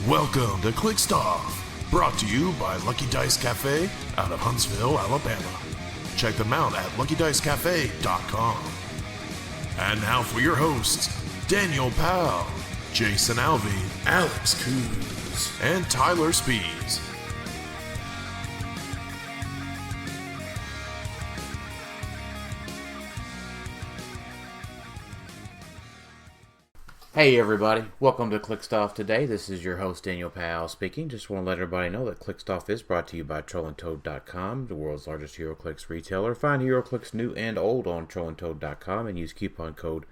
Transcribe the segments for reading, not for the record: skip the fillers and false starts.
Welcome to Clixed Off, brought to you by Lucky Dice Cafe out of Huntsville, Alabama. Check them out at LuckyDiceCafe.com. And now for your hosts, Daniel Powell, Jason Alvey, Alex Coos, and Tyler Spees. Hey everybody, welcome to Clixed Off today. This is your host Daniel Powell speaking. Just want to let everybody know that Clixed Off is brought to you by TrollandToad.com, the world's largest HeroClix retailer. Find HeroClix new and old on TrollandToad.com and use coupon code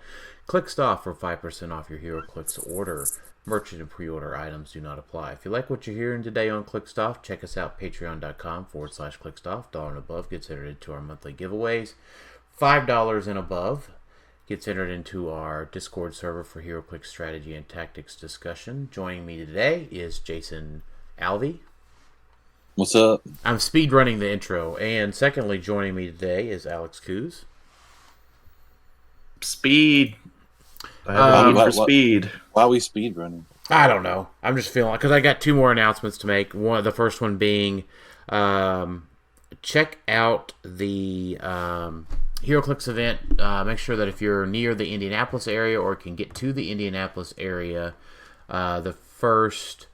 CLIXEDOFF for 5% off your HeroClix order. Merchant and pre-order items do not apply. If you like what you're hearing today on Clixed Off, check us out, patreon.com/ClixedOff. $1 and above gets entered into our monthly giveaways. $5 and above gets entered into our Discord server for HeroClix strategy and tactics discussion. Joining me today is Jason Alvey. What's up? I'm speed running the intro. And secondly, joining me today is Alex Coos. Speed. I have a need for speed. Why are we speed running? I don't know. I'm just feeling because I got two more announcements to make. The first one being, check out the HeroClix event. Make sure that if you're near the Indianapolis area or can get to the Indianapolis area, the first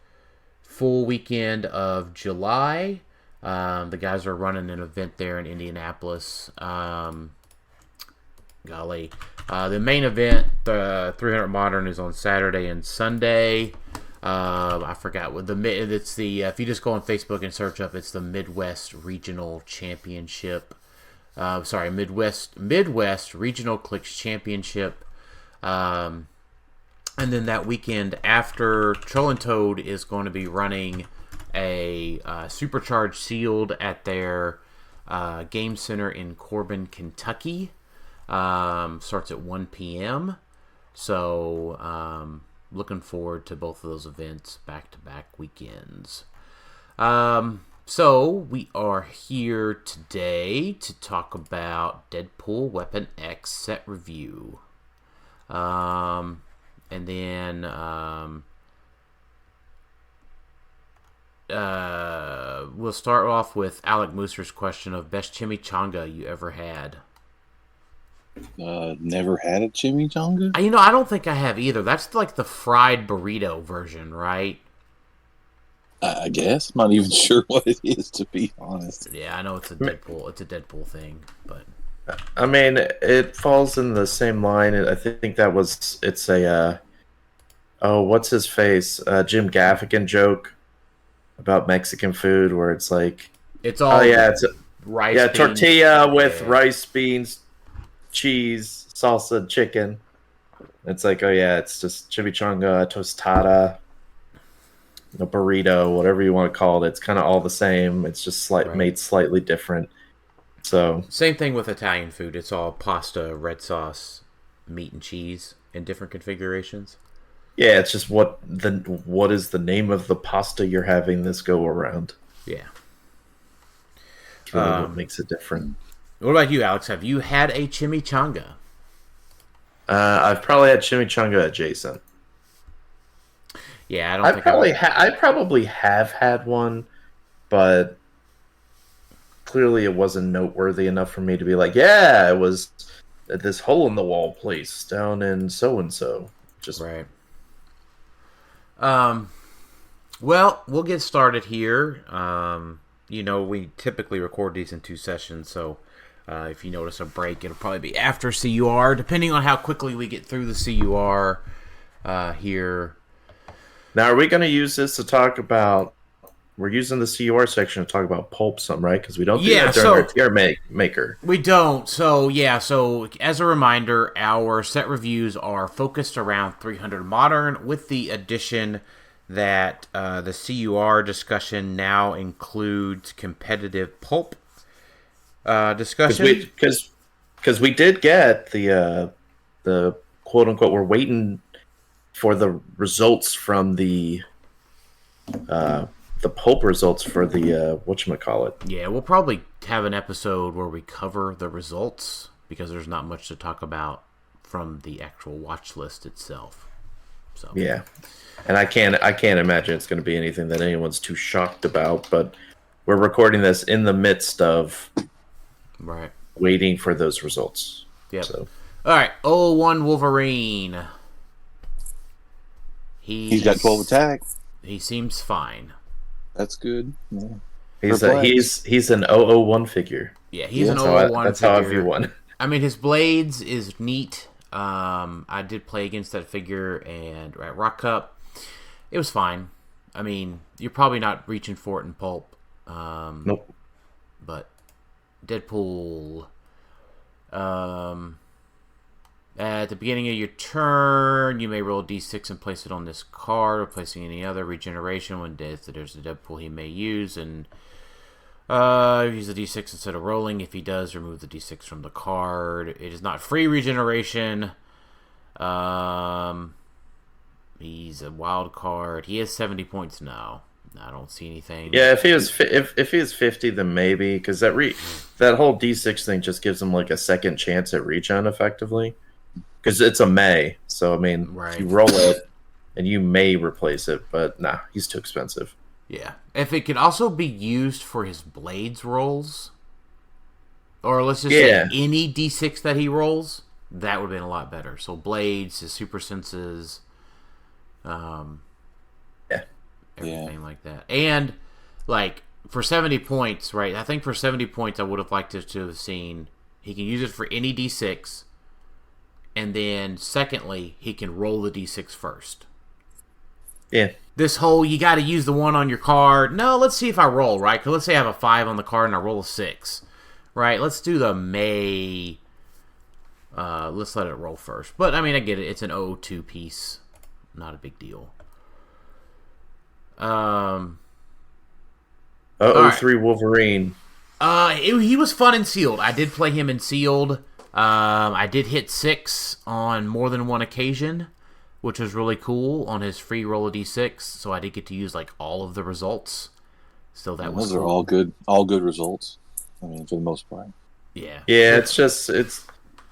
full weekend of July, the guys are running an event there in Indianapolis. The main event, the 300 Modern, is on Saturday and Sunday. I forgot what it's the. If you just go on Facebook and search up, it's the Midwest Regional Championship. Midwest Regional Clix Championship. And then that weekend after, Troll and Toad is going to be running a Supercharged Sealed at their game center in Corbin, Kentucky. Starts at 1 p.m. So, looking forward to both of those events back-to-back weekends. So, we are here today to talk about Deadpool Weapon X set review. And then we'll start off with Alec Musser's question of best chimichanga you ever had. Never had a chimichanga? I don't think I have either. That's like the fried burrito version, right? I guess. I'm not even sure what it is, to be honest. Yeah, I know it's a Deadpool thing, but I mean, it falls in the same line. I think it's a what's his face? Jim Gaffigan joke about Mexican food where it's like it's all it's rice, beans, tortilla with rice, beans, cheese, salsa, chicken. It's like, it's just chimichanga, tostada, a burrito, whatever you want to call it. It's kind of all the same. It's just made slightly different. So same thing with Italian food. It's all pasta, red sauce, meat and cheese in different configurations. Yeah, it's just what is the name of the pasta you're having this go around. Yeah. Really what makes it different. What about you, Alex? Have you had a chimichanga? I've probably had chimichanga adjacent. Yeah, I probably have had one, but clearly it wasn't noteworthy enough for me to be like, it was at this hole in the wall place down in so and so. Just right. Well, we'll get started here. We typically record these in two sessions, so if you notice a break, it'll probably be after CUR, depending on how quickly we get through the CUR here. Now, are we going to use this to talk about... We're using the CUR section to talk about pulp some, right? Because we don't do that during our tier maker. We don't. So as a reminder, our set reviews are focused around 300 Modern, with the addition that the CUR discussion now includes competitive pulp discussion. Because we did get the quote-unquote, we're waiting for the results from the pulp results for the whatchamacallit. Yeah, we'll probably have an episode where we cover the results because there's not much to talk about from the actual watch list itself. So yeah, and I can't imagine it's going to be anything that anyone's too shocked about. But we're recording this in the midst of waiting for those results. Yep. So. All right, 01 Wolverine. He's got 12 attack. He seems fine. That's good. Yeah. He's an 001 figure. Yeah, he's an 001 that's figure. How I view one. I mean, his blades is neat. I did play against that figure and at Rock Cup. It was fine. I mean, you're probably not reaching for it in pulp. Nope. But Deadpool. At the beginning of your turn, you may roll a d6 and place it on this card, replacing any other regeneration when there's a Deadpool he may use, and use the d6 instead of rolling. If he does, remove the d6 from the card. It is not free regeneration. He's a wild card. He has 70 points now. I don't see anything. Yeah, if he was 50, then maybe, because that whole d6 thing just gives him like a second chance at regen, effectively. Because it's a May, so I mean, you roll it, and you may replace it, but nah, he's too expensive. Yeah. If it could also be used for his blades rolls, or let's just say any d6 that he rolls, that would have been a lot better. So blades, his super senses, everything like that. And, like, for 70 points, right, I think for 70 points I would have liked to have seen, he can use it for any d6, and then, secondly, he can roll the d6 first. Yeah. This whole, you got to use the one on your card. No, let's see if I roll, right? Because let's say I have a 5 on the card and I roll a 6. Right? Let's do the May. Let's let it roll first. But, I mean, I get it. It's an 0-2 piece. Not a big deal. 03 right. Wolverine. He was fun in sealed. I did play him in sealed. I did hit 6 on more than one occasion, which was really cool on his free roll of d6. So I did get to use like all of the results. So that was those are all good results. I mean, for the most part. Yeah. Yeah,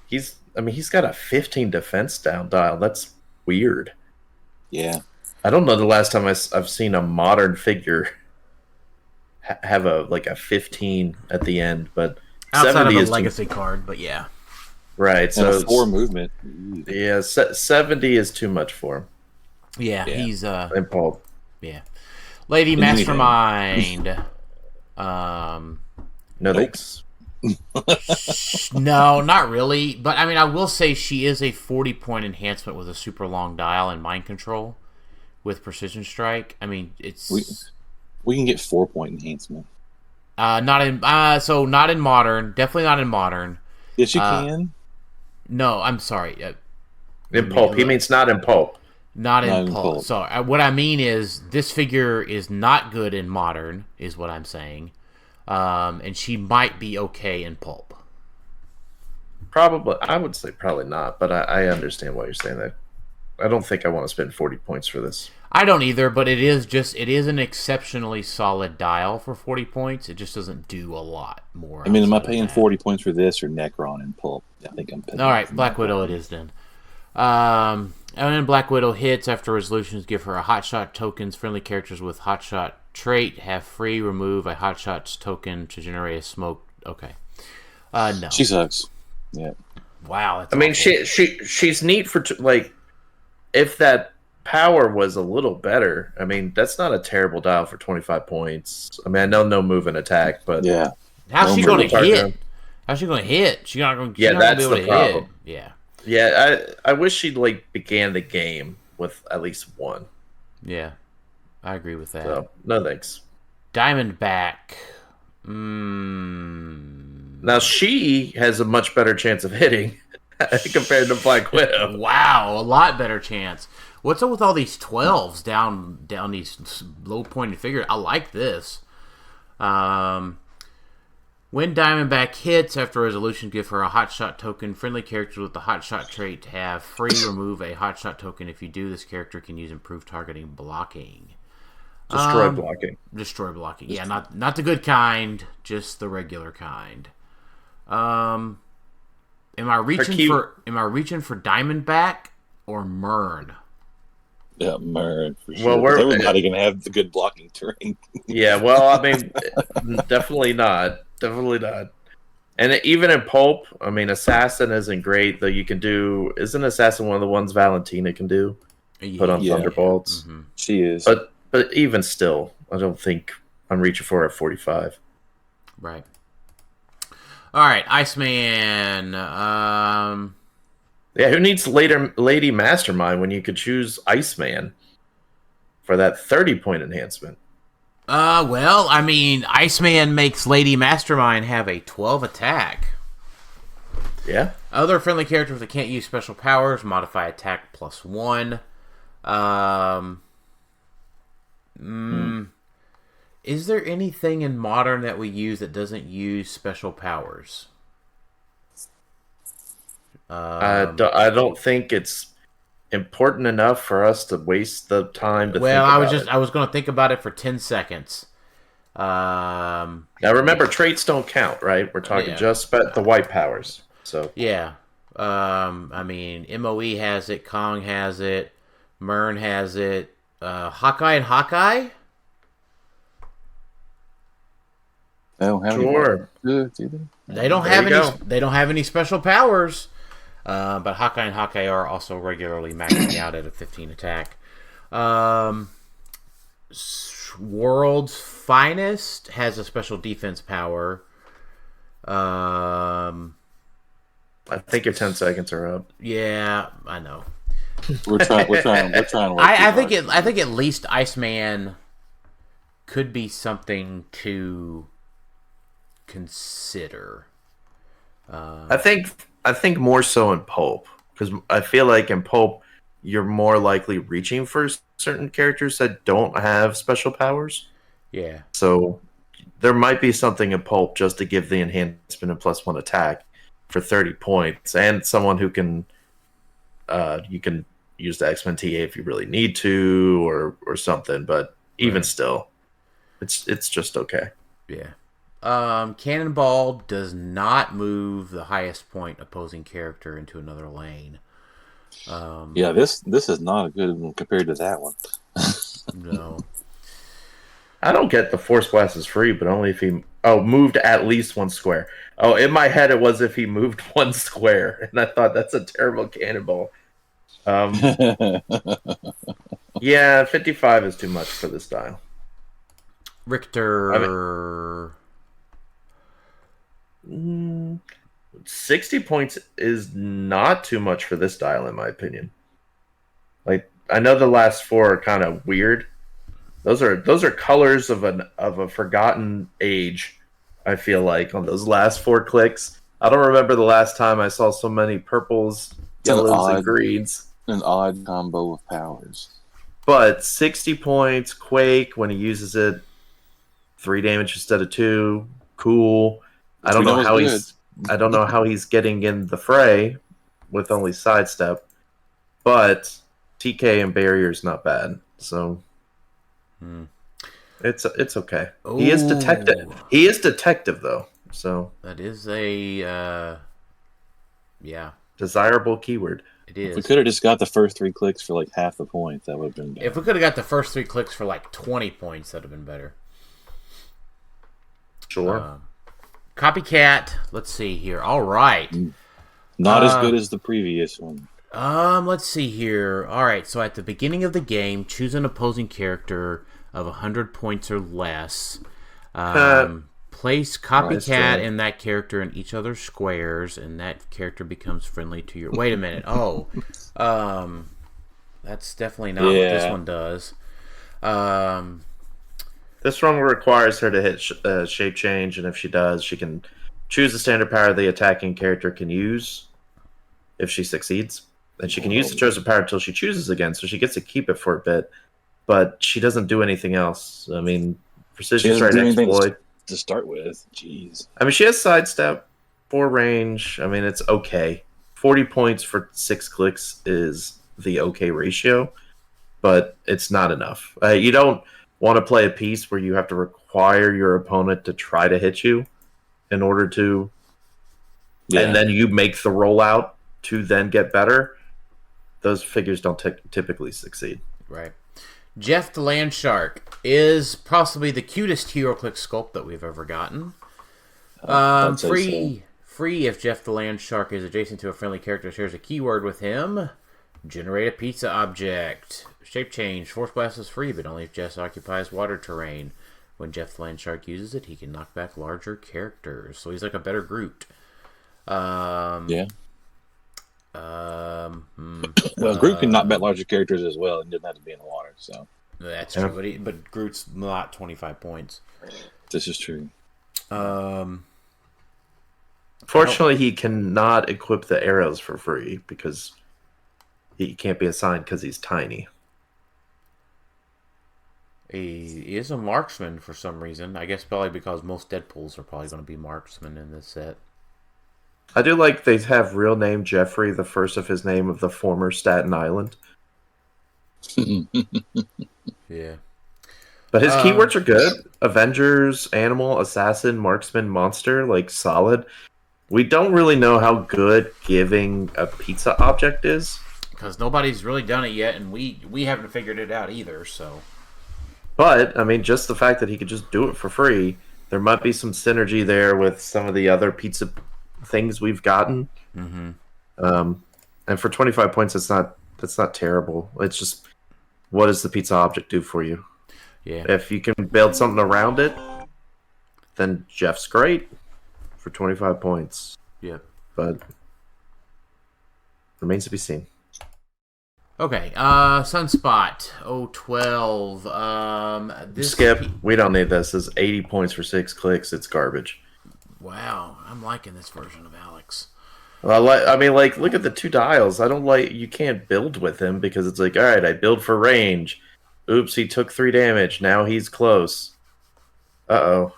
he's got a 15 defense down dial. That's weird. Yeah. I don't know the last time I've seen a modern figure have a 15 at the end, but outside 70 of a is legacy card, but yeah. Right, so 4 movement. Yeah, 70 is too much for him. Yeah, he's in pulp. Yeah, Lady Mastermind. No thanks. No, not really. But I mean, I will say she is a 40-point enhancement with a super long dial and mind control with precision strike. I mean, it's we can get 4-point enhancement. Not in modern. Definitely not in modern. Yes, you can. No, I'm sorry. In pulp. He means not in pulp. Not in pulp. So what I mean is this figure is not good in modern, is what I'm saying. And she might be okay in pulp. Probably. I would say probably not, but I understand why you're saying that. I don't think I want to spend 40 points for this. I don't either, but it is an exceptionally solid dial for 40 points. It just doesn't do a lot more. I mean, am I paying 40 points for this or Necron in pulp? I think I'm paying. All right, Black Widow it is then. And then Black Widow hits after resolutions give her a hotshot tokens. Friendly characters with hotshot trait have free remove a hotshot's token to generate a smoke. Okay. No. She sucks. Yeah. Wow. I mean, she's neat for if that power was a little better. I mean, that's not a terrible dial for 25 points. I mean, I know no move and attack, but yeah. How's she going to hit? How's she going to hit? She's not going to be able to hit. Yeah. Yeah, I wish she'd began the game with at least one. Yeah, I agree with that. So, no thanks. Diamondback. Now she has a much better chance of hitting compared to Black Widow. Wow, a lot better chance. What's up with all these 12s down these low pointed figures? I like this. When Diamondback hits after resolution, give her a hotshot token. Friendly characters with the hotshot trait have free remove a hotshot token. If you do, this character can use improved targeting blocking. Destroy blocking. Destroy blocking. Yeah, not the good kind, just the regular kind. Am I reaching for Diamondback or Mern? Yeah, Mern, for Well, sure. 'Cause everybody can have the good blocking terrain. Yeah, well, I mean, definitely not. Definitely not. And even in Pulp, I mean, Assassin isn't great, though you can do... Isn't Assassin one of the ones Valentina can do? Put on Yeah. Thunderbolts? Mm-hmm. She is. But even still, I don't think I'm reaching for her at 45. Right. All right, Iceman. Yeah, who needs Lady Mastermind when you could choose Iceman for that 30-point enhancement? Well, I mean, Iceman makes Lady Mastermind have a 12 attack. Yeah. Other friendly characters that can't use special powers modify attack +1. Is there anything in Modern that we use that doesn't use special powers? I don't think it's important enough for us to waste the time to think about it. I was going to think about it for 10 seconds. Now remember, traits don't count, right? We're talking just the white powers. So yeah. I mean, MOE has it, Kong has it, Mern has it, Hawkeye and Hawkeye? They don't have sure. They don't have any special powers. But Hawkeye and Hawkeye are also regularly maxing out at a 15 attack. World's Finest has a special defense power. I think your 10 seconds are up. Yeah, I know. We're trying to work I think at least Iceman could be something to consider. I think more so in Pulp, because I feel like in Pulp you're more likely reaching for certain characters that don't have special powers. Yeah. So there might be something in Pulp just to give the enhancement of +1 attack for 30 points, and someone who can you can use the X-Men TA if you really need to, or something. But even still, it's just okay. Yeah. Cannonball does not move the highest point opposing character into another lane. Yeah, this is not a good one compared to that one. No. I don't get the Force Blast is free, but only if he moved at least 1 square. Oh, in my head it was if he moved 1 square, and I thought that's a terrible cannonball. Yeah, 55 is too much for this style. Richter. 60 points is not too much for this style, in my opinion. Like, I know the last 4 are kind of weird. Those are colors of a forgotten age. I feel like on those last 4 clicks, I don't remember the last time I saw so many purples, yellows, and greens. An odd combo of powers. But 60 points, Quake when he uses it, 3 damage instead of 2. Cool. I don't know how he's getting in the fray with only sidestep, but TK and barrier is not bad. So it's okay. Ooh. He is detective. He is detective though. So that is a desirable keyword. It is. If we could have just got the first 3 clicks for like half the points, that would have been better. If we could have got the first 3 clicks for like 20 points, that'd have been better. Sure. Copycat. Let's see here. All right. Not as good as the previous one. Let's see here. All right. So at the beginning of the game, choose an opposing character of 100 points or less. Place Copycat and that character in each other's squares, and that character becomes friendly to your... Wait a minute. Oh. That's definitely not what this one does. This one requires her to hit shape change, and if she does, she can choose the standard power the attacking character can use if she succeeds. And she can use the chosen power until she chooses again, so she gets to keep it for a bit. But she doesn't do anything else. I mean, precision strike exploit to start with. Jeez. I mean, she has sidestep, 4 range. I mean, it's okay. 40 points for 6 clicks is the okay ratio, but it's not enough. You don't want to play a piece where you have to require your opponent to try to hit you in order to, and then you make the rollout to then get better. Those figures don't typically succeed. Right. Jeff the Land Shark is possibly the cutest HeroClix sculpt that we've ever gotten. Free if Jeff the Land Shark is adjacent to a friendly character, shares a keyword with him. Generate a pizza object. Shape change. Force Blast is free, but only if Jeff occupies water terrain. When Jeff the Land Shark uses it, he can knock back larger characters. So he's like a better Groot. Yeah. Well, Groot can knock back larger characters as well, and doesn't have to be in the water. So that's true, but Groot's not 25 points. This is true. Fortunately, he cannot equip the arrows for free because he can't be assigned because he's tiny. He is a marksman for some reason. I guess probably because most Deadpools are probably going to be marksmen in this set. I do like they have real name Jeffrey, the first of his name of the former Staten Island. Yeah. But his keywords are good. Avengers, animal, assassin, marksman, monster, like solid. We don't really know how good giving a pizza object is. Because nobody's really done it yet, and we haven't figured it out either, so... But, I mean, just the fact that he could just do it for free, there might be some synergy there with some of the other pizza things we've gotten. Mm-hmm. And for 25 points, that's not terrible. It's just, what does the pizza object do for you? Yeah. If you can build something around it, then Jeff's great for 25 points. Yeah. But remains to be seen. Okay, Sunspot 012. Skip. We don't need this. This is 80 points for 6 clicks. It's garbage. Wow, I'm liking this version of Alex. Well, I mean, like, look at the 2 dials. I don't like. You can't build with him because it's like, all right, I build for range. Oops, he took 3 damage. Now he's close. Uh-oh.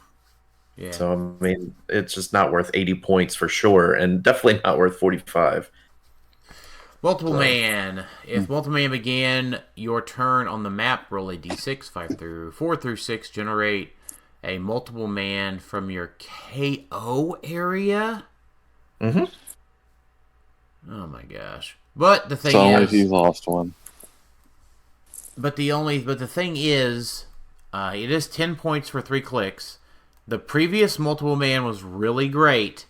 Yeah. So, I mean, it's just not worth 80 points for sure, and definitely not worth 45. Multiple Man. If Multiple Man began your turn on the map, roll a d6, 4 through 6, generate a Multiple Man from your KO area? Mm-hmm. Oh my gosh. But the thing So only is... if you lost one. But the thing is, it is 10 points for 3 clicks. The previous Multiple Man was really great.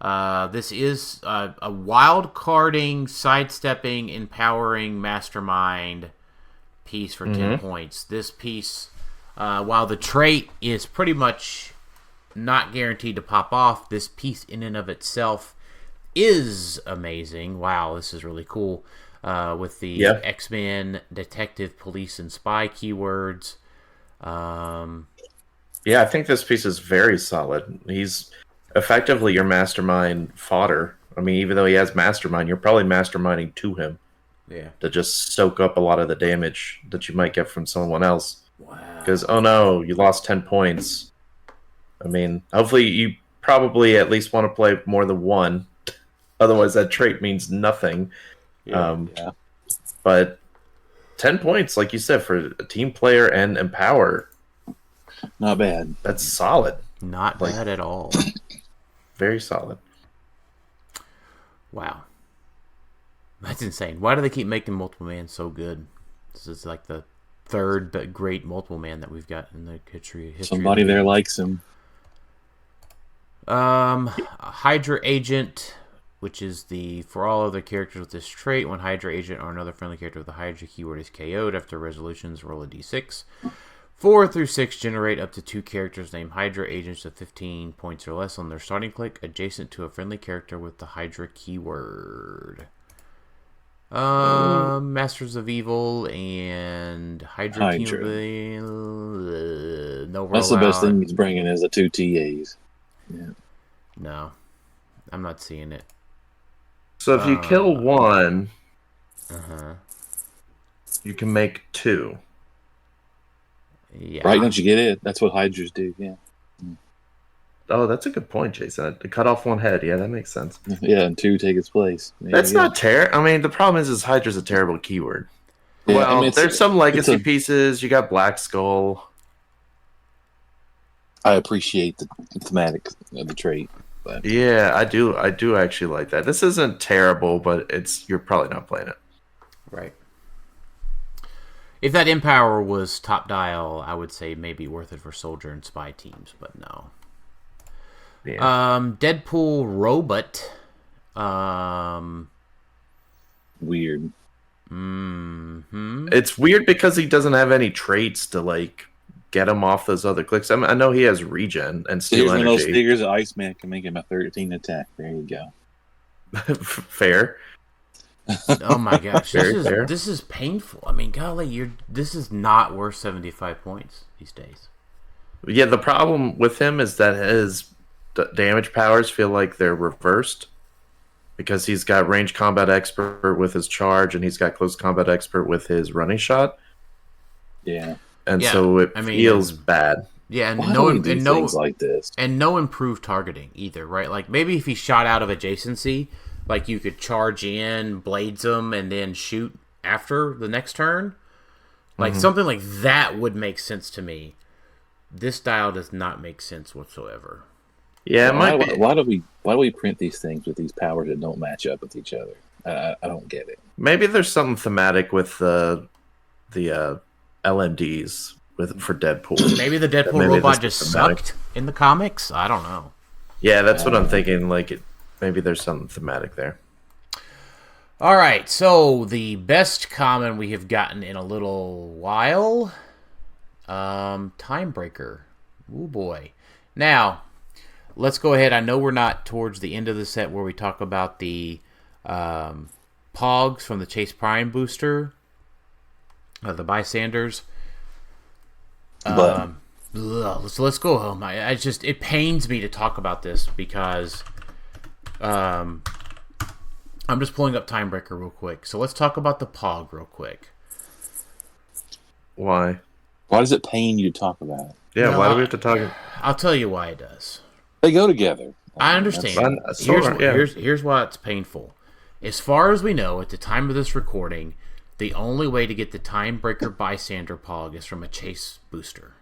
This is a wild carding, sidestepping, empowering mastermind piece for 10 points. This piece, while the trait is pretty much not guaranteed to pop off, this piece in and of itself is amazing. Wow, this is really cool. With the X-Men, detective, police, and spy keywords. Yeah, I think this piece is very solid. He's effectively your mastermind fodder. I mean, even though he has mastermind, you're probably masterminding to him. Yeah. To just soak up a lot of the damage that you might get from someone else. Wow. Because, oh no, you lost 10 points. I mean, hopefully you probably at least want to play more than one. Otherwise, that trait means nothing. Yeah. But 10 points, like you said, for a team player and empower. Not bad. That's solid. Not bad at all. Very solid. Wow. That's insane. Why do they keep making Multiple Man so good? This is like the third great Multiple Man that we've got in the history. Somebody there likes him. Hydra Agent, which is for all other characters with this trait, when Hydra Agent or another friendly character with the Hydra keyword is KO'd after resolutions, roll a d6. 4 through 6 generate up to 2 characters named Hydra Agents of 15 points or less on their starting click, adjacent to a friendly character with the Hydra keyword. Masters of Evil and Hydra. That's No, the best thing he's bringing is the 2 TAs. Yeah. No, I'm not seeing it. So if you kill one, you can make 2. Yeah. Right, don't you get it? That's what Hydras do, yeah. Oh, that's a good point, Jason. To cut off one head, yeah, that makes sense. Yeah, and 2 take its place. That's not terrible. I mean, the problem is Hydra's a terrible keyword. Yeah, well, I mean, there's some legacy pieces. You got Black Skull. I appreciate the thematic of the trait. But Yeah, I do actually like that. This isn't terrible, but you're probably not playing it. Right. If that Empower was top dial, I would say maybe worth it for Soldier and Spy teams, but no. Yeah. Deadpool Robot. Weird. It's weird because he doesn't have any traits to like get him off those other clicks. I mean, I know he has regen and steal Here's one of those energy. figures that Iceman can make him a 13 attack. There you go. Fair. Oh my gosh, Very fair. this is painful. I mean, golly, this is not worth 75 points these days. Yeah, the problem with him is that his damage powers feel like they're reversed because he's got range combat expert with his charge and he's got close combat expert with his running shot. Yeah. And so it feels bad. Yeah, and Why do we do things like this? And no improved targeting either, right? Like maybe if he shot out of adjacency, like you could charge in, blades him, and then shoot after the next turn. Like something like that would make sense to me. This style does not make sense whatsoever. Yeah, it might be. Why do we print these things with these powers that don't match up with each other? I don't get it. Maybe there's something thematic with the LMDs for Deadpool. Maybe the Deadpool robot just sucked in the comics? I don't know. Yeah, that's what I'm thinking. Like, maybe there's something thematic there. All right, so the best common we have gotten in a little while, Timebreaker. Oh boy. Now, let's go ahead. I know we're not towards the end of the set where we talk about the Pogs from the Chase Prime booster, the Bystanders. So let's go home. It pains me to talk about this because I'm just pulling up Timebreaker real quick. So let's talk about the Pog real quick. Why? Why does it pain you to talk about it? Yeah, why do we have to talk? I'll tell you why it does. They go together. I understand. Here's why it's painful. As far as we know, at the time of this recording, the only way to get the Timebreaker Bystander Pog is from a Chase booster.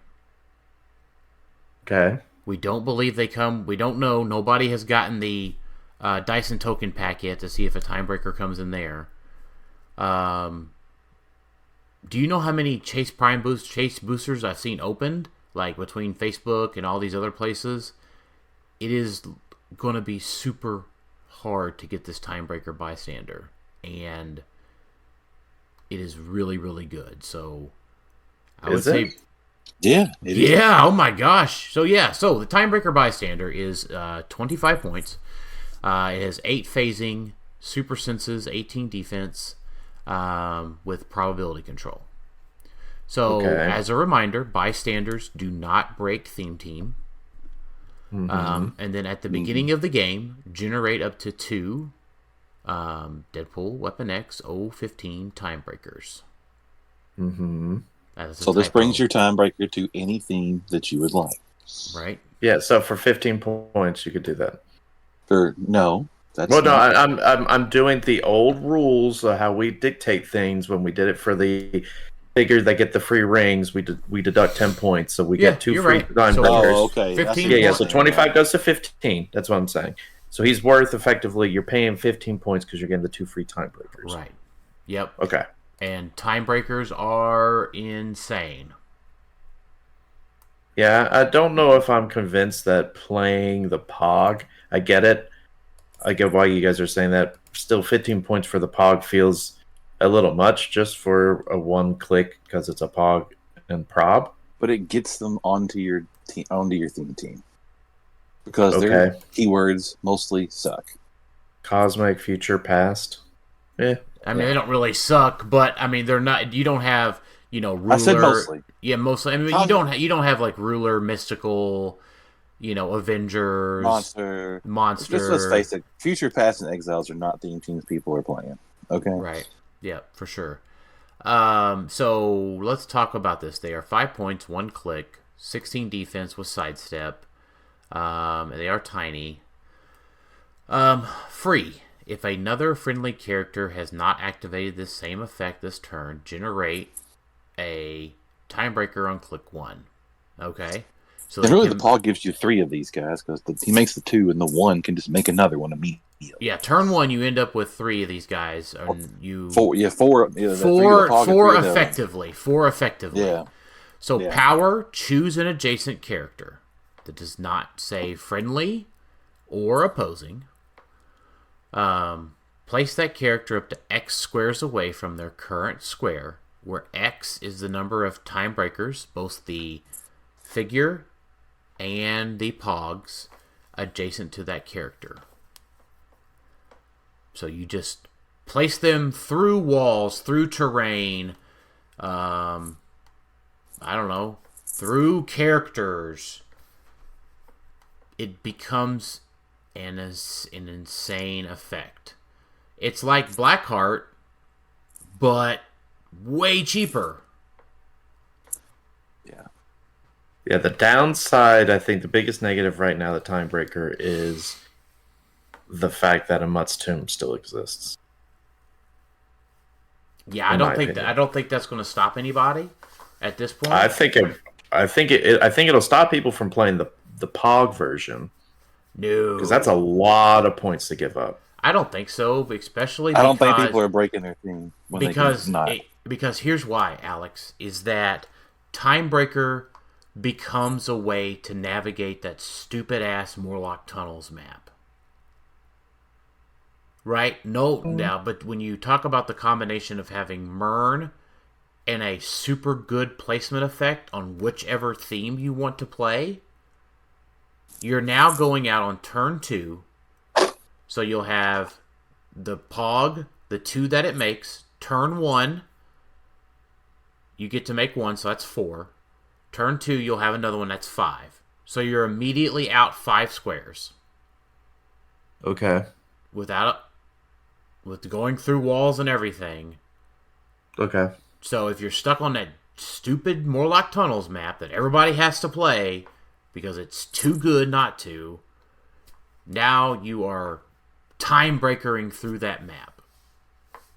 Okay. We don't believe they come. We don't know. Nobody has gotten the Dyson token pack yet to see if a Timebreaker comes in there. Do you know how many Chase boosters I've seen opened? Like between Facebook and all these other places? It is going to be super hard to get this Timebreaker Bystander. And it is really, really good. So I would say... Yeah. Yeah, oh my gosh. So the Timebreaker Bystander is 25 points. It has 8 phasing, super senses, 18 defense, with probability control. So, as a reminder, bystanders do not break theme team. And then at the beginning of the game, generate up to 2 Deadpool, Weapon X, 015 Timebreakers. So this brings your Timebreaker to any theme that you would like. Right? Yeah, so for 15 points, you could do that. I'm doing the old rules of how we dictate things when we did it for the figure that get the free rings. We deduct 10 points, so we get 2 free Timebreakers. Oh, okay. 15 so 25 goes to 15. That's what I'm saying. So he's worth effectively, you're paying 15 points because you're getting the 2 free Timebreakers. Right. Yep. Okay. And Timebreakers are insane. Yeah, I don't know if I'm convinced that playing the Pog, I get it. I get why you guys are saying that. Still, 15 points for the Pog feels a little much just for a 1 click because it's a Pog and prob. But it gets them onto your theme team. Because their keywords mostly suck. Cosmic, future, past. Yeah. I mean, they don't really suck, but I mean, they're not. You don't have, ruler. I said mostly. Yeah, mostly. I mean, you don't have like ruler, mystical, Avengers, monster. Just let's face it, future, past, and exiles are not theme teams people are playing. Okay. Right. Yeah, for sure. So let's talk about this. They are 5 points, 1 click, 16 defense with sidestep. They are tiny. Free. If another friendly character has not activated this same effect this turn, generate a Timebreaker on click 1. Okay? So and really, the Paul gives you 3 of these guys because he makes the 2 and the 1 can just make another one immediately. Yeah, turn one, you end up with 3 of these guys, and you four. Yeah, four. Yeah, four effectively. Yeah. So power, choose an adjacent character that does not say friendly or opposing. Place that character up to X squares away from their current square, where X is the number of time breakers, both the figure and the pogs, adjacent to that character. So you just place them through walls, through terrain, I don't know, through characters. It becomes an insane effect. It's like Blackheart, but way cheaper. Yeah, the downside, I think the biggest negative right now, the Timebreaker, is the fact that a Mutt's Tomb still exists. Yeah, I don't think that's going to stop anybody at this point. I think it'll stop people from playing the Pog version. No, because that's a lot of points to give up. I don't think so, especially I don't think people are breaking their thing because here's why, Alex, is that Timebreaker becomes a way to navigate that stupid ass Morlock Tunnels map. Right? Now, but when you talk about the combination of having Myrn and a super good placement effect on whichever theme you want to play, you're now going out on turn 2. So you'll have the Pog, the 2 that it makes. Turn 1, you get to make 1, so that's 4. Turn 2, you'll have another one, that's 5. So you're immediately out 5 squares. Okay. With going through walls and everything. Okay. So if you're stuck on that stupid Morlock Tunnels map that everybody has to play because it's too good not to, now you are time-breakering through that map.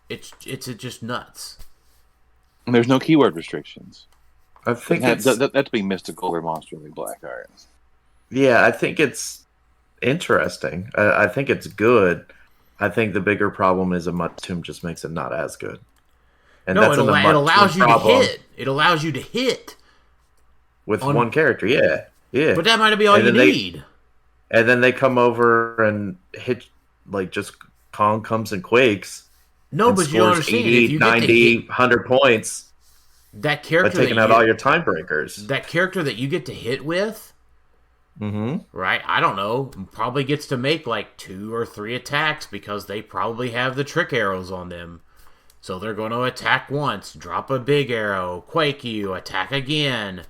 It's just nuts. And there's no keyword restrictions. I think that's being mystical or monster like Blackheart. Yeah, I think it's interesting. I think it's good. I think the bigger problem is a Mutt's Tomb just makes it not as good. And no, it allows you to hit. It allows you to hit with one character. Yeah. But that might be all you need. And then they come over and hit, like, just Kong comes and quakes. No, but you understand. 80, if you 90, 100 points. That character by taking out all your time breakers. That character that you get to hit with, right? I don't know. Probably gets to make like 2 or 3 attacks because they probably have the trick arrows on them. So they're going to attack once, drop a big arrow, quake you, attack again.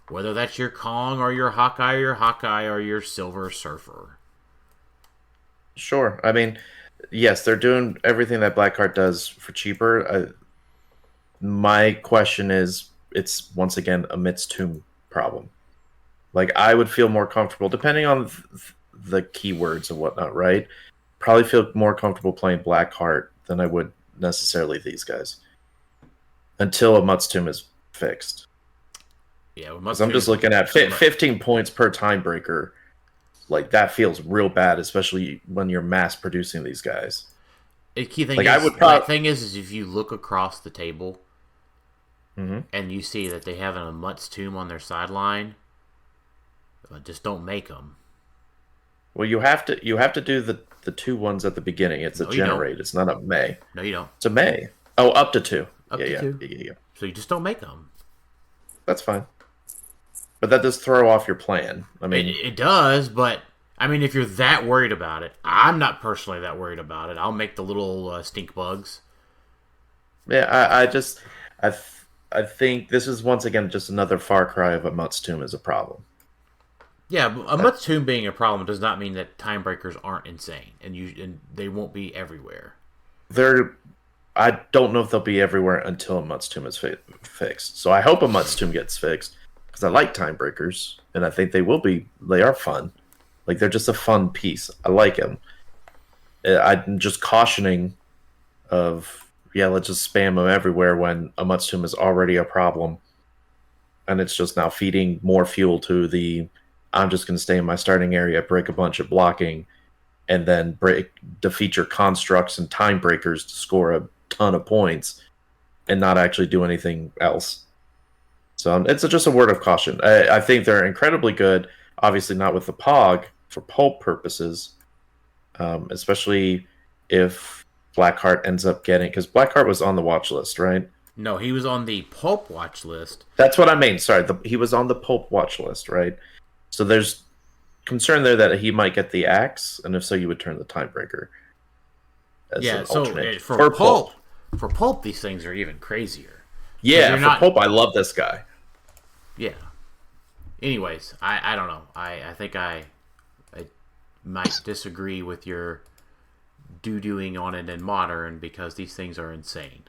Whether that's your Kong or your Hawkeye or your Silver Surfer. Sure. I mean, yes, they're doing everything that Blackheart does for cheaper. My question is, it's once again a Mutt's Tomb problem. Like, I would feel more comfortable, depending on the keywords and whatnot, right? Probably feel more comfortable playing Blackheart than I would necessarily these guys. Until a Mutt's Tomb is fixed. Yeah, because I'm just looking at 15 points per time breaker. Like, that feels real bad, especially when you're mass producing these guys. The key thing is if you look across the table and you see that they have a Mutt's Tomb on their sideline, just don't make them. Well, you have to do the 2 ones at the beginning. It's a generate. It's not a May. No, you don't. It's a May. Oh, up to 2. Up to 2. Yeah. So you just don't make them. That's fine. But that does throw off your plan. I mean, it does, but I mean, if you're that worried about it, I'm not personally that worried about it. I'll make the little stink bugs. Yeah, I think this is once again just another far cry of a Mutt's Tomb is a problem. Yeah, but a Mutt's Tomb being a problem does not mean that time breakers aren't insane, and they won't be everywhere. I don't know if they'll be everywhere until a Mutt's Tomb is fixed. So I hope a Mutt's Tomb gets fixed. Because I like time breakers, and I think they will be. They are fun. Like, they're just a fun piece. I like them. I'm just cautioning of, let's just spam them everywhere when a Mutt's Tomb is already a problem. And it's just now feeding more fuel to I'm just going to stay in my starting area, break a bunch of blocking, and then defeat your constructs and time breakers to score a ton of points and not actually do anything else. So it's just a word of caution. I think they're incredibly good, obviously not with the POG for pulp purposes, especially if Blackheart ends up getting... Because Blackheart was on the watch list, right? No, he was on the pulp watch list. That's what I mean. Sorry, he was on the pulp watch list, right? So there's concern there that he might get the axe, and if so, you would turn the Timebreaker as an alternate. For pulp, these things are even crazier. Yeah, for pulp, I love this guy. Yeah. Anyways, I don't know. I think I might disagree with your doing on it in Modern because these things are insane.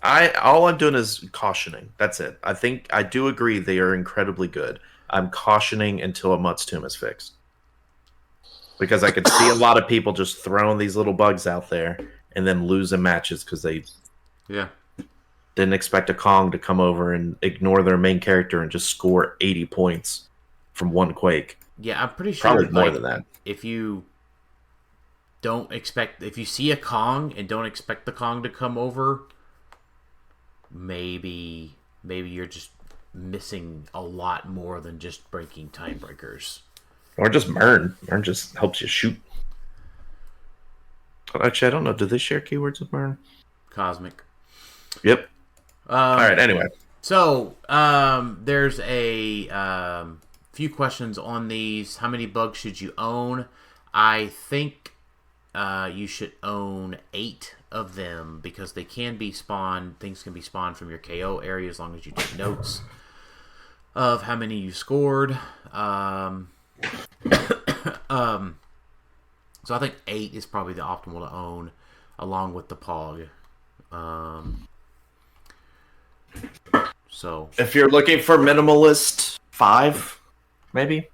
All I'm doing is cautioning. That's it. I think I do agree they are incredibly good. I'm cautioning until a Mutt's Tomb is fixed. Because I could see a lot of people just throwing these little bugs out there and then losing matches because they didn't expect a Kong to come over and ignore their main character and just score 80 points from one Quake. Yeah, I'm pretty sure probably more than that. If you see a Kong and don't expect the Kong to come over, maybe you're just missing a lot more than just breaking time breakers. Or just Mern. Mern just helps you shoot. Actually, I don't know. Do they share keywords with Mern? Cosmic. Yep. All right, anyway. So, there's a few questions on these. How many bugs should you own? I think you should own 8 of them because they can be spawned. Things can be spawned from your KO area as long as you take notes of how many you scored. So I think 8 is probably the optimal to own along with the POG. So if you're looking for minimalist, 5 maybe,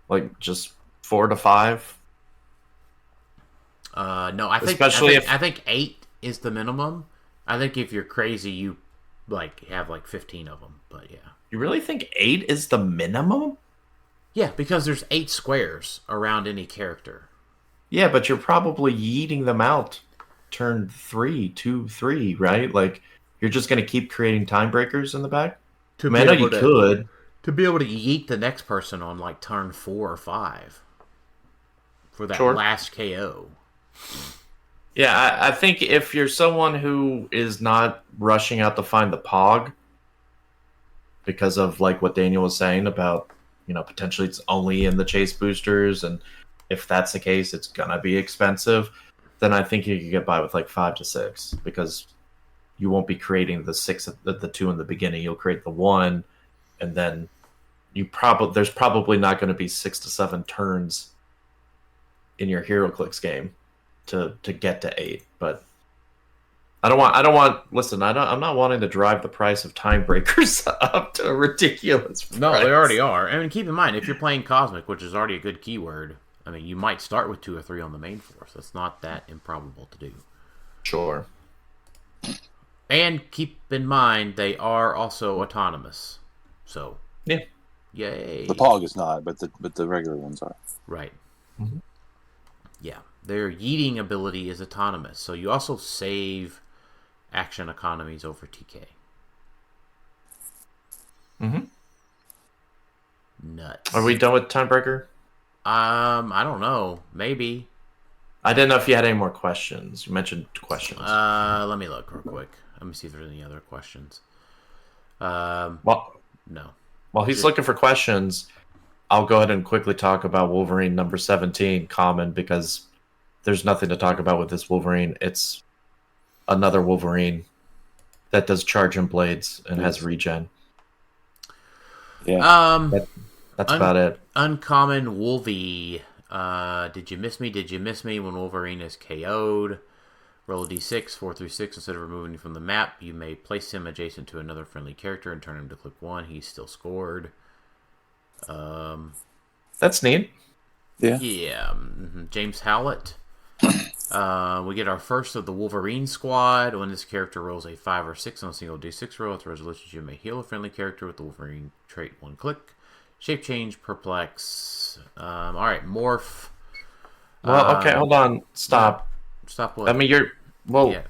like just 4 to 5. No, I think 8 is the minimum. I think if you're crazy, you have 15 of them. But yeah, you really think 8 is the minimum? Yeah, because there's 8 squares around any character. Yeah, but you're probably yeeting them out turn 3, 2, 3, right? Like you're just going to keep creating time breakers in the back. I know you could to be able to yeet the next person on turn 4 or 5 for that last KO. Yeah, I think if you're someone who is not rushing out to find the POG because of what Daniel was saying about, potentially it's only in the chase boosters, and if that's the case, it's gonna be expensive, then I think you could get by with 5 to 6 because you won't be creating the 2 in the beginning. You'll create the 1, and then there's probably not going to be 6 to 7 turns in your HeroClix game to get to 8, but I'm not wanting to drive the price of time breakers up to a ridiculous price. No, they already are. I mean, keep in mind, if you're playing Cosmic, which is already a good keyword, I mean, you might start with 2 or 3 on the main force. That's not that improbable to do. Sure. And keep in mind, they are also autonomous. So, yeah. Yay. The POG is not, but the regular ones are. Right. Mm-hmm. Yeah. Their yeeting ability is autonomous, so you also save action economies over TK. Mm-hmm. Nuts. Are we done with Timebreaker? I don't know. Maybe. I didn't know if you had any more questions. You mentioned questions. Let me look real quick. Let me see if there's any other questions. No. While he's looking for questions, I'll go ahead and quickly talk about Wolverine number 17, Common, because there's nothing to talk about with this Wolverine. It's another Wolverine that does charge and blades and has regen. Yeah. That's about it. Uncommon Wolvie. Did you miss me? Did you miss me? When Wolverine is KO'd, roll a d6, 4 through 6. Instead of removing him from the map, you may place him adjacent to another friendly character and turn him to click 1. He's still scored. That's neat. Yeah. Yeah. James Howlett. We get our first of the Wolverine squad. When this character rolls a 5 or 6 on a single d6 roll, at the resolution you may heal a friendly character with the Wolverine trait 1 click. Shape change, perplex. Alright, morph. Well, okay, hold on. Stop. Stop what? I mean, you're... Well... Yeah.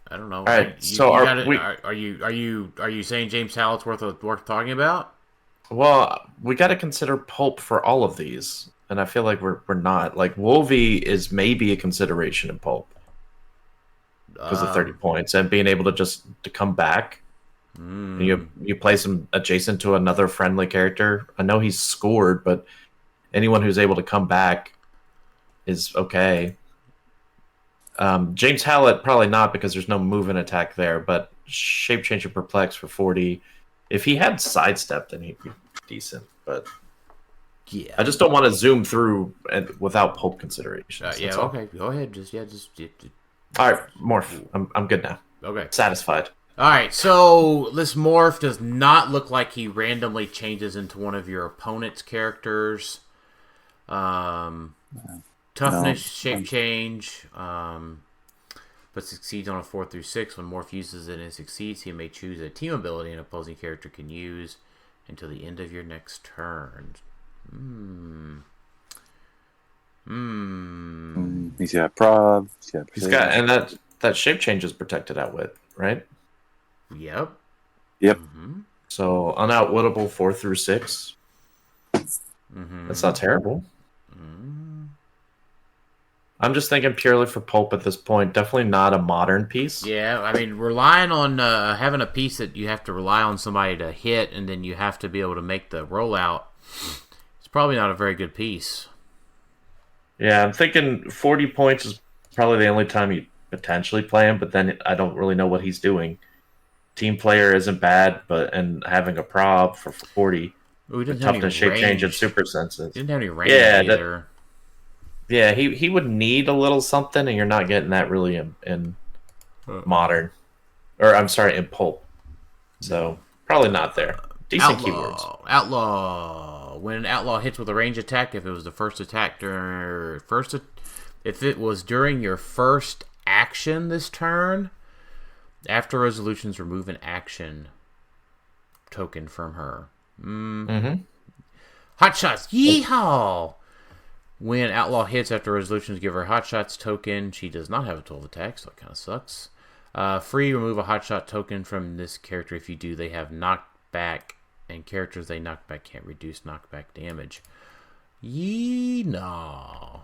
I don't know. All right, so are you saying James Hallett's worth talking about? Well, we got to consider pulp for all of these, and I feel like we're not. Like Wolvie is maybe a consideration in pulp because of 30 points and being able to come back. You place him adjacent to another friendly character. I know he's scored, but anyone who's able to come back is okay. James Hallett, probably not because there's no move and attack there, but Shape Change and Perplex for 40. If he had Sidestep, then he'd be decent, but yeah, I just don't want to zoom through without pulp considerations. Yeah, okay, go ahead. All right, Morph. I'm good now. Okay. Satisfied. All right, so this Morph does not look like he randomly changes into one of your opponent's characters. Toughness, shape change, but succeeds on a 4 through 6. When Morph uses it and succeeds, he may choose a team ability an opposing character can use until the end of your next turn. He's got prob. He's got, and that shape change is protected outwit, right? Yep. So unoutwittable 4 through 6. That's not terrible. I'm just thinking purely for pulp at this point. Definitely not a modern piece. Yeah, I mean, relying on having a piece that you have to rely on somebody to hit, and then you have to be able to make the rollout. It's probably not a very good piece. Yeah, I'm thinking 40 points is probably the only time you potentially play him, but then I don't really know what he's doing. Team player isn't bad, and having a prob for 40. Toughness, shape change, and super senses. He didn't have any range either. Yeah, he would need a little something, and you're not getting that really in modern. Or, I'm sorry, in pulp. So, probably not there. Decent keywords. Outlaw. When an outlaw hits with a range attack, if it was the first attack if it was during your first action this turn, after resolutions, remove an action token from her. Hot shots. Yeehaw! When Outlaw hits after resolutions, give her Hotshots token. She does not have a 12 attack, so it kind of sucks. Free, remove a Hotshot token from this character. If you do, they have knockback, and characters they knock back can't reduce knockback damage. No.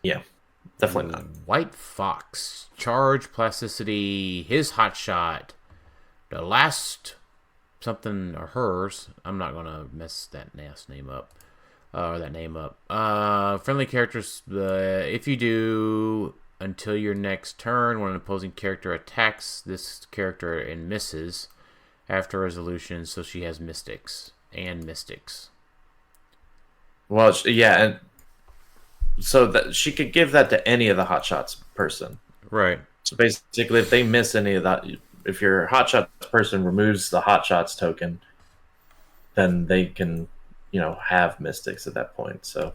Yeah, definitely not. White Fox. Charge, plasticity, his Hotshot. The last something or hers. I'm not going to mess that name up. Friendly characters, if you do, until your next turn, when an opposing character attacks this character and misses after resolution, so she has Mystics. Well, yeah, and so that she could give that to any of the Hotshots person. Right. So basically, if they miss any of that, if your Hotshots person removes the Hotshots token, then they can, have Mystics at that point. So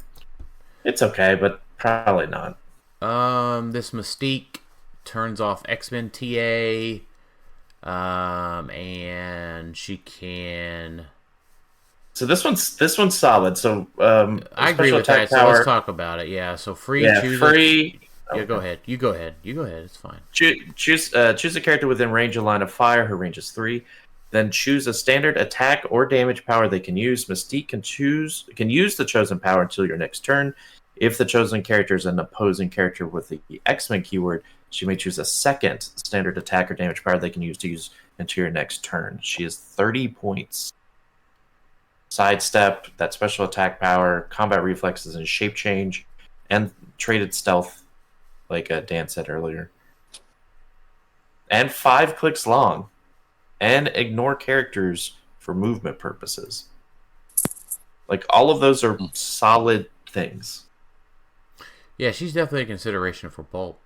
it's okay, but probably not. This Mystique turns off X-Men TA, and she can. So this one's solid. So I agree with that. So let's talk about it. Yeah. So free. Yeah, choose free. Yeah, go ahead. You go ahead. It's fine. Choose a character within range of line of fire. Her range is 3. Then choose a standard attack or damage power they can use. Mystique can use the chosen power until your next turn. If the chosen character is an opposing character with the X-Men keyword, she may choose a second standard attack or damage power they can use until your next turn. She is 30 points. Sidestep, that special attack power, combat reflexes, and shape change, and traded stealth, like Dan said earlier. And 5 clicks long. And ignore characters for movement purposes. Like, all of those are solid things. Yeah, she's definitely a consideration for pulp.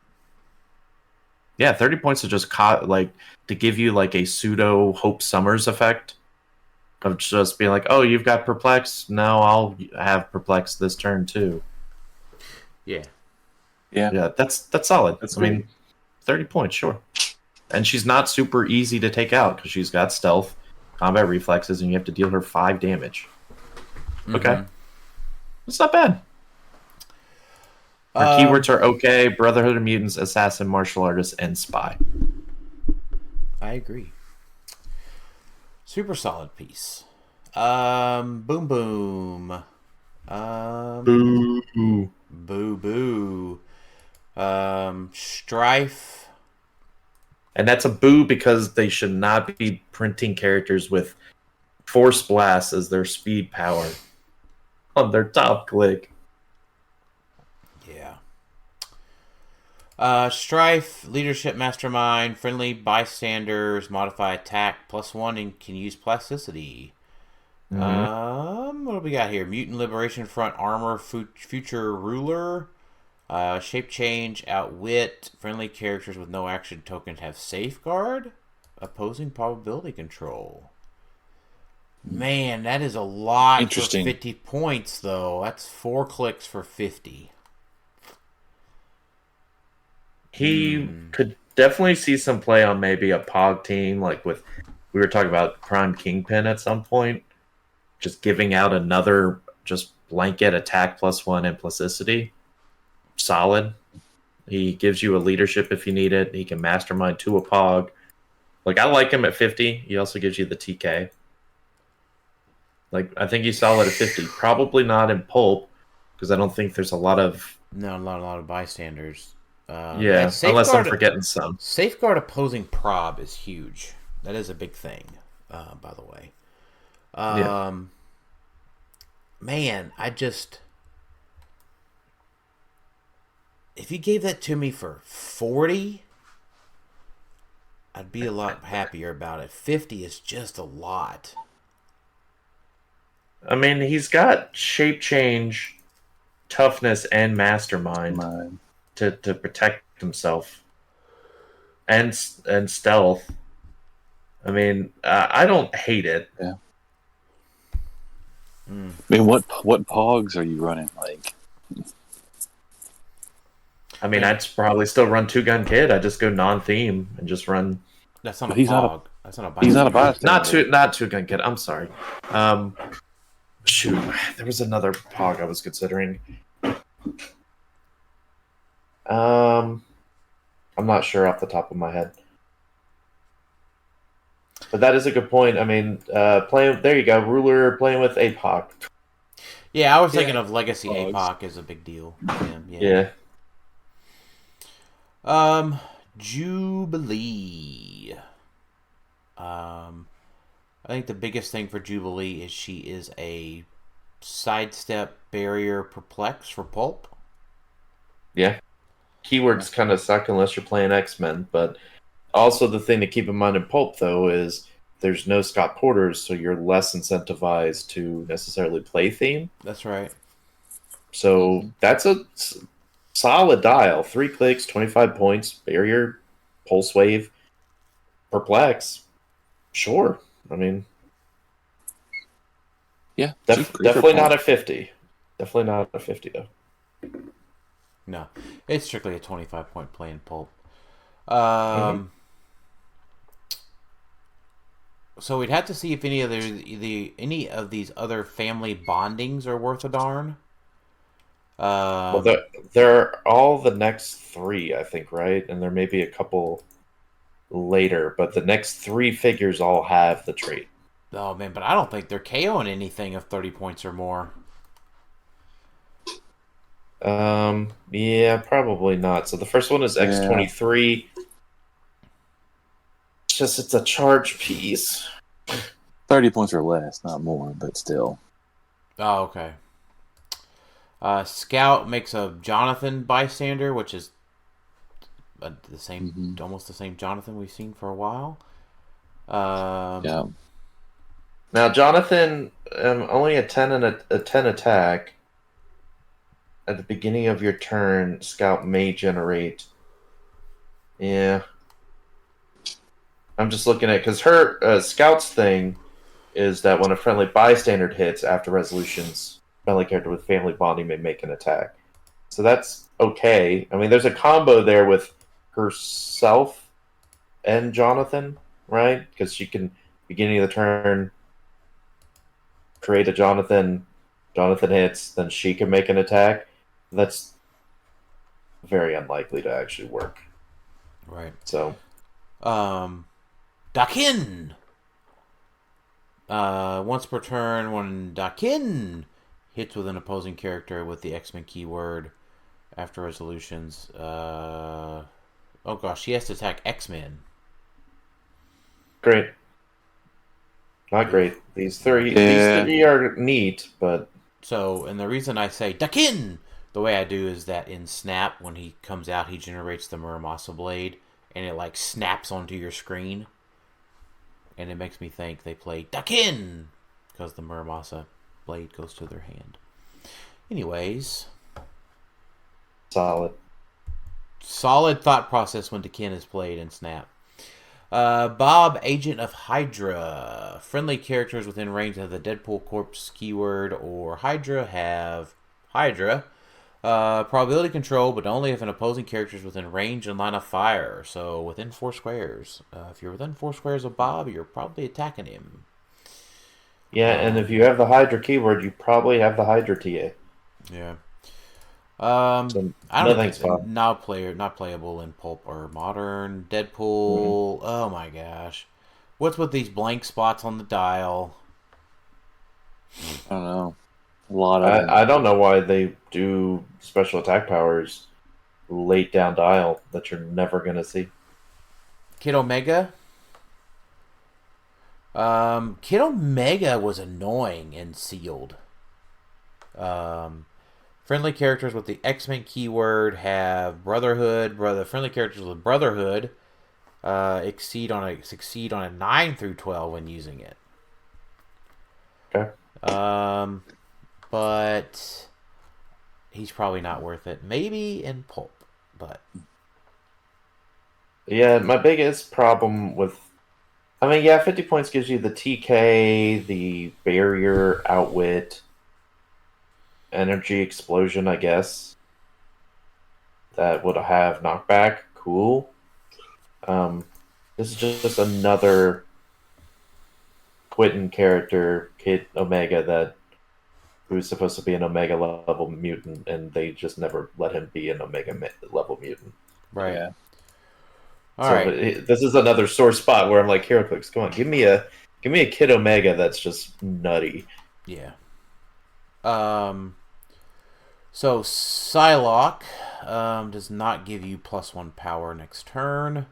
Yeah, 30 points to just to give you like a pseudo Hope Summers effect of just being like, oh, you've got Perplex, now I'll have Perplex this turn too. Yeah, that's solid. That's 30 points, sure. And she's not super easy to take out because she's got stealth, combat reflexes, and you have to deal her 5 damage. Okay. It's not bad. Her keywords are okay, Brotherhood of Mutants, Assassin, Martial Artist, and Spy. I agree. Super solid piece. Boom boom. Boo. Boo boo. Strife. And that's a boo because they should not be printing characters with Force Blast as their speed power on their top click. Yeah. Strife, Leadership Mastermind, Friendly Bystanders, Modify Attack, +1, and can use Plasticity. What do we got here? Mutant Liberation Front Armor, Future Ruler, Shape Change, Outwit, Friendly characters with no action tokens have Safeguard, Opposing Probability Control. Man, that is a lot for 50 points, though. That's 4 clicks for 50. He could definitely see some play on maybe a POG team, like with, we were talking about Prime Kingpin at some point. Just giving out another just blanket attack +1 and plasticity. Solid. He gives you a leadership if you need it. He can mastermind to a POG. Like, I like him at 50. He also gives you the TK. Like, I think he's solid at 50. Probably not in pulp, because I don't think there's a lot of... No, not a lot of bystanders. Yeah, unless I'm forgetting some. Safeguard opposing prob is huge. That is a big thing, by the way. Man, I just... If you gave that to me for 40, I'd be a lot happier about it. 50 is just a lot. I mean, he's got shape change, toughness, and mastermind to protect himself, and stealth. I mean, I don't hate it. Yeah. I mean, what pogs are you running? Like, I mean, I'd probably still run Two Gun Kid. I just go non-theme and just run. That's not a pog. That's not a bystander. He's not a bystander. Not Two Gun Kid. I'm sorry. Shoot, there was another pog I was considering. I'm not sure off the top of my head. But that is a good point. I mean, playing there you go, ruler playing with APOC. Yeah, I was thinking of Legacy APOC as a big deal. Yeah. Jubilee. I think the biggest thing for Jubilee is she is a sidestep, barrier, perplex for pulp. Yeah. Keywords kind of suck unless you're playing X-Men, but also the thing to keep in mind in pulp, though, is there's no Scott Porters, so you're less incentivized to necessarily play theme. That's right. So that's a solid dial. 3 clicks, 25 points, barrier, pulse wave, perplex. Sure. I mean, yeah, definitely not a 50. Definitely not a 50, though. No, it's strictly a 25-point play in pulp. So we'd have to see if any of these other family bondings are worth a darn. Well, they're all the next 3, I think, right? And there may be a couple later, but the next 3 figures all have the trait. Oh man, but I don't think they're KOing anything of 30 points or more. Yeah, probably not. So the first one is X23. It's a charge piece. 30 points or less, not more, but still. Oh, okay. Scout makes a Jonathan bystander, which is the same, almost the same Jonathan we've seen for a while. Yeah. Now Jonathan, only a 10 and a 10 attack. At the beginning of your turn, Scout may generate. Yeah. I'm just looking at, because her Scout's thing is that when a friendly bystander hits after resolutions, friendly character with family bonding may make an attack. So that's okay. I mean, there's a combo there with herself and Jonathan, right? Because she can, beginning of the turn, create a Jonathan hits, then she can make an attack. That's very unlikely to actually work. Right. So, Dakin. Once per turn, when Dakin hits with an opposing character with the X-Men keyword after resolutions. Oh gosh, he has to attack X-Men. great. Not great. These three are neat, but So, and the reason I say Dakin the way I do is that in Snap, when he comes out, he generates the Muramasa blade, and it like snaps onto your screen, and it makes me think they play Dakin because the Muramasa blade goes to their hand. Anyways, solid thought process when Dakin is played in Snap. Bob, Agent of Hydra. Friendly characters within range of the Deadpool Corpse keyword or Hydra have Hydra. Probability control, but only if an opposing character is within range and line of fire. So within 4 squares. If you're within 4 squares of Bob, you're probably attacking him. yeah. And if you have the Hydra keyword, you probably have the Hydra TA. Yeah. So I don't nothing's think fun. not playable in Pulp or Modern. Deadpool. Mm-hmm. Oh my gosh, what's with these blank spots on the dial? I don't know. A lot of them. I don't know why they do special attack powers late down dial that you're never gonna see. Kid Omega. Kid Omega was annoying and sealed. Friendly characters with the X-Men keyword have Brotherhood. Friendly characters with Brotherhood succeed on a 9 through 12 when using it. Okay. But he's probably not worth it. Maybe in Pulp, but Yeah, my biggest problem with, 50 points gives you the TK, the barrier, outwit, energy explosion, I guess. That would have knockback. Cool. This is just another Quentin character, Kid Omega, who's supposed to be an Omega level mutant, and they just never let him be an Omega level mutant. right. Yeah. All right. This is another sore spot where I'm like, HeroClix, come on, give me a Kid Omega that's just nutty. Yeah. So Psylocke does not give you +1 power next turn.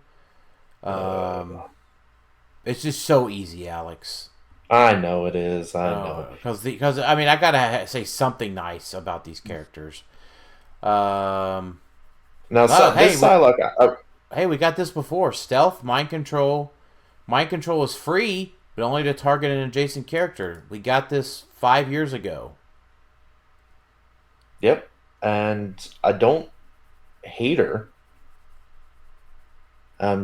It's just so easy, Alex. I know it is. I know. Because I gotta say something nice about these characters. Now, hey, Psylocke. Hey, we got this before. Stealth, mind control. Mind control is free, but only to target an adjacent character. We got this 5 years ago. Yep, and I don't hate her.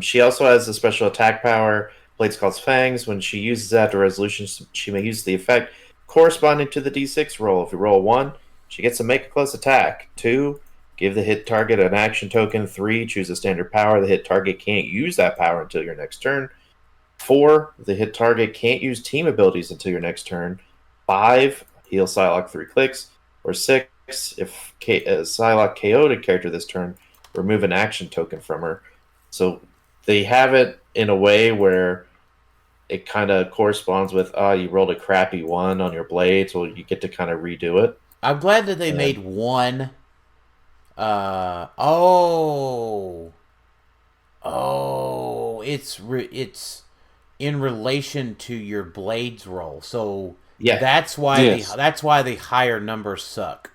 She also has a special attack power, Blades Calls Fangs. When she uses that after resolution, she may use the effect corresponding to the D6 roll. If you roll a 1, she gets to make a close attack. 2, give the hit target an action token. 3, choose a standard power. The hit target can't use that power until your next turn. 4, the hit target can't use team abilities until your next turn. 5, heal Psylocke 3 clicks. Or 6, if Psylocke KO'd a character this turn, remove an action token from her. So they have it in a way where it kind of corresponds with, you rolled a crappy 1 on your blades, well, you get to kind of redo it. I'm glad that they made one. It's in relation to your blades roll. So yeah, that's why the higher numbers suck.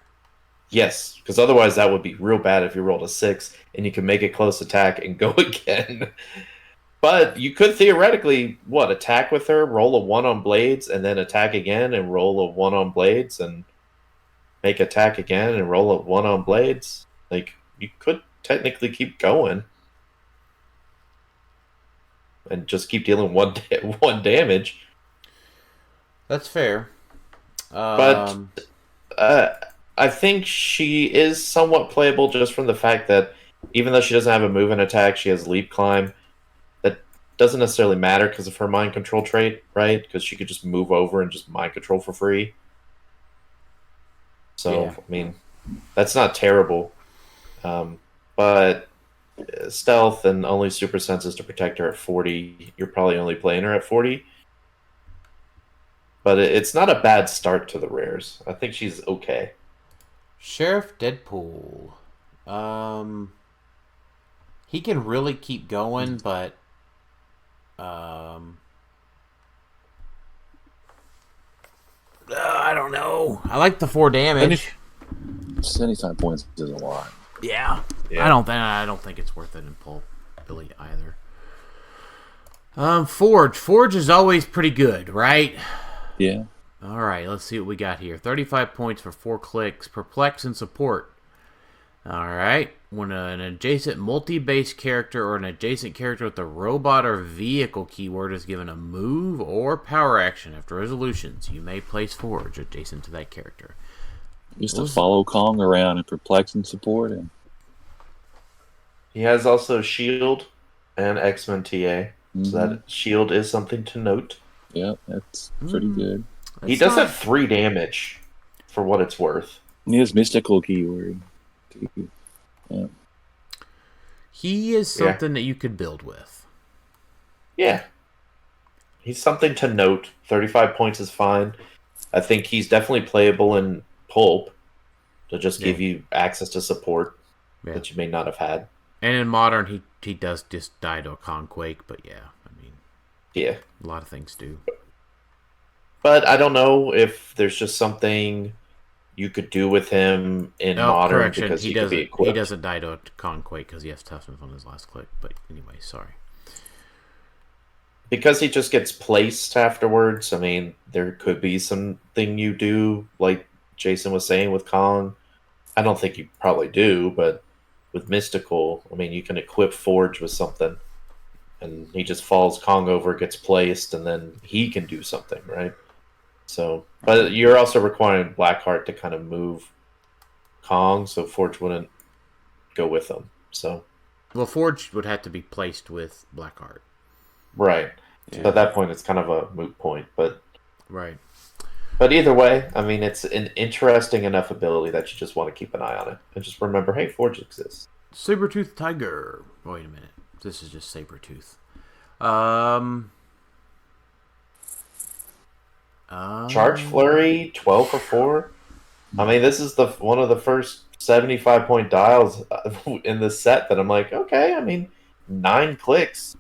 Yes, because otherwise that would be real bad if you rolled a 6 and you can make a close attack and go again. But you could theoretically, attack with her, roll a 1 on blades, and then attack again and roll a 1 on blades, and make attack again and roll a 1 on blades. Like, you could technically keep going and just keep dealing one damage. That's fair. But I think she is somewhat playable just from the fact that even though she doesn't have a move and attack, she has leap climb. That doesn't necessarily matter because of her mind control trait, right? Because she could just move over and just mind control for free. So, yeah. That's not terrible. but stealth and only super senses to protect her at 40. You're probably only playing her at 40. But it's not a bad start to the rares. I think she's okay. Sheriff Deadpool. He can really keep going, but I don't know. I like the 4 damage. 75 points is a lot. Yeah. I don't think it's worth it in pulp, Billy, either. Forge is always pretty good, right? Yeah. All right, let's see what we got here. 35 points for 4 clicks. Perplex and support. All right. When an adjacent multi-base character or an adjacent character with the robot or vehicle keyword is given a move or power action after resolutions, you may place Forge adjacent to that character. Used to follow Kong around and perplex and support him. He has also Shield and X-Men TA. So that Shield is something to note. Yeah, that's pretty good. He does have 3 damage for what it's worth. He has mystical keyword. Yeah. He is something that you could build with. Yeah. He's something to note. 35 points is fine. I think he's definitely playable in Pulp to just give you access to support that you may not have had. And in Modern, he does just die to a Conquake, but a lot of things do. But I don't know if there's just something you could do with him in Modern. Correction. Because he doesn't die to a Conquake because he has toughness on his last click. But anyway, sorry. Because he just gets placed afterwards, I mean, there could be something you do, like Jason was saying with Kong. I don't think you probably do, but with Mystical, I mean, you can equip Forge with something. And he just falls Kong over, gets placed, and then he can do something, right? So, but you're also requiring Blackheart to kind of move Kong, so Forge wouldn't go with him. So, well, Forge would have to be placed with Blackheart, right? Yeah. So at that point, it's kind of a moot point, but right. But either way, I mean, it's an interesting enough ability that you just want to keep an eye on it and just remember, hey, Forge exists. Sabertooth Tiger. Wait a minute. This is just Sabertooth. Charge Flurry, 12 for 4. I mean, this is one of the first 75-point dials in the set that I'm like, okay, I mean, 9 clicks.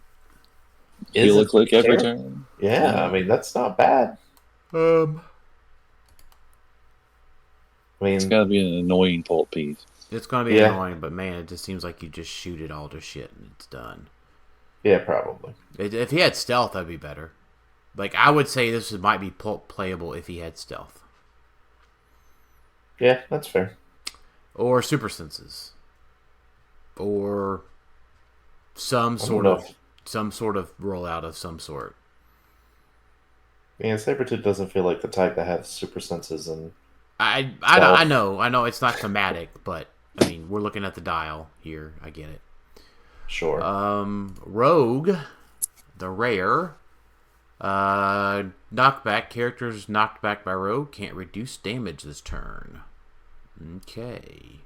Heal a click every turn. Yeah, I mean, that's not bad. I mean, it's got to be an annoying pulp piece. It's going to be annoying, but man, it just seems like you just shoot it all to shit and it's done. Yeah, probably. If he had stealth, that'd be better. Like, I would say this might be playable if he had stealth. Yeah, that's fair. Or super senses. Or some sort of rollout of some sort. Yeah, Sabertooth doesn't feel like the type that has super senses and I know it's not thematic, but I mean, we're looking at the dial here. I get it. Sure. Rogue, the rare. Knockback. Characters knocked back by Rogue can't reduce damage this turn. Okay.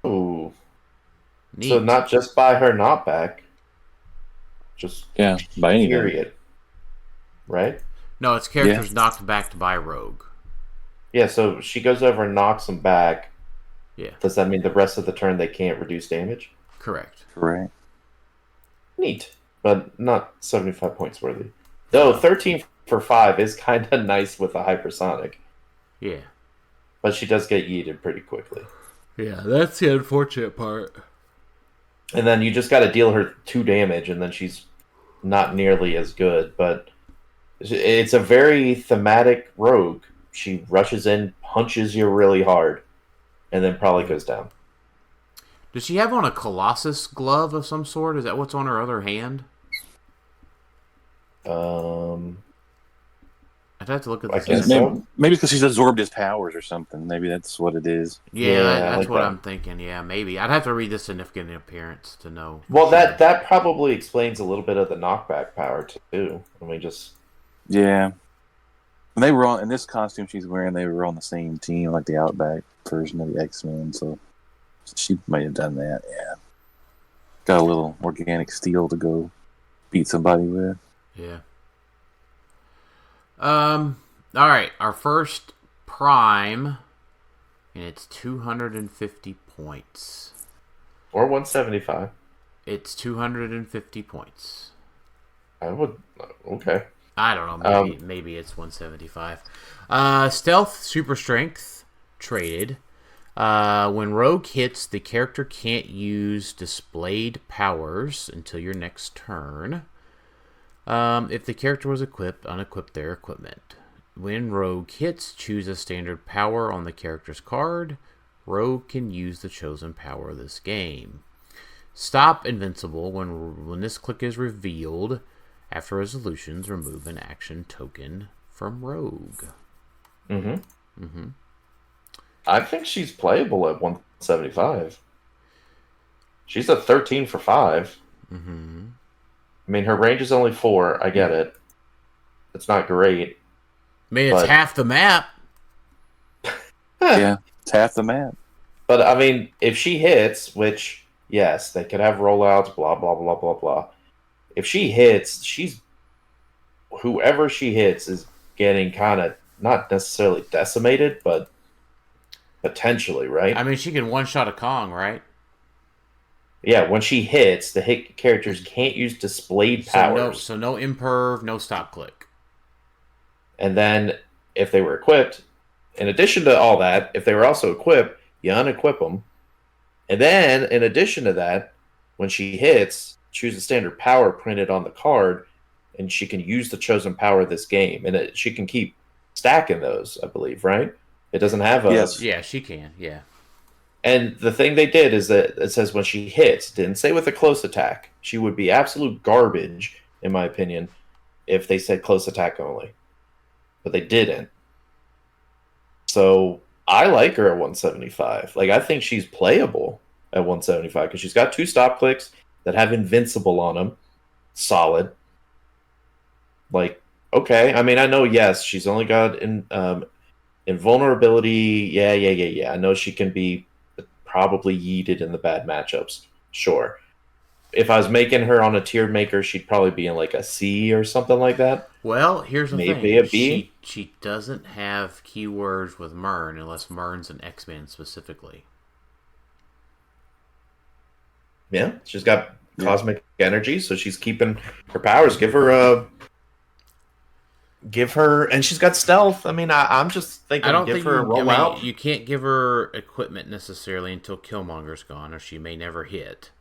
Ooh. Neat. So not just by her knockback. Just by any period. Right? No, it's characters knocked back by Rogue. Yeah, so she goes over and knocks them back. Yeah. Does that mean the rest of the turn they can't reduce damage? Correct. Right. Neat, but not 75 points worthy. Though 13 for 5 is kind of nice with a hypersonic. Yeah. But she does get yeeted pretty quickly. Yeah, that's the unfortunate part. And then you just got to deal her 2 damage, and then she's not nearly as good. But it's a very thematic rogue. She rushes in, punches you really hard, and then probably goes down. Does she have on a Colossus glove of some sort? Is that what's on her other hand? I'd have to look at this. Maybe because she's absorbed his powers or something. Maybe that's what it is. Yeah, that's what I'm thinking. Yeah, maybe. I'd have to read the significant appearance to know. Well, that probably explains a little bit of the knockback power, too. I mean, just... Yeah. And they were in this costume she's wearing, they were on the same team, like the Outback version of the X-Men, so She might have done that, yeah. Got a little organic steel to go beat somebody with. Yeah. All right, our first prime, and it's 250 points. Or 175. It's 250 points. I would... Okay. I don't know. Maybe it's 175. Stealth, super strength, traded. When Rogue hits, the character can't use displayed powers until your next turn. If the character was equipped, unequip their equipment. When Rogue hits, choose a standard power on the character's card. Rogue can use the chosen power this game. Stop invincible when this click is revealed. After resolutions, remove an action token from Rogue. I think she's playable at 175. She's a 13 for 5. I mean, her range is only 4. I get it. It's not great. I mean, it's half the map. Yeah, it's half the map. But, I mean, if she hits, which, yes, they could have rollouts, blah, blah, blah, blah, blah. If she hits, whoever she hits is getting kind of, not necessarily decimated, but potentially, right? I mean, she can one-shot a Kong, right? Yeah, when she hits, the hit characters can't use displayed powers. So no imperv, no stop click. And then, if they were equipped, in addition to all that, if they were also equipped, you unequip them. And then, in addition to that, when she hits, choose a standard power printed on the card, and she can use the chosen power this game. And she can keep stacking those, I believe, right? It doesn't have a... Yes. Yeah, she can, yeah. And the thing they did is that it says when she hits, didn't say with a close attack. She would be absolute garbage, in my opinion, if they said close attack only. But they didn't. So I like her at 175. Like, I think she's playable at 175 because she's got 2 stop clicks that have invincible on them. Solid. Like, okay. I mean, I know, yes, she's only got invulnerability. Yeah. I know she can be probably yeeted in the bad matchups. Sure. If I was making her on a tiered maker, she'd probably be in like a C or something like that. Well, here's the Maybe thing. a B? She doesn't have keywords with Mern unless Mern's an X-Men specifically. Yeah, she's got cosmic energy, so she's keeping her powers. Give her, and she's got stealth. I mean, I'm just thinking, give her a rollout. You can't give her equipment necessarily until Killmonger's gone, or she may never hit.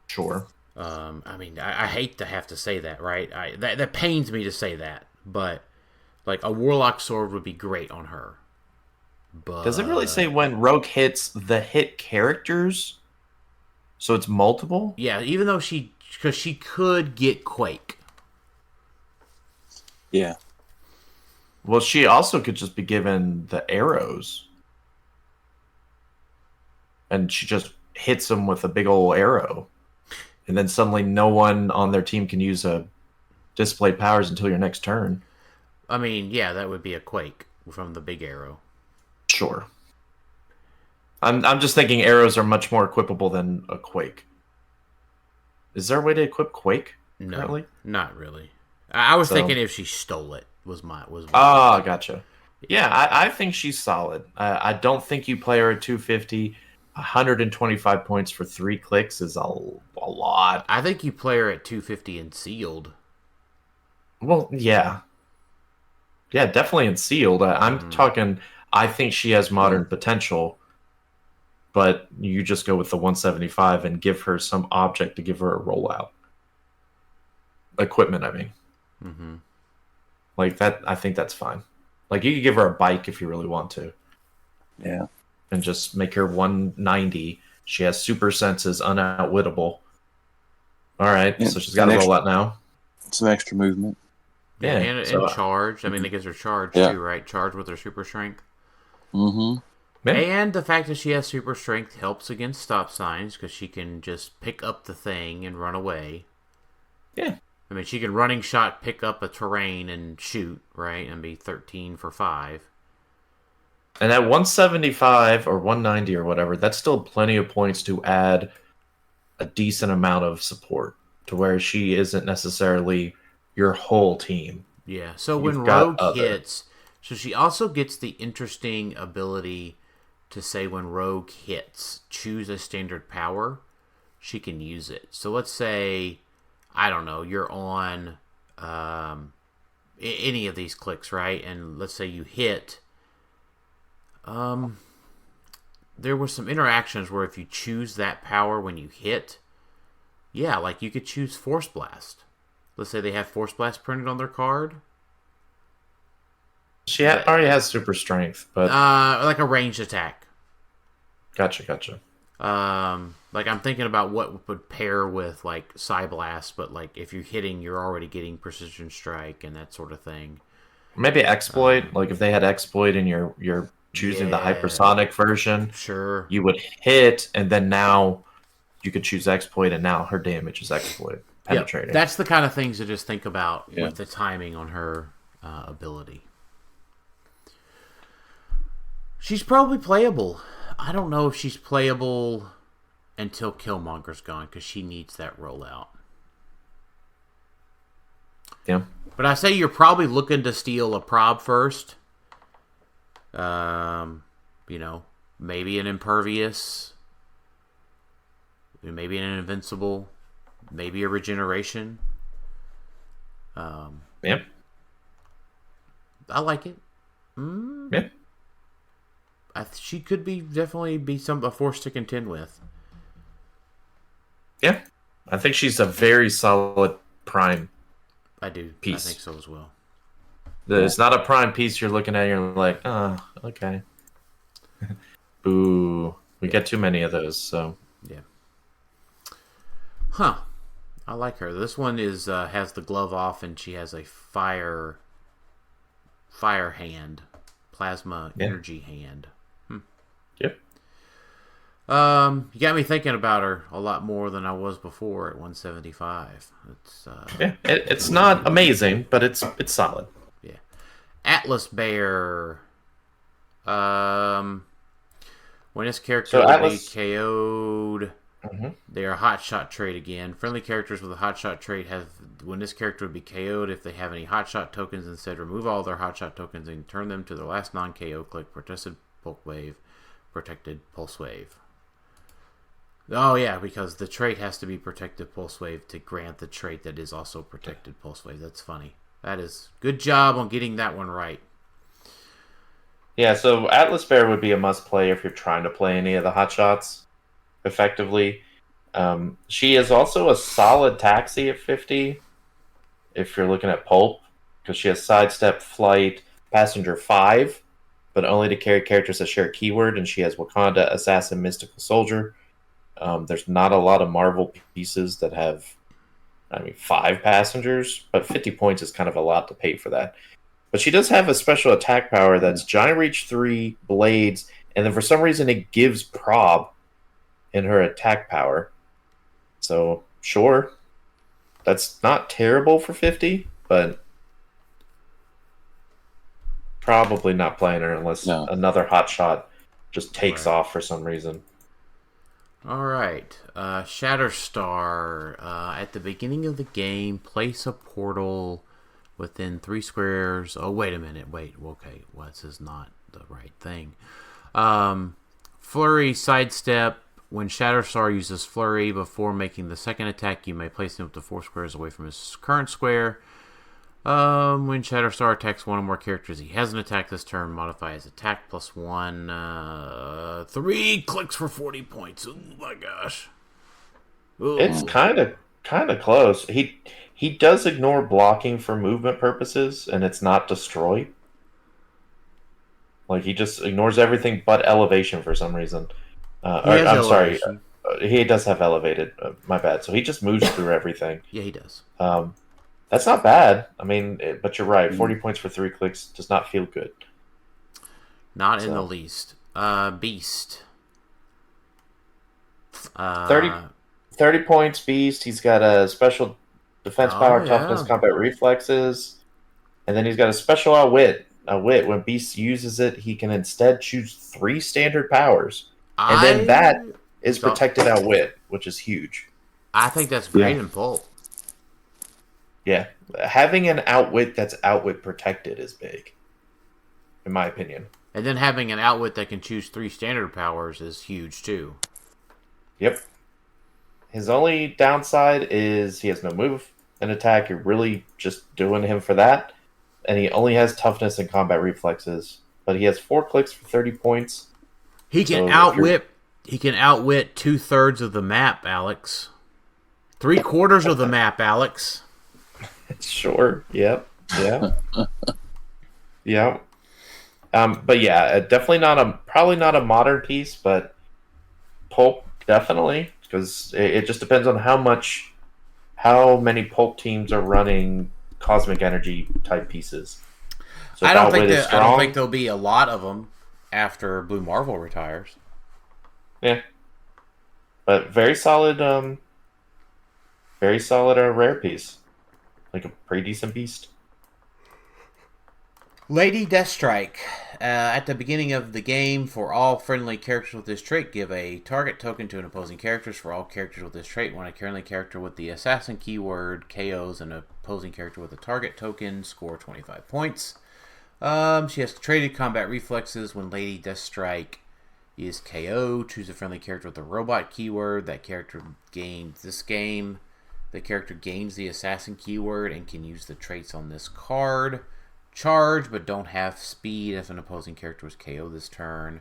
Sure. I mean, I hate to have to say that, right? That pains me to say that, but like a Warlock Sword would be great on her. But does it really say when Rogue hits the hit characters? So it's multiple? Yeah, even though because she could get Quake. Yeah. Well, she also could just be given the arrows. And she just hits them with a big old arrow. And then suddenly no one on their team can use a display powers until your next turn. I mean, yeah, that would be a Quake from the big arrow. Sure. I'm just thinking arrows are much more equipable than a Quake. Is there a way to equip Quake currently? No, not really. I was thinking if she stole it was my. Gotcha. Yeah, I think she's solid. I don't think you play her at 250. 125 points for 3 clicks is a lot. I think you play her at 250 and sealed. Well, yeah. Yeah, definitely in sealed. I'm talking, I think she has modern potential, but you just go with the 175 and give her some object to give her a rollout. Equipment, I mean. Mm-hmm. Like that, I think that's fine. Like you could give her a bike if you really want to. Yeah. And just make her 190. She has super senses, unoutwittable. All right, so she's got a rollout now. Some extra movement. Yeah, and charge. I mean, it gives her charge too, right? Charge with her super strength. Mm-hmm. Yeah. And the fact that she has super strength helps against stop signs because she can just pick up the thing and run away. Yeah. I mean, she can running shot, pick up a terrain, and shoot, right? And be 13 for 5. And at 175 or 190 or whatever, that's still plenty of points to add a decent amount of support to where she isn't necessarily your whole team. Yeah, so You've when got Rogue hits, so she also gets the interesting ability to say when Rogue hits, choose a standard power, she can use it. So let's say, I don't know, you're on any of these clicks, right? And let's say you hit. There were some interactions where if you choose that power when you hit, yeah, like you could choose Force Blast. Let's say they have Force Blast printed on their card. She already has super strength, but like a ranged attack. Gotcha. Like I'm thinking about what would pair with like Psy Blast, but like if you're hitting, you're already getting Precision Strike and that sort of thing. Maybe Exploit. Like if they had Exploit and you're choosing the hypersonic version, sure, you would hit, and then now you could choose Exploit, and now her damage is Exploit penetrating. Yep. That's the kind of things to just think about with the timing on her ability. She's probably playable. I don't know if she's playable until Killmonger's gone, because she needs that rollout. Yeah. But I say you're probably looking to steal a prob first. Maybe an Impervious. Maybe an Invincible. Maybe a Regeneration. Yeah. I like it. Yeah. She could definitely be a force to contend with. Yeah. I think she's a very solid prime. I do. Piece. I think so as well. It's not a prime piece you're looking at and you're like, oh, okay. Boo. We get too many of those, so. Yeah. Huh. I like her. This one has the glove off and she has a fire hand. Plasma energy hand. Yep. You got me thinking about her a lot more than I was before at 175. It's not amazing, but it's solid. Yeah. Atlas Bear. When this character will be KO'd, they are hotshot trait again. Friendly characters with a hotshot trait when this character would be KO'd, if they have any hotshot tokens, instead remove all their hotshot tokens and turn them to their last non-KO click, protected pulse wave. Oh yeah, because the trait has to be protected pulse wave to grant the trait that is also protected pulse wave. That's funny. That is good job on getting that one right. Yeah, so Atlas Bear would be a must play if you're trying to play any of the hotshots effectively. She is also a solid taxi at 50 if you're looking at pulp, because she has sidestep, flight, passenger 5, but only to carry characters that share a keyword, and she has Wakanda, Assassin, Mystical Soldier. There's not a lot of Marvel pieces that have 5 passengers, but 50 points is kind of a lot to pay for that. But she does have a special attack power that's Giant Reach 3, Blades, and then for some reason it gives prob in her attack power. So, sure. That's not terrible for 50, but probably not playing her unless another hotshot just takes off for some reason. Alright. Shatterstar. At the beginning of the game, place a portal within 3 squares. Oh, wait a minute. Okay. Well, this is not the right thing. Flurry, sidestep. When Shatterstar uses Flurry before making the second attack, you may place him up to 4 squares away from his current square. When Shatterstar attacks one or more characters he hasn't attacked this turn, modify his attack +1. 3 clicks for 40 points. Oh my gosh. Ooh. It's kind of close. He does ignore blocking for movement purposes, and it's not destroy. Like, he just ignores everything but elevation for some reason. Sorry. He does have elevated. My bad. So he just moves through everything. Yeah, he does. That's not bad. But you're right. 40 points for 3 clicks does not feel good. Not in the least. Beast. 30 points, Beast. He's got a special defense power, toughness, combat reflexes. And then he's got a special outwit. Outwit. When Beast uses it, he can instead choose 3 standard powers. And then that is protected Outwit, which is huge. I think that's great in Pulp. Yeah. Having an Outwit that's Outwit protected is big, in my opinion. And then having an Outwit that can choose 3 standard powers is huge, too. Yep. His only downside is he has no move and attack. You're really just doing him for that. And he only has toughness and combat reflexes. But he has 4 clicks for 30 points. He can outwit 2/3 of the map, Alex. 3/4 of the map, Alex. Sure. Yep. Yeah. Yeah. But yeah, definitely probably not a modern piece, but Pulp definitely, because it just depends on how many Pulp teams are running cosmic energy type pieces. So I don't think there'll be a lot of them after Blue Marvel retires. Yeah, but very solid rare piece, like a pretty decent beast. Lady Deathstrike. At the beginning of the game, for all friendly characters with this trait, give a target token to an opposing character. For all characters with this trait, when a friendly character with the assassin keyword KOs an opposing character with a target token, score 25 points. She has traded combat reflexes. When Lady Deathstrike is KO, choose a friendly character with a robot keyword. That character gains this game. The character gains the assassin keyword and can use the traits on this card. Charge, but don't have speed if an opposing character was KO this turn.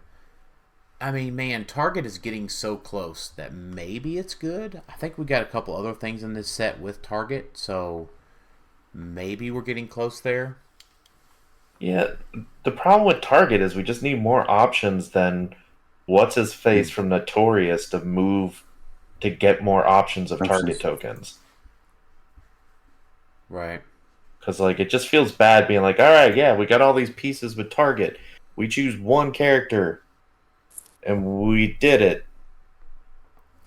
I mean, man, Target is getting so close that maybe it's good. I think we got a couple other things in this set with Target, so maybe we're getting close there. Yeah, the problem with Target is we just need more options than what's-his-face from Notorious to move to get more options of Target tokens. Right. Because, like, it just feels bad being like, all right, yeah, we got all these pieces with Target. We choose one character, and we did it.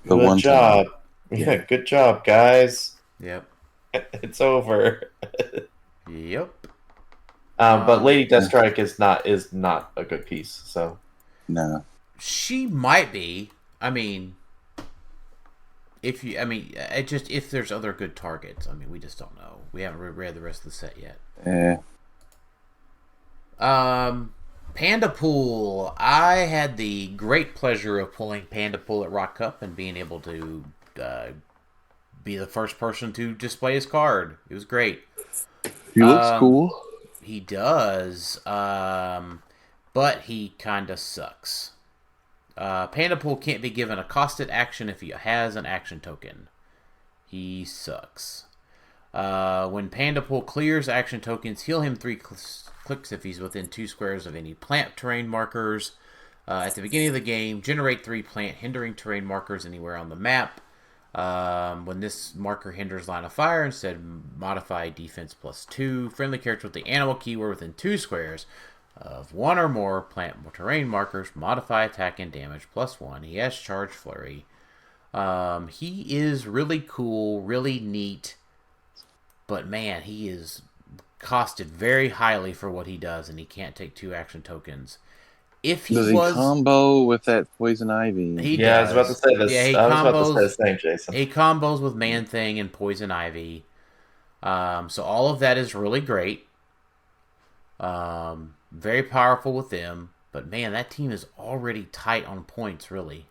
Good job. Yeah, good job, guys. Yep. It's over. Yep. But Lady Deathstrike is not a good piece, so. No. She might be. I mean, if there's other good targets. I mean, we just don't know. We haven't read the rest of the set yet. Panda Pool. I had the great pleasure of pulling Panda Pool at Rock Cup and being able to be the first person to display his card. It was great. He looks cool. He does, but he kind of sucks. Panda Pool can't be given a costed action if he has an action token. He sucks. When Panda Pool clears action tokens, heal him 3 clicks if he's within 2 squares of any plant terrain markers. At the beginning of the game, generate 3 plant hindering terrain markers anywhere on the map. When this marker hinders line of fire, instead modify defense +2. Friendly character with the animal keyword within 2 squares of 1 or more plant terrain markers, modify attack and damage +1. He has charge flurry. He is really cool, really neat, but man, he is costed very highly for what he does, and he can't take 2 action tokens. If he does he combo with that poison ivy? He does. I was about to say this. Yeah, I was about to say the same, Jason. He combos with Man Thing and poison ivy. So all of that is really great. Very powerful with them, but man, that team is already tight on points, really.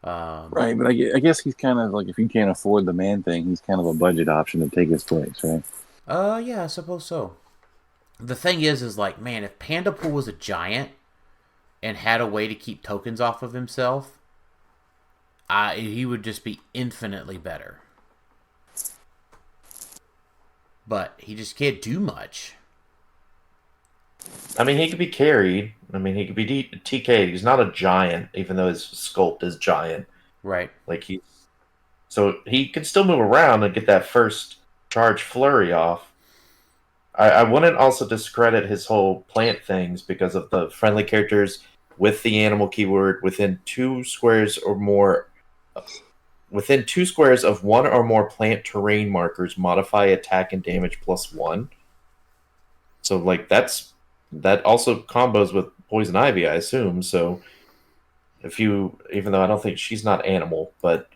Right, but I guess he's kind of like, if you can't afford the Man Thing, he's kind of a budget option to take his place, right? Yeah, I suppose so. The thing is like, man, if Panda Pool was a giant and had a way to keep tokens off of himself, he would just be infinitely better. But he just can't do much. I mean, he could be carried. I mean, he could be TK'd. He's not a giant, even though his sculpt is giant. Right. So he can still move around and get that first charge flurry off. I wouldn't also discredit his whole plant things because of the friendly characters with the animal keyword within 2 squares or more. Within 2 squares of 1 or more plant terrain markers, modify attack and damage +1. So, like, that's that also combos with Poison Ivy, I assume. So even though I don't think she's not animal, but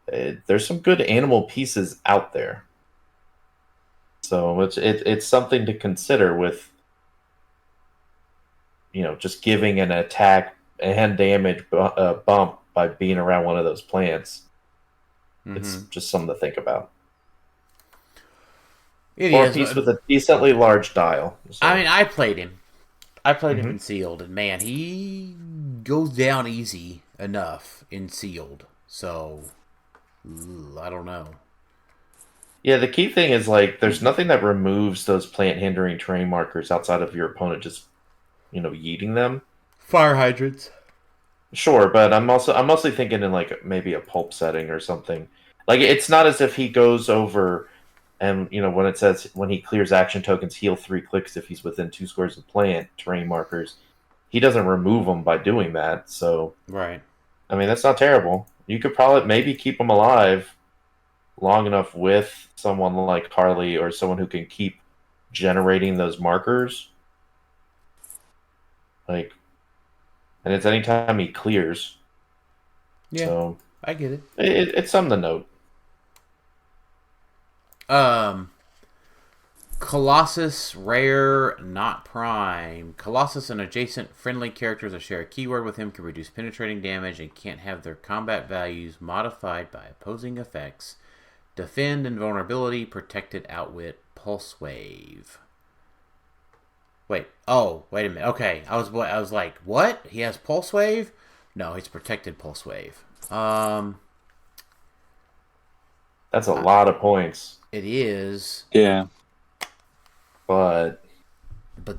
there's some good animal pieces out there. So it's something to consider with, just giving an attack and damage bump by being around one of those plants. Mm-hmm. It's just something to think about. Or a piece with a decently large dial. So. I mean, I played him. Him in sealed, and man, he goes down easy enough in sealed. So, I don't know. Yeah, the key thing is, like, there's nothing that removes those plant-hindering terrain markers outside of your opponent just, yeeting them. Fire hydrants. Sure, but I'm mostly thinking in, like, maybe a pulp setting or something. Like, it's not as if he goes over and, when it says when he clears action tokens, heal 3 clicks if he's within 2 squares of plant terrain markers. He doesn't remove them by doing that, so... Right. I mean, that's not terrible. You could probably maybe keep them alive long enough with someone like Harley or someone who can keep generating those markers. Like, and it's anytime he clears. Yeah, so, I get it. It's something to note. Colossus, rare, not prime. Colossus and adjacent friendly characters that share a keyword with him can reduce penetrating damage and can't have their combat values modified by opposing effects. Defend, invulnerability, protected outwit, pulse wave. Wait a minute. Okay, I was like, what? He has pulse wave? No, he's protected pulse wave. That's a lot of points. It is. Yeah. But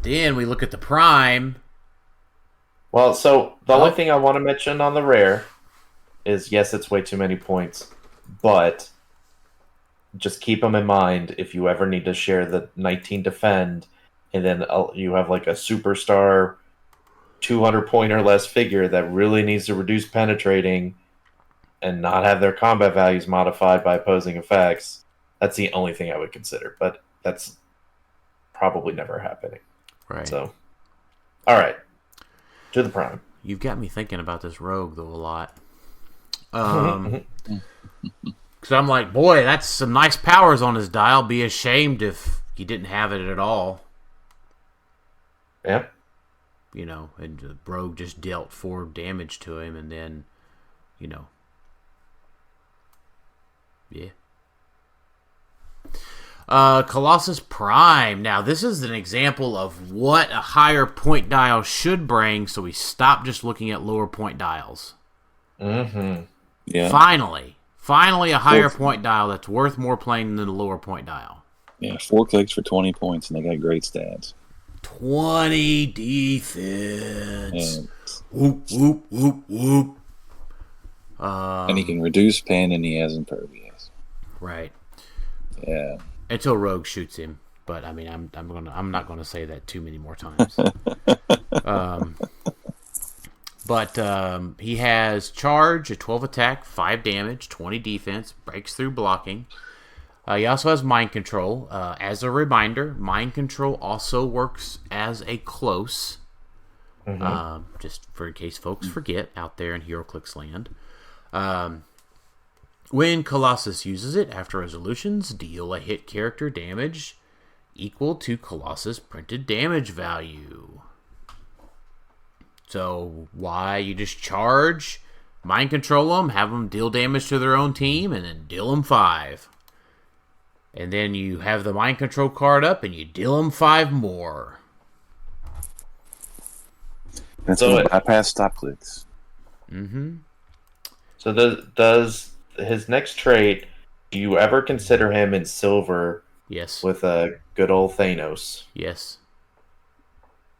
then we look at the prime. Well, so the only thing I want to mention on the rare is, yes, it's way too many points, but just keep them in mind if you ever need to share the 19 defend, and then you have like a superstar 200 point or less figure that really needs to reduce penetrating and not have their combat values modified by opposing effects. That's the only thing I would consider, but that's probably never happening. Right. So, all right. To the prime. You've got me thinking about this rogue, though, a lot. Because I'm like, boy, that's some nice powers on his dial. Be ashamed if he didn't have it at all. Yeah. And the rogue just dealt 4 damage to him, and then, yeah. Colossus Prime. Now, this is an example of what a higher point dial should bring, so we stop just looking at lower point dials. Mm-hmm. Yeah. Finally a higher point dial that's worth more playing than the lower point dial. Yeah, 4 clicks for 20 points, and they got great stats. 20 defense. Whoop, whoop, whoop, whoop. And he can reduce pen, and he has impervious. Right. Yeah. Until Rogue shoots him, but I mean, I'm not gonna say that too many more times. But he has charge, a 12 attack, 5 damage, 20 defense, breaks through blocking. He also has mind control. As a reminder, mind control also works as a close. Mm-hmm. Just for in case folks forget out there in HeroClix land. When Colossus uses it, after resolutions, deal a hit character damage equal to Colossus printed damage value. So why you just charge, mind control them, have them deal damage to their own team, and then deal them 5. And then you have the mind control card up, and you deal them 5 more. That's so bypass stop clicks. Mm-hmm. So does his next trait, do you ever consider him in silver? Yes. With a good old Thanos? Yes.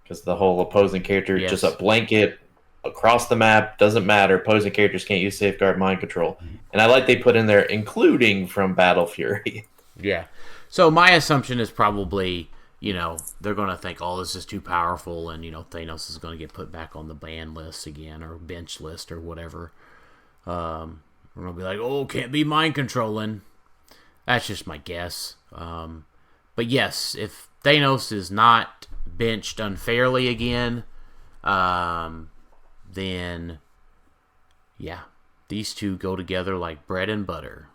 Because the whole opposing character, just a blanket across the map, doesn't matter. Opposing characters can't use safeguard mind control. And I like they put in there, including from Battle Fury. Yeah. So my assumption is probably, they're going to think, oh, this is too powerful, and, Thanos is going to get put back on the ban list again, or bench list, or whatever. We're going to be like, oh, can't be mind controlling. That's just my guess. But yes, if Thanos is not benched unfairly again, then yeah, these two go together like bread and butter.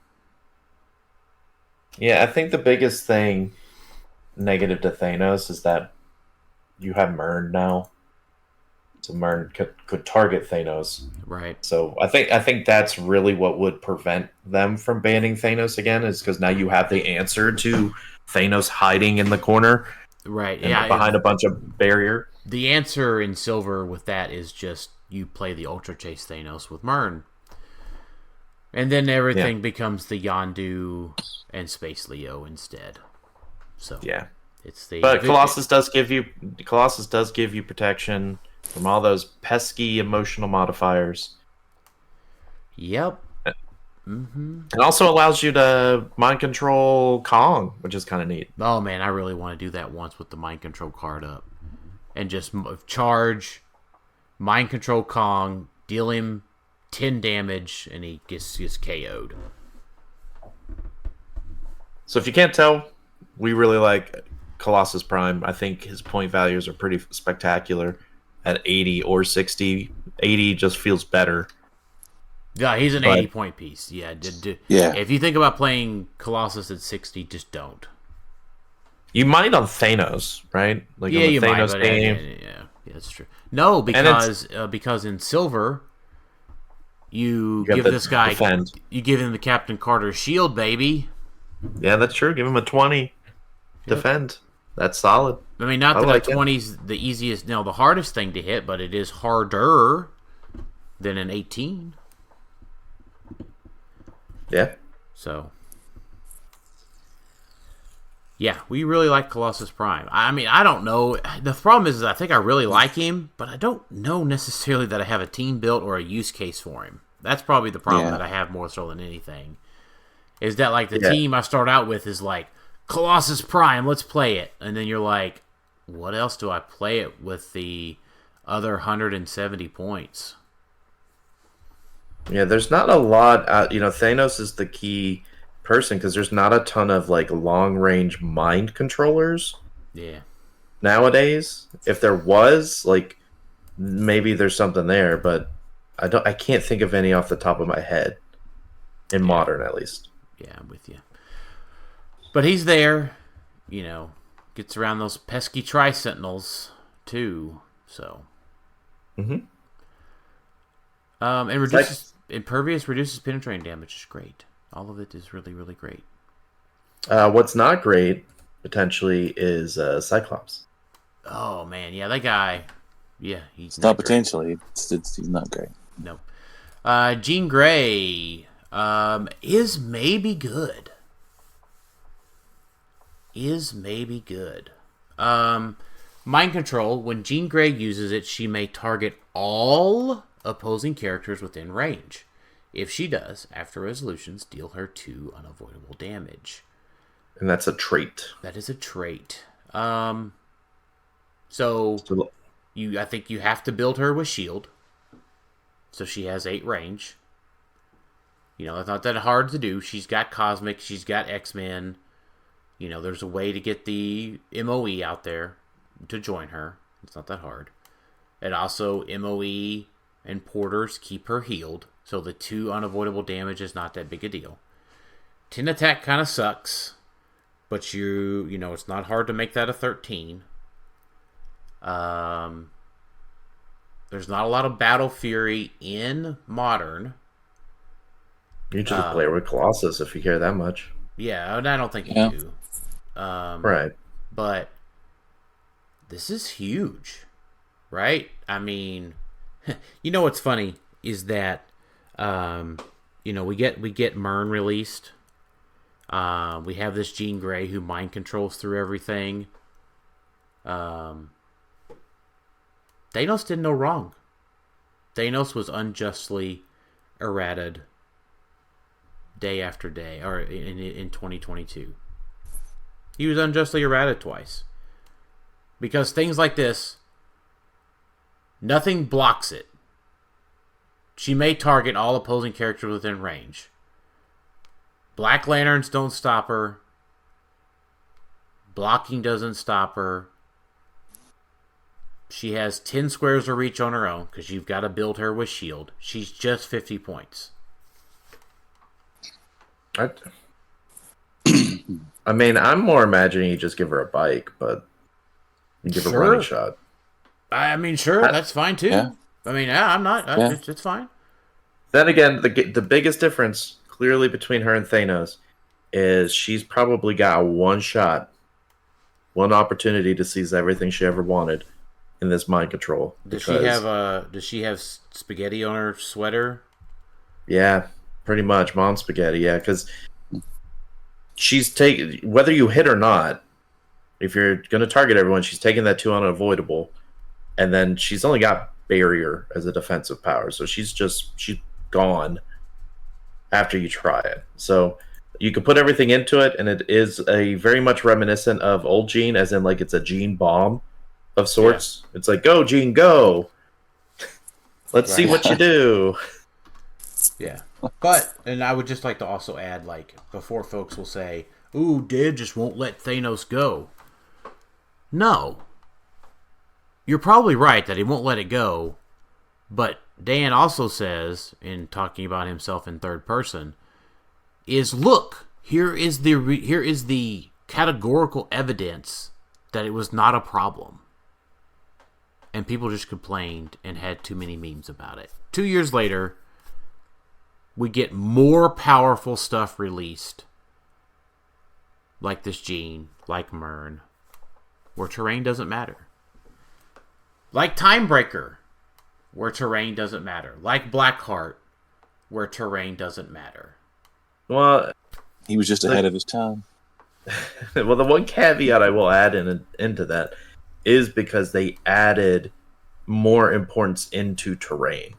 Yeah, I think the biggest thing negative to Thanos is that you have Mern now. So Mern could target Thanos. Right. So I think that's really what would prevent them from banning Thanos again, is because now you have the answer to Thanos hiding in the corner. Right. And Yeah. behind a bunch of barrier. The answer in Silver with that is just you play the Ultra Chase Thanos with Mern. And then everything becomes the Yondu and Space Leo instead. So yeah. It's the But Colossus does give you protection from all those pesky emotional modifiers. Yep. Mm-hmm. It also allows you to mind control Kong, which is kind of neat. Oh man, I really want to do that once with the mind control card up, and just charge, mind control Kong, deal him 10 damage, and he gets KO'd. So if you can't tell, we really like Colossus Prime. I think his point values are pretty spectacular at 80 or 60. 80 just feels better. Yeah, he's an 80-point piece. Yeah, yeah. If you think about playing Colossus at 60, just don't. You might on Thanos, right? Like yeah, on the you Thanos might. game. Yeah, that's true. No, because in Silver, you give this guy, you give him the Captain Carter shield, baby. Yeah, that's true. Give him a 20. Defend. That's solid. I mean, not that a 20's the easiest, the hardest thing to hit, but it is harder than an 18. Yeah. So, yeah, we really like Colossus Prime. I mean, I don't know. The problem is I think I really like him, but I don't know necessarily that I have a team built or a use case for him. That's probably the problem that I have more so than anything. Is that like the team I start out with is like, Colossus Prime, let's play it. And then you're like, what else do I play it with the other 170 points? Yeah, there's not a lot. Thanos is the key person because there's not a ton of like long range mind controllers. Yeah. Nowadays, if there was, like, maybe there's something there, but I can't think of any off the top of my head. In modern, at least. Yeah, I'm with you. But he's there, gets around those pesky Tri-Sentinels too. So. Mm-hmm. And reduces impervious, reduces penetrating damage is great. All of it is really, really great. What's not great potentially is Cyclops. Oh man, yeah, that guy. Yeah, he's not potentially. He's not great. No. Jean Grey is maybe good. Mind control. When Jean Grey uses it, she may target all opposing characters within range. If she does, after resolutions, deal her 2 unavoidable damage. And that's a trait. That is a trait. I think you have to build her with shield. So she has 8 range. It's not that hard to do. She's got Cosmic, she's got X-Men. There's a way to get the MOE out there to join her. It's not that hard. And also, MOE and Porters keep her healed. So the 2 unavoidable damage is not that big a deal. 10 attack kind of sucks. But it's not hard to make that a 13. There's not a lot of Battle Fury in Modern. You just play with Colossus if you care that much. Yeah, and I don't think you do. Right. But this is huge, right? I mean, what's funny is that, we get Mern released. We have this Jean Grey who mind controls through everything. Thanos did no wrong. Thanos was unjustly errated day after day, or in 2022. He was unjustly errated twice. Because things like this, nothing blocks it. She may target all opposing characters within range. Black Lanterns don't stop her. Blocking doesn't stop her. She has 10 squares of reach on her own, because you've got to build her with shield. She's just 50 points. I mean, I'm more imagining you just give her a bike, but you give her a running shot. I mean, sure, that's fine too. Yeah. I mean, I'm not. It's fine. Then again, the biggest difference clearly between her and Thanos is she's probably got one shot, one opportunity to seize everything she ever wanted in this mind control. Does she have spaghetti on her sweater? Yeah, pretty much, mom spaghetti. Yeah, because she's taking, whether you hit or not, if you're going to target everyone, she's taking that 2 unavoidable, and then she's only got barrier as a defensive power, so she's gone after you try it. So you can put everything into it, and it is a very much reminiscent of old Jean, as in like it's a Jean bomb of sorts. Yeah. It's like, go Jean, go. Let's see what you do. Yeah. But, and I would just like to also add, like, before folks will say, ooh, Dad just won't let Thanos go. No. You're probably right that he won't let it go, but Dan also says, in talking about himself in third person, is look, here is the categorical evidence that it was not a problem. And people just complained and had too many memes about it. 2 years later, we get more powerful stuff released. Like this Gene, like Myrn, where terrain doesn't matter. Like Timebreaker, where terrain doesn't matter. Like Blackheart, where terrain doesn't matter. Well, he was just ahead of his time. Well, the one caveat I will add into that is because they added more importance into terrain.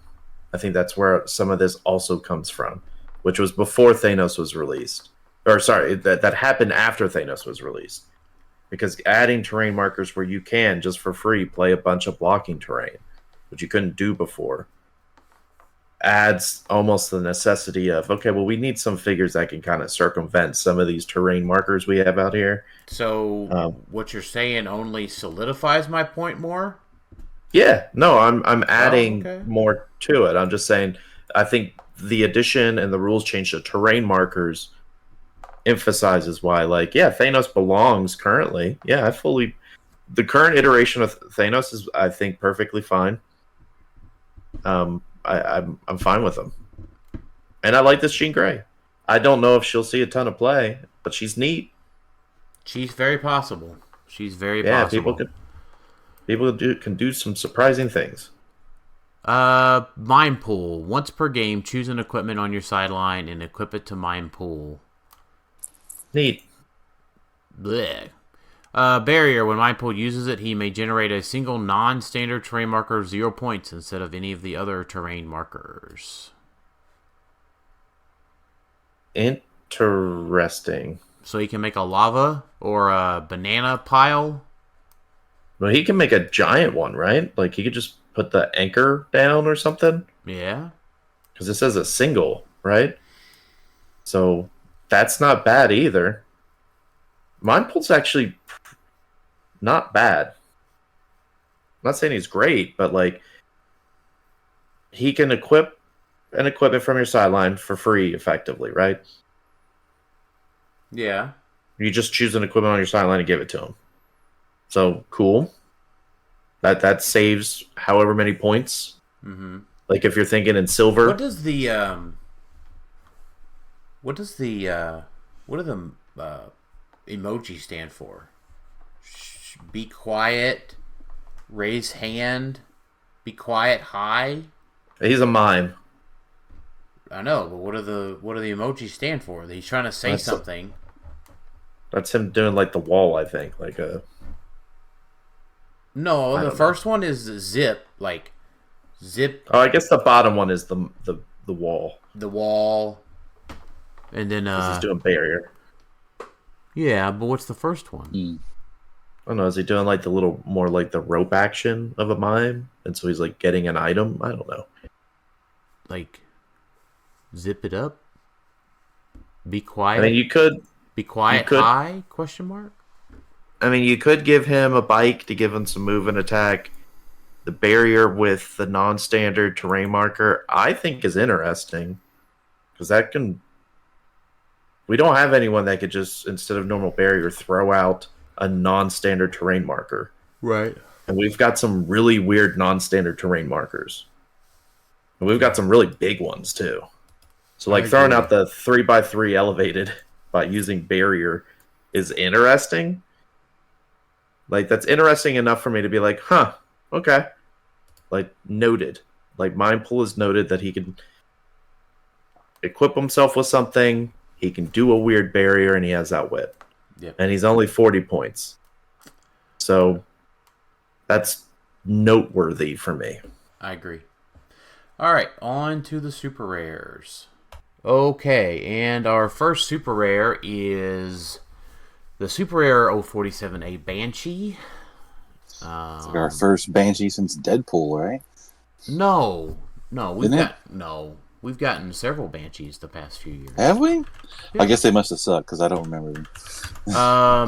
I think that's where some of this also comes from, which was before Thanos was released. Or sorry, that happened after Thanos was released. Because adding terrain markers where you can, just for free, play a bunch of blocking terrain, which you couldn't do before, adds almost the necessity of, okay, well, we need some figures that can kind of circumvent some of these terrain markers we have out here. So what you're saying only solidifies my point more? Yeah, no, I'm adding more to it. I'm just saying, I think the addition and the rules change to terrain markers emphasizes why, like, yeah, Thanos belongs currently. Yeah, the current iteration of Thanos is, I think, perfectly fine. I'm fine with him, and I like this Jean Grey. I don't know if she'll see a ton of play, but she's neat. She's very possible. She's very possible. People can do some surprising things. Mine Pool. Once per game, choose an equipment on your sideline and equip it to Mine Pool. Neat. Blech. Barrier. When Mine Pool uses it, he may generate a single non-standard terrain marker of 0 points instead of any of the other terrain markers. Interesting. So he can make a lava or a banana pile. Well, he can make a giant one, right? Like, he could just put the anchor down or something. Yeah. Because it says a single, right? So that's not bad either. Mine Pool's actually not bad. I'm not saying he's great, but, like, he can equip an equipment from your sideline for free, effectively, right? Yeah. You just choose an equipment on your sideline and give it to him. So, cool. That saves however many points. Mm-hmm. Like, if you're thinking in silver. What do the emoji stand for? Be quiet, raise hand, be quiet, hi. He's a mime. I know, but what do the emojis stand for? He's trying to say something. That's him doing, like, the wall, I think. Like a... No, the first one is zip, like zip. Oh, I guess the bottom one is the wall. The wall. And then he's doing barrier. Yeah, but what's the first one? I don't know, is he doing like the little more like the rope action of a mime? And so he's like getting an item? I don't know. Like zip it up? Be quiet. I mean, you could be quiet. Hi? Question mark. I mean, you could give him a bike to give him some move and attack. the barrier with the non-standard terrain marker, I think is interesting. Because that can... We don't have anyone that could just, instead of normal barrier, throw out a non-standard terrain marker. Right. And we've got some really weird non-standard terrain markers. And we've got some really big ones, too. So, like, throwing out the 3x3 elevated by using barrier is interesting. Like, that's interesting enough for me to be like, huh, okay. Like, noted. Like, Mindful is noted that he can equip himself with something, he can do a weird barrier, and he has Outwit. Yep. And he's only 40 points. So, that's noteworthy for me. I agree. All right, on to the super rares. Okay, and our first super rare is the super rare 047A Banshee. It's like our first Banshee since Deadpool, right? No, we've gotten several Banshees the past few years. Have we? Yeah. I guess they must have sucked because I don't remember them.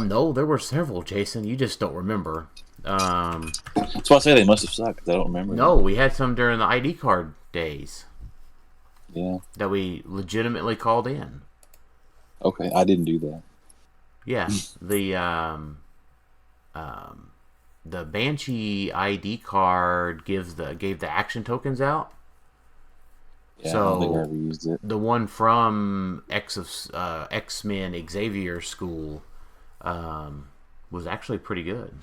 No, there were several, Jason. You just don't remember. That's why I say they must have sucked because I don't remember. No, we had some during the ID card days. Yeah. That we legitimately called in. Okay, I didn't do that. Yeah, the Banshee ID card gave the action tokens out. Yeah, So I don't think I ever used it. the one from X-Men Xavier School was actually pretty good.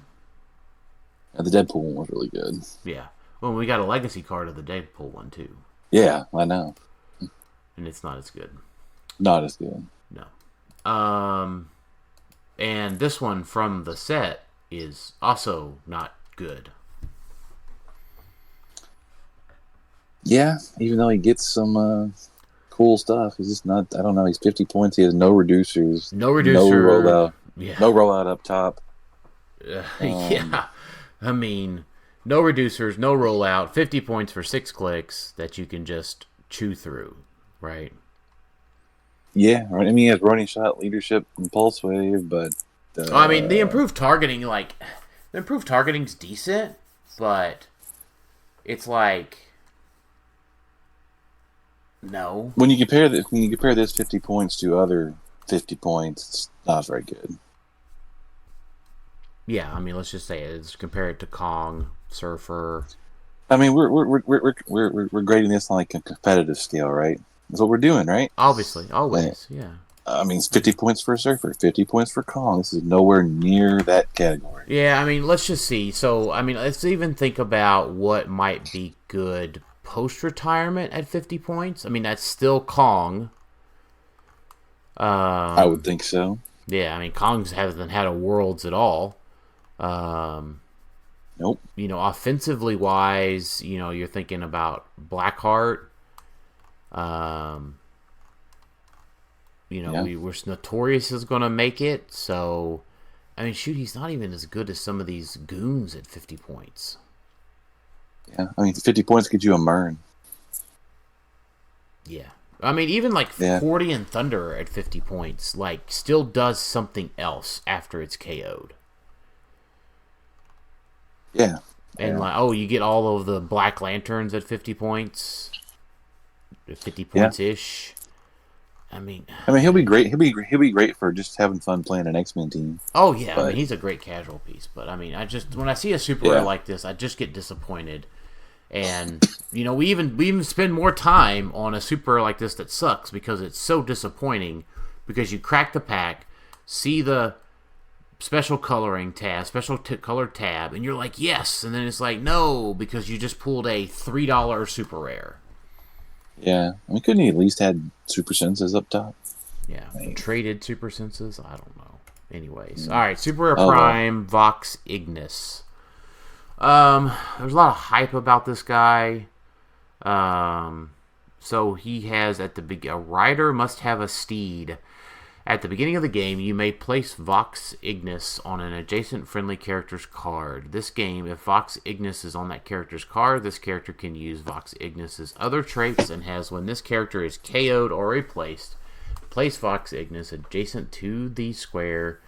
Yeah, the Deadpool one was really good. Yeah. Well, we got a legacy card of the Deadpool one too. Yeah, I know. And it's not as good. Not as good. No. And this one from the set is also not good. Yeah, even though he gets some cool stuff, he's just not. I don't know. He's 50 points. He has no reducers. No reducer. No rollout. Yeah. No rollout up top. Yeah. I mean, no reducers, no rollout, 50 points for 6 clicks that you can just chew through, right? Yeah, I mean, he has running shot, leadership, and pulse wave, but I mean, the improved targeting's decent, but it's like no. When you compare this 50 points to other 50 points, it's not very good. Yeah, I mean, let's just say let's compare it to Kong, Surfer. I mean, we're grading this on like a competitive scale, right? That's what we're doing, right? Obviously, always, yeah. I mean, it's 50 points for Surfer, 50 points for Kong. This is nowhere near that category. Yeah, I mean, let's just see. So, I mean, let's even think about what might be good post-retirement at 50 points. I mean, that's still Kong. I would think so. Yeah, I mean, Kong's hasn't had a Worlds at all. Nope. You know, offensively wise, you know, you're thinking about Blackheart. You know, we're Notorious is going to make it. So, I mean, shoot, he's not even as good as some of these goons at 50 points. Yeah, I mean, 50 points gets you a Mern. Yeah. I mean, even like 40 and Thunder at 50 points, like, still does something else after it's KO'd. Yeah. And like, oh, you get all of the Black Lanterns at 50 points. 50 points ish. I mean, he'll be great. He'll be great for just having fun playing an X-Men team. Oh yeah, but I mean, he's a great casual piece. But I mean, when I see a super rare like this, I just get disappointed. And you know, we even spend more time on a super rare like this that sucks because it's so disappointing. Because you crack the pack, see the special coloring tab, colored tab, and you're like, yes, and then it's like, no, because you just pulled a $3 super rare. Yeah, I mean, couldn't he at least had super senses up top? Yeah, traded super senses. I don't know. Anyways, all right, super rare prime Vox Ignis. There's a lot of hype about this guy. So he has a rider must have a steed. At the beginning of the game, you may place Vox Ignis on an adjacent friendly character's card. This game, if Vox Ignis is on that character's card, this character can use Vox Ignis' other traits and has, when this character is KO'd or replaced, place Vox Ignis adjacent to the square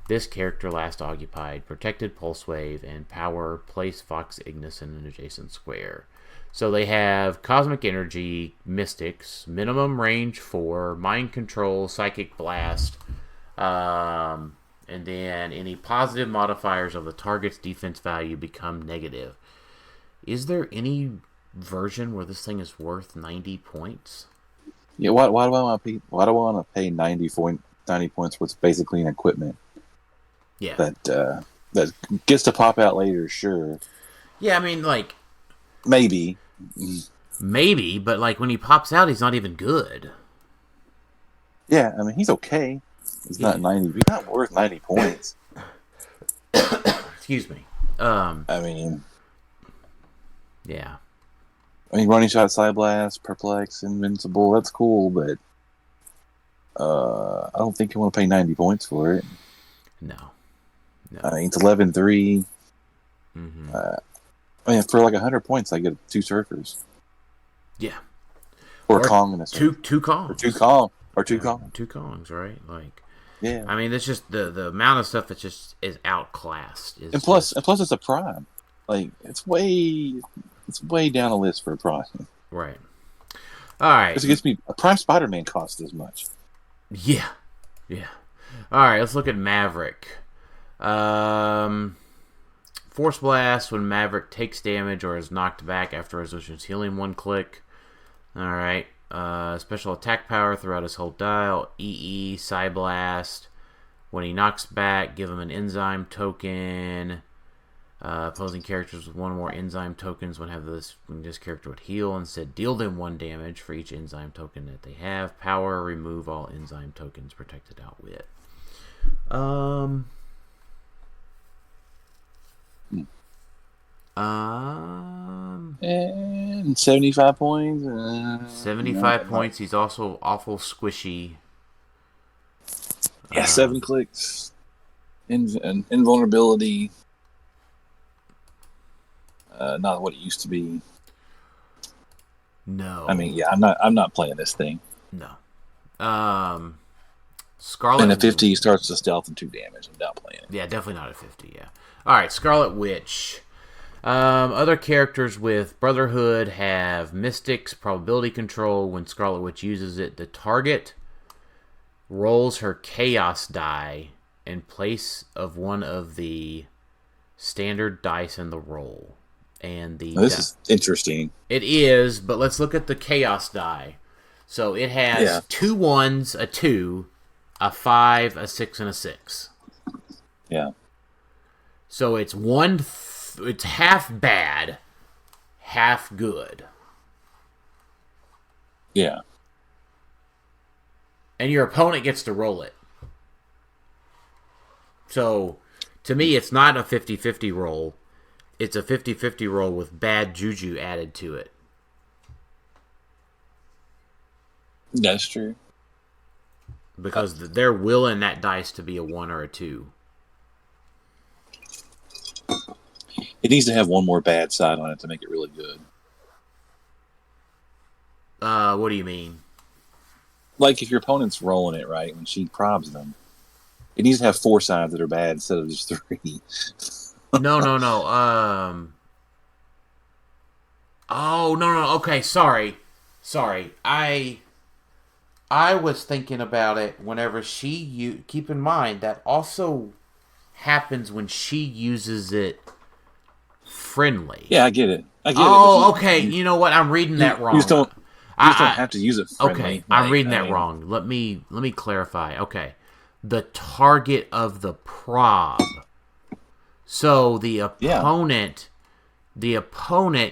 This character last occupied protected pulse wave and power. Place Fox Ignis in an adjacent square. So they have Cosmic Energy, Mystics, minimum range 4, Mind Control, Psychic Blast, and then any positive modifiers of the target's defense value become negative. Is there any version where this thing is worth 90 points? Yeah, why do I want to pay 90 points for what's basically an equipment? Yeah. That gets to pop out later, sure. Yeah, I mean, like... Maybe, but like when he pops out, he's not even good. Yeah, I mean, he's okay. He's not 90. He's not worth 90 points. Excuse me. I mean... Yeah. I mean, Running Shot, Side Blast, Perplex, Invincible, that's cool, but I don't think you want to pay 90 points for it. No. I mean, it's 11-3. Mm-hmm. I mean, for like 100 points, I get 2 surfers. Yeah. Or a Kong and a surfer. Two Kongs. Or two Kongs. 2 Kongs, right? Like, yeah. I mean, it's just the amount of stuff that just is outclassed. And plus, it's a Prime. Like, it's way down the list for a Prime. Right. All right. Because it gets me, a Prime Spider-Man costs as much. Yeah. All right, let's look at Maverick. Force Blast when Maverick takes damage or is knocked back after Resolution's healing 1 click. All right. Special attack power throughout his whole dial. EE, Psy Blast. When he knocks back, give him an enzyme token. Opposing characters with 1 or more enzyme tokens when this character would heal. Instead, deal them 1 damage for each enzyme token that they have. Power, remove all enzyme tokens protected outwit. And 75 points. 75 points. He's also awful squishy. Yeah, 7 clicks. Invulnerability. Not what it used to be. No. I mean, yeah, I'm not playing this thing. No. Scarlet. And at 50, he starts to stealth and 2 damage. I'm not playing it. Yeah, definitely not at 50. Yeah. All right, Scarlet Witch. Other characters with Brotherhood have Mystics, probability control. When Scarlet Witch uses it, the target rolls her Chaos die in place of one of the standard dice in the roll. And this is interesting. It is, but let's look at the Chaos die. So it has 2 1s, a 2, a 5, a 6, and a 6. Yeah. So it's it's half bad, half good. Yeah. And your opponent gets to roll it. So, to me, it's not a 50-50 roll. It's a 50-50 roll with bad juju added to it. That's true. Because they're willing that dice to be a 1 or a 2. It needs to have 1 more bad side on it to make it really good. What do you mean? Like if your opponent's rolling it right when she probs them, it needs to have 4 sides that are bad instead of just 3. No. Oh, no. Okay, sorry. I was thinking about it whenever keep in mind that also happens when she uses it friendly. Yeah, I get it. Okay. You know what? I'm reading that wrong. You just don't have to use it friendly. Okay, I'm reading that wrong. Let me clarify. Okay. The target of the prob. So the opponent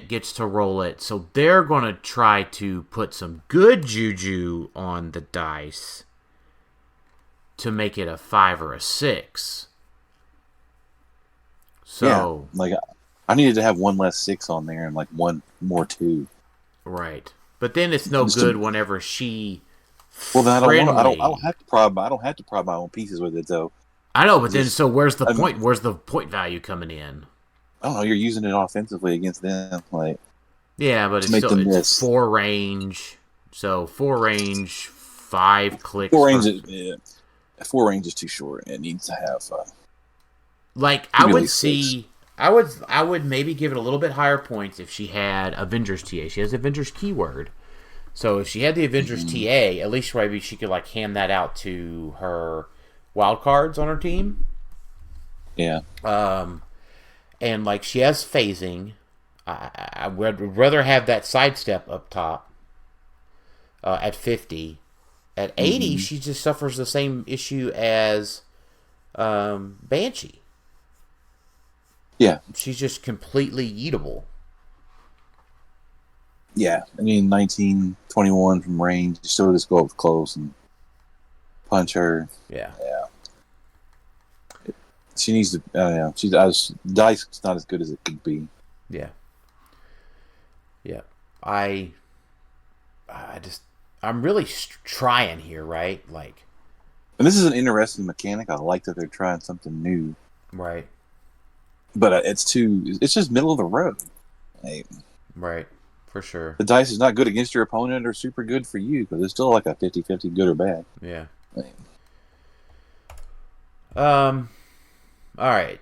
gets to roll it. So they're going to try to put some good juju on the dice to make it a 5 or a 6. So like I needed to have 1 less 6 on there and like 1 more 2. Right. But then it's no good whenever she. Well, then I don't have to prob. I don't have to prob my own pieces with it though. I know, but then so where's the point? Where's the point value coming in? I don't know. You're using it offensively against them, like. Yeah, but it's 4 range. So 4 range, 5 clicks. 4 range. 4 range is too short. It needs to have like I would 6. see. I would maybe give it a little bit higher points if she had Avengers TA. She has Avengers keyword. So if she had the Avengers TA, at least maybe she could like hand that out to her wild cards on her team. Yeah. And like she has phasing. I would rather have that sidestep up top at 50. At 80, she just suffers the same issue as Banshee. Yeah. She's just completely eatable. Yeah. I mean, 19, 21 from range. You still just go up close and punch her. Yeah. Yeah. She needs to. Dice is not as good as it could be. Yeah. Yeah. I'm really trying here, right? Like, and this is an interesting mechanic. I like that they're trying something new. Right. But it's just middle of the road. Like, right. For sure. The dice is not good against your opponent or super good for you because it's still like a 50-50 good or bad. Yeah. Like, all right.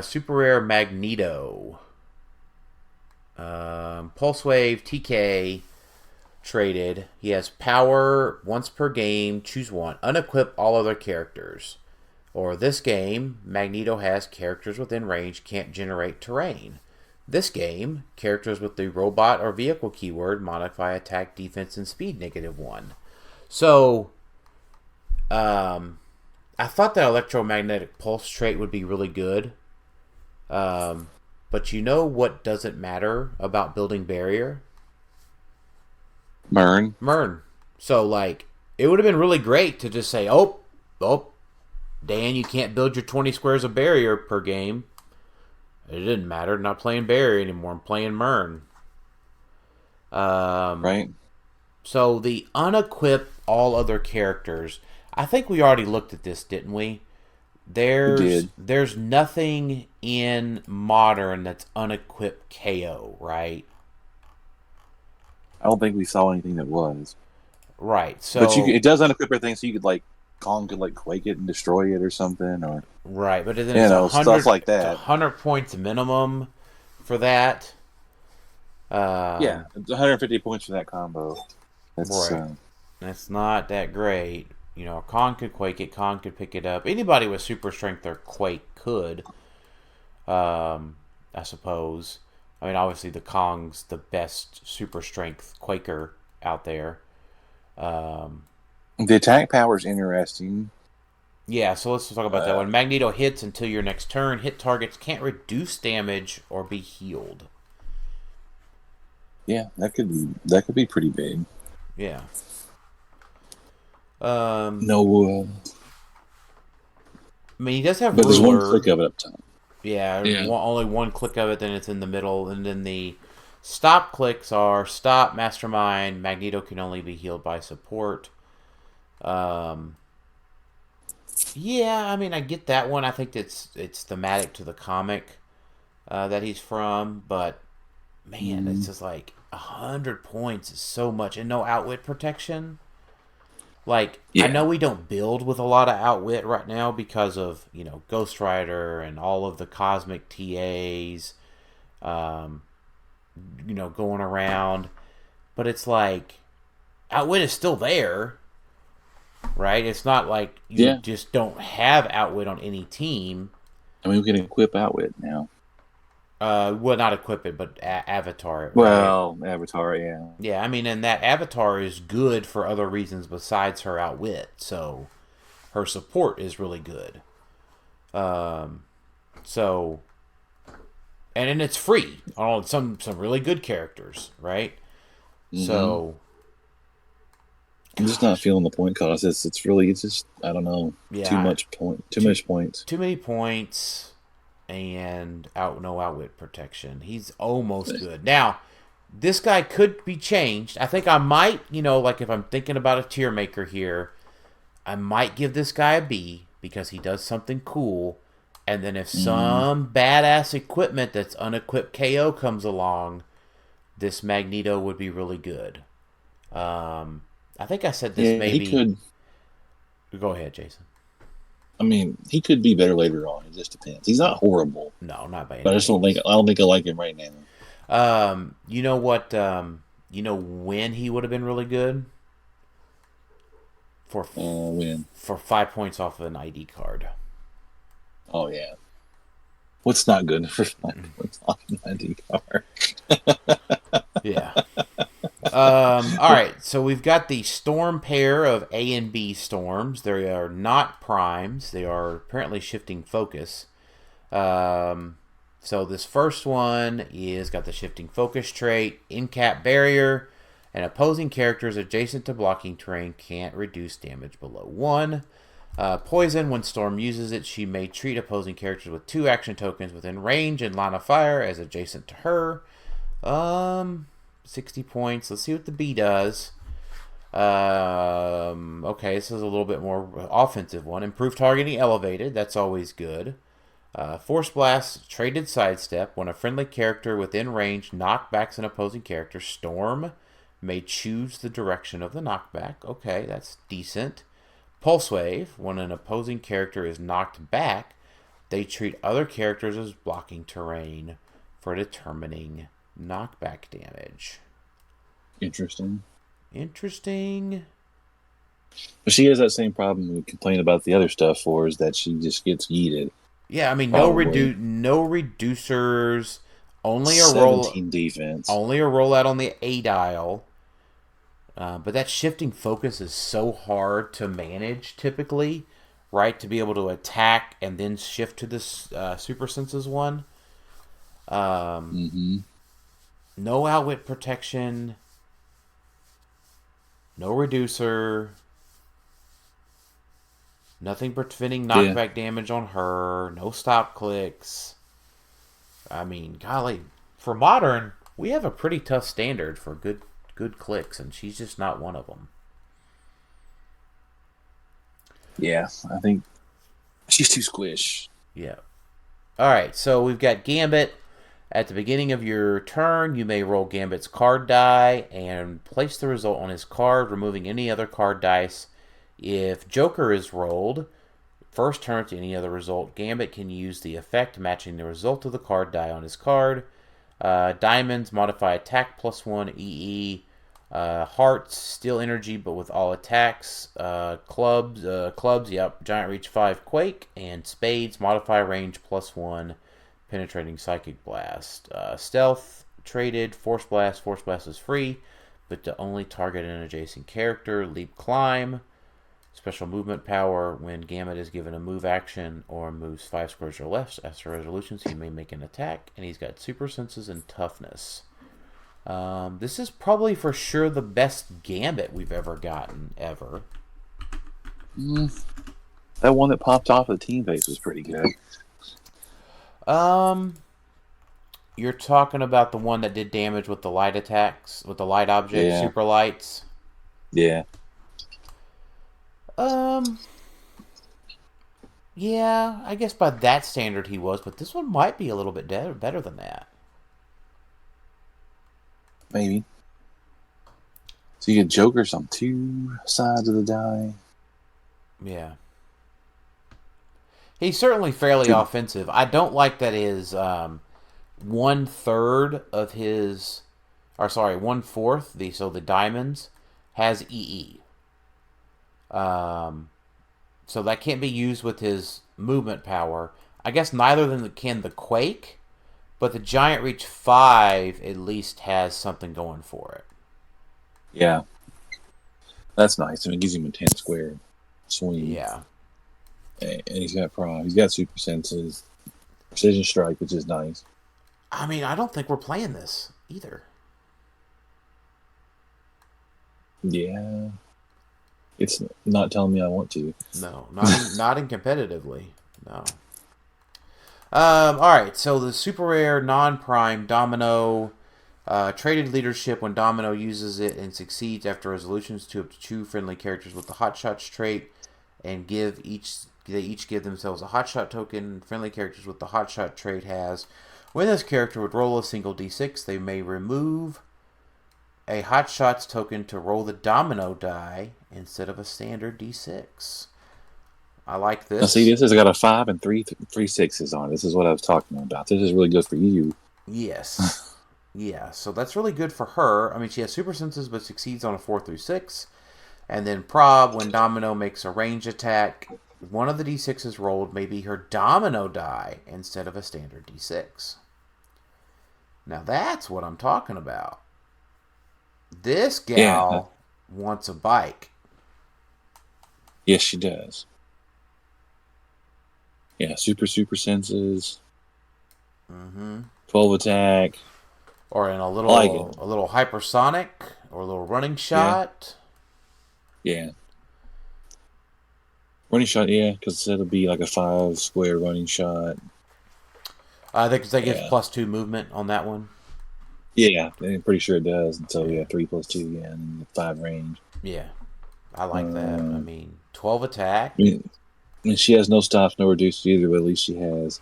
Super rare Magneto. Pulse Wave TK traded. He has power once per game. Choose one. Unequip all other characters. Or this game, Magneto has characters within range can't generate terrain. This game, characters with the robot or vehicle keyword modify attack, defense, and speed -1. So, I thought that electromagnetic pulse trait would be really good. But you know what doesn't matter about building barrier? Mern. So, like, it would have been really great to just say, oh, Dan, you can't build your 20 squares of barrier per game. It didn't matter. I'm not playing barrier anymore. I'm playing Mern. right. So the unequip all other characters. I think we already looked at this, didn't we? There's nothing in Modern that's unequip KO, right? I don't think we saw anything that was. Right. So, but it does unequip everything, so you could like Kong could like quake it and destroy it or something, or right. But then it's stuff like that. 100 points minimum for that. Yeah, 150 points for that combo. That's right. That's not that great. You know, Kong could quake it. Kong could pick it up. Anybody with super strength or quake could. I suppose. I mean, obviously the Kong's the best super strength quaker out there. The attack power is interesting. Yeah, so let's talk about that one. Magneto hits until your next turn. Hit targets can't reduce damage or be healed. Yeah, that could be pretty big. Yeah. I mean, he does have but ruler. there's one click of it up top. Yeah. Only one click of it, then it's in the middle, and then the stop clicks are stop, mastermind. Magneto can only be healed by support. Yeah, I mean, I get that one. I think it's thematic to the comic that he's from, but man, it's just like 100 points is so much, and no outwit protection. Like, I know we don't build with a lot of outwit right now because of, you know, Ghost Rider and all of the cosmic TAs, you know, going around. But it's like, outwit is still there, right? It's not like you just don't have outwit on any team. I mean, we can equip outwit now. Well, not equip it, but avatar it. Right? Well, avatar, yeah. Yeah, I mean, and that avatar is good for other reasons besides her outwit. So, her support is really good. So, and then it's free on some really good characters, right? Mm-hmm. So, I'm just not feeling the point cost. It's just I don't know. Yeah, too much points. Too many points. And no outwit protection. He's almost good. Now, this guy could be changed. I think I might, you know, like if I'm thinking about a tier maker here, I might give this guy a B because he does something cool. And then if some badass equipment that's unequipped KO comes along, this Magneto would be really good. I think I said this maybe. He could. Go ahead, Jason. I mean, he could be better later on. It just depends. He's not horrible. No, not by any But I don't think I like him right now. You know what? You know when he would have been really good? When? For 5 points off of an ID card. Oh, yeah. What's not good for 5 points off an ID card? Yeah. All right, so we've got the storm pair of A and B storms. They are not primes. They are apparently shifting focus. So this first one is got the shifting focus trait, in-cap barrier, and opposing characters adjacent to blocking terrain can't reduce damage below 1. Poison, when Storm uses it, she may treat opposing characters with 2 action tokens within range and line of fire as adjacent to her. 60 points. Let's see what the B does. Okay, this is a little bit more offensive one. Improved targeting elevated. That's always good. Force Blast, traded sidestep. When a friendly character within range knockbacks an opposing character, Storm may choose the direction of the knockback. Okay, that's decent. Pulse Wave, when an opposing character is knocked back, they treat other characters as blocking terrain for determining knockback damage. Interesting. But she has that same problem we complain about the other stuff for, is that she just gets yeeted. Yeah, I mean, no reducers, only a 17 defense. Only a rollout on the A dial. But that shifting focus is so hard to manage typically, right? To be able to attack and then shift to this Super Senses one. No outwit protection. No reducer. Nothing preventing knockback damage on her. No stop clicks. I mean, golly, for modern, we have a pretty tough standard for good clicks, and she's just not one of them. Yeah, I think she's too squish. Yeah. All right, so we've got Gambit. At the beginning of your turn, you may roll Gambit's card die and place the result on his card, removing any other card dice. If Joker is rolled, first turn to any other result, Gambit can use the effect matching the result of the card die on his card. Diamonds, modify attack +1 EE. Hearts, steal energy but with all attacks. Clubs, yep, giant reach 5 quake. And spades, modify range +1, penetrating psychic blast. Stealth, traded, force blast is free, but to only target an adjacent character. Leap, climb. Special movement power, when Gambit is given a move action or moves 5 squares or less after resolutions, he may make an attack, and he's got super senses and toughness. This is probably for sure the best Gambit we've ever gotten, ever. That one that popped off of the team base was pretty good. You're talking about the one that did damage with the light attacks, with the light object, super lights? Yeah. Yeah, I guess by that standard he was, but this one might be a little bit better than that. Maybe. So you get Jokers on 2 sides of the die. Yeah. He's certainly fairly offensive. I don't like that his 1/3 of his, or sorry, 1/4, so the diamonds, has EE. So that can't be used with his movement power. I guess neither of them can the Quake, but the Giant Reach 5 at least has something going for it. Yeah. That's nice. I mean, it gives him a 10 square swing. Yeah. And he's got Prime. He's got Super Senses. Precision Strike, which is nice. I mean, I don't think we're playing this either. Yeah. It's not telling me I want to. No, not in competitively. No. All right, so the super rare non-prime Domino, traded leadership. When Domino uses it and succeeds after resolutions to up to 2 friendly characters with the Hotshots trait, and they each give themselves a Hotshot token. Friendly characters with the Hotshot trait has, when this character would roll a single d6, they may remove a Hotshots token to roll the Domino die instead of a standard d6. I like this. Now, see, this has got a 5 and three sixes on it. This is what I was talking about. This is really good for you. Yes. Yeah, so that's really good for her. I mean, she has super senses, but succeeds on a 4 through 6. And then prob, when Domino makes a range attack, one of the d6s rolled may be her Domino die instead of a standard d6. Now that's what I'm talking about. This gal wants a bike. Yes, she does. Yeah, super senses. 12 attack. Or in a little a little hypersonic or a little running shot. Yeah. Running shot, yeah, because it'll be like a 5 square running shot. I think that gives +2 movement on that one. Yeah, I'm pretty sure it does. And so, 3 + 2, and 5 range. Yeah, I like that. I mean, 12 attack. I mean, she has no stops, no reduced either, but at least she has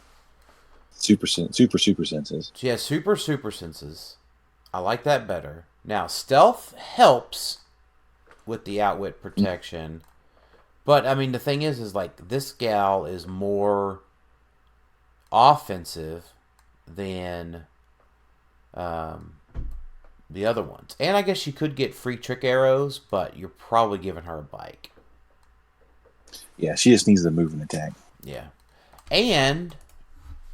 super senses. She has super senses. I like that better. Now, stealth helps with the outwit protection. But, I mean, the thing is like, this gal is more offensive than the other ones. And I guess she could get free trick arrows, but you're probably giving her a bike. Yeah, she just needs the movement attack. Yeah. And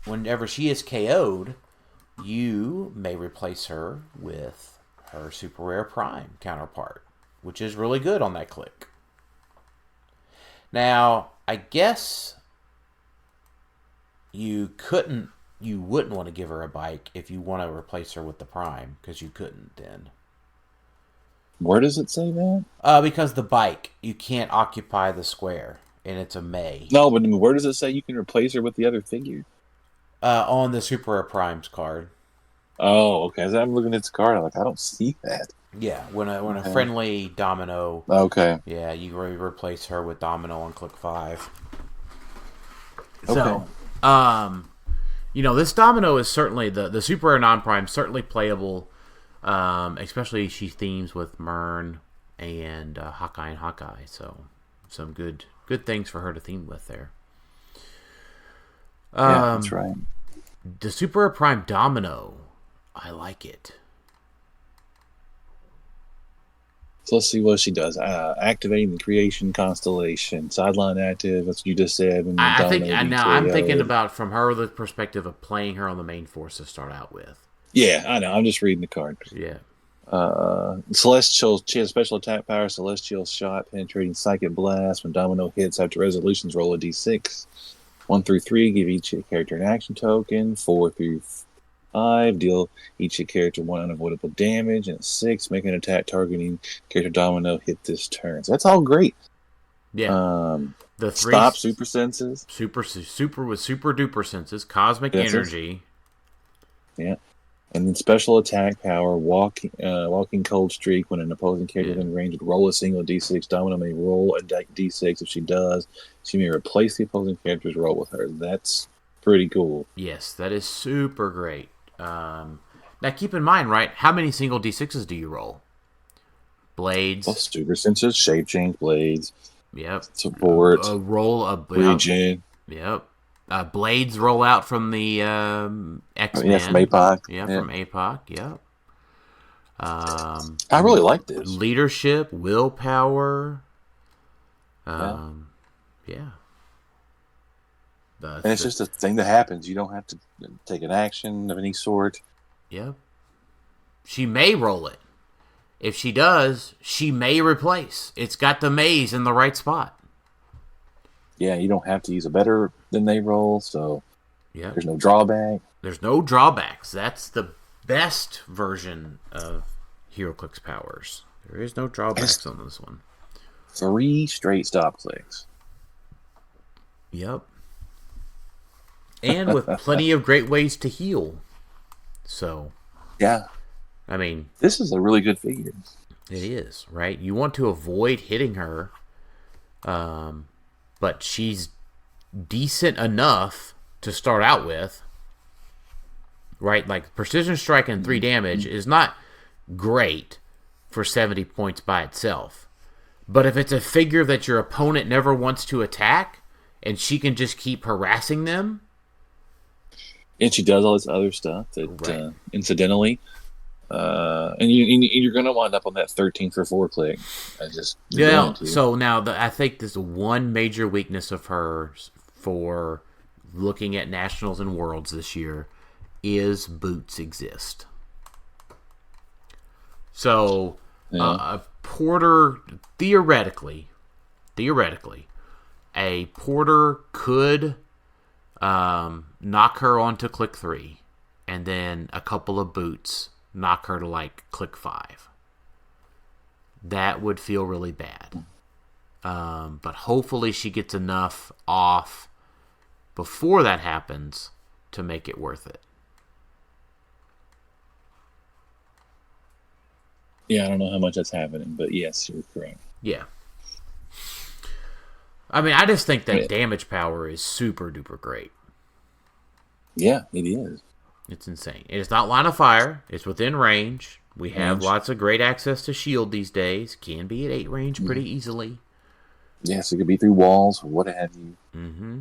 whenever she is KO'd, you may replace her with her super rare prime counterpart, which is really good on that click. Now, I guess you wouldn't want to give her a bike if you want to replace her with the prime, because you couldn't then. Where does it say that? Because the bike, you can't occupy the square, and it's a may. No, but where does it say you can replace her with the other figure? On the super rare primes card. Oh, okay. As I'm looking at this card, I'm like, I don't see that. Yeah, when a friendly Domino. Okay. Yeah, you replace her with Domino on click 5. Okay. So, this Domino is certainly the super rare non-prime, certainly playable. Especially she themes with Mern and Hawkeye. So some good things for her to theme with there. Yeah, that's right. The super rare prime Domino, I like it. So let's see what she does. Activating the creation constellation, sideline active. That's what you just said. And I think now I'm thinking about from the perspective of playing her on the main force to start out with. Yeah, I know. I'm just reading the card. Yeah. Celestial. She has special attack power. Celestial shot, penetrating psychic blast. When Domino hits after resolutions, roll a d6. 1 through 3, give each character an action token. 4 through 5, deal each character 1 unavoidable damage. And 6, make an attack targeting character Domino hit this turn. So that's all great. Yeah. The 3 stop super senses. Super with super duper senses. Cosmic energy. Yeah. And then special attack power, walking cold streak. When an opposing character in range would roll a single d6, Domino may roll a d6. If she does, she may replace the opposing character's roll with her. That's pretty cool. Yes, that is super great. Now keep in mind, right, how many single d6s do you roll? Blades. Well, super senses, shape change, blades. Yep. Support. Roll a regen. Yep. Blades roll out from the X-Men. Yeah, from APOC. Yeah, from APOC. Yep. I really like this. Leadership, willpower. Yeah. And it's just a thing that happens. You don't have to take an action of any sort. Yep. She may roll it. If she does, she may replace. It's got the maze in the right spot. Yeah, you don't have to use a better than they roll, so there's no drawback. There's no drawbacks. That's the best version of HeroClix powers. There is no drawbacks on this one. 3 straight stop clicks. Yep. And with plenty of great ways to heal. So. Yeah. I mean. This is a really good figure. It is, right? You want to avoid hitting her. But she's decent enough to start out with. Right? Like, precision strike and 3 damage is not great for 70 points by itself. But if it's a figure that your opponent never wants to attack, and she can just keep harassing them. And she does all this other stuff that Right. incidentally, and you're going to wind up on that 13 for 4 click. So now I think this one major weakness of hers for looking at Nationals and Worlds this year is boots exist. So a porter, theoretically, a porter could knock her onto click 3, and then a couple of boots knock her to like click 5. That would feel really bad. But hopefully she gets enough off before that happens to make it worth it. Yeah, I don't know how much that's happening, but yes, you're correct. Yeah. I mean, I just think that damage power is super duper great. Yeah, it is. It's insane. It's not line of fire. It's within range. We have lots of great access to shield these days. Can be at 8 range pretty easily. Yes, it could be through walls or what have you. Mm-hmm.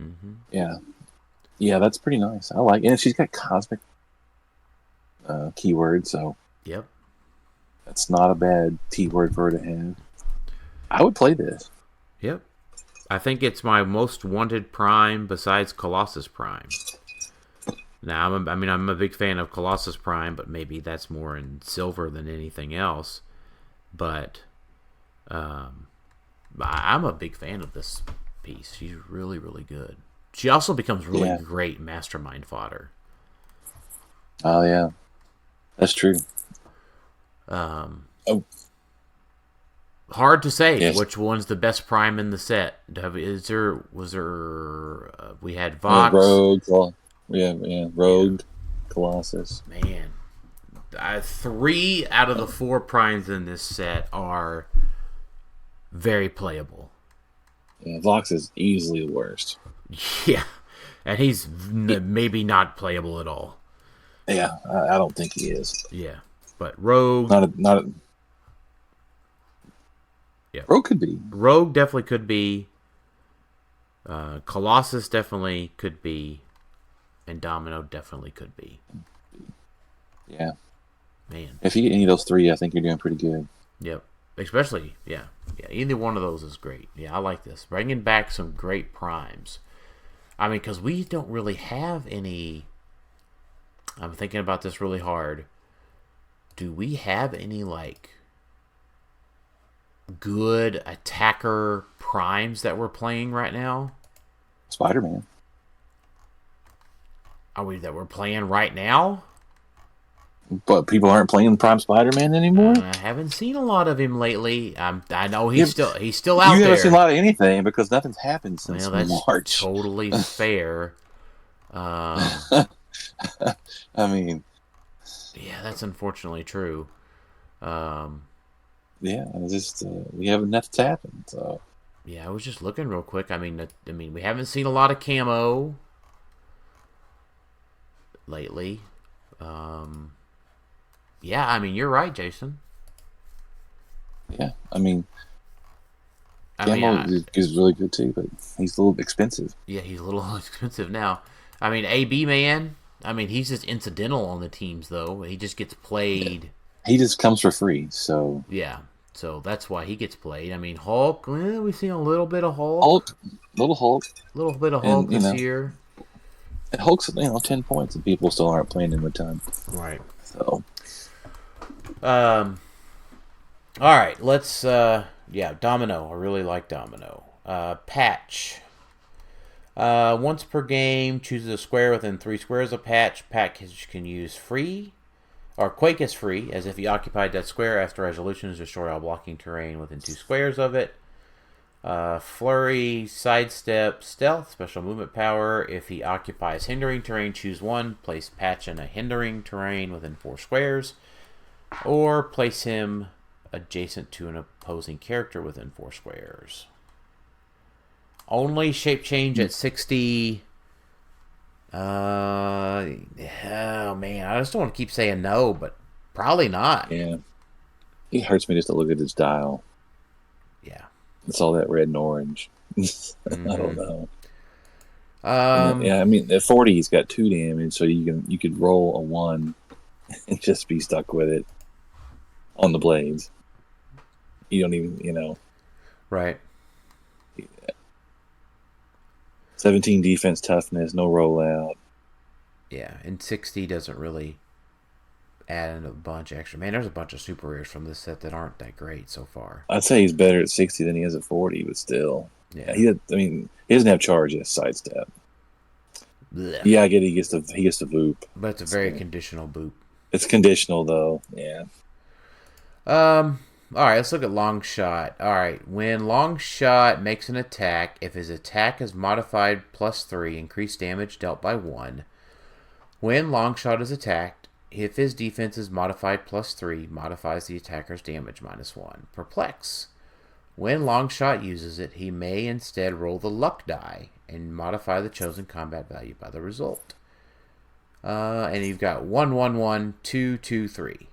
Mm-hmm. Yeah. Yeah, that's pretty nice. I like it. And she's got cosmic keyword, so Yep. that's not a bad keyword for her to have. I would play this. Yep. I think it's my most wanted prime besides Colossus Prime. Now, I'm a big fan of Colossus Prime, but maybe that's more in silver than anything else. But I'm a big fan of this piece. She's really, really good. She also becomes really great mastermind fodder. Oh, yeah. That's true. Hard to say which Yes. one's the best prime in the set. We had Vox. Rogue. Rogue, Colossus. Man, 3 out of the 4 primes in this set are very playable. Yeah, Vox is easily the worst. Yeah, and he's maybe not playable at all. Yeah, I don't think he is. Yeah, but Rogue, yeah, Rogue could be. Rogue definitely could be. Colossus definitely could be, and Domino definitely could be. Yeah, man. If you get any of those 3, I think you're doing pretty good. Yep. Especially, yeah. Either one of those is great. Yeah, I like this. Bringing back some great primes. I mean, because we don't really have any. I'm thinking about this really hard. Do we have any, like, good attacker primes that we're playing right now? Spider-Man. That we're playing right now? But people aren't playing Prime Spider-Man anymore? I haven't seen a lot of him lately. I know he's still out there. You haven't seen a lot of anything because nothing's happened since Well, that's March. totally fair. I mean, yeah, that's unfortunately true. yeah, it's just we haven't nothing's happened. So yeah, I was just looking real quick. I mean, we haven't seen a lot of camo lately. Yeah, I mean, you're right, Jason. yeah, I mean, Camo is really good too, but he's a little expensive. Yeah, he's a little expensive now. I mean, AB man. I mean, he's just incidental on the teams, though. He just gets played. Yeah. He just comes for free, so yeah. So that's why he gets played. I mean, Hulk. We've seen a little bit of Hulk. Little Hulk. A little bit of Hulk this year. And Hulk's 10 points, and people still aren't playing him a ton. Right. So. All right. Let's. Domino. I really like Domino. Patch. Once per game, chooses a square within 3 squares of patch. Patch can use free, or Quake is free, as if he occupied that square after resolutions, destroy all blocking terrain within 2 squares of it. Flurry, sidestep, stealth, special movement power. If he occupies hindering terrain, choose 1. Place Patch in a hindering terrain within 4 squares. Or place him adjacent to an opposing character within 4 squares. Only shape change at 60. Oh man, I just don't want to keep saying no, but probably not. Yeah. It hurts me just to look at his dial. Yeah. It's all that red and orange. I don't know. Yeah, I mean, at 40, he's got 2 damage, so you could roll a 1 and just be stuck with it on the blades. You don't even, right. 17 defense toughness, no rollout. Yeah, and 60 doesn't really add in a bunch extra. Man, there's a bunch of super rares from this set that aren't that great so far. I'd say he's better at 60 than he is at 40, but still. Yeah. He doesn't have charge, he has sidestep. Blech. Yeah, I get he gets the boop. But it's a very conditional boop. It's conditional though, yeah. Alright, let's look at Longshot. Alright, when Longshot makes an attack, if his attack is modified +3, increased damage dealt by 1. When Longshot is attacked, if his defense is modified +3, modifies the attacker's damage -1. Perplex. When Longshot uses it, he may instead roll the luck die and modify the chosen combat value by the result. And you've got 1/1/1, 2/2/3.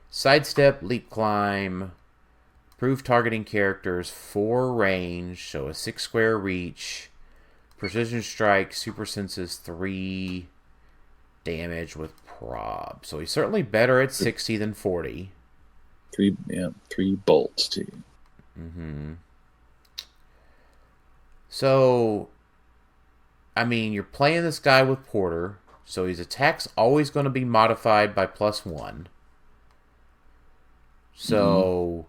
Sidestep, leap, climb, improve targeting characters, 4 range, so a 6 square reach, precision strike, super senses, 3 damage with prob. So he's certainly better at 60 than 40. 3 bolts too. So, I mean, you're playing this guy with Porter, so his attack's always going to be modified by +1. So,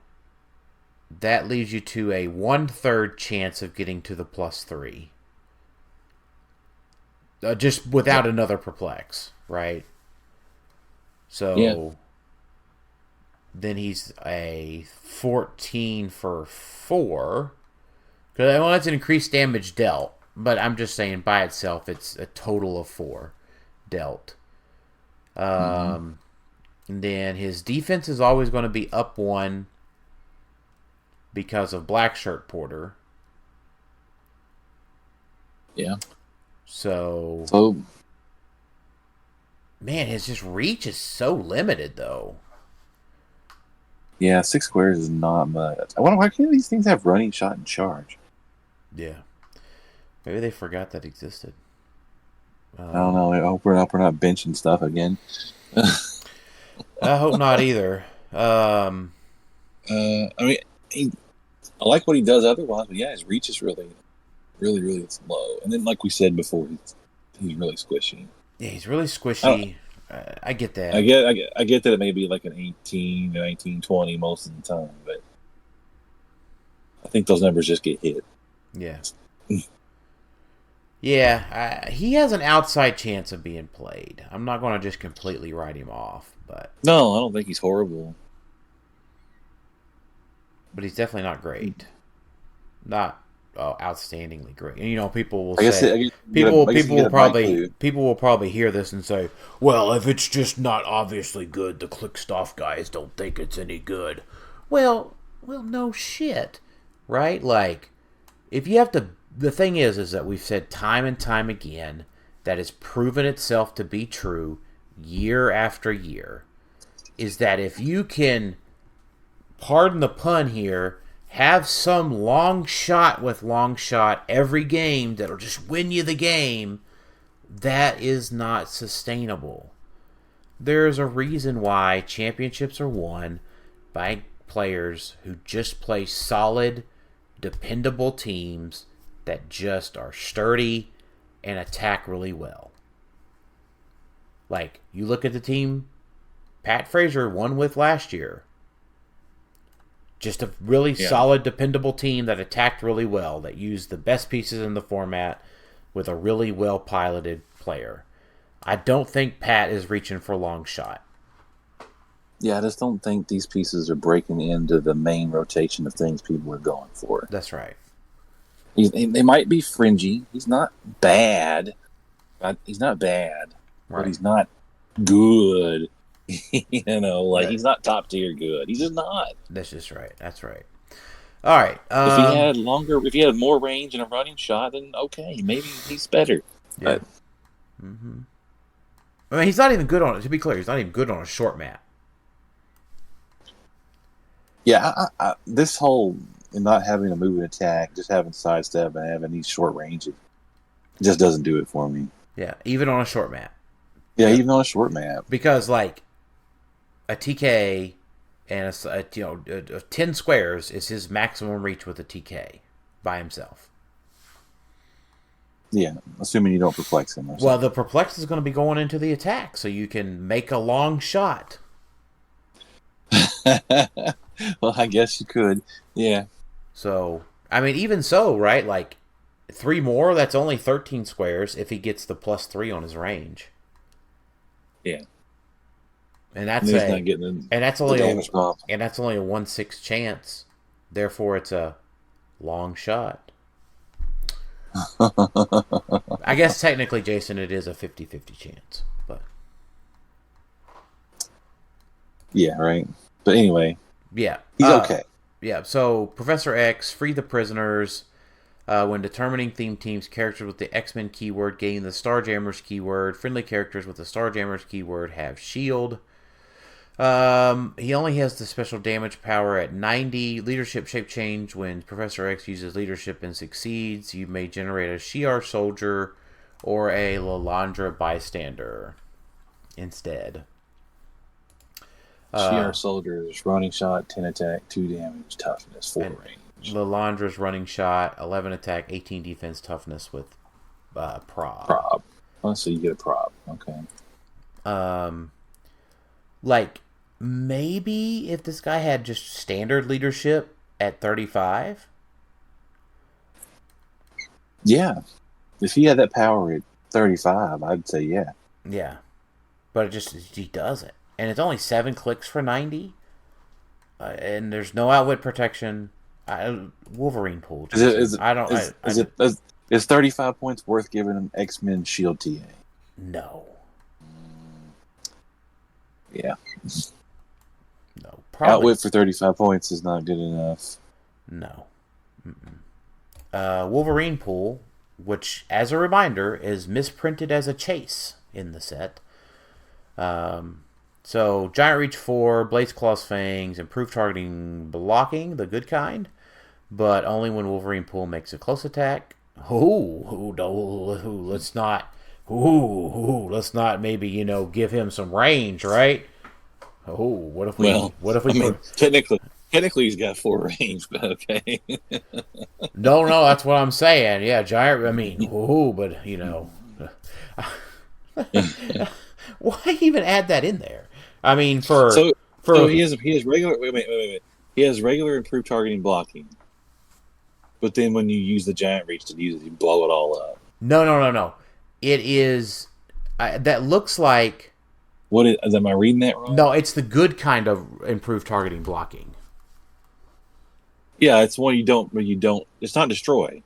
that leaves you to a 1/3 chance of getting to the +3. Just without another perplex, right? So, then he's a 14 for 4. Well, that's an increased damage dealt, but I'm just saying by itself, it's a total of 4 dealt. And then his defense is always going to be up 1 because of Black Shirt Porter. Yeah. So man, his just reach is so limited, though. Yeah, 6 squares is not much. I wonder why can't these things have running, shot, and charge? Yeah. Maybe they forgot that existed. I don't know. I hope we're not benching stuff again. I hope not either. I mean, I like what he does otherwise, but yeah, his reach is really, really, really low. And then, like we said before, he's really squishy. Yeah, he's really squishy. I get that. I get that it may be like an 18, 19, 20 most of the time, but I think those numbers just get hit. Yeah. Yeah, he has an outside chance of being played. I'm not going to just completely write him off, but no, I don't think he's horrible. But he's definitely not great. Not outstandingly great. And people will say people will probably hear this and say, "Well, if it's just not obviously good, the Clixed Off guys don't think it's any good." Well, no shit, right? Like, if you have to. The thing is that we've said time and time again that has proven itself to be true year after year, is that if you can, pardon the pun here, have some long shot with Longshot every game that'll just win you the game, that is not sustainable. There's a reason why championships are won by players who just play solid, dependable teams that just are sturdy and attack really well. Like, you look at the team Pat Frazier won with last year. Just a really solid, dependable team that attacked really well, that used the best pieces in the format with a really well-piloted player. I don't think Pat is reaching for Longshot. Yeah, I just don't think these pieces are breaking into the main rotation of things people are going for. That's right. They might be fringy. He's not bad. He's not bad, Right. but he's not good. He's not top tier good. He's just not. That's just right. That's right. All right. If he had more range and a running shot, then okay, maybe he's better. Yeah. I mean, he's not even good on it. To be clear, he's not even good on a short map. Yeah, this whole and not having a move and attack, just having sidestep and having these short ranges, it just doesn't do it for me. Yeah, even on a short map. Yeah, even on a short map. Because like a TK and a 10 squares is his maximum reach with a TK by himself. Yeah, assuming you don't perplex him. Well, the perplex is going to be going into the attack, so you can make a long shot. Well, I guess you could. Yeah. So, I mean, even so, right? Like 3 more, that's only 13 squares if he gets the +3 on his range. Yeah. And that's not getting and that's only a 1/6 chance. Therefore, it's a long shot. I guess technically, Jason, it is a 50-50 chance, but yeah, right. But anyway, yeah, he's okay. Yeah. So Professor X, free the prisoners. When determining theme teams, characters with the X-Men keyword gain the Starjammers keyword. Friendly characters with the Starjammers keyword have shield. He only has the special damage power at 90. Leadership shape change. When Professor X uses leadership and succeeds, you may generate a Shi'ar soldier or a Lalandra bystander instead. Shi'ar soldiers, running shot, 10 attack, 2 damage, toughness, 4 range. Lalandra's running shot, 11 attack, 18 defense, toughness with prob. Prob. Oh, so you get a prob. Okay. Like, maybe if this guy had just standard leadership at 35? Yeah. If he had that power at 35, I'd say yeah. Yeah. But he doesn't. And it's only 7 clicks for 90. And there's no outwit protection. Wolverine pool. Is 35 points worth giving him X-Men Shield TA? No. Yeah. No. Probably. Outwit for 35 points is not good enough. No. Wolverine pool, which, as a reminder, is misprinted as a chase in the set. So, Giant Reach 4, Blaze Claw's Fangs, improved targeting blocking, the good kind, but only when Wolverine pool makes a close attack. Let's not maybe, give him some range, right? What if we technically he's got 4 range, but okay. No, that's what I'm saying. Yeah, but why even add that in there? I mean, so he has regular. Wait. He has regular improved targeting blocking, but then when you use the giant reach to use it, you blow it all up. No. It is that looks like. What is? Am I reading that wrong? No, it's the good kind of improved targeting blocking. Yeah, it's one you don't. It's not destroy.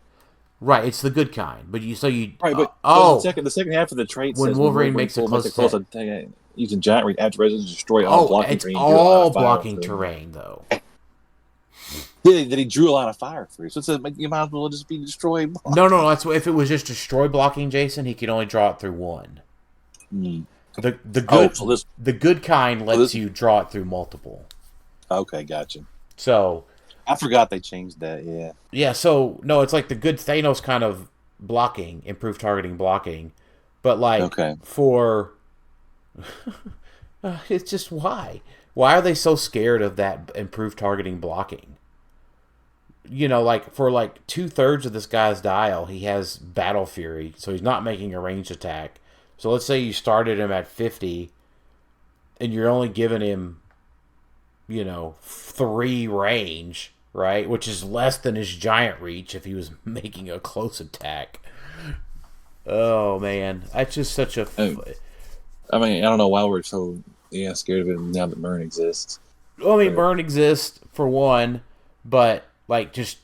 Right, it's the good kind, but right, but the second half of the trait when says Wolverine makes a close attack, using giant reach after resistance to destroy all blocking terrain. It's all blocking terrain, though. That he drew a lot of fire through, so it says you might as well just be destroyed. No. That's if it was just destroy blocking, Jason, he could only draw it through one. The good kind lets you draw it through multiple. Okay, gotcha. So. I forgot they changed that, yeah. Yeah, so, no, it's like the good Thanos kind of blocking, improved targeting blocking. But, for... it's just why? Why are they so scared of that improved targeting blocking? For 2/3 of this guy's dial, he has Battle Fury, so he's not making a ranged attack. So let's say you started him at 50, and you're only giving him 3 range, right? Which is less than his giant reach if he was making a close attack. Oh, man. That's just such a... I don't know why we're so scared of it now that Burn exists. Well, Burn exists, for one, but, it's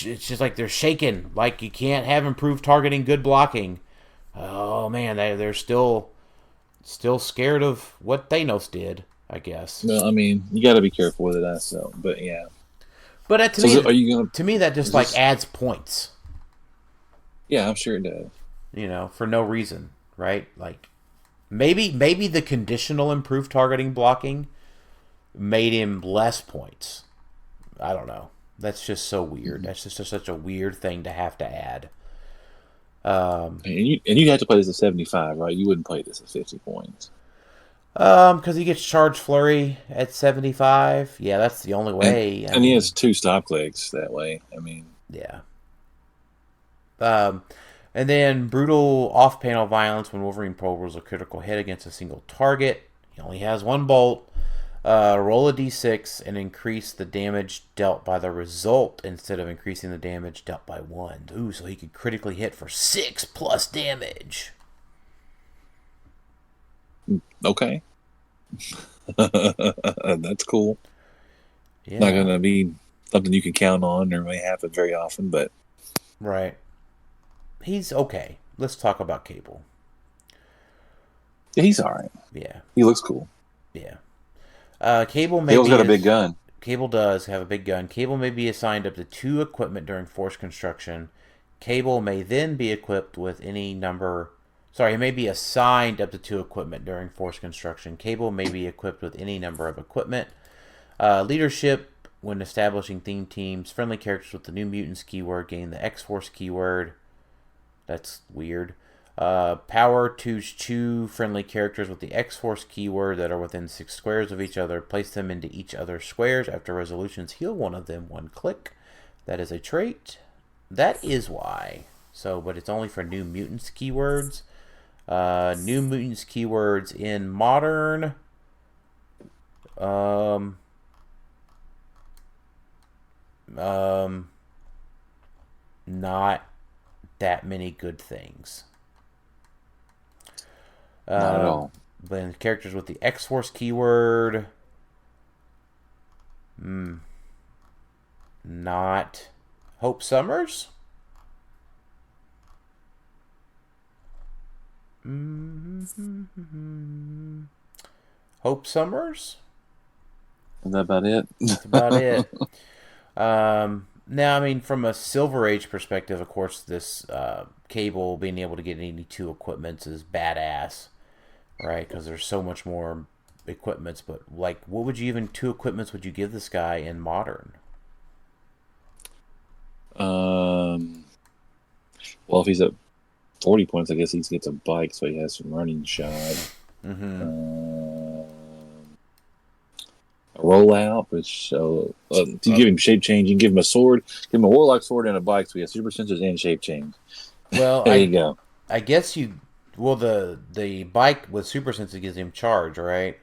just like they're shaking. Like, you can't have improved targeting, good blocking. Oh, man, they're still scared of what Thanos did, I guess. Well, you got to be careful with it, but yeah. But to me, that just adds points. Yeah, I'm sure it does. For no reason, right? Maybe the conditional improved targeting blocking made him less points. I don't know. That's just so weird. That's just such a weird thing to have to add. And you have to play this at 75, right? You wouldn't play this at 50 points. Because he gets charged flurry at 75. Yeah, that's the only way. And he has 2 stop clicks that way. I mean, yeah. And then brutal off-panel violence when Wolverine rolls a critical hit against a single target. He only has 1 bolt. Roll a d6 and increase the damage dealt by the result instead of increasing the damage dealt by 1. Ooh, so he could critically hit for 6 plus damage. okay. That's cool. Yeah. Not going to be something you can count on or may happen very often, but... Right. He's okay. Let's talk about Cable. Yeah, he's all right. Yeah. He looks cool. Yeah. Cable's got a big gun. Cable does have a big gun. Cable may be assigned up to 2 equipment during force construction. Cable may then be equipped with any number... Sorry, he may be assigned up to 2 equipment during force construction. Cable may be equipped with any number of equipment. Leadership, when establishing theme teams. Friendly characters with the New Mutants keyword gain the X-Force keyword. That's weird. Power to choose friendly characters with the X-Force keyword that are within 6 squares of each other. Place them into each other's squares. After resolutions, heal one of them 1 click. That is a trait. That is why. So, but it's only for New Mutants keywords. New Mutants keywords in Modern. Not that many good things. Not at all. But characters with the X-Force keyword, not Hope Summers. Hope Summers. Is that about it? That's about it. Now, I mean, from a Silver Age perspective, of course, this Cable being able to get any 2 equipments is badass, right? Because there's so much more equipments. But, like, what would you even 2 equipments would you give this guy in Modern? Well, if he's at 40 points, I guess he gets a bike, so he has some running shot. A rollout, which if you give him shape change, you can give him a sword, give him a warlock sword and a bike, so he has super senses and shape change. Well, there you go. I guess the bike with super senses gives him charge, right?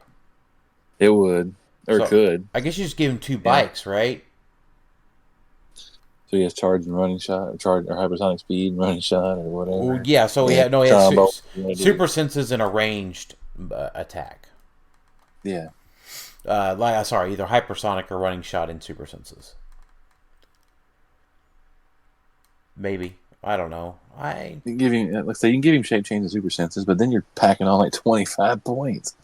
It would, or it could. I guess you just give him 2 bikes, right? So he has charge and running shot, or hypersonic speed and running shot, or whatever. Well, yeah. So he has super senses and a ranged attack. Yeah. Either hypersonic or running shot in super senses. Maybe. I don't know. You can give him, let's say, you can give him shape change and super senses, but then you're packing on like 25 points.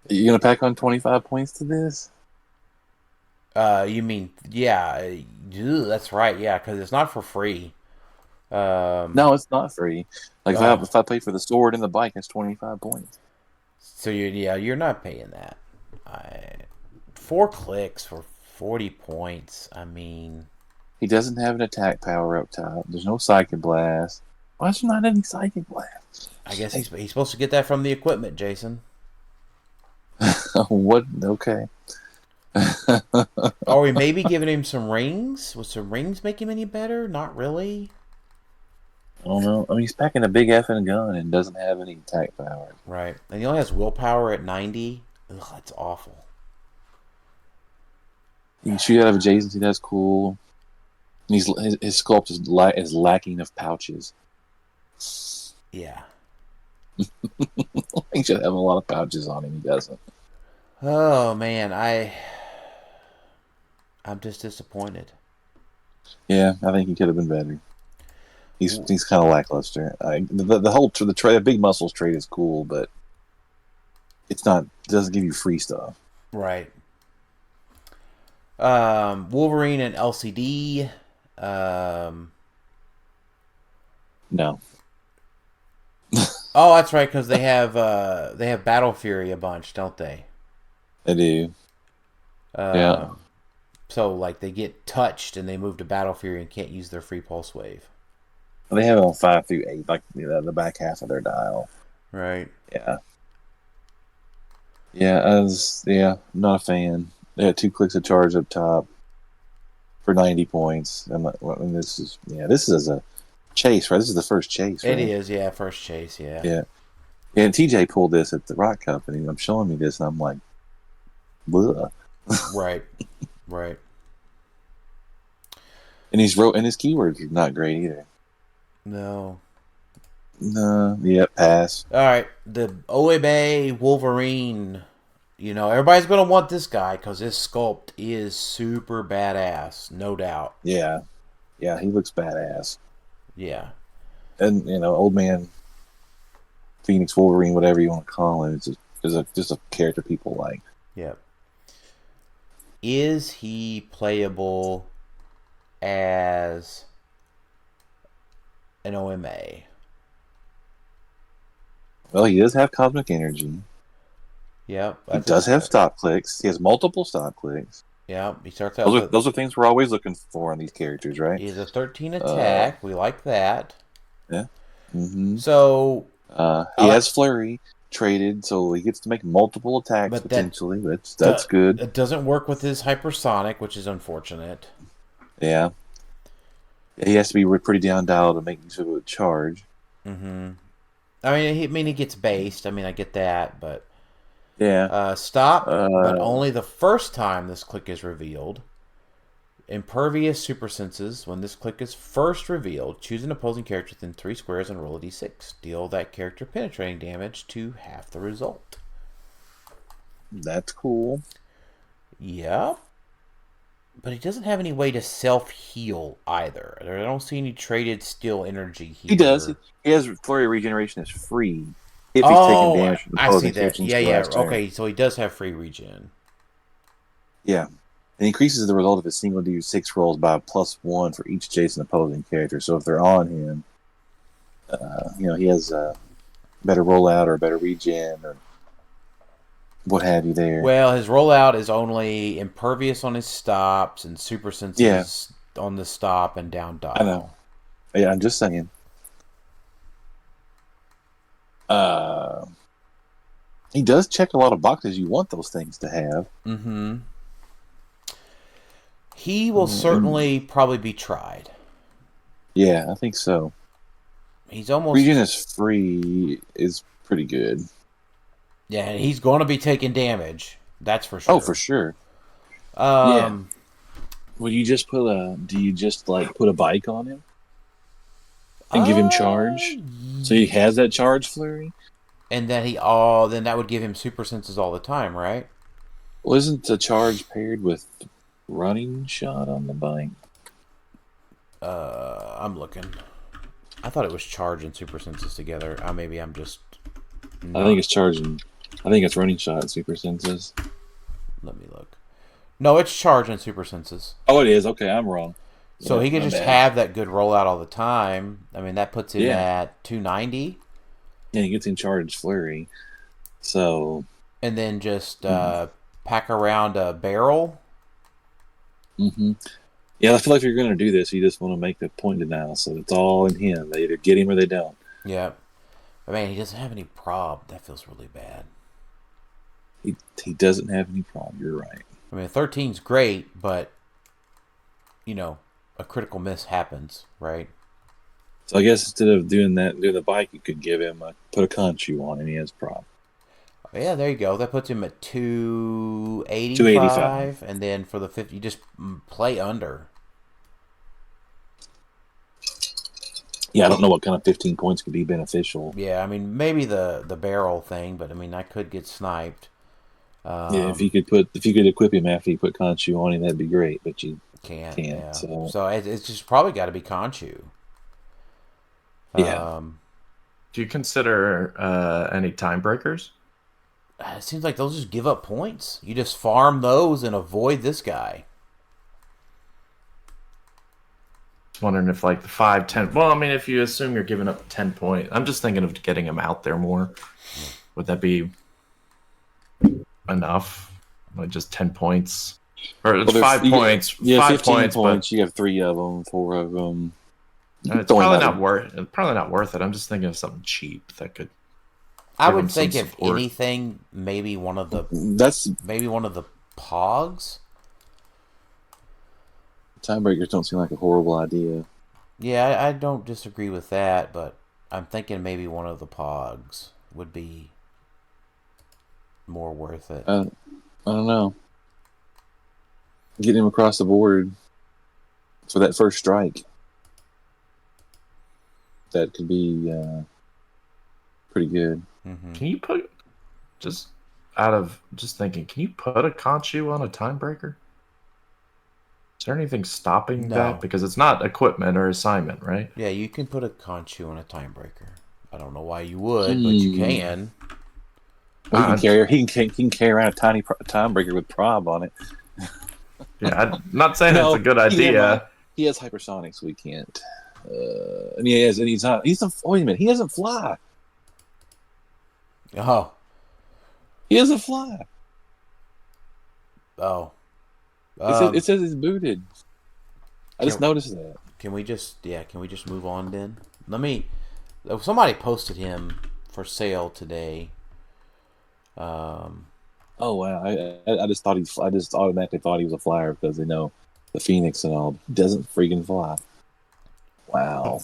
You gonna pack on 25 points to this? You mean, yeah, that's right, yeah, because it's not for free. No, it's not free. Like if I pay for the sword and the bike, it's 25 points. So you're not paying that. 4 clicks for 40 points. I mean, he doesn't have an attack power up top. There's no psychic blast. Why is there not any psychic blast? I guess he's supposed to get that from the equipment, Jason. What? Okay. Are we maybe giving him some rings? Would some rings make him any better? Not really. I don't know. I mean, he's packing a big effing gun and doesn't have any attack power. Right. And he only has willpower at 90. Ugh, that's awful. You can shoot out of adjacency. That's cool. And his sculpt is lacking of pouches. Yeah. He should have a lot of pouches on him. He doesn't. Oh, man. I'm just disappointed. Yeah, I think he could have been better. He's kind of lackluster. The big muscles trait is cool, but it doesn't give you free stuff. Right. Wolverine and LCD. No. Oh, that's right, because they have Battle Fury a bunch, don't they? They do. Yeah. So, like, they get touched and they move to Battle Fury and can't use their free Pulse Wave. They have it on 5 through 8, like the back half of their dial. Right. Yeah. Yeah, not a fan. They had 2 clicks of charge up top for 90 points. And this is a chase, right? This is the first chase, right? It is, yeah, first chase, yeah. Yeah. Yeah, and TJ pulled this at the Rock Company. I'm showing me this, and I'm like, bleh. Right. Right. And his keywords are not great either. No. No, yep, pass. All right, the Oebe Wolverine. You know, everybody's going to want this guy because his sculpt is super badass, no doubt. Yeah, he looks badass. Yeah. And, old man Phoenix Wolverine, whatever you want to call him, is just a character people like. Yep. Is he playable as an OMA? Well, he does have cosmic energy. Yep. He does have stop clicks. He has multiple stop clicks. Yeah, he starts out. Those are things we're always looking for on these characters, right? He's a 13 attack. We like that. Yeah. Mm-hmm. So he has flurry traded, so he gets to make multiple attacks potentially. That's good. It doesn't work with his hypersonic, which is unfortunate. Yeah. He has to be pretty down dial to make use of a charge. Mm-hmm. I mean, he gets based. I mean, I get that, but yeah. Stop, but only the first time this click is revealed. Impervious super senses. When this click is first revealed, choose an opposing character within 3 squares and roll a d6. Deal that character penetrating damage to half the result. That's cool. Yeah. But he doesn't have any way to self-heal either. I don't see any traded steel energy here. He does. He has flurry regeneration is free if he's taking damage from the opposing character. Yeah. Okay, so he does have free regen. Yeah. It increases the result of his single D6 rolls by +1 for each adjacent opposing character. So if they're on him, he has a better rollout or a better regen or what have you there. Well, his rollout is only impervious on his stops and super senses on the stop and down dial. I know. Yeah, I'm just saying. He does check a lot of boxes you want those things to have. Mm-hmm. He will certainly probably be tried. Yeah, I think so. He's almost... Regen is free is pretty good. Yeah, and he's going to be taking damage. That's for sure. Oh, for sure. Yeah. Well, do you just put a bike on him and give him charge, so he has that charge flurry, and then then that would give him super senses all the time, right? Well, isn't the charge paired with running shot on the bike? I'm looking. I thought it was charge and super senses together. Maybe I'm just. I think it's charging. I think it's running shot and super senses. Let me look. No, it's charge and super senses. Oh, it is. Okay, I'm wrong. So he can just have that good rollout all the time. I mean, that puts him at 290. Yeah, he gets in charge flurry. So. And then just pack around a barrel. Mm-hmm. Yeah, I feel like if you're going to do this, you just want to make the point denial, so it's all in him. They either get him or they don't. Yeah. I mean, he doesn't have any prob. That feels really bad. He doesn't have any prob. You're right. I mean, 13's great, but, a critical miss happens, right? So I guess instead of doing the bike, you could give him put a Conchu on him. He has prob. Yeah, there you go. That puts him at 285. And then for the 50, you just play under. Yeah, I don't know what kind of 15 points could be beneficial. Yeah, I mean, maybe the barrel thing, but I mean, I could get sniped. Yeah, if you could equip him after you put Conchu on him, that'd be great. But you can't. Yeah. So it's just probably got to be Conchu. Yeah. Do you consider any time breakers? It seems like they'll just give up points. You just farm those and avoid this guy. Just wondering if like the 5, 10... Well, I mean, if you assume you're giving up 10 points, I'm just thinking of getting him out there more. Would that be enough? like just 10 points, or it's Well, 5 points. Yeah, 5 15 points, points. You have 3 of them, 4 of them. but it's probably not worth. It's probably not worth it. I'm just thinking of something cheap that could. I Give would him some think if support. anything, maybe one of the Pogs. Timebreakers don't seem like a horrible idea. Yeah, I don't disagree with that, but I'm thinking maybe one of the Pogs would be more worth it. I don't know. Getting him across the board for that first strike. That could be pretty good. Mm-hmm. Can you put just thinking? Can you put a Conchu on a Timebreaker? Is there anything stopping that? Because it's not equipment or assignment, right? Yeah, you can put a Conchu on a Timebreaker. I don't know why you would, but you can. Well, he can carry around a tiny Timebreaker with prob on it. Yeah, I'm not saying it's a good idea. He has hypersonic, so we can't. And he's not. Wait a minute. He doesn't fly. Oh. He doesn't fly. Oh. It says he's booted. I just noticed that. Can we just move on then? Somebody posted him for sale today. Oh wow! I just thought I just automatically thought he was a flyer because they know the Phoenix and all. He doesn't freaking fly. Wow.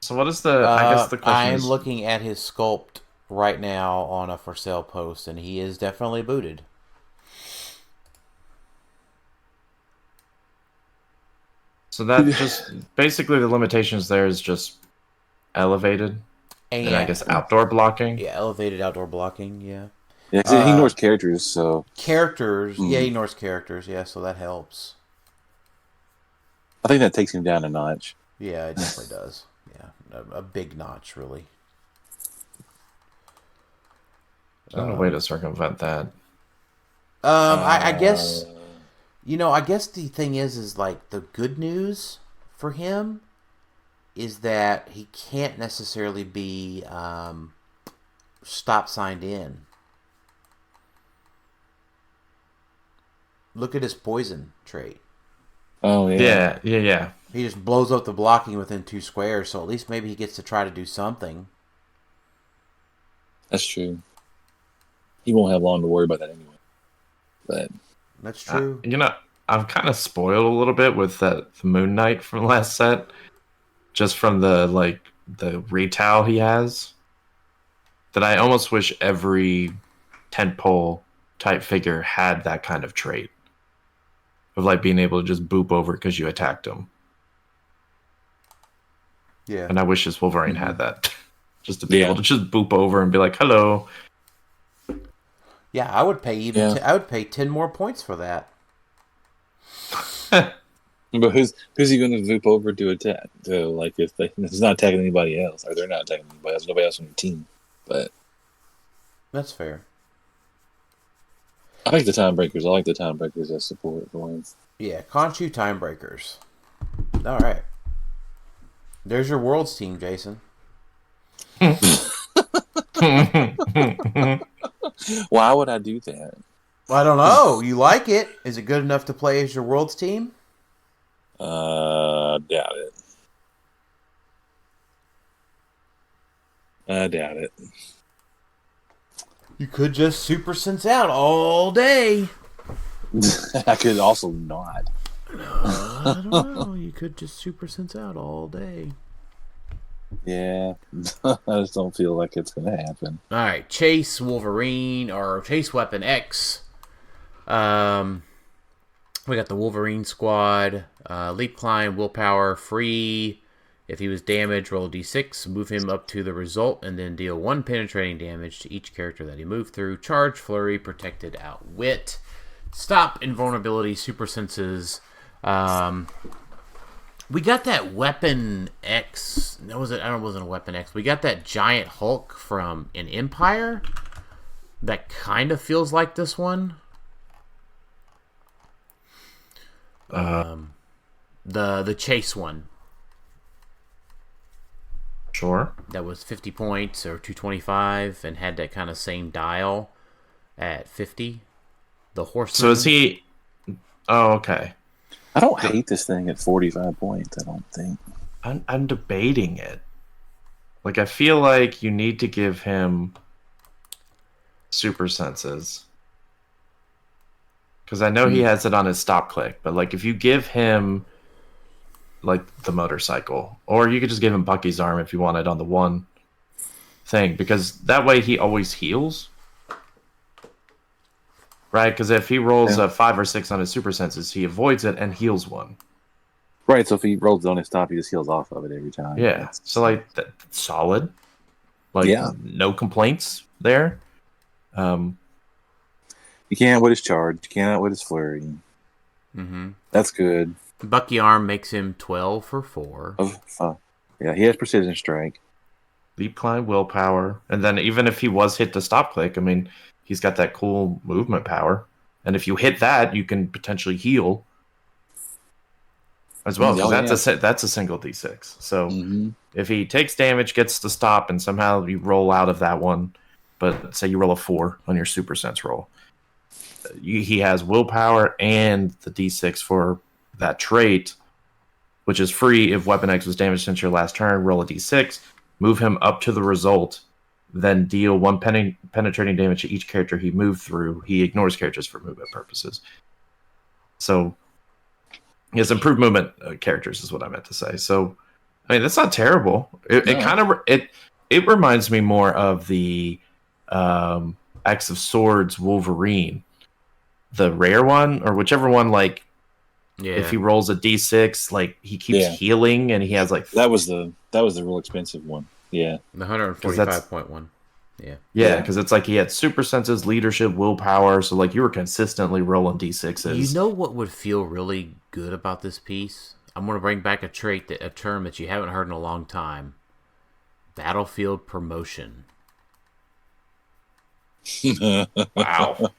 So what is the? I guess the question I'm is, looking at his sculpt right now on a for sale post, and he is definitely booted. So that just basically the limitations there is just elevated and I guess outdoor blocking. Yeah, elevated outdoor blocking. Yeah. Yeah, 'cause he ignores characters. So characters, yeah, he ignores characters. Yeah, so that helps. I think that takes him down a notch. Yeah, it definitely does. Yeah, a big notch, really. There's no way to circumvent that. I guess. I guess the thing is like the good news for him is that he can't necessarily be stop signed in. Look at his poison trait. Oh yeah. Yeah. He just blows up the blocking within 2 squares, so at least maybe he gets to try to do something. That's true. He won't have long to worry about that anyway. But that's true. I'm kind of spoiled a little bit with the Moon Knight from the last set, just from the retail he has. That I almost wish every tentpole type figure had that kind of trait of like being able to just boop over because you attacked him. Yeah, and I wish this Wolverine had that, just to be able to just boop over and be like, "Hello." Yeah, I would pay I would pay 10 more points for that. But who's he going to zoop over to attack? To, like if he's not attacking anybody else, or they're not attacking anybody else, nobody else on the team. But that's fair. I like the Timebreakers. I like the Timebreakers as support for him. Yeah, Conchu Timebreakers. All right. There's your Worlds team, Jason. Why would I do that? I don't know. You like it? Is it good enough to play as your Worlds team? Doubt it. I doubt it. You could just Super Sense out all day. I could also not. I don't know. You could just Super Sense out all day. Yeah. I just don't feel like it's going to happen. All right. Chase Wolverine or Chase Weapon X. We got the Wolverine squad. Leap, climb, willpower, free. If he was damaged, roll a d6, move him up to the result, and then deal 1 penetrating damage to each character that he moved through. Charge, flurry, protected, outwit. Stop, invulnerability, super senses. We got that Weapon X. No, was it? I don't know, it wasn't a Weapon X. We got that giant Hulk from an Empire that kind of feels like this one. The Chase one. Sure. That was 50 points or 225 and had that kind of same dial at 50. The horseman. So is he? Oh, okay. I don't hate this thing at 45 points. I don't think. I'm debating it. Like, I feel like you need to give him super senses. Because I know he has it on his stop click, but like if you give him like the motorcycle, or you could just give him Bucky's arm if you want it on the one thing, because that way he always heals. Right? Because if he rolls a 5 or 6 on his super senses, he avoids it and heals one. Right, so if he rolls it on his stop, he just heals off of it every time. Yeah. So like that's solid. Like no complaints there. You can't with his charge. You can't with his flurry. Mm-hmm. That's good. Bucky arm makes him 12 for 4. Yeah, he has precision strike. Leap, climb, willpower. And then even if he was hit to stop click, I mean, he's got that cool movement power. And if you hit that, you can potentially heal as well. That's a single D6. So if he takes damage, gets to stop, and somehow you roll out of that one, but say you roll a 4 on your super sense roll, he has willpower and the D6 for that trait, which is free if Weapon X was damaged since your last turn. Roll a D6, move him up to the result, then deal 1 penetrating damage to each character he moved through. He ignores characters for movement purposes. So he has improved movement characters, is what I meant to say. So, I mean, that's not terrible. It reminds me more of the X of Swords Wolverine, the rare one, or whichever one. Like, if he rolls a D6, like he keeps healing, and he has like that was the real expensive one. Yeah, the 145.1. Yeah, because it's like he had super senses, leadership, willpower. So like you were consistently rolling D6s. You know what would feel really good about this piece? I'm going to bring back a term that you haven't heard in a long time. Battlefield promotion. Wow.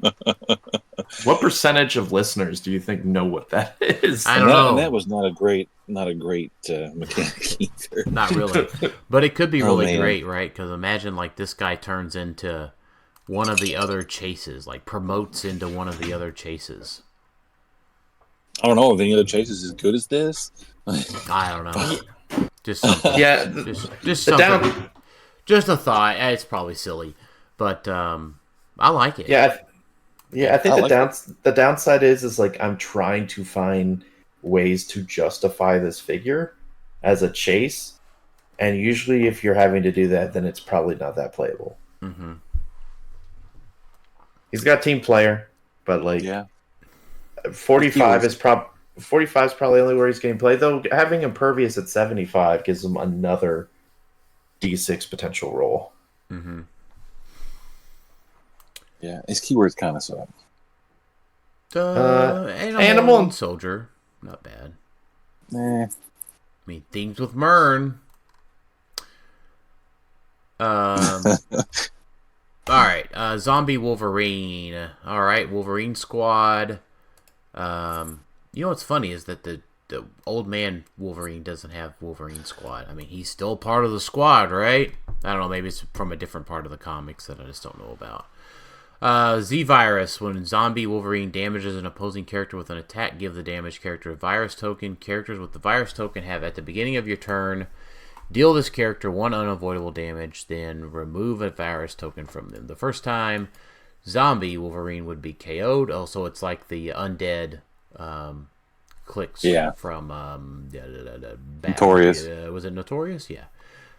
What percentage of listeners do you think know what that is? I don't know. And that was not a great mechanic either. Not really. But it could be really great, right? Because imagine like this guy turns into one of the other chases, like promotes into one of the other chases. I don't know if any other chase is as good as this. I don't know. Just something. Yeah. Just something. Just a thought. It's probably silly, but I like it. Yeah. I think the downside is like I'm trying to find ways to justify this figure as a chase, and usually if you're having to do that, then it's probably not that playable. Mm-hmm. He's got team player, but like 45 is probably only where he's getting played. Though having Impervious at 75 gives him another D6 potential roll. Mm-hmm. Yeah, his keywords kind of suck. Animal and soldier, not bad. I mean, themes with Mern. All right, zombie Wolverine. All right, Wolverine squad. You know what's funny is that the old man Wolverine doesn't have Wolverine squad. I mean, he's still part of the squad, right? I don't know. Maybe it's from a different part of the comics that I just don't know about. Z-Virus. When zombie Wolverine damages an opposing character with an attack, give the damaged character a virus token. Characters with the virus token have at the beginning of your turn, deal this character 1 unavoidable damage, then remove a virus token from them. The first time zombie Wolverine would be KO'd. Also, it's like the undead Clix from Notorious. Was it Notorious? Yeah.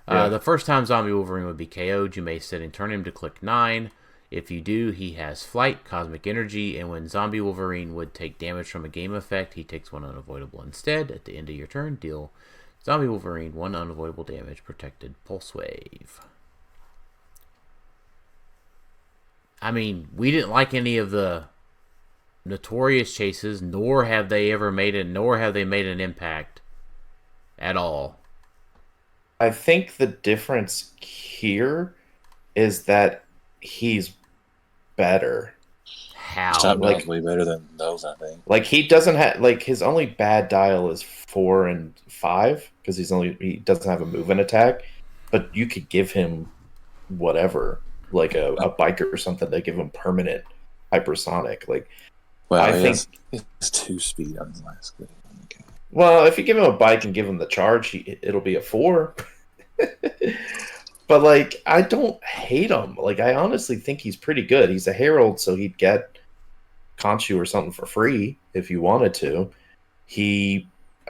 The first time zombie Wolverine would be KO'd, you may set and turn him to click 9. If you do, he has Flight, Cosmic Energy, and when zombie Wolverine would take damage from a game effect, he takes 1 unavoidable instead. At the end of your turn, deal zombie Wolverine 1 unavoidable damage, protected Pulse Wave. I mean, we didn't like any of the Notorious chases, nor have they made an impact at all. I think the difference here is that he's better. How? Like way better than those, I think. Like he doesn't have his only bad dial is 4 and 5 because he doesn't have a move and attack. But you could give him whatever, like a biker or something, to give him permanent hypersonic. Like, Well, I think it's 2 speed on his last clip. Okay. Well, if you give him a bike and give him the charge, it'll be a 4. But, like, I don't hate him. Like, I honestly think he's pretty good. He's a Herald, so he'd get Conchu or something for free if you wanted to.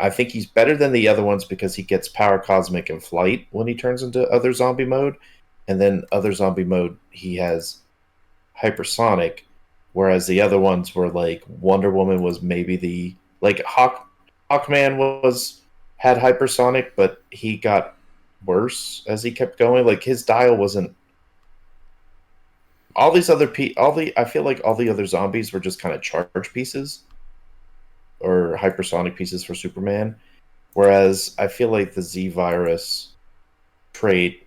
I think he's better than the other ones because he gets Power Cosmic and Flight when he turns into Other Zombie mode. And then Other Zombie mode, he has Hypersonic, whereas the other ones were, like, Wonder Woman was maybe the... Like, Hawkman had hypersonic, but he got worse as he kept going. Like, his dial wasn't. I feel like all the other zombies were just kind of charge pieces or hypersonic pieces for Superman, whereas I feel like the Z virus trait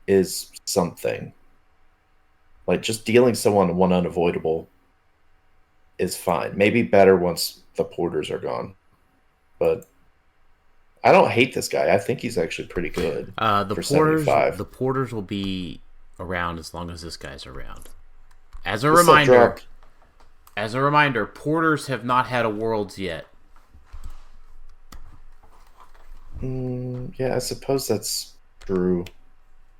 is something. Like, just dealing someone one unavoidable is fine. Maybe better once the porters are gone. But I don't hate this guy. I think he's actually pretty good. The porters will be around as long as this guy's around. As a reminder, porters have not had a Worlds yet. Yeah, I suppose that's true.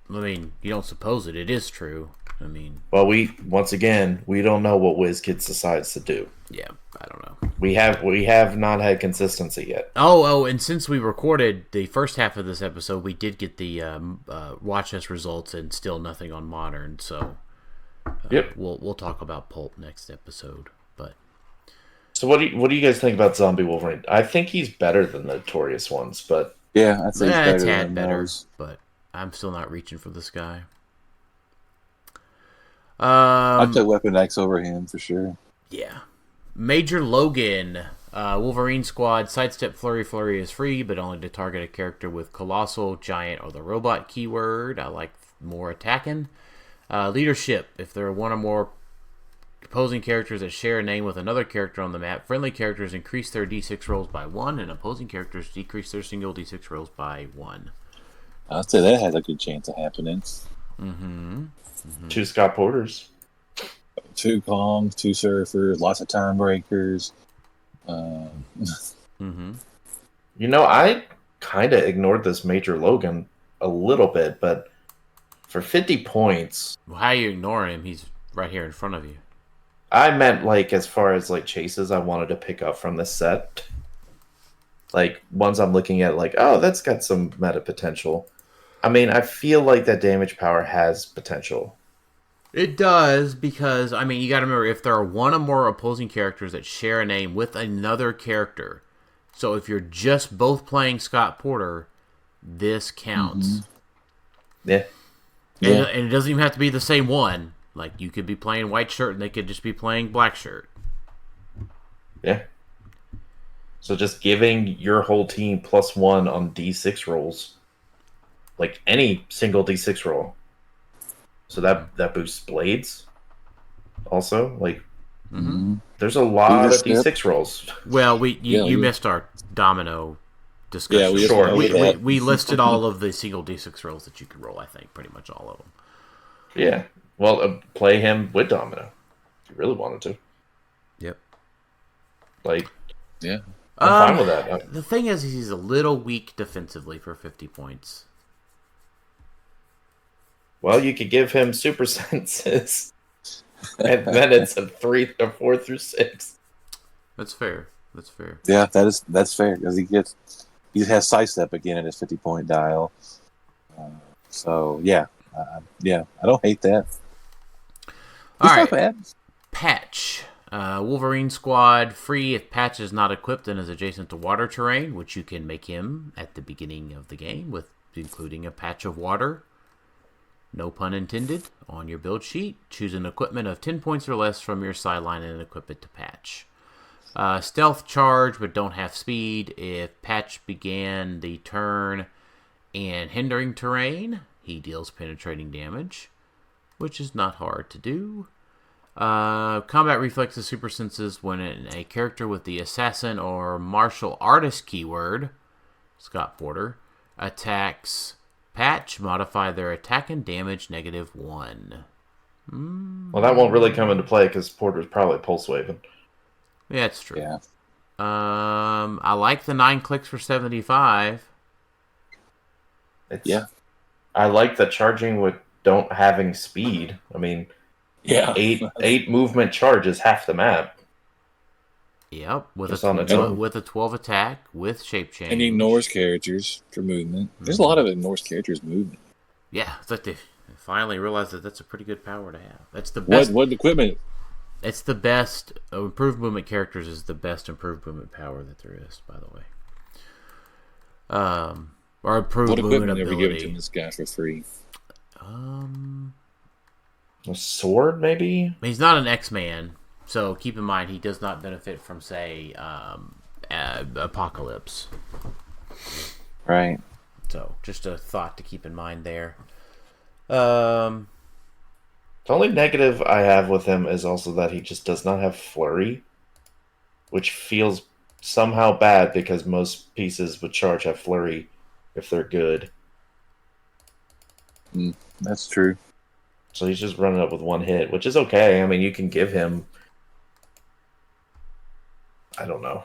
I mean, you don't suppose it. It is true. I mean... Well, we don't know what WizKids decides to do. Yeah, I don't know. We have not had consistency yet. Oh, and since we recorded the first half of this episode, we did get the watch test results and still nothing on Modern, so yep. We'll talk about Pulp next episode. But so what do you guys think about Zombie Wolverine? I think he's better than the Notorious ones, but yeah, I'd say he's better those. But I'm still not reaching for this guy. I'd play Weapon X over him for sure. Yeah. Major Logan, Wolverine Squad, Sidestep Flurry. Flurry is free, but only to target a character with Colossal, Giant, or the Robot keyword. I like more attacking. Leadership, if there are one or more opposing characters that share a name with another character on the map, friendly characters increase their d6 rolls by 1, and opposing characters decrease their single d6 rolls by 1. I'd say that has a good chance of happening. Mm-hmm. 2 Scott Porters. 2 Kongs, 2 Surfers, lots of Time Breakers. Mm-hmm. You know, I kind of ignored this Major Logan a little bit, but for 50 points... Well, how are you ignoring him? He's right here in front of you. I meant, like, as far as, like, chases I wanted to pick up from this set. Like, ones I'm looking at, like, oh, that's got some meta potential. I mean, I feel like that damage power has potential. It does, because, I mean, you gotta remember, if there are one or more opposing characters that share a name with another character, so if you're just both playing Scott Porter, this counts. Mm-hmm. Yeah. And it doesn't even have to be the same one. Like, you could be playing White Shirt, and they could just be playing Black Shirt. Yeah. So just giving your whole team +1 on D6 rolls. Like, any single D6 roll. So that boosts blades. Also, like, there's a lot of D6 rolls. Well, you missed our domino discussion. Yeah, we listed all of the single D6 rolls that you could roll. I think pretty much all of them. Yeah. Well, play him with domino if you really wanted to. Yep. Like, yeah, I'm fine with that. The thing is, he's a little weak defensively for 50 points. Well, you could give him super senses, and then it's a 4 through 6. That's fair. Yeah, that's fair because he has sidestep again at his 50-point dial. So yeah, I don't hate that. All right, not bad. Patch. Wolverine Squad, free if Patch is not equipped and is adjacent to water terrain, which you can make him at the beginning of the game with including a patch of water. No pun intended. On your build sheet, choose an equipment of 10 points or less from your sideline and equip it to Patch. Stealth charge, but don't have speed. If Patch began the turn in hindering terrain, he deals penetrating damage, which is not hard to do. Combat reflexes, super senses when a character with the assassin or martial artist keyword, Scott Porter, attacks Patch, modify their attack and damage -1. Well, that won't really come into play because Porter's probably pulse waving. Yeah, it's true. Yeah. I like the 9 clicks for 75. Yeah. I like the charging with don't having speed. I mean, Yeah. eight movement charge is half the map. Yep, with Just on its own. with a 12 attack with shape change. And he ignores characters for movement. There's a lot of ignores characters movement. Yeah, it's like they finally realized that that's a pretty good power to have. That's the best. What equipment? It's the best. Improved movement characters is the best improved movement power that there is, by the way. Or improved What movement equipment are we giving ability. to this guy for free? A sword, maybe? He's not an X-Man, so keep in mind he does not benefit from, say, Apocalypse. Right. So just a thought to keep in mind there. The only negative I have with him is also that he just does not have flurry, which feels somehow bad because most pieces with charge have flurry if they're good. That's true. So he's just running up with one hit, which is okay. I mean, you can give him... I don't know.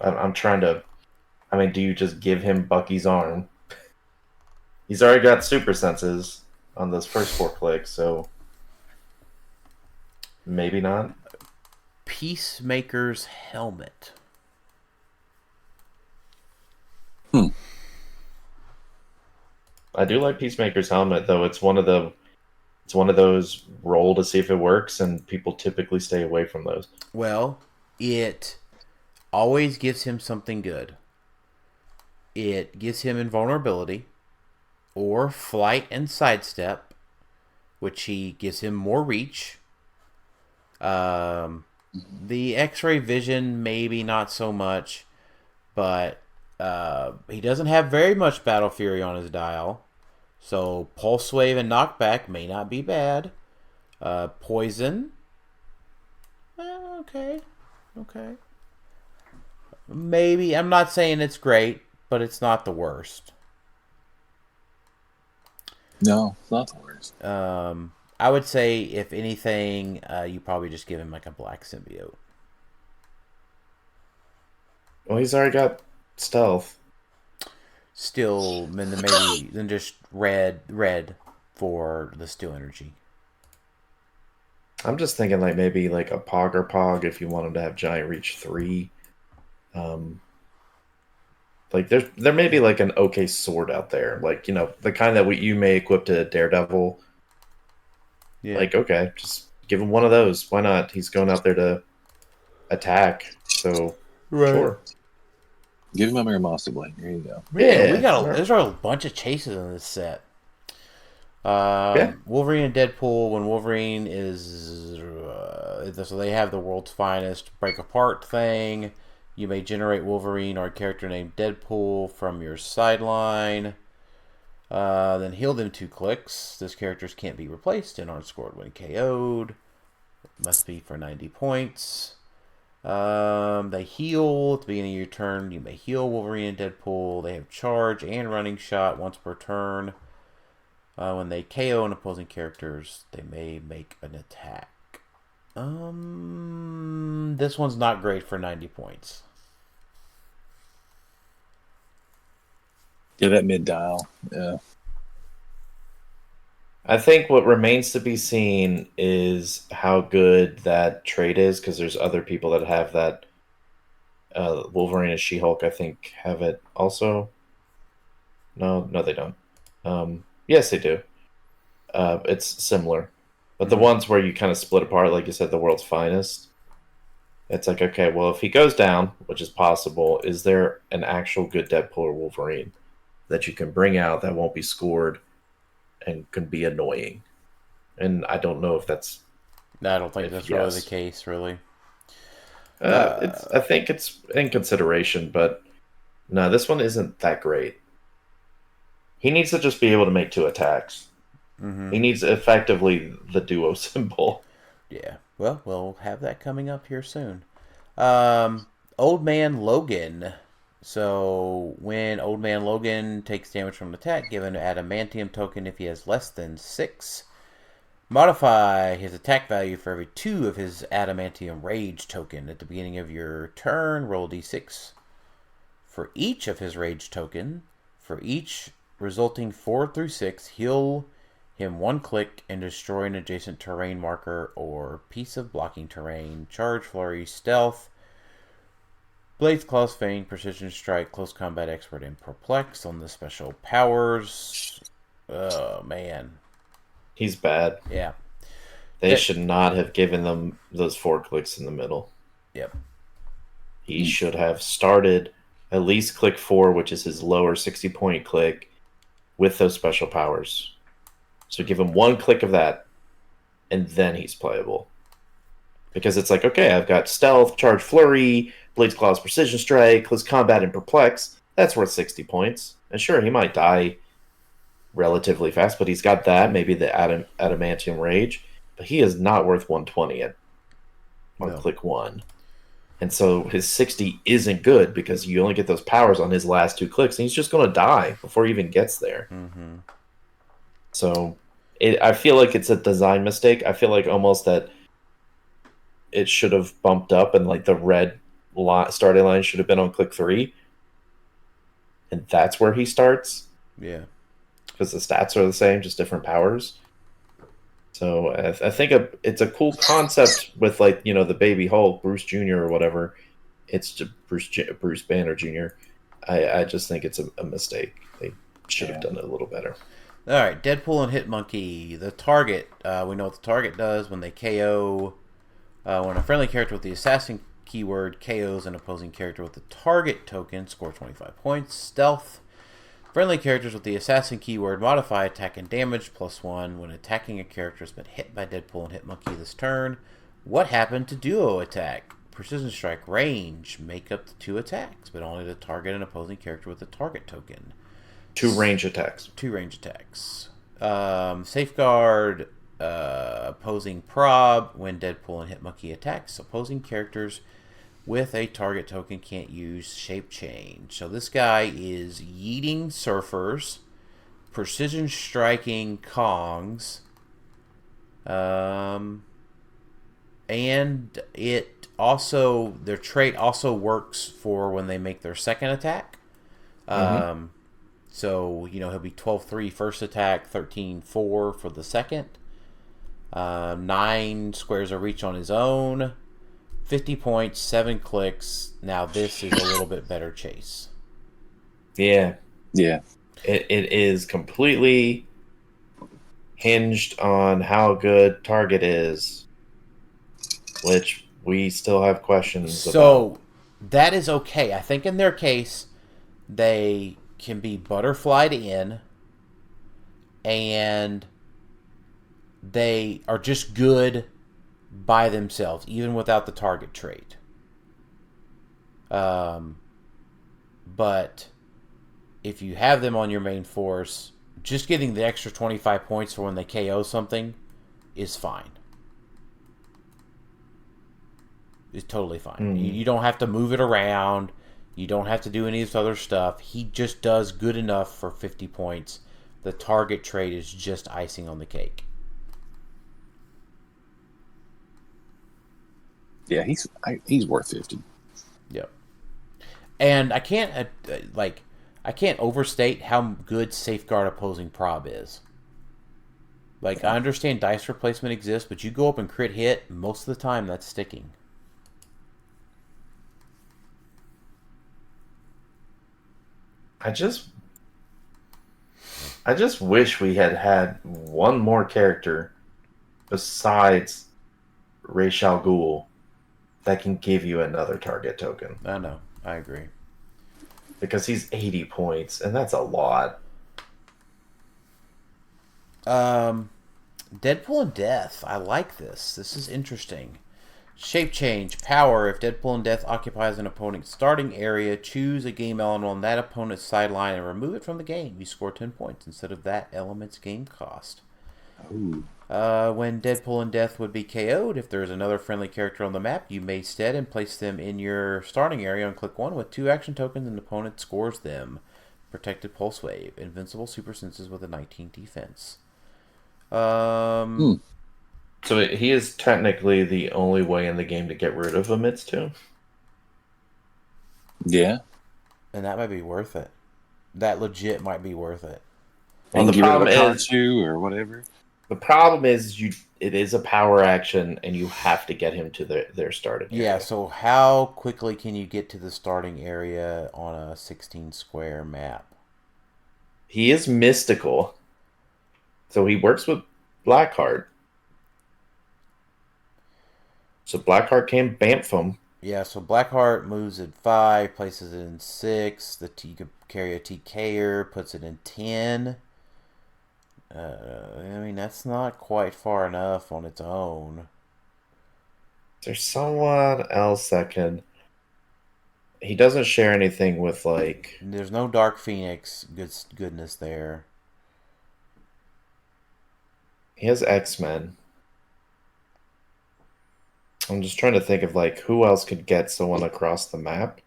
I'm trying to... I mean, do you just give him Bucky's arm? He's already got super senses on those first 4 clicks, so... Maybe not. Peacemaker's helmet. I do like Peacemaker's helmet, though. It's one of those roll to see if it works, and people typically stay away from those. Well, it always gives him something good. It gives him invulnerability, or flight and sidestep, which he gives him more reach. The X-ray vision, maybe not so much, but he doesn't have very much Battle Fury on his dial. So Pulse Wave and Knockback may not be bad. Poison. Okay. Maybe. I'm not saying it's great, but it's not the worst. No, it's not the worst. I would say, if anything, you probably just give him like a black symbiote. Well, he's already got stealth. Still, then just red for the steel energy. I'm just thinking like maybe like a Pog or Pog if you want him to have Giant Reach 3. Like there may be like an okay sword out there, like, you know, the kind that you may equip to Daredevil. Yeah. Like, okay, just give him one of those. Why not? He's going out there to attack, so sure. Give him a Muramasa Blade. There you go. Yeah, there's a bunch of chases in this set. Wolverine and Deadpool. When Wolverine is, so they have the world's finest break apart thing. You may generate Wolverine or a character named Deadpool from your sideline. Then heal them 2 clicks. Those characters can't be replaced and aren't scored when KO'd. Must be for 90 points. They heal at the beginning of your turn. You may heal Wolverine and Deadpool. They have charge and running shot once per turn. When they KO an opposing characters, they may make an attack. This one's not great for 90 points. Yeah, that mid dial. Yeah. I think what remains to be seen is how good that trait is, because there's other people that have that. Wolverine and She-Hulk, I think, have it also. No, they don't. Yes, they do. It's similar. But the ones where you kind of split apart, like you said, the world's finest, it's like, okay, well, if he goes down, which is possible, is there an actual good Deadpool or Wolverine that you can bring out that won't be scored and can be annoying? And I don't know if that's... No, I don't think that's really the case, really. I think it's in consideration, but no, this one isn't that great. He needs to just be able to make 2 attacks. Mm-hmm. He needs effectively the duo symbol. Yeah, well, we'll have that coming up here soon. Old Man Logan. So when Old Man Logan takes damage from an attack, give an adamantium token if he has less than 6 Modify his attack value for every 2 of his Adamantium Rage token. At the beginning of your turn, roll d6. For each of his Rage token, for each resulting 4 through 6, heal him 1 click and destroy an adjacent terrain marker or piece of blocking terrain. Charge, Flurry, Stealth, Blades, Claws, Feint, Precision Strike, Close Combat, Expert, and Perplex on the special powers. Oh, man. He's bad. Yeah. They should not have given them those 4 clicks in the middle. Yep. He should have started at least click 4, which is his lower 60-point click, with those special powers. So give him 1 click of that, and then he's playable. Because it's like, okay, I've got Stealth, Charge, Flurry, Blades, Claws, Precision Strike, Close Combat, and Perplex. That's worth 60 points. And sure, he might die relatively fast, but he's got that, maybe the Adamantium Rage. But he is not worth 120 on click 1. And so his 60 isn't good because you only get those powers on his last 2 clicks, and he's just going to die before he even gets there. Mm-hmm. So I feel like it's a design mistake. I feel like almost that it should have bumped up, and like the red starting line should have been on click 3. And that's where he starts. Yeah. Because the stats are the same, just different powers. So I think it's a cool concept with, like, you know, the baby Hulk, Bruce Jr. or whatever. It's just Bruce Banner Jr. I just think it's a mistake. They should have done it a little better. All right, Deadpool and Hitmonkey. The target, we know what the target does when they KO. When a friendly character with the assassin keyword KOs an opposing character with the target token, score 25 points. Stealth. Friendly characters with the assassin keyword modify attack and damage +1 when attacking a character has been hit by Deadpool and Hitmonkey this turn. What happened to duo attack? Precision Strike range. Make up to 2 attacks, but only to target an opposing character with the target token. 2 range attacks. 2 range attacks. Safeguard opposing prob when Deadpool and Hitmonkey attacks. Opposing characters with a target token can't use shape change. So this guy is yeeting surfers, precision striking Kongs, and it also, their trait also works for when they make their second attack. So, you know, he'll be 12-3 first attack, 13-4 for the second. 9 squares of reach on his own. 50 points, 7 clicks. Now this is a little bit better chase. Yeah. Yeah. It is completely hinged on how good target is, which we still have questions about. So that is okay. I think in their case, they can be butterflied in, and they are just good by themselves, even without the target trait. But if you have them on your main force, just getting the extra 25 points for when they KO something is fine. It's totally fine. You don't have to move it around. You don't have to do any of this other stuff. He just does good enough for 50 points. The target trait is just icing on the cake. Yeah, he's worth 50. Yep. And I can't overstate how good Safeguard opposing prob is. Like, I understand dice replacement exists, but you go up and crit hit, most of the time that's sticking. I just wish we had one more character besides Ra's al Ghul that can give you another target token. I know. I agree. Because he's 80 points, and that's a lot. Deadpool and Death. I like this. This is interesting. Shape change. Power. If Deadpool and Death occupies an opponent's starting area, choose a game element on that opponent's sideline and remove it from the game. You score 10 points instead of that element's game cost. Ooh. When Deadpool and Death would be KO'd, if there is another friendly character on the map, you may stead and place them in your starting area on click 1 with 2 action tokens and the opponent scores them. Protected Pulse Wave. Invincible super senses with a 19 defense. So he is technically the only way in the game to get rid of a Mitsu. Yeah. And that might be worth it. That legit might be worth it. Well, And the get rid of a problem is Kanchu or whatever. the problem is it is a power action, and you have to get him to their starting area. Yeah. So how quickly can you get to the starting area on a 16 square map? He is mystical, so he works with Blackheart. So Blackheart can bamf him. Yeah, so Blackheart moves at 5, places it in 6. You could carry a TKer, puts it in 10. I mean, that's not quite far enough on its own. There's someone else that can. He doesn't share anything with, like. There's no Dark Phoenix goodness there. He has X-Men. I'm just trying to think of, like, who else could get someone across the map.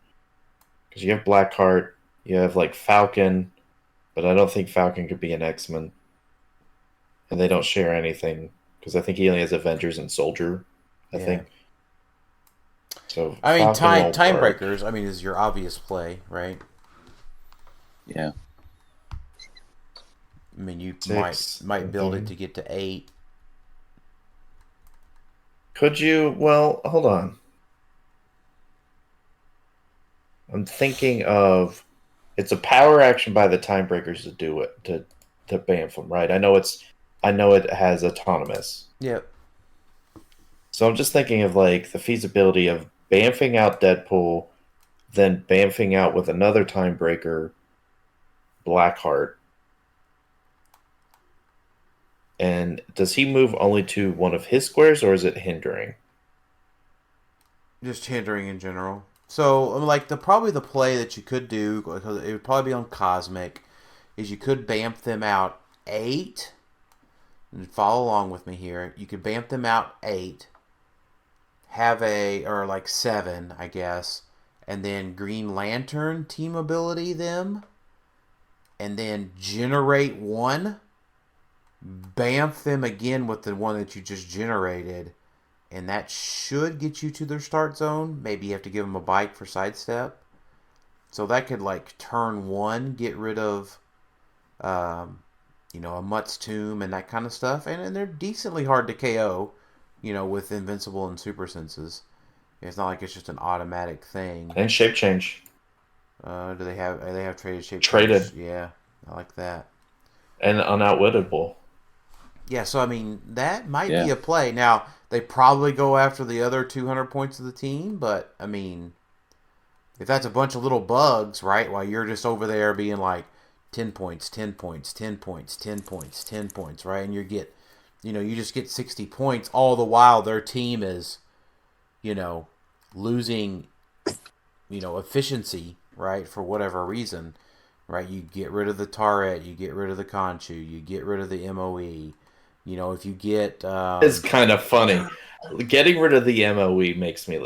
Because you have Blackheart, you have, like, Falcon, but I don't think Falcon could be an X-Men. And they don't share anything, because I think he only has Avengers and Soldier, I think. So I mean, Falcon time won't work. breakers, I mean, is your obvious play, right? Yeah. I mean, you 6, might build it to get to 8. Could you? Well, hold on. I'm thinking of it's a power action by the time breakers to do it to bamf them, right? I know it has autonomous. Yep. So I'm just thinking of like the feasibility of bamfing out Deadpool, then bamfing out with another time breaker, Blackheart. And does he move only to one of his squares, or is it hindering? Just hindering in general. So, like, probably the play that you could do, because it would probably be on Cosmic, is you could bamf them out 8. And follow along with me here. You could bamf them out 8. Or like 7, I guess. And then Green Lantern team ability them. And then generate 1. Bamf them again with the one that you just generated, and that should get you to their start zone. Maybe you have to give them a bike for sidestep. So that could, like, turn 1, get rid of, a Mutt's Tomb and that kind of stuff. And they're decently hard to KO, with Invincible and Super Senses. It's not like it's just an automatic thing. And shape change. Do they have traded shape Traded. change? Yeah, I like that. And unoutwittable. Yeah, so I mean, that might be a play. Now, they probably go after the other 200 points of the team, but I mean, if that's a bunch of little bugs, right, while you're just over there being like 10 points, 10 points, 10 points, 10 points, 10 points, right, and you just get 60 points, all the while their team is, losing, efficiency, right, for whatever reason, right? You get rid of the turret, you get rid of the Conchu, you get rid of the MOE. If you get... It's kind of funny. Getting rid of the MOE makes me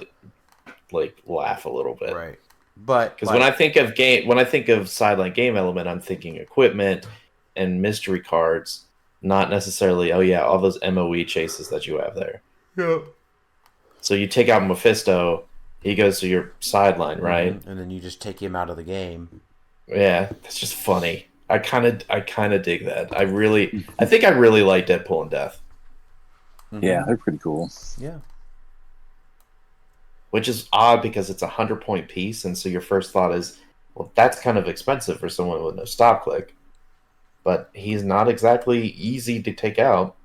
like laugh a little bit. Right. But because when I think of sideline game element, I'm thinking equipment and mystery cards, not necessarily, all those MOE chases that you have there. Yeah. So you take out Mephisto, he goes to your sideline, right? And then you just take him out of the game. Yeah, that's just funny. I kind of dig that. I think I really like Deadpool and Death. Yeah, they're pretty cool. Yeah. Which is odd because it's a 100-point piece, and so your first thought is, well, that's kind of expensive for someone with no stop click. But he's not exactly easy to take out.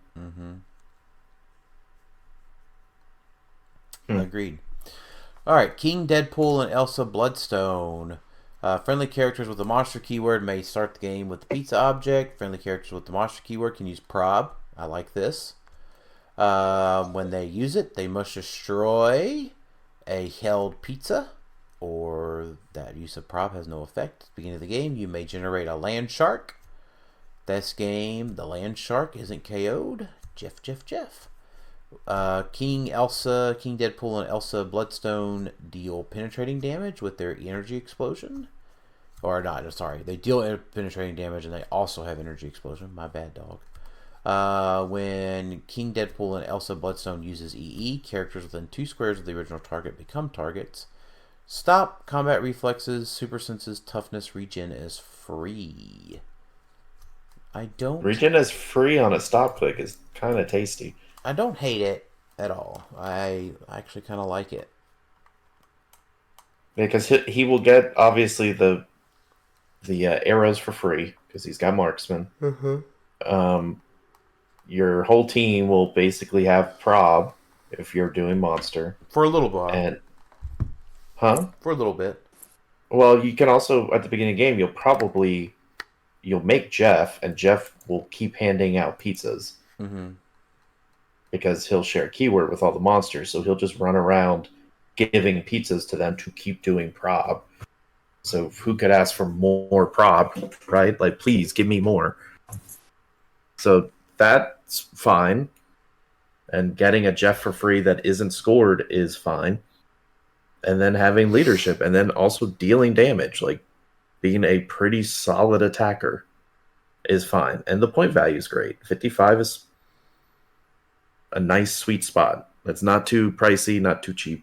Agreed. All right, King Deadpool and Elsa Bloodstone. Friendly characters with the monster keyword may start the game with the pizza object. Friendly characters with the monster keyword can use prob. I like this. When they use it, they must destroy a held pizza, or that use of prob has no effect. At the beginning of the game, you may generate a land shark. This game, the land shark isn't KO'd. Jeff. King Deadpool and Elsa Bloodstone deal penetrating damage with their energy explosion. Or not, sorry. They deal penetrating damage and they also have energy explosion. My bad, dog. When King Deadpool and Elsa Bloodstone uses EE, characters within 2 squares of the original target become targets. Stop, combat reflexes, super senses, toughness, regen is free. Regen is free on a stop click is kind of tasty. I don't hate it at all. I actually kind of like it. Because he will get, obviously, the arrows for free, because he's got marksman. Your whole team will basically have prob if you're doing monster. For a little while. And For a little bit. Well, you can also, at the beginning of the game, you'll make Jeff, and Jeff will keep handing out pizzas. Because he'll share a keyword with all the monsters, so he'll just run around giving pizzas to them to keep doing prob. So who could ask for more prob, right? Like, please, give me more. So that's fine. And getting a Jeff for free that isn't scored is fine. And then having leadership, and then also dealing damage, like being a pretty solid attacker is fine. And the point value is great. 55 is a nice sweet spot. It's not too pricey, not too cheap.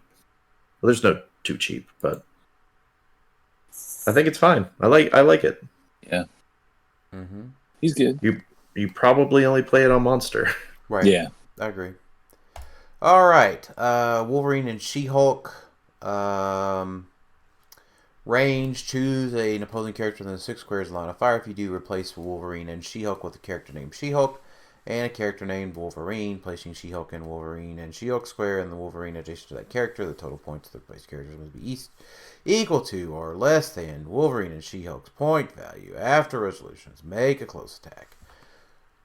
Well, there's no too cheap, but I think it's fine. I like it. Yeah. He's good. You probably only play it on Monster. Right. Yeah. I agree. All right. Wolverine and She-Hulk. Range, choose an opposing character within 6 squares line of fire. If you do, replace Wolverine and She-Hulk with a character named She-Hulk and a character named Wolverine, placing She-Hulk and Wolverine and She-Hulk square and the Wolverine adjacent to that character. The total points of the placed characters must be equal to or less than Wolverine and She-Hulk's point value. After resolutions, make a close attack.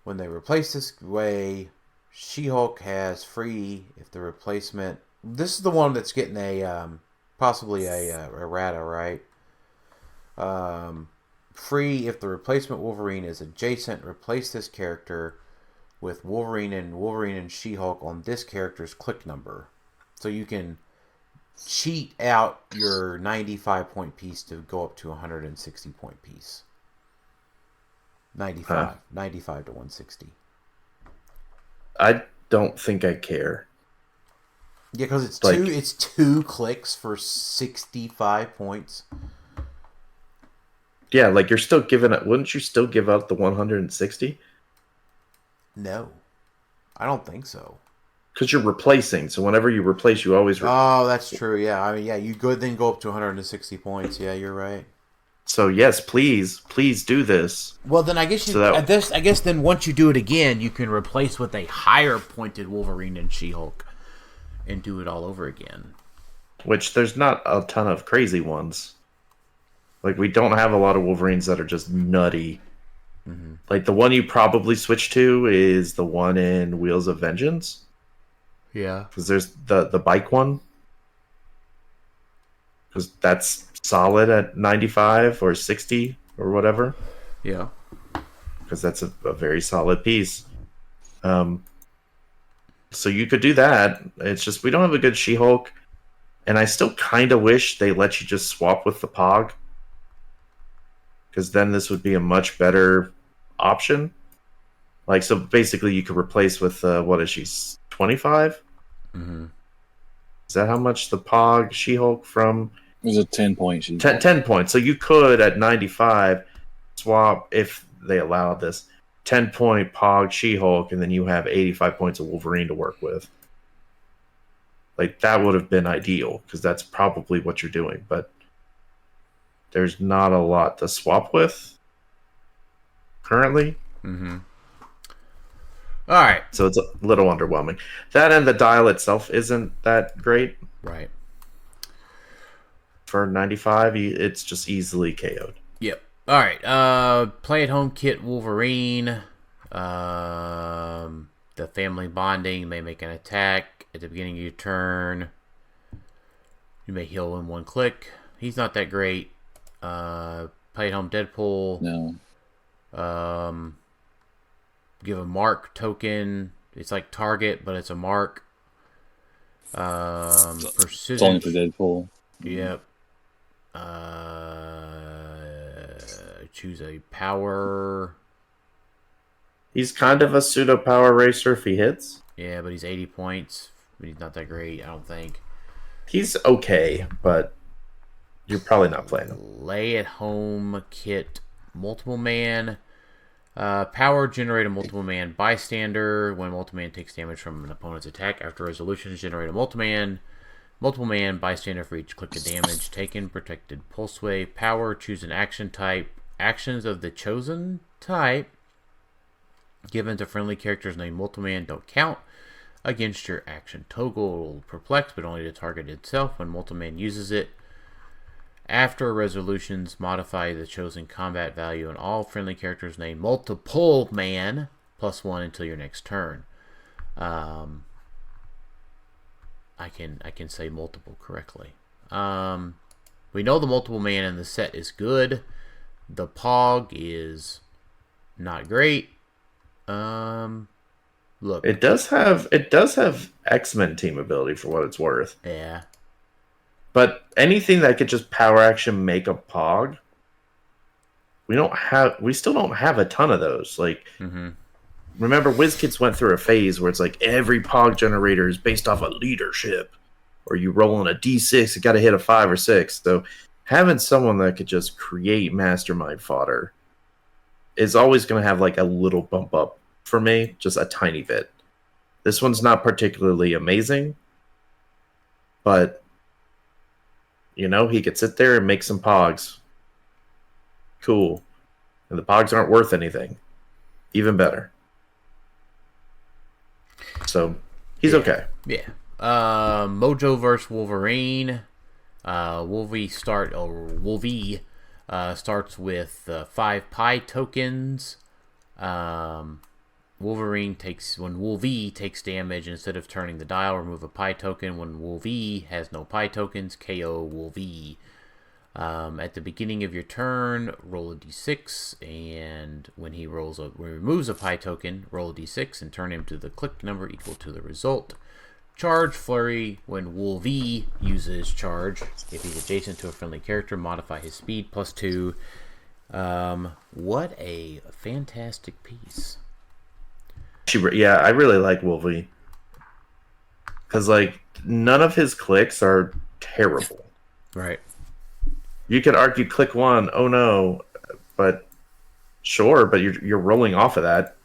When they replace this way, She-Hulk has free if the replacement... This is the one that's getting a possibly a errata, right? Free if the replacement Wolverine is adjacent. Replace this character with Wolverine and She-Hulk on this character's click number. So you can cheat out your 95 point piece to go up to 160 point piece. 95 to 160. I don't think I care. Yeah, because it's two clicks for 65 points. Yeah, like you're still giving it. Wouldn't you still give out the 160? No, I don't think so. Because you're replacing. So whenever you replace, you always. Oh, that's true. Yeah, I mean, yeah, you could then go up to 160 points. Yeah, you're right. So yes, please do this. Well, then I guess I guess then once you do it again, you can replace with a higher pointed Wolverine and She-Hulk, and do it all over again. Which there's not a ton of crazy ones. Like we don't have a lot of Wolverines that are just nutty. Like the one you probably switch to is the one in Wheels of Vengeance. Yeah, because there's the bike one. Because that's solid at 95 or 60 or whatever. Yeah. Because that's a very solid piece. So you could do that. It's just we don't have a good She-Hulk. And I still kind of wish they let you just swap with the Pog. Because then this would be a much better option. Like, so basically you could replace with, what is she, 25? Is that how much the Pog She-Hulk from... It was a 10-point She-Hulk. 10 points. So you could, at 95, swap, if they allowed this, 10-point Pog She-Hulk, and then you have 85 points of Wolverine to work with. Like, that would have been ideal, because that's probably what you're doing. But there's not a lot to swap with currently. All right. So it's a little underwhelming. That and the dial itself isn't that great. Right. For 95, it's just easily KO'd. Yep. All right. Play at home kit Wolverine. The family bonding may make an attack at the beginning of your turn. You may heal in 1 click. He's not that great. Play at home Deadpool. No. Give a mark token. It's like target, but it's a mark. It's only for Deadpool. Yep. Choose a power. He's kind of a pseudo power racer if he hits. Yeah, but he's 80 points. But he's not that great, I don't think. He's okay, but you're probably not playing him. Lay at home kit, multiple man. Power generate a multiple man bystander. When multiple man takes damage from an opponent's attack after resolutions, generate a multiple man bystander for each click of damage taken. Protected pulse wave. Power, choose an action type. Actions of the chosen type given to friendly characters named multiple man don't count against your action. Toggle perplex, but only to target itself when multiple man uses it. After resolutions, modify the chosen combat value on all friendly characters named multiple man +1 until your next turn. I can say multiple correctly. We know the multiple man in the set is good. The Pog is not great. Look, it does have X-Men team ability for what it's worth. Yeah. But anything that could just power action make a Pog, we still don't have a ton of those. Like, remember, WizKids went through a phase where it's like every Pog generator is based off of leadership, or you roll on a D6, you got to hit a 5 or 6. So having someone that could just create mastermind fodder is always going to have like a little bump up for me, just a tiny bit. This one's not particularly amazing, but he could sit there and make some Pogs. Cool. And the Pogs aren't worth anything. Even better. So, he's okay. Yeah. Mojo vs. Wolverine. Wolvie starts with 5 Pi tokens. Wolverine when Wolvie takes damage, instead of turning the dial, remove a Pi token. When Wolvie has no Pi tokens, KO Wolvie. At the beginning of your turn, roll a d6, and when he removes a Pi token, roll a d6 and turn him to the click number equal to the result. Charge Flurry. When Wolvie uses charge, if he's adjacent to a friendly character, modify his speed +2. What a fantastic piece. Yeah, I really like Wolvie. Because, none of his clicks are terrible. Right. You could argue click 1, oh no, but sure, but you're rolling off of that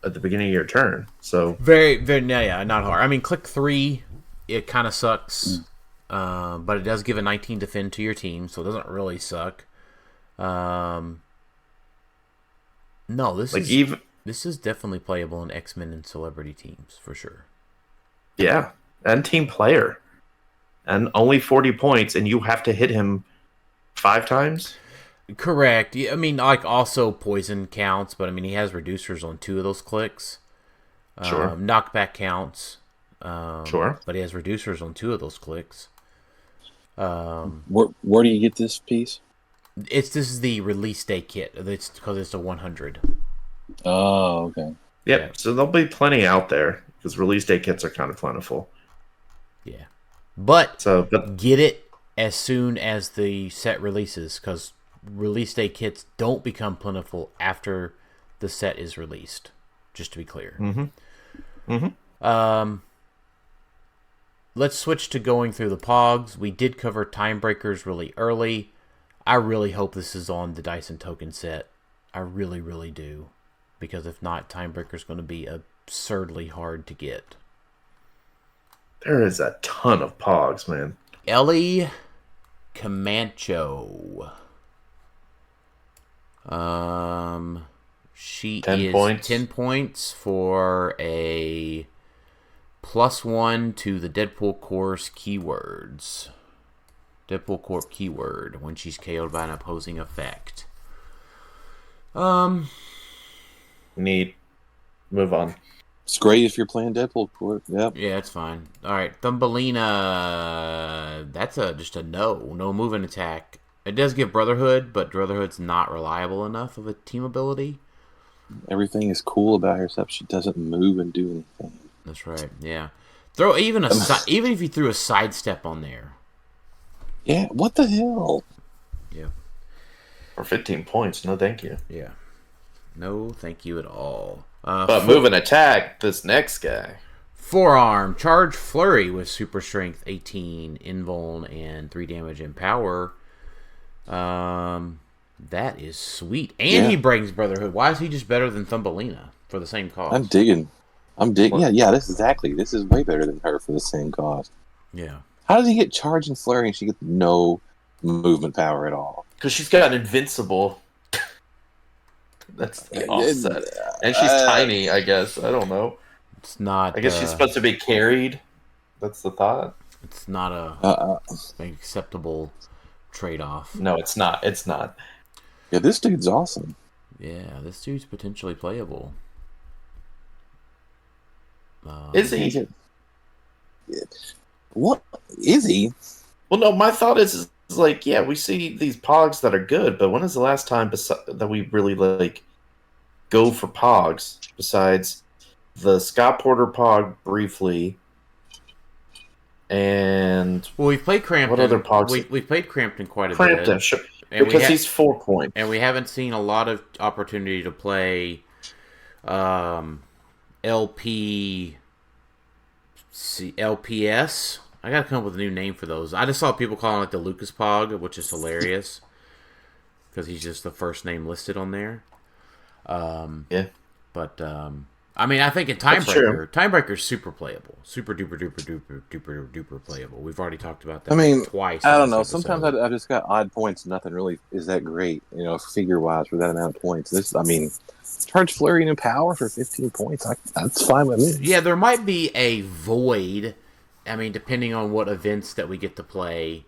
at the beginning of your turn. So very, very, yeah, not hard. I mean, click 3, it kind of sucks, but it does give a 19 defend to your team, so it doesn't really suck. No, this is definitely playable in X-Men and Celebrity teams, for sure. Yeah, and team player. And only 40 points, and you have to hit him 5 times? Correct. I mean, also poison counts, but I mean, he has reducers on 2 of those clicks. Sure. Knockback counts. Sure. But he has reducers on 2 of those clicks. Where do you get this piece? This is the release day kit. It's because it's a 100. Oh, okay. Yep. Yeah. So there'll be plenty out there because release day kits are kind of plentiful. Yeah. But get it as soon as the set releases, because release day kits don't become plentiful after the set is released. Just to be clear. Let's switch to going through the Pogs. We did cover Time Breakers really early. I really hope this is on the Dyson token set. I really, really do. Because if not, Time Breaker's going to be absurdly hard to get. There is a ton of Pogs, man. Ellie Camacho. She 10 is points. 10 points for a +1 to the Deadpool course keywords. Deadpool Corp keyword when she's KO'd by an opposing effect. Neat. Move on. It's great if you're playing Deadpool Corp. Yep. Yeah, it's fine. All right, Thumbelina. That's just a no movement attack. It does give Brotherhood, but Brotherhood's not reliable enough of a team ability. Everything is cool about her, except she doesn't move and do anything. That's right. Yeah. Throw even if you threw a sidestep on there. Yeah. What the hell? Yeah. For 15 points, no thank you. Yeah. No, thank you at all. But move and attack, this next guy. Forearm, charge flurry with super strength 18, invuln, and 3 damage and power. That is sweet. And he brings Brotherhood. Why is he just better than Thumbelina for the same cost? I'm digging. Yeah, this is way better than her for the same cost. Yeah. How does he get charge and flurry and she gets no movement power at all? Because she's got invincible. That's the offset. And she's tiny, I guess. I don't know. It's not. I guess she's supposed to be carried. That's the thought. It's not an acceptable trade-off. No, it's not. It's not. Yeah, this dude's awesome. Yeah, this dude's potentially playable. Is he? What is he? Well, no. My thought is like, yeah, we see these pogs that are good, but when is the last time that we really like go for pogs besides the Scott Porter pog briefly? And we've played Crampton. What other pogs? We've played Crampton quite a bit. Crampton, sure. Because he's 4 points. And we haven't seen a lot of opportunity to play LPS. I gotta come up with a new name for those. I just saw people calling it the Lucas Pog, which is hilarious. Because he's just the first name listed on there. Yeah. But, I mean, I think in Timebreaker's super playable. Super duper duper duper duper duper playable. We've already talked about that twice. I don't know. Sometimes I just got odd points. Nothing really is that great, figure-wise for that amount of points. Charge flurry and power for 15 points. That's fine with me. Yeah, there might be a void. I mean, depending on what events that we get to play,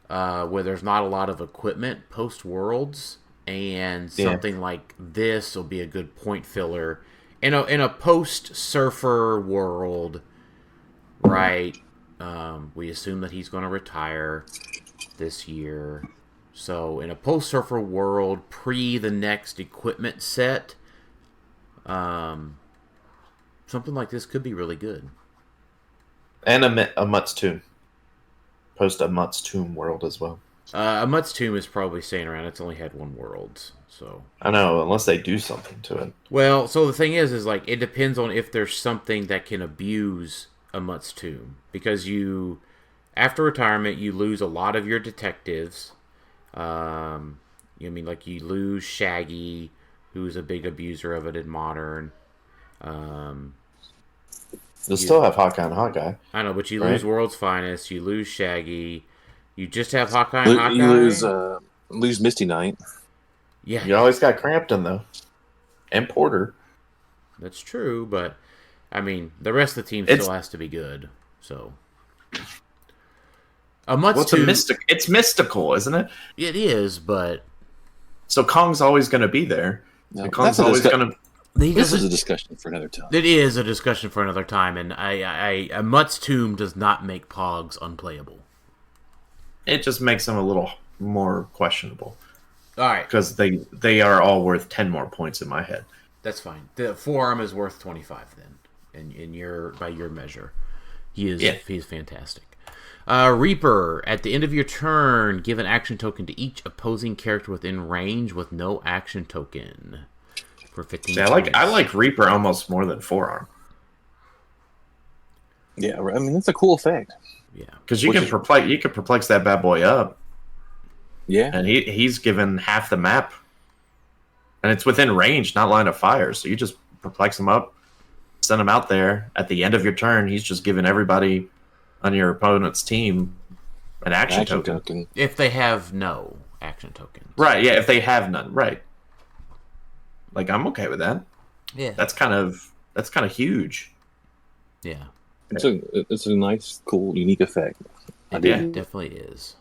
where there's not a lot of equipment post-Worlds, and something like this will be a good point filler. In a post-Surfer world, right, we assume that he's going to retire this year. So in a post-Surfer world, pre the next equipment set, something like this could be really good. And a Mutt's Tomb. Post a Mutt's Tomb world as well. A Mutt's Tomb is probably staying around. It's only had 1 world, so... I know, unless they do something to it. Well, so the thing is like, it depends on if there's something that can abuse a Mutt's Tomb. Because after retirement, you lose a lot of your detectives. You lose Shaggy, who's a big abuser of it in Modern. You'll still have Hawkeye and Hawkeye. I know, but you lose World's Finest, you lose Shaggy, you just have Hawkeye and Hawkeye. You lose Misty Knight. Yeah. You always got Crampton, though. And Porter. That's true, but, I mean, the rest of the team still has to be good, so... It's mystical, isn't it? It is, but... So Kong's always going to be there. No, Kong's always going to... This is a discussion for another time. It is a discussion for another time, and a Mutt's Tomb does not make Pogs unplayable. It just makes them a little more questionable. All right. Because they are all worth 10 more points in my head. That's fine. The forearm is worth 25 then, by your measure. He is fantastic. Reaper, at the end of your turn, give an action token to each opposing character within range with no action token. For 15 points. I like Reaper almost more than Forearm. Yeah, I mean, it's a cool effect. Yeah. Because you can perplex that bad boy up. Yeah. And he's given half the map. And it's within range, not line of fire. So you just perplex him up, send him out there. At the end of your turn, he's just giving everybody on your opponent's team an action token. If they have no action tokens. Right, yeah, if they have none. Right. Like, I'm okay with that. Yeah. That's kind of huge. Yeah. It's a nice, cool, unique effect. It definitely is.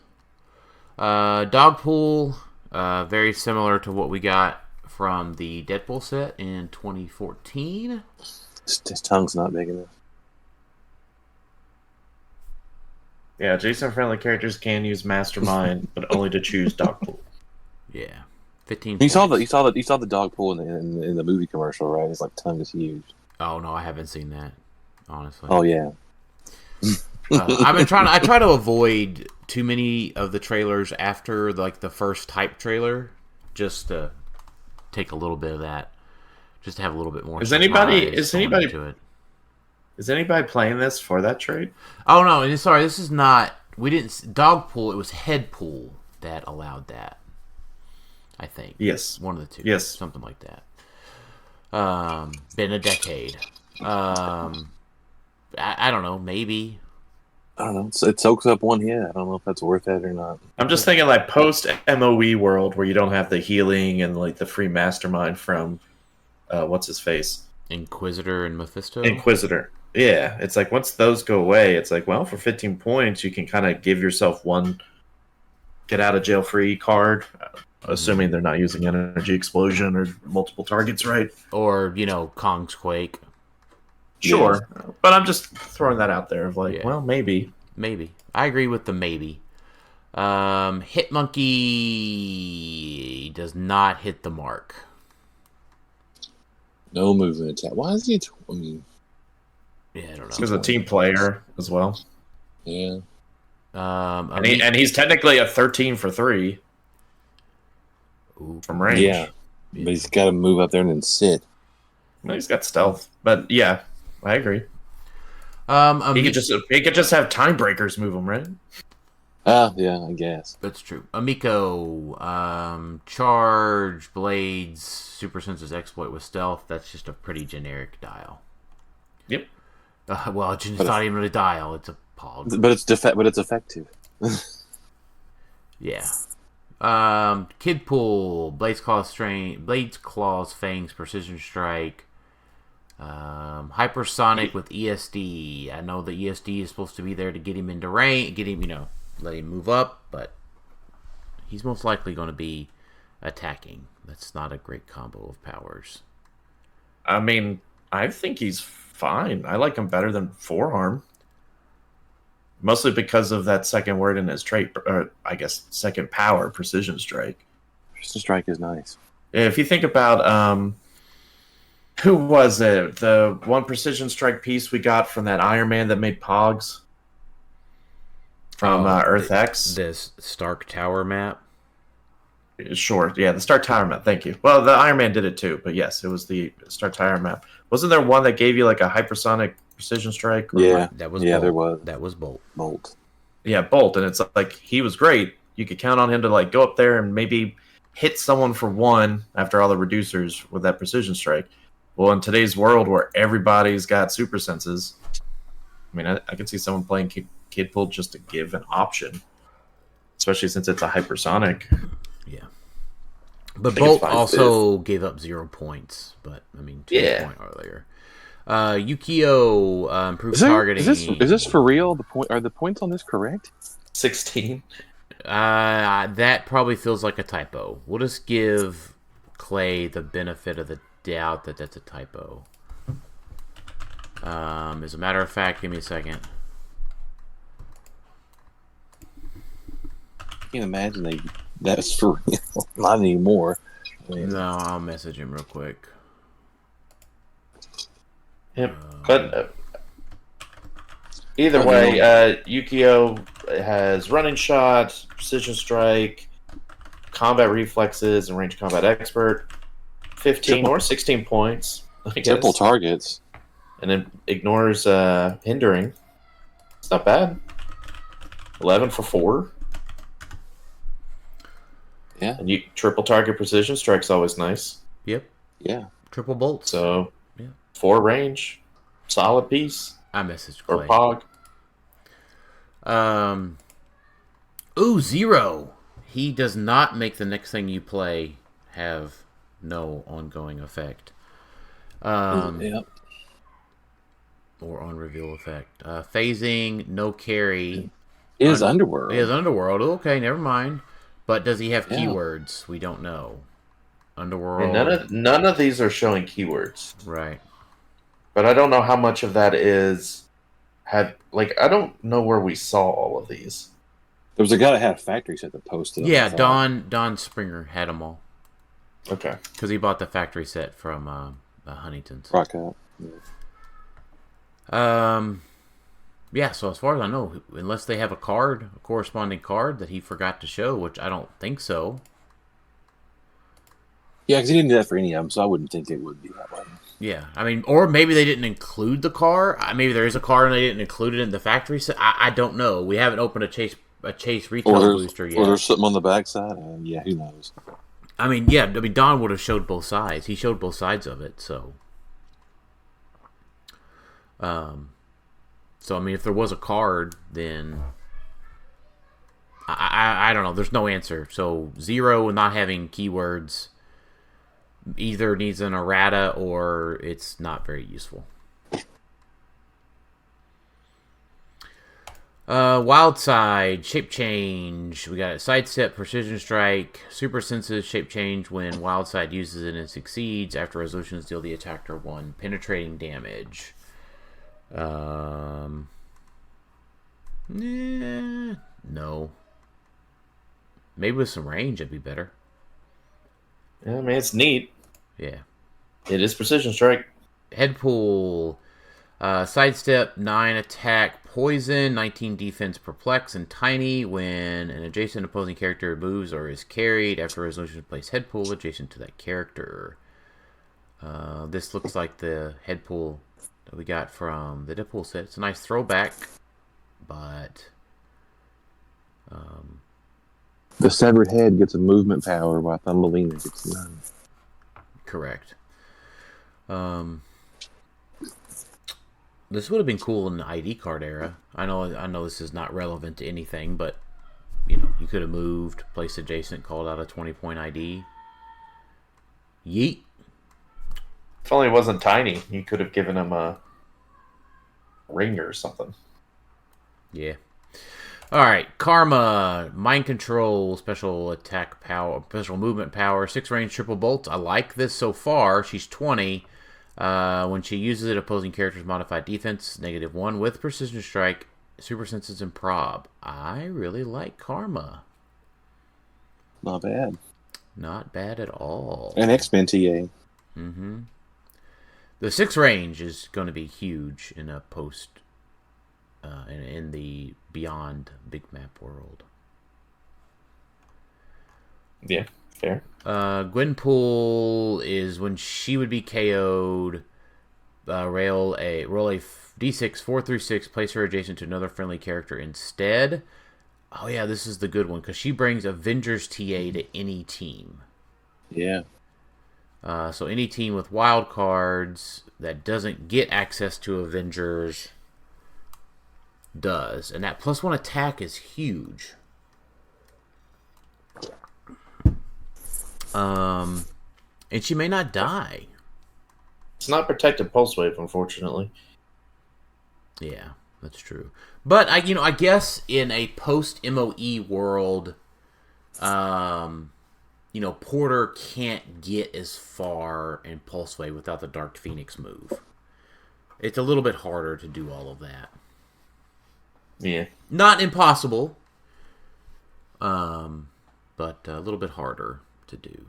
Dogpool, very similar to what we got from the Deadpool set in 2014. His tongue's not big enough. Yeah, Jason-friendly characters can use Mastermind, but only to choose Dogpool. Yeah. 15 You saw the dog pool in the movie commercial, right? His tongue is huge. Oh no, I haven't seen that, honestly. Oh yeah. I try to avoid too many of the trailers after the first type trailer, just to take a little bit of that just to have a little bit more. Is anybody to it? Is anybody playing this for that trade? Oh no, sorry, this is not. We didn't dog pool. It was head pool that allowed that. I think. Yes. One of the two. Yes. Something like that. Been a decade. I don't know. Maybe. I don't know. It soaks up one hit. I don't know if that's worth it or not. I'm just thinking like post MOE world where you don't have the healing and like the free mastermind from what's his face? Inquisitor and Mephisto? Inquisitor. Yeah. It's like once those go away, it's like, well, for 15 points, you can kind of give yourself one get out of jail free card, assuming they're not using energy explosion or multiple targets, right? Or, Kong's Quake. Sure. Yeah. But I'm just throwing that out there of like, well, maybe. Maybe. I agree with the maybe. Hit Monkey does not hit the mark. No movement attack. Why is he? I mean, yeah, I don't know. He's a team player as well. Yeah. And he's technically a 13 for 3 from range. Yeah. But he's got to move up there and then sit. Well, he's got stealth. But yeah, I agree. He could just have time breakers move him, right? Yeah, I guess. That's true. Amico, charge, blades, super senses, exploit with stealth. That's just a pretty generic dial. Yep. Well, it's not even a dial. It's a pog. But it's effective. Yeah. Kid Pool, Blades Claws, Fangs, Precision Strike, Hypersonic with ESD. I know the ESD is supposed to be there to get him into range, let him move up, but he's most likely going to be attacking. That's not a great combo of powers. I mean, I think he's fine. I like him better than Forearm. Mostly because of that second word in his trait, or I guess second power, Precision Strike. Precision Strike is nice. If you think about, who was it? The one Precision Strike piece we got from that Iron Man that made Pogs? From Earth X? This Stark Tower map? Sure, yeah, the Stark Tower map, thank you. Well, the Iron Man did it too, but yes, it was the Stark Tower map. Wasn't there one that gave you like a hypersonic Precision Strike? Yeah, that was Bolt. There was. That was Bolt. Yeah, Bolt, and it's like he was great. You could count on him to like go up there and maybe hit someone for one after all the reducers with that Precision Strike. Well, in today's world where everybody's got super senses, I mean, I could see someone playing Kid Pool just to give an option, especially since it's a hypersonic. Yeah. But Bolt also gave up 0 points, but I mean, 2 point earlier. Yukio improved targeting. Is this for real? Are the points on this correct? 16. That probably feels like a typo. We'll just give Clay the benefit of the doubt that that's a typo. As a matter of fact, give me a second. I can't imagine that's for real. Not anymore. No, I'll message him real quick. Yep. But either way, Yukio has running shot, precision strike, combat reflexes, and range combat expert. 15 or 16 points. Triple targets. And then ignores hindering. It's not bad. 11 for 4. Yeah. And triple target precision strike's always nice. Yep. Yeah. Triple bolts. So 4 range. Solid piece. I messaged Clay. Or Pog. 0. He does not make the next thing you play have no ongoing effect. Yep. Or on reveal effect. Phasing, no carry. Is Underworld. Is Underworld. Okay, never mind. But does he have keywords? We don't know. Underworld. And none of these are showing keywords. Right. But I don't know how much of that is I don't know where we saw all of these. There was a guy that had a factory set that posted. Yeah, Don Springer had them all. Okay. Because he bought the factory set from Huntington's. Rock out. Yeah, so as far as I know, unless they have a corresponding card that he forgot to show, which I don't think so. Yeah, because he didn't do that for any of them, so I wouldn't think it would be that way. Yeah, I mean, or maybe they didn't include the car. Maybe there is a car and they didn't include it in the factory set. I don't know. We haven't opened a Chase retail booster yet. Or there's something on the backside. Yeah, who knows? I mean, yeah. I mean, Don would have showed both sides. He showed both sides of it. So I mean, if there was a card, then I don't know. There's no answer. So 0 and not having keywords either needs an errata or it's not very useful. Wild side, shape change. We got a sidestep, precision strike, super senses, shape change when wild side uses it and succeeds. After resolutions, deal the attacker 1 penetrating damage. No. Maybe with some range, it'd be better. Yeah, I mean, it's neat. Yeah. It is precision strike. Head pull. Sidestep, 9 attack, poison, 19 defense, perplex, and tiny. When an adjacent opposing character moves or is carried, after resolution, place head pull adjacent to that character. This looks like the head pull that we got from the Deadpool set. It's a nice throwback, but the severed head gets a movement power, while Thumbelina gets none. Correct. This would have been cool in the ID card era. I know this is not relevant to anything, but you could have moved, placed adjacent, called out a 20-point ID. Yeet. If only it wasn't tiny, you could have given him a ring or something. Yeah. All right, Karma, mind control, special attack power, special movement power, 6 range, triple bolt. I like this so far. She's 20. When she uses it, opposing characters modified defense, -1 with precision strike, super senses, and prob. I really like Karma. Not bad. Not bad at all. And X-Men TA. Mm-hmm. The 6 range is going to be huge in a post, in the beyond big map world. Yeah, fair. Gwenpool is when she would be KO'd. Roll a d6 4 through 6. Place her adjacent to another friendly character instead. Oh yeah, this is the good one because she brings Avengers TA to any team. Yeah. So any team with wild cards that doesn't get access to Avengers does, and that +1 attack is huge. And she may not die. It's not protected pulse wave, unfortunately. Yeah, that's true. But I guess in a post MOE world, Porter can't get as far in pulse wave without the Dark Phoenix move. It's a little bit harder to do all of that. Yeah. Not impossible, but a little bit harder to do.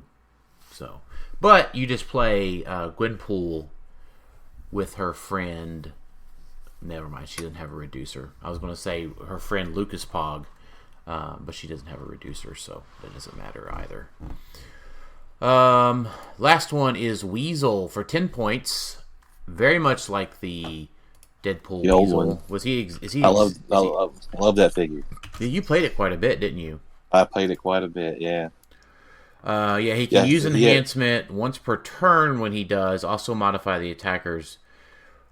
So, but you just play Gwenpool with her friend. Never mind, she doesn't have a reducer. I was going to say her friend Lucas Pog, but she doesn't have a reducer, so that doesn't matter either. Last one is Weasel for 10 points. Very much like the Deadpool the old Weasel. one. Was he? Is he? I love that figure. You played it quite a bit, didn't you? I played it quite a bit. Yeah. He can use enhancement once per turn. When he does, also modify the attacker's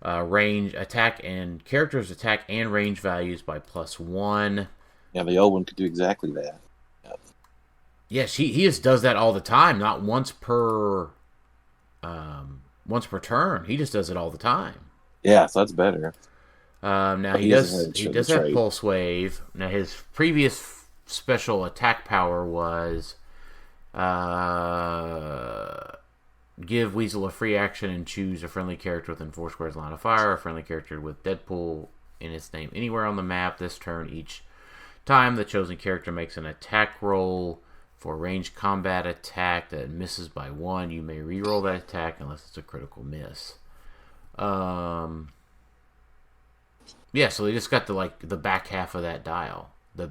range, attack, and character's attack and range values by +1. Yeah, the old one could do exactly that. Yep. Yes, he just does that all the time. Not once per turn. He just does it all the time. Yeah, so that's better. Now he does have pulse wave. Now his previous special attack power was give Weasel a free action and choose a friendly character within 4 squares line of fire. A friendly character with Deadpool in its name anywhere on the map. This turn, each time the chosen character makes an attack roll for ranged combat attack that misses by 1, you may reroll that attack unless it's a critical miss. Yeah, so they just got the back half of that dial. The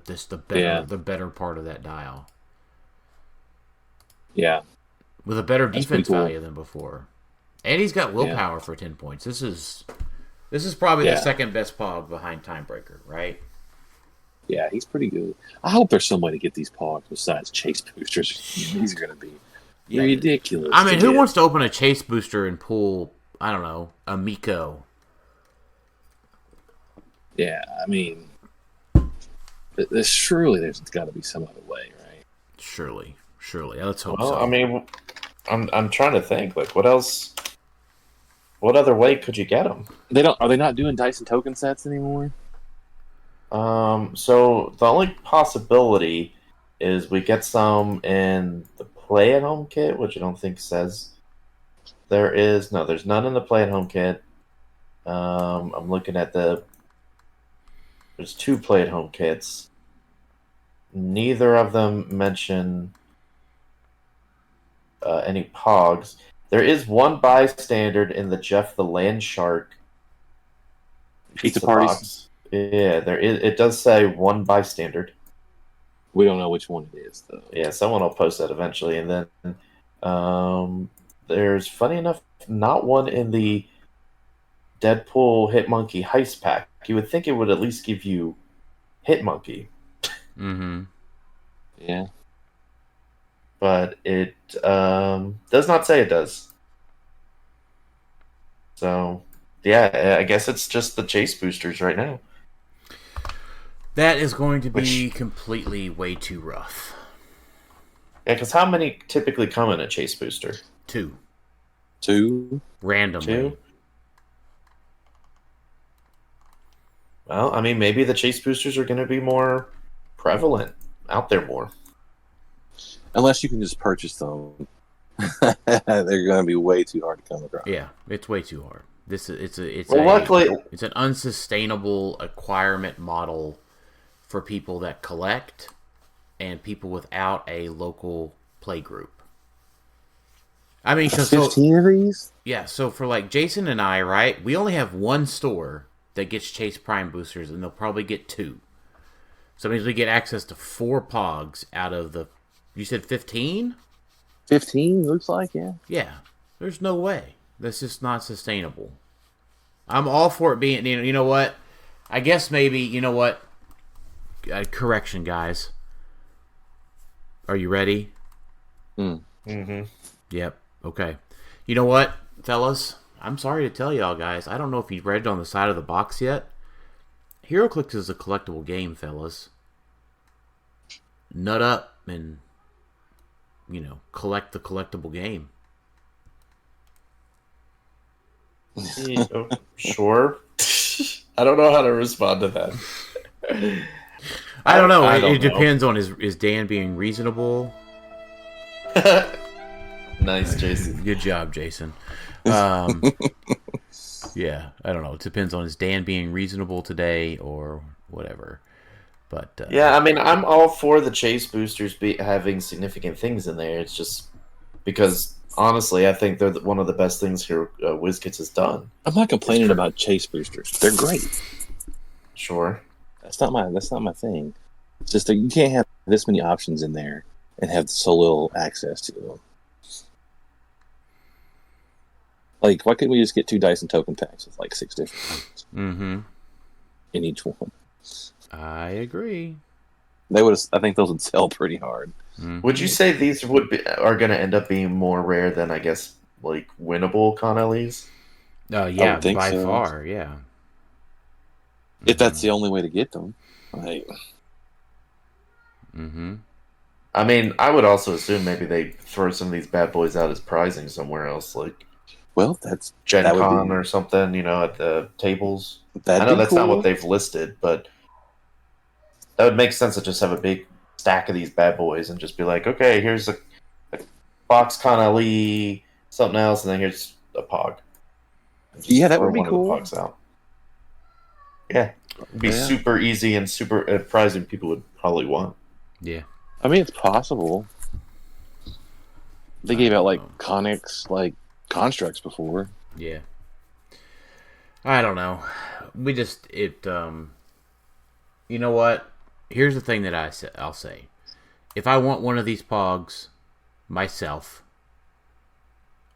better part of that dial. Yeah. with a better That's defense pretty cool. value than before. And he's got willpower for 10 points. This is probably the second best pog behind Timebreaker, right? Yeah, he's pretty good. I hope there's some way to get these pogs besides chase boosters. These are going to be ridiculous. I mean, who wants to open a chase booster and pull, I don't know, a Miko? Yeah, I mean, surely there's got to be some other way, right? Surely. Let's hope Well, so. I mean, I'm trying to think. Like, what else? What other way could you get them? Are they not doing Dyson token sets anymore? So the only possibility is we get some in the Play at Home kit, which I don't think says there's none in the Play at Home kit. I'm looking at there's 2 Play at Home kits. Neither of them mention any pogs. There is one bystander in the Jeff the Land Shark Pizza parties. box. Yeah, there is. It does say one bystander. We don't know which one it is, though. Yeah, someone will post that eventually. And then there's, funny enough, not one in the Deadpool Hitmonkey Heist Pack. You would think it would at least give you Hitmonkey. Mm-hmm. Yeah. But it does not say it does. So, yeah, I guess it's just the chase boosters right now. That is going to be completely way too rough. Yeah, because how many typically come in a chase booster? 2. 2? Randomly. 2? Well, I mean, maybe the chase boosters are going to be more prevalent out there more. Unless you can just purchase them. They're going to be way too hard to come across. Yeah, it's way too hard. Luckily, it's an unsustainable acquirement model for people that collect and people without a local play group. I mean, 15 of these? Yeah, so for like Jason and I, right? We only have one store that gets Chase Prime boosters, and they'll probably get 2. So that means we get access to 4 pogs out of the. You said 15? 15 looks like, yeah. Yeah, there's no way. That's just not sustainable. I'm all for it being. You know what? I guess maybe. You know what? Correction, guys. Are you ready? Mm-hmm. Yep. Okay. You know what, fellas? I'm sorry to tell y'all, guys. I don't know if you've read it on the side of the box yet. HeroClix is a collectible game, fellas. Nut up and, collect the collectible game. Sure. I don't know how to respond to that. I don't know. I don't it depends on is Dan being reasonable. Nice, Jason. Good job, Jason. Yeah, I don't know. It depends on is Dan being reasonable today or whatever. But yeah, I mean, I'm all for the chase boosters having significant things in there. It's just because honestly, I think they're one of the best things here WizKids has done. I'm not complaining about chase boosters. They're great. Sure. That's not my thing. It's just that you can't have this many options in there and have so little access to them. Like, why couldn't we just get 2 Dyson token packs with like 6 different ones in each one? I agree. I think those would sell pretty hard. Mm-hmm. Would you say these are going to end up being more rare than, I guess, like winnable Connelly's? Yeah, by so. far, yeah. If that's the only way to get them, right? Mm-hmm. I mean, I would also assume maybe they throw some of these bad boys out as prizing somewhere else, like Gen Con or something, at the tables. I know that's cool. not what they've listed, but that would make sense to just have a big stack of these bad boys and just be like, okay, here's a box Connelly, something else, and then here's a pog. Yeah, that would be cool. One of the pogs out. Yeah, it'd be super easy and super prizing people would probably want. Yeah. I mean, it's possible. They gave out Conics, constructs before. Yeah. I don't know. You know what? Here's the thing that I'll say. If I want one of these pogs myself,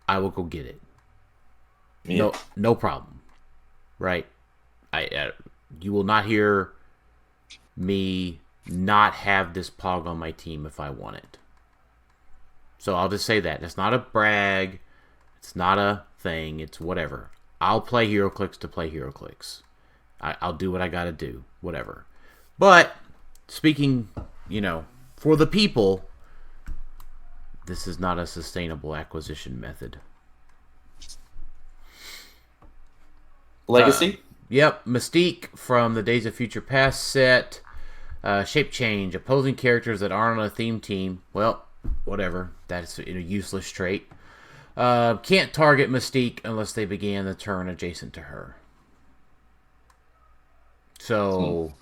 I will go get it. Yeah. No problem. Right? You will not hear me not have this Pog on my team if I want it. So I'll just say that. It's not a brag. It's not a thing. It's whatever. I'll play HeroClix to play HeroClix. I'll do what I gotta do. Whatever. But, speaking, for the people, this is not a sustainable acquisition method. Legacy? Yep. Mystique from the Days of Future Past set. Shape change. Opposing characters that aren't on a theme team. Well, whatever. That's a useless trait. Can't target Mystique unless they began the turn adjacent to her. So,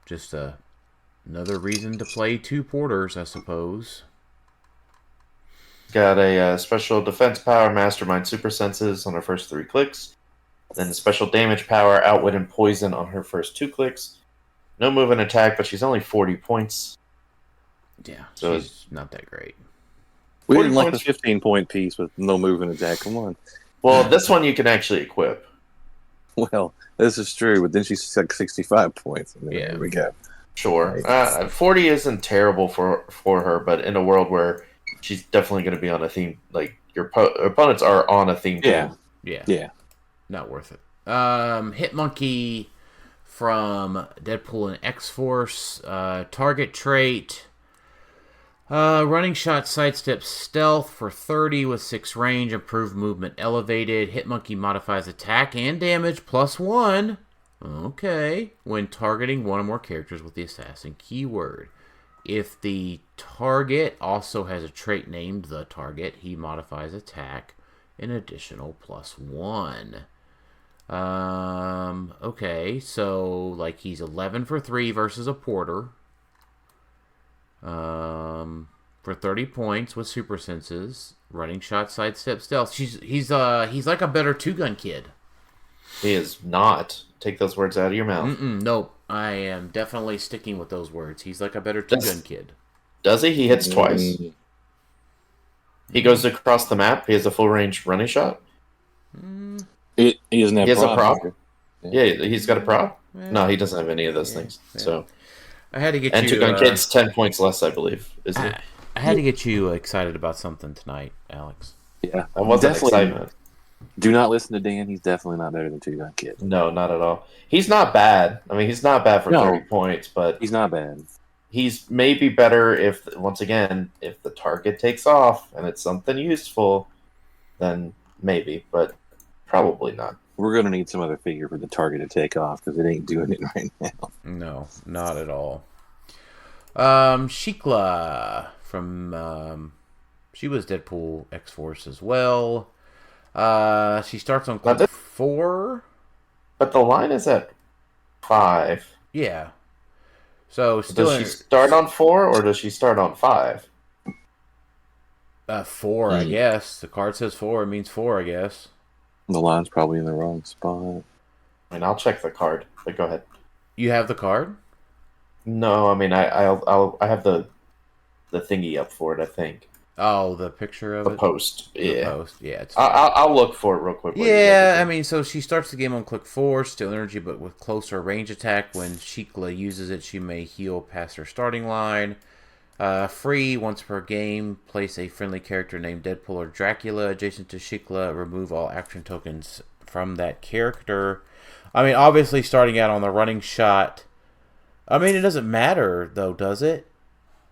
just another reason to play 2 porters, I suppose. Got a special defense power, mastermind super senses on her first 3 clicks. Then special damage power, outwit and poison on her first 2 clicks. No move and attack, but she's only 40 points. Yeah, So she's not that great. We 40 didn't like the points. 15-point piece with no move and attack. Come on. Well, this one you can actually equip. Well, this is true, but then she's like 65 points. And then Yeah. There we go. Sure. 40 isn't terrible for her, but in a world where she's definitely going to be on a theme, like your opponents are on a theme Yeah. team. Yeah. Not worth it. Hitmonkey from Deadpool and X-Force. Target trait. Running shot, sidestep, stealth for 30 with 6 range. Improved movement elevated. Hitmonkey modifies attack and damage +1. Okay. When targeting one or more characters with the assassin keyword. If the target also has a trait named the target, he modifies attack an additional +1. Okay, so like he's 11 for 3 versus a porter. For 30 points with super senses, running shot, sidestep, stealth. He's like a better 2-gun kid. He is not. Take those words out of your mouth. Nope. I am definitely sticking with those words. He's like a better 2-gun kid. Does he? He hits twice. He goes across the map. He has a full range running shot. He doesn't have He has a prop. prop. Yeah, he's got a prop. No, he doesn't have any of those things. Yeah. So, I had to get and you. 2-gun kid's 10 points less, I believe. Isn't it? I had to get you excited about something tonight, Alex. Yeah. That wasn't Definitely. excitement. Do not listen to Dan. He's definitely not better than 2-gun kid. No, not at all. He's not bad. I mean, he's not bad for No. 30 points, but He's not bad. he's maybe better if, once again, if the target takes off and it's something useful, then maybe, but probably not. We're going to need some other figure for the target to take off because it ain't doing it right now. No, not at all. Shikla from she was Deadpool X-Force as well. She starts on click 4. But the line is at 5. Yeah. So still Does she start on 4 or does she start on 5? 4, I guess. The card says 4. It means 4, I guess. The line's probably in the wrong spot. I mean, I'll check the card. But go ahead. You have the card? No, I mean, I have the thingy up for it. I think Oh, the picture of the it. post. The Yeah, post. Yeah. It's I'll look for it real quick. Yeah, I mean, so she starts the game on click 4, still energy, but with closer range attack. When Shikla uses it, she may heal past her starting line. Free, once per game, place a friendly character named Deadpool or Dracula adjacent to Shikla. Remove all action tokens from that character. I mean, obviously, starting out on the running shot. I mean, it doesn't matter, though, does it?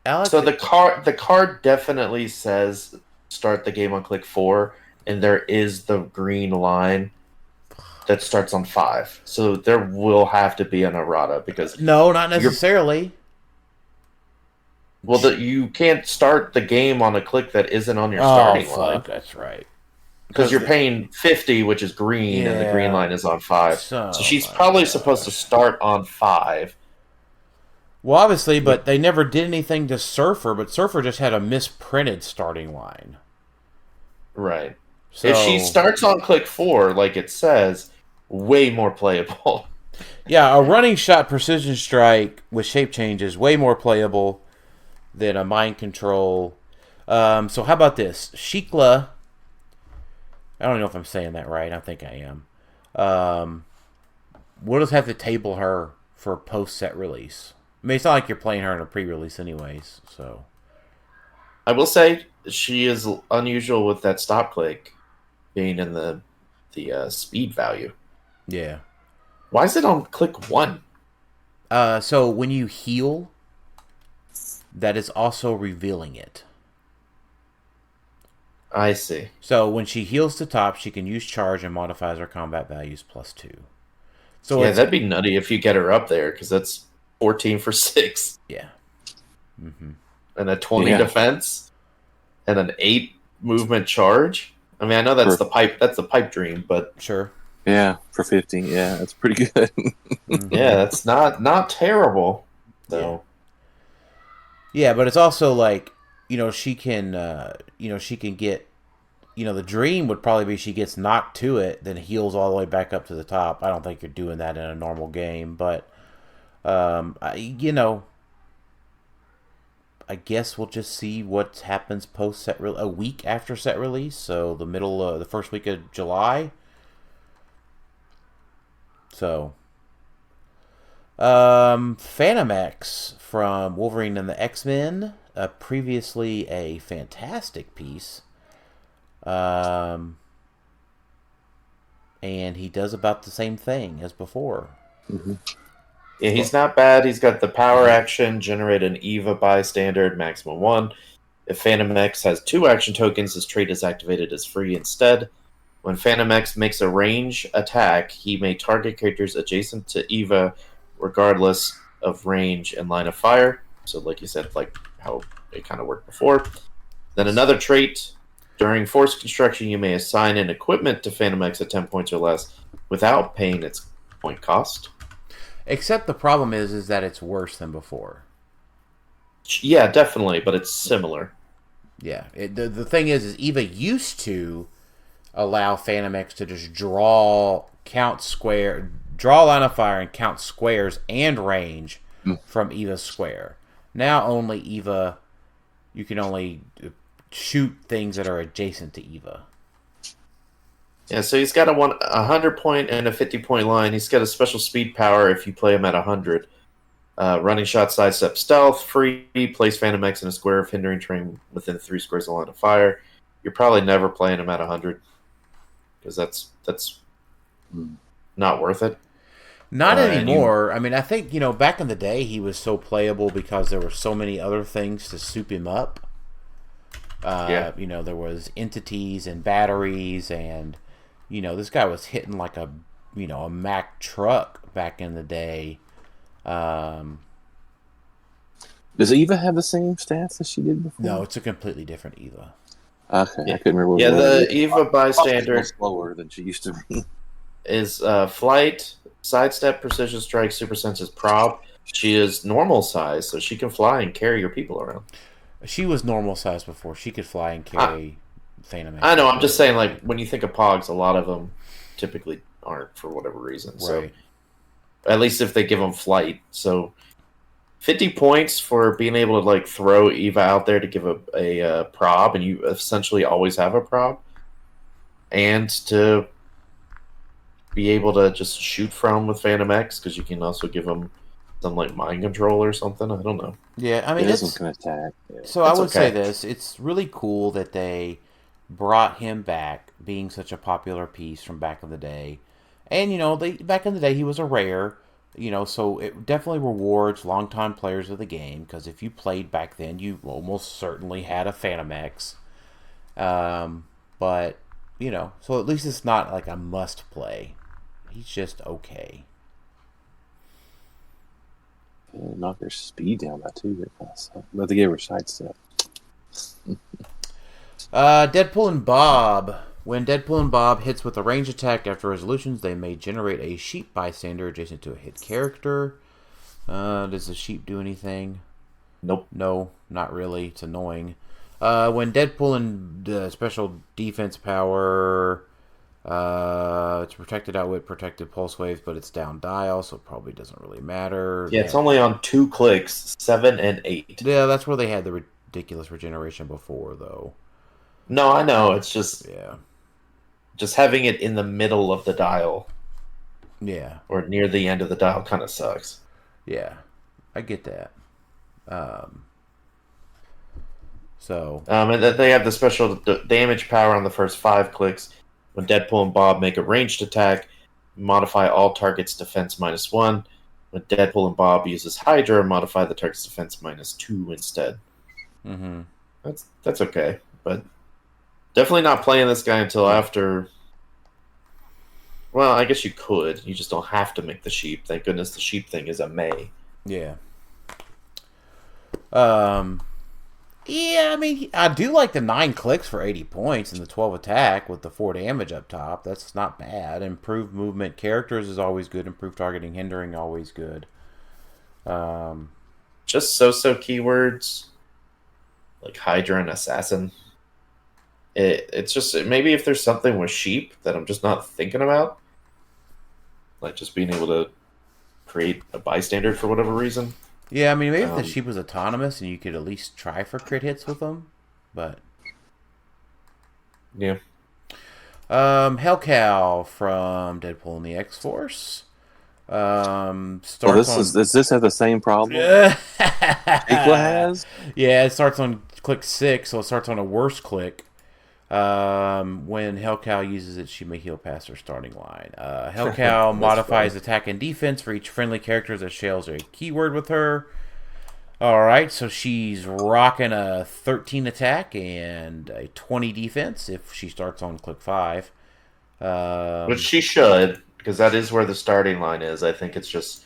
Alex? So the card definitely says start the game on click 4, and there is the green line that starts on 5. So there will have to be an errata because No, not necessarily. you can't start the game on a click that isn't on your starting line That's right. because you're paying 50, which is green, and the green line is on 5. So she's probably supposed to start on 5. Well, obviously, but they never did anything to Surfer, but Surfer just had a misprinted starting line. Right. So, If she starts on click 4, like it says, way more playable. yeah, a running shot precision strike with shape change is way more playable than a mind control. So how about this? Shikla I don't know if I'm saying that right. I think I am. We'll just have to table her for post-set release. I mean, it's not like you're playing her in a pre-release anyways, so... I will say she is unusual with that stop click being in the speed value. Yeah. Why is it on click 1? So when you heal, that is also revealing it. I see. So when she heals to top, she can use charge and modifies her combat values +2. So yeah, that'd be nutty if you get her up there, because that's 14 for 6. Yeah. Mm-hmm. And a 20 defense, and an 8 movement charge. I mean, I know that's the pipe. That's the pipe dream, but sure. Yeah, for 15. Yeah, that's pretty good. Yeah, that's not terrible. So. Yeah, but it's also like, she can, she can get, the dream would probably be she gets knocked to it, then heals all the way back up to the top. I don't think you're doing that in a normal game, but, I guess we'll just see what happens post a week after set release, so the first week of July. So, Phantom X from Wolverine and the X-Men, previously a fantastic piece. And he does about the same thing as before. Mm-hmm. Yeah, he's not bad. He's got the power action, generate an EVA bystander, maximum 1. If Phantom X has 2 action tokens, his trait is activated as free instead. When Phantom X makes a range attack, he may target characters adjacent to EVA regardless of range and line of fire. So like you said, like how it kind of worked before. Then another trait, during force construction, you may assign an equipment to Phantom X at 10 points or less without paying its point cost. Except the problem is that it's worse than before. Yeah, definitely, but it's similar. Yeah, the thing is EVA used to allow Phantom X to just draw line of fire and count squares and range from EVA's square. Now only EVA, you can only shoot things that are adjacent to EVA. Yeah, so he's got a 100-point and a 50-point line. He's got a special speed power if you play him at 100. Running shot, sidestep, stealth, free, place Phantom X in a square of hindering terrain within 3 squares of line of fire. You're probably never playing him at 100 because that's not worth it. Not anymore. I mean, I think, back in the day he was so playable because there were so many other things to soup him up. There was entities and batteries and, this guy was hitting like a Mack truck back in the day. Does Eva have the same stats as she did before? No, it's a completely different Eva. Okay, I couldn't remember. Yeah, the Eva bystander slower than she used to be. Is flight, sidestep, precision strike, super senses, prob. She is normal size, so she can fly and carry your people around. She was normal size before. She could fly and carry Phantom X. I know. I'm just saying, like, when you think of Pogs, a lot of them typically aren't for whatever reason. Right. So, at least if they give them flight. So, 50 points for being able to, like, throw Eva out there to give a prob, and you essentially always have a prob. And to be able to just shoot from with Phantom X, because you can also give them some, like, mind control or something. I don't know. Yeah, I mean, it's can attack. Yeah. So I would say this: it's really cool that they brought him back, being such a popular piece from back in the day. And back in the day he was a rare, so it definitely rewards longtime players of the game because if you played back then, you almost certainly had a Phantom X. But so at least it's not like a must play. He's just okay. Knock their speed down by 2 fast. But they gave her sidestep. Deadpool and Bob. When Deadpool and Bob hits with a range attack after resolutions, they may generate a sheep bystander adjacent to a hit character. Does the sheep do anything? Nope. No, not really. It's annoying. When Deadpool and special defense power, it's protected outwit, protected pulse waves, but it's down dial, so it probably doesn't really matter. Yeah, it's only on 2 clicks, 7 and 8. Yeah, that's where they had the ridiculous regeneration before, though. No, I know. It's just... Yeah. just having it in the middle of the dial. Yeah. Or near the end of the dial kind of sucks. Yeah. I get that. And then they have the special damage power on the first 5 clicks. When Deadpool and Bob make a ranged attack, modify all targets defense -1. When Deadpool and Bob uses Hydra, modify the target's defense -2 instead. Mm-hmm. That's okay, but definitely not playing this guy until after. Well, I guess you could. You just don't have to make the sheep. Thank goodness the sheep thing is a May. Yeah. Yeah, I mean, I do like the 9 clicks for 80 points and the 12 attack with the 4 damage up top. That's not bad. Improved movement characters is always good. Improved targeting hindering always good. Just so keywords like Hydra and Assassin. It's just maybe if there's something with sheep that I'm just not thinking about, like just being able to create a bystander for whatever reason. Yeah, I mean, maybe if the sheep was autonomous and you could at least try for crit hits with them, but yeah. Hellcow from Deadpool and the X-Force. Does this have the same problem Equa has? Yeah, it starts on click 6, so it starts on a worse click. When Hellcow uses it, she may heal past her starting line. Hellcow modifies attack and defense for each friendly character that shares a keyword with her. Alright, so she's rocking a 13 attack and a 20 defense if she starts on click 5. Which she should, because that is where the starting line is. I think it's just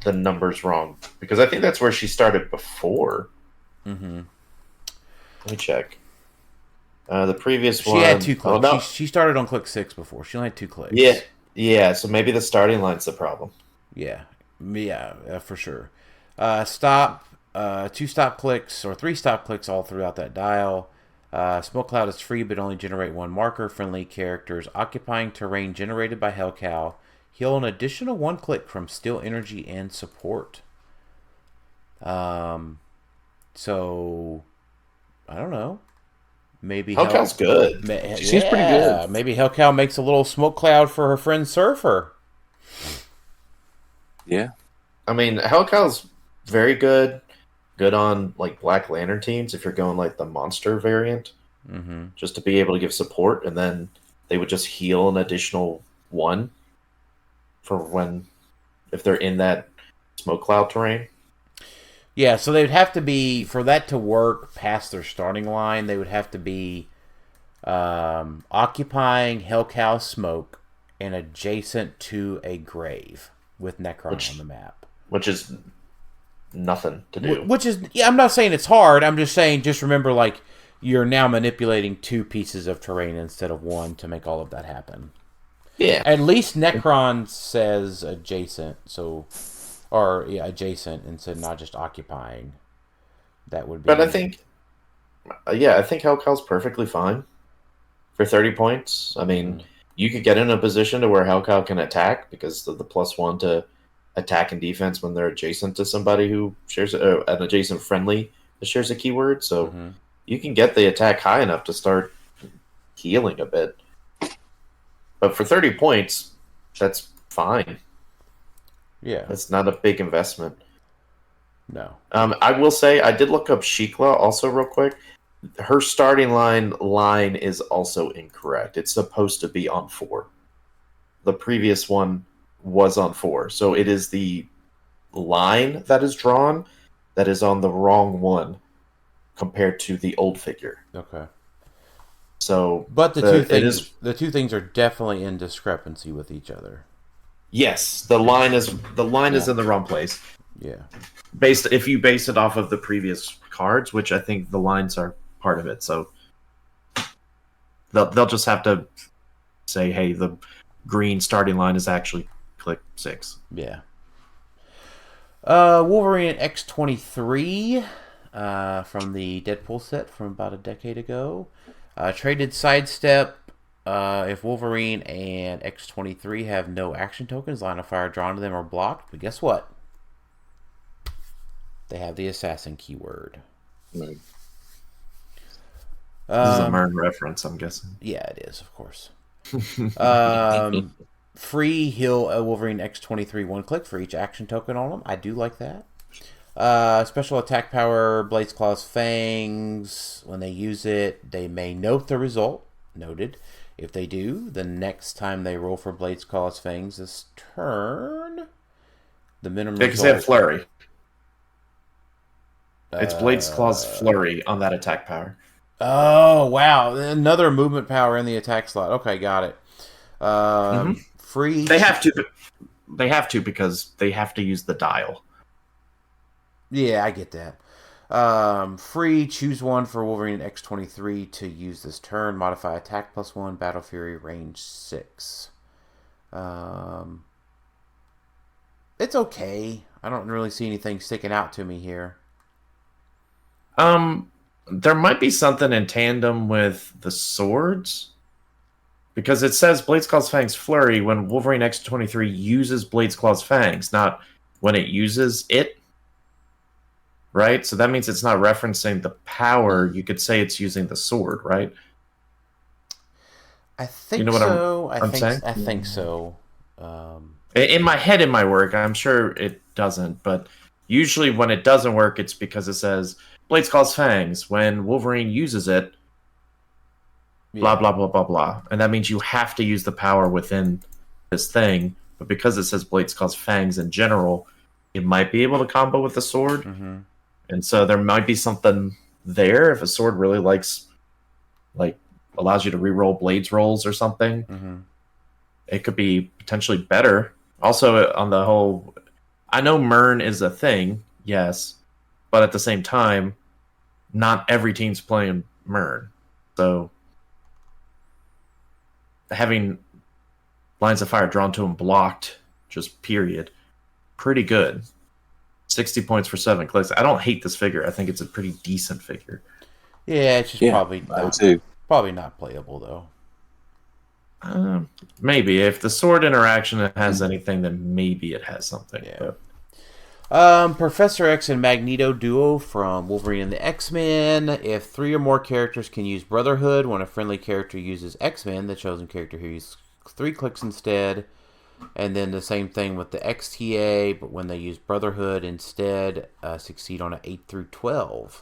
the numbers wrong. Because I think that's where she started before. Mm-hmm. Let me check. The previous one... She had 2 clicks. Oh, no. She started on click 6 before. She only had 2 clicks. Yeah, so maybe the starting line's the problem. Yeah, for sure. Stop, 2 stop clicks or 3 stop clicks all throughout that dial. Smoke Cloud is free but only generate 1 marker. Friendly characters occupying terrain generated by Hellcow heal an additional 1 click from Steel Energy and Support. So, I don't know. Maybe Hellcow's good. She's pretty good. Maybe Hellcow makes a little smoke cloud for her friend Surfer. Yeah. I mean, Hellcow's very good. Good on like Black Lantern teams if you're going like the monster variant. Mm-hmm. Just to be able to give support, and then they would just heal an additional 1 for if they're in that smoke cloud terrain. Yeah, so they would have to be, for that to work past their starting line, they would have to be occupying Hellcow smoke and adjacent to a grave with Necron on the map. Which is nothing to do. Which is, yeah, I'm not saying it's hard. I'm just saying, just remember, like, you're now manipulating 2 pieces of terrain instead of 1 to make all of that happen. Yeah. At least Necron says adjacent, so... Or, yeah, adjacent instead of not just occupying. That would be... But I think Hellcow's perfectly fine for 30 points. I mean, you could get in a position to where Hellcow can attack because of the +1 to attack and defense when they're adjacent to somebody who shares an adjacent friendly that shares a keyword. So you can get the attack high enough to start healing a bit. But for 30 points, that's fine. Yeah. It's not a big investment. No. I will say, I did look up Shikla also real quick. Her starting line is also incorrect. It's supposed to be on 4. The previous one was on 4. So it is the line that is drawn that is on the wrong one compared to the old figure. Okay. So, but the two things are definitely in discrepancy with each other. Yes, the line is in the wrong place. Yeah. If you base it off of the previous cards, which I think the lines are part of it, so they'll just have to say, hey, the green starting line is actually click 6. Yeah. Wolverine X-23 from the Deadpool set from about a decade ago. Traded sidestep. If Wolverine and X-23 have no action tokens, line of fire drawn to them are blocked. But guess what? They have the assassin keyword. Right. This is a Mern reference, I'm guessing. Yeah, it is, of course. Free heal a Wolverine X23 one click for each action token on them. I do like that. Special attack power, Blades Claws Fangs. When they use it, they may note the result. Noted. If they do, the next time they roll for Blades Claws Fangs this turn, the minimum Because they have Flurry. It's Blades Claws Flurry on that attack power. Oh, wow. Another movement power in the attack slot. Okay, got it. Free. They have to because they have to use the dial. Yeah, I get that. Free, choose one for Wolverine X23 to use this turn. Modify attack +1, Battle Fury, range 6. It's okay. I don't really see anything sticking out to me here. There might be something in tandem with the swords. Because it says Blades Claws Fangs Flurry when Wolverine X23 uses Blades Claws Fangs, not when it uses it. Right? So that means it's not referencing the power. You could say it's using the sword, right? I think you know what so. I'm saying? I think so. In my head, in my work, I'm sure it doesn't. But usually when it doesn't work, it's because it says Blades Claws Fangs. When Wolverine uses it, blah, blah, blah, blah, blah. And that means you have to use the power within this thing. But because it says Blades Claws Fangs in general, it might be able to combo with the sword. Mm-hmm. And so there might be something there if a sword really allows you to reroll blades rolls or something. Mm-hmm. It could be potentially better. Also, on the whole, I know Myrn is a thing, yes, but at the same time, not every team's playing Myrn. So having lines of fire drawn to him blocked, just period, pretty good. 60 points for 7 clicks. I don't hate this figure. I think it's a pretty decent figure. Yeah, it's just probably not playable though. Maybe if the sword interaction has anything, then maybe it has something. Yeah. Professor X and Magneto duo from Wolverine and the X-Men. If 3 or more characters can use Brotherhood, when a friendly character uses X-Men, the chosen character here uses 3 clicks instead. And then the same thing with the XTA, but when they use Brotherhood instead, succeed on an 8 through 12.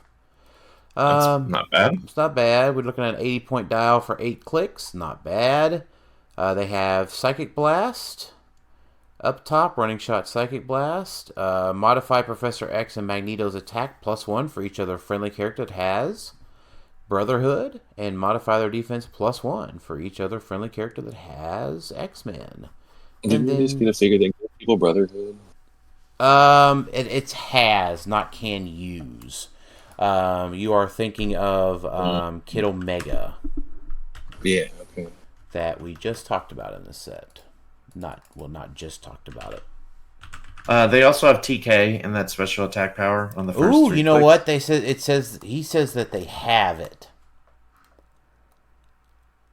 That's not bad. It's not bad. We're looking at an 80-point dial for 8 clicks. Not bad. They have Psychic Blast. Up top, Running Shot Psychic Blast. Modify Professor X and Magneto's attack +1 for each other friendly character that has Brotherhood. And modify their defense +1 for each other friendly character that has X-Men. Didn't we just get a figure that gives people Brotherhood? It's has, not can use. You are thinking of Kid Omega. Yeah, okay. That we just talked about in this set. Not just talked about it. They also have TK and that special attack power on the first. Ooh, you know what? He says that they have it.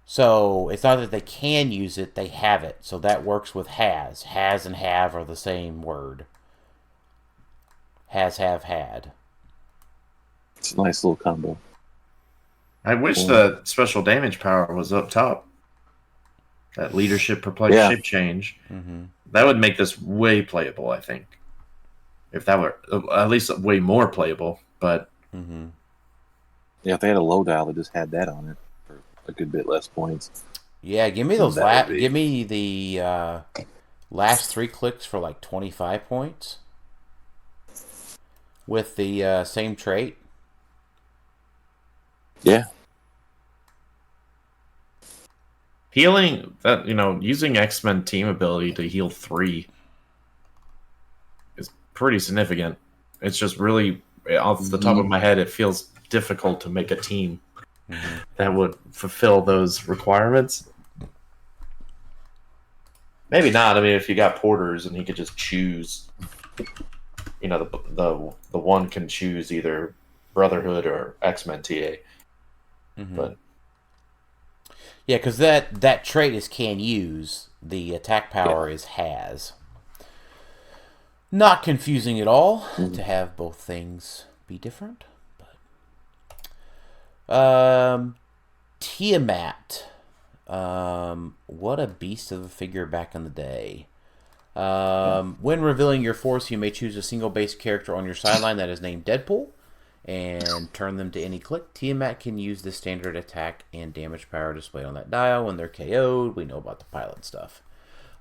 So it's not that they can use it, they have it. So that works with has. Has and have are the same word. Has, have, had. It's a nice little combo. I wish the special damage power was up top. That leadership perplex shape change. Mm-hmm. That would make this way playable, I think. If that were at least way more playable, but yeah, if they had a low dial that just had that on it for a good bit less points. Yeah, give me those give me the last 3 clicks for like 25 points. With the same trait. Yeah. Healing that using X-Men team ability to heal 3 is pretty significant. It's just really off the top of my head, it feels difficult to make a team that would fulfill those requirements. Maybe not. I mean, if you got Porters and he could just choose, the one can choose either Brotherhood or X-Men TA. But yeah, because that trait is can use. The attack power is has. Not confusing at all to have both things be different. But Tiamat. What a beast of a figure back in the day. When revealing your force, you may choose a single base character on your sideline that is named Deadpool and turn them to any click. Tiamat can use the standard attack and damage power displayed on that dial when they're KO'd. We know about the pilot stuff.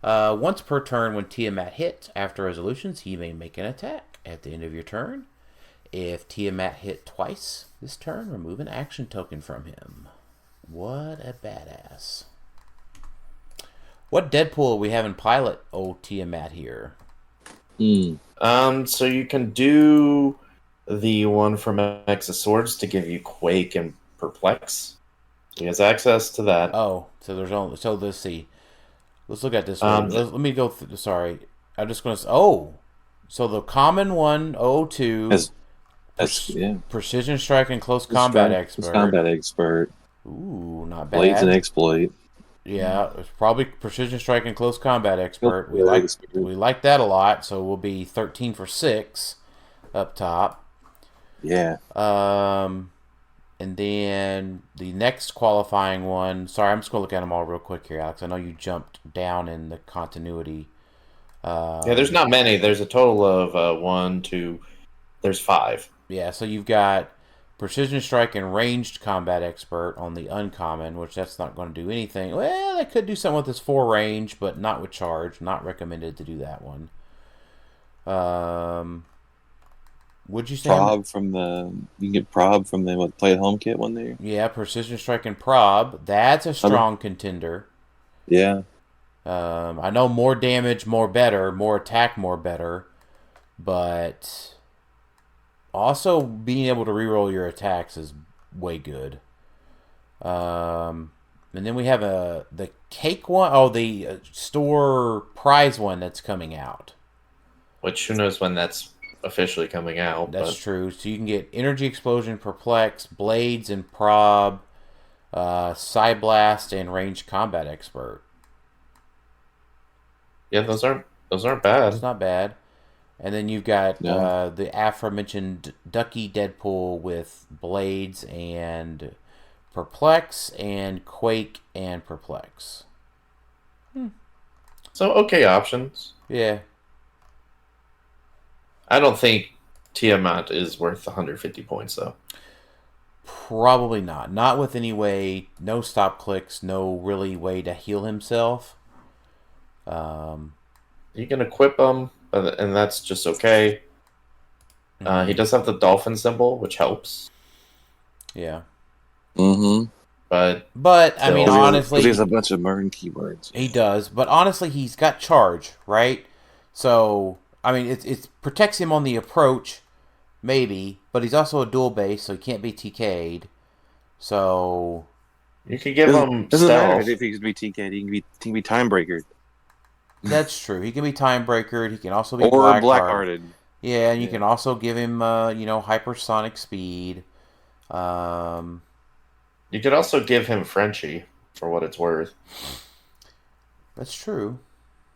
Once per turn, when Tiamat hits after resolutions, he may make an attack. At the end of your turn, if Tiamat hit twice this turn, remove an action token from him. What a badass. What Deadpool are we having pilot old Tiamat here? So you can do the one from X of Swords to give you Quake and Perplex. He has access to that. Oh, so there's only... So let's see. Let's look at this one. Let me go through... Sorry. I'm just going to... Oh! So the common one, 02... Precision Strike and Close Combat Expert. Combat Expert. Ooh, not bad. Blades and Exploit. Yeah, it's probably Precision Strike and Close Combat Expert. We like that a lot, so we'll be 13 for 6 up top. Yeah. And then the next qualifying one... Sorry, I'm just going to look at them all real quick here, Alex. I know you jumped down in the continuity. Yeah, there's not many. There's a total of 1, 2... There's 5. Yeah, so you've got Precision Strike and Ranged Combat Expert on the uncommon, which that's not going to do anything. Well, they could do something with this 4 range, but not with charge. Not recommended to do that one. Would you say Prob from the... You can get Prob from the Play at Home kit one there. Yeah, Precision Strike and Prob. That's a strong contender. Yeah. I know more damage, more better. More attack, more better. But... also, being able to reroll your attacks is way good. And then we have the cake one. Oh, the store prize one that's coming out. Which, who knows when that's officially coming out. That's true. So you can get Energy Explosion, Perplex, Blades and Prob, Psyblast, and Ranged Combat Expert. Yeah, those aren't bad. It's not bad. And then you've got the aforementioned Ducky Deadpool with Blades and Perplex and Quake and Perplex. So, okay options. Yeah. I don't think Tiamat is worth 150 points, though. Probably not. Not with any way, no stop clicks, no really way to heal himself. You can equip him, and that's just okay. He does have the dolphin symbol, which helps. Yeah. Mm-hmm. But I mean, honestly... He has a bunch of Mern keywords. He does. But honestly, he's got charge, right? So, I mean, it protects him on the approach, maybe. But he's also a dual base, so he can't be TK'd. So... You could give him doesn't stealth. matter if he can be TK'd. He can be time breakered. That's true. He can be time breakered. He can also be or blackhearted. Yeah, and you can also give him, hypersonic speed. You could also give him Frenchie, for what it's worth. That's true.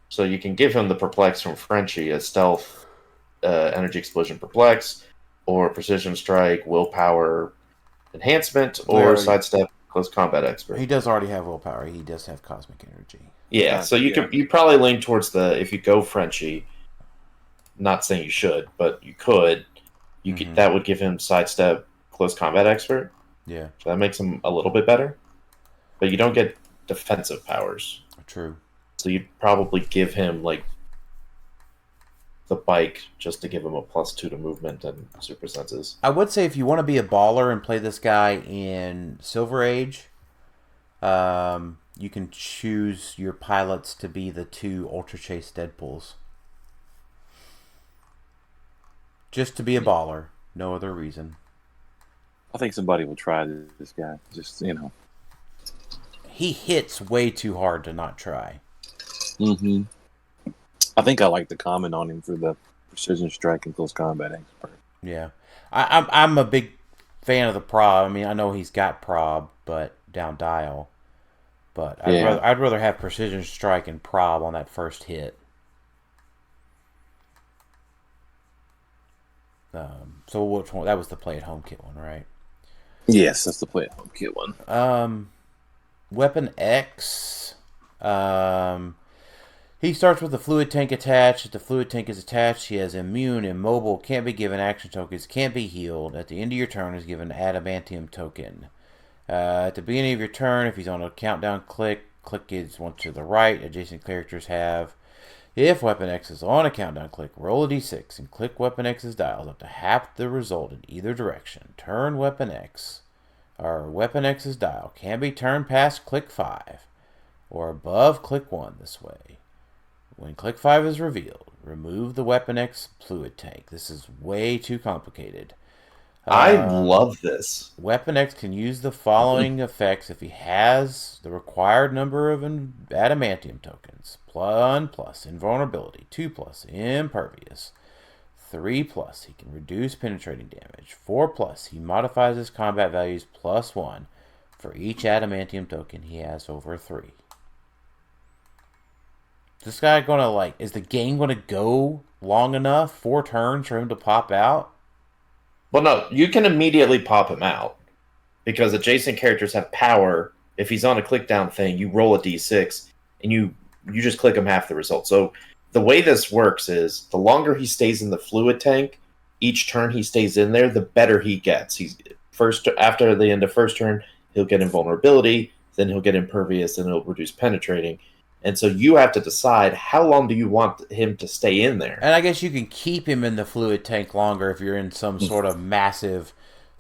So you can give him the Perplex from Frenchie as stealth, Energy Explosion Perplex, or Precision Strike, Willpower Enhancement, or Sidestep Close Combat Expert. He does already have Willpower. He does have Cosmic Energy. Yeah, so you probably lean towards if you go Frenchie, not saying you should, but you could, that would give him Sidestep Close Combat Expert. Yeah. So that makes him a little bit better. But you don't get defensive powers. True. So you'd probably give him, the bike just to give him a +2 to movement and super senses. I would say if you want to be a baller and play this guy in Silver Age, you can choose your pilots to be the 2 Ultra Chase Deadpools. Just to be a baller. No other reason. I think somebody will try this guy. Just, He hits way too hard to not try. Mm-hmm. I think I like the comment on him for the Precision Strike and Close Combat Expert. Yeah. I'm a big fan of the prob. I mean, I know he's got prob, but down dial. But I'd rather have Precision Strike and prob on that first hit. So which one? That was the Play at Home kit one, right? Yes, that's the Play at Home kit one. Weapon X. He starts with the fluid tank attached. If the fluid tank is attached, he has immune, immobile, can't be given action tokens, can't be healed. At the end of your turn, is given an adamantium token. At the beginning of your turn, if he's on a countdown click is one to the right. Adjacent characters have. If Weapon X is on a countdown click, roll a d6 and click Weapon X's dials up to half the result in either direction. Turn Weapon X, or Weapon X's dial can be turned past click 5 or above click 1 this way. When click 5 is revealed, remove the Weapon X fluid tank. This is way too complicated. I love this. Weapon X can use the following effects if he has the required number of adamantium tokens. 1+ invulnerability, 2+ impervious, 3+ he can reduce penetrating damage, 4+ he modifies his combat values +1 for each adamantium token he has over 3. This guy gonna is the game gonna go long enough, 4 turns for him to pop out? Well, no, you can immediately pop him out because adjacent characters have power. If he's on a click down thing, you roll a d6 and you just click him half the result. So the way this works is the longer he stays in the fluid tank, each turn he stays in there, the better he gets. He's first after the end of first turn, he'll get invulnerability, then he'll get impervious, and he'll reduce penetrating. And so you have to decide how long do you want him to stay in there. And I guess you can keep him in the fluid tank longer if you're in some sort of massive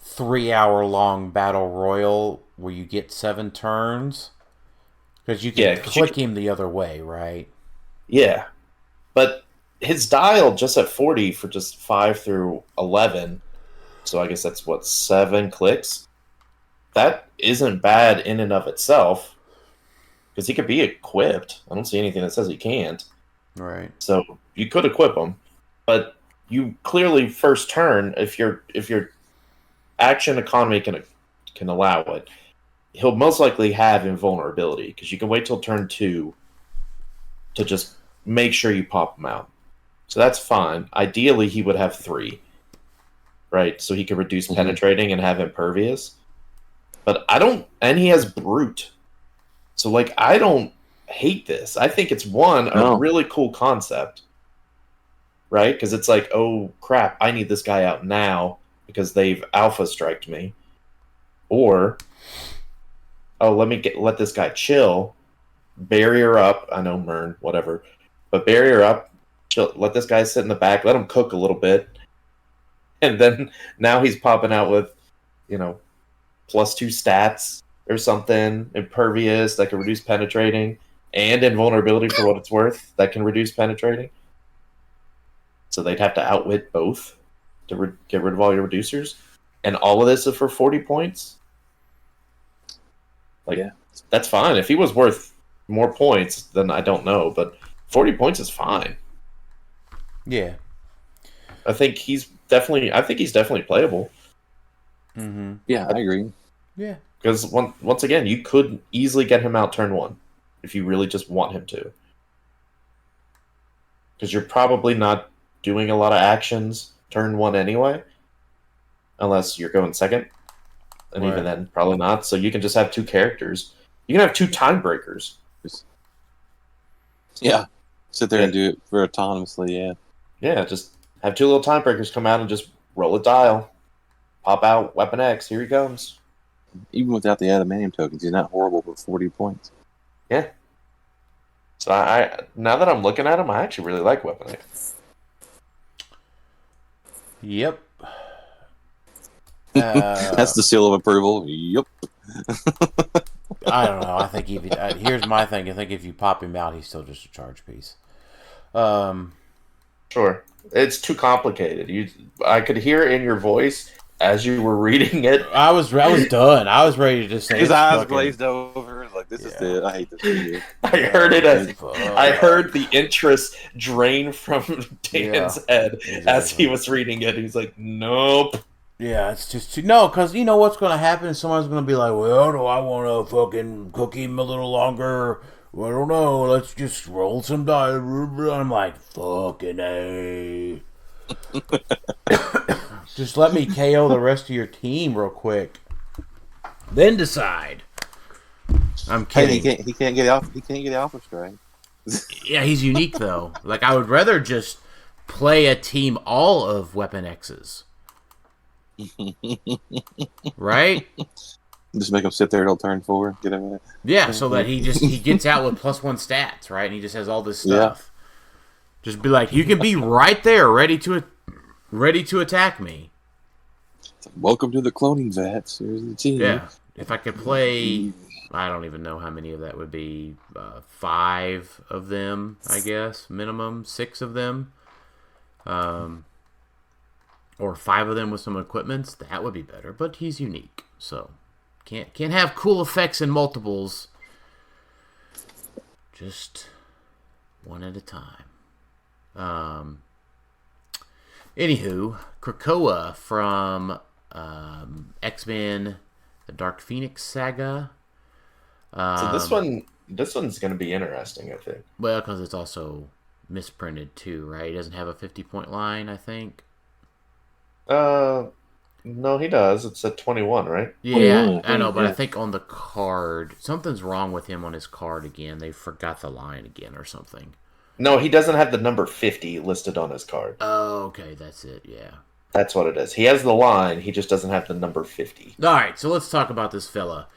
3-hour-long battle royal where you get 7 turns. Because you can click him the other way, right? Yeah. But his dial just at 40 for just 5 through 11. So I guess that's, 7 clicks? That isn't bad in and of itself. Because he could be equipped. I don't see anything that says he can't. Right. So you could equip him, but you clearly first turn, if your action economy can allow it, he'll most likely have invulnerability because you can wait till turn 2 to just make sure you pop him out. So that's fine. Ideally, he would have 3, right? So he could reduce penetrating and have impervious. But and he has brute. So, I don't hate this. I think it's, a really cool concept, right? Because it's oh, crap, I need this guy out now because they've alpha striked me. Or, oh, let this guy chill, barrier up. I know, Mern, whatever. But barrier up, chill, let this guy sit in the back, let him cook a little bit. And then now he's popping out with, +2 stats. Or something, impervious that can reduce penetrating, and invulnerability for what it's worth that can reduce penetrating. So they'd have to outwit both to get rid of all your reducers. And all of this is for 40 points? That's fine. If he was worth more points, then I don't know. But 40 points is fine. Yeah. I think he's definitely playable. Mm-hmm. Yeah, I agree. Yeah. Because once again, you could easily get him out turn 1 if you really just want him to. Because you're probably not doing a lot of actions turn 1 anyway, unless you're going second. And even then, probably not. So you can just have 2 characters. You can have 2 time breakers. Yeah. Sit there and do it for autonomously, yeah. Yeah, just have 2 little time breakers come out and just roll a dial. Pop out Weapon X. Here he comes. Even without the adamantium tokens, he's not horrible for 40 points. Yeah. So I now that I'm looking at him, I actually really like Weapon X. Yep. That's the seal of approval. Yep. I don't know. I think here's my thing. I think if you pop him out, he's still just a charge piece. Sure. It's too complicated. I could hear in your voice as you were reading it. I was done. I was ready to just say his eyes glazed over. This is it. I hate this video. I heard it I heard the interest drain from Dan's head as he was reading it. He's like, nope. Yeah, it's just no, because you know what's going to happen? Someone's going to be like, well, do I want to fucking cook him a little longer? Well, I don't know. Let's just roll some dice. I'm like, fucking A. Just let me KO the rest of your team real quick. Then decide. I'm Hey, kidding. he can't get the alpha. He can't get the alpha strike. Yeah, he's unique though. Like I would rather just play a team all of Weapon X's. Right? Just make him sit there till turn 4. Get him. Yeah, so that he gets out with +1 stats, right? And he just has all this stuff. Yeah. Just be like, you can be right there, ready to attack me. Welcome to the cloning vats. Here's the team. Yeah. If I could play, I don't even know how many of that would be. 5 of them, I guess, minimum 6 of them. Or 5 of them with some equipments. That would be better. But he's unique, so can't have cool effects in multiples. Just one at a time. Anywho, Krakoa from X-Men: The Dark Phoenix Saga. So this one's going to be interesting, I think. Well, because it's also misprinted too, right? He doesn't have a 50-point line, I think. No, he does. It's at 21, right? Yeah, I know, but I think on the card, something's wrong with him on his card again. They forgot the line again or something. No, he doesn't have the number 50 listed on his card. Oh, okay, that's it, yeah. That's what it is. He has the line, he just doesn't have the number 50. All right, so let's talk about this fella.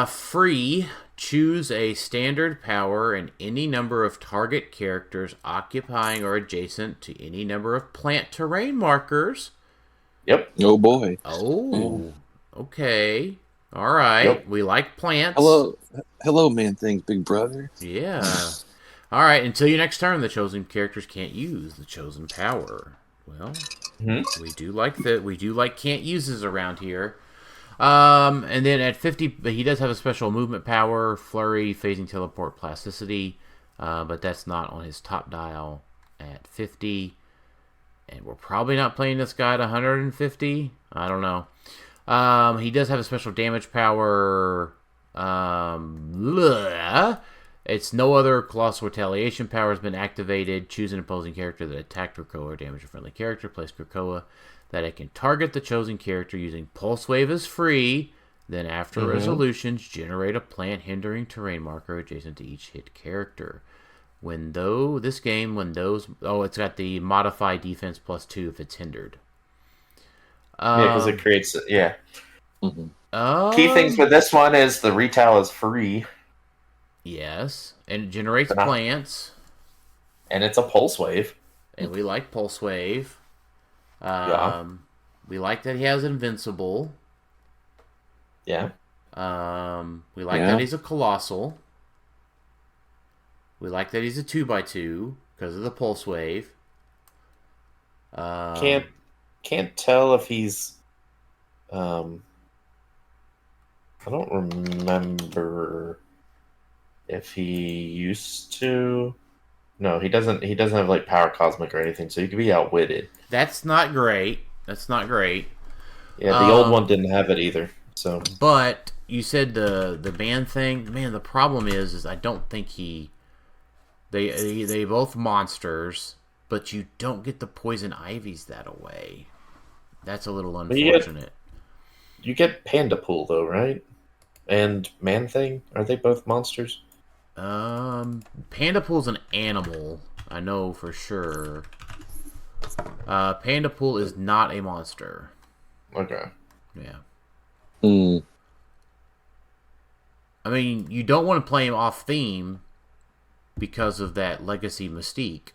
Free, choose a standard power and any number of target characters occupying or adjacent to any number of plant terrain markers. Yep. Oh boy. Oh, okay. All right. Yep. We like plants. Hello, man. Things, big brother. Yeah. All right. Until your next turn, the chosen characters can't use the chosen power. Well, we do like that. We do like can't uses around here. And then at 50, he does have a special movement power, flurry, phasing, teleport, plasticity, but that's not on his top dial at 50. And we're probably not playing this guy at 150. I don't know. He does have a special damage power. It's no other colossal retaliation power has been activated. Choose an opposing character that attacked Krakoa or damaged a friendly character. Place Krakoa that it can target the chosen character using Pulse Wave as free. Then after resolutions, generate a plant hindering terrain marker adjacent to each hit character. It's got the modified defense +2 if it's hindered. Because it creates, Key things for this one is the retail is free. Yes, and it generates plants. And it's a pulse wave. And we like pulse wave. Yeah. We like that he has invincible. Yeah. We like that he's a colossal. We like that he's a 2x2 because of the pulse wave. Can't tell if he's. I don't remember if he used to. No, he doesn't. He doesn't have like power cosmic or anything, so he could be outwitted. That's not great. Yeah, the old one didn't have it either. So, but you said the ban thing. Man, the problem is I don't think They both monsters, but you don't get the poison ivies that away. That's a little unfortunate. You get Panda Pool though, right? And Man Thing, are they both monsters? Panda Pool's an animal, I know for sure. Panda Pool is not a monster. Okay. Yeah. Mm. I mean, you don't want to play him off theme because of that legacy mystique.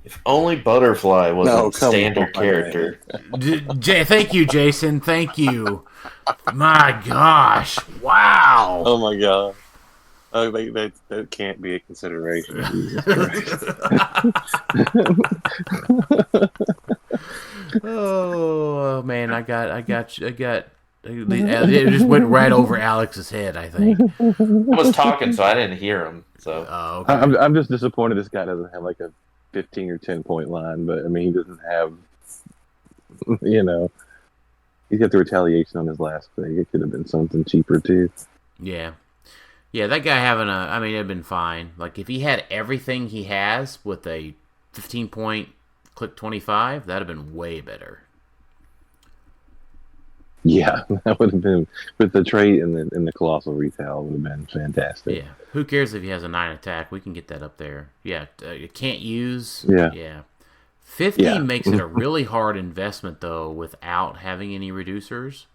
If only Butterfly was a standard character. Thank you, Jason. Thank you. My gosh. Wow. Oh my god. Oh, that can't be a consideration. Oh man, I got. It just went right over Alex's head, I think. I was talking, so I didn't hear him. So okay. I'm just disappointed this guy doesn't have like a 15 or 10 point line, but I mean he doesn't have, he's got the retaliation on his last thing. It could have been something cheaper too. Yeah, that guy it'd been fine. Like if he had everything he has with a 15 point click 25, that'd have been way better. Yeah, that would have been with the trait and the colossal retail would have been fantastic. Yeah. Who cares if he has a 9 attack? We can get that up there. Yeah. You can't use. Yeah. Yeah. 50 Yeah. makes it a really hard investment though, without having any reducers.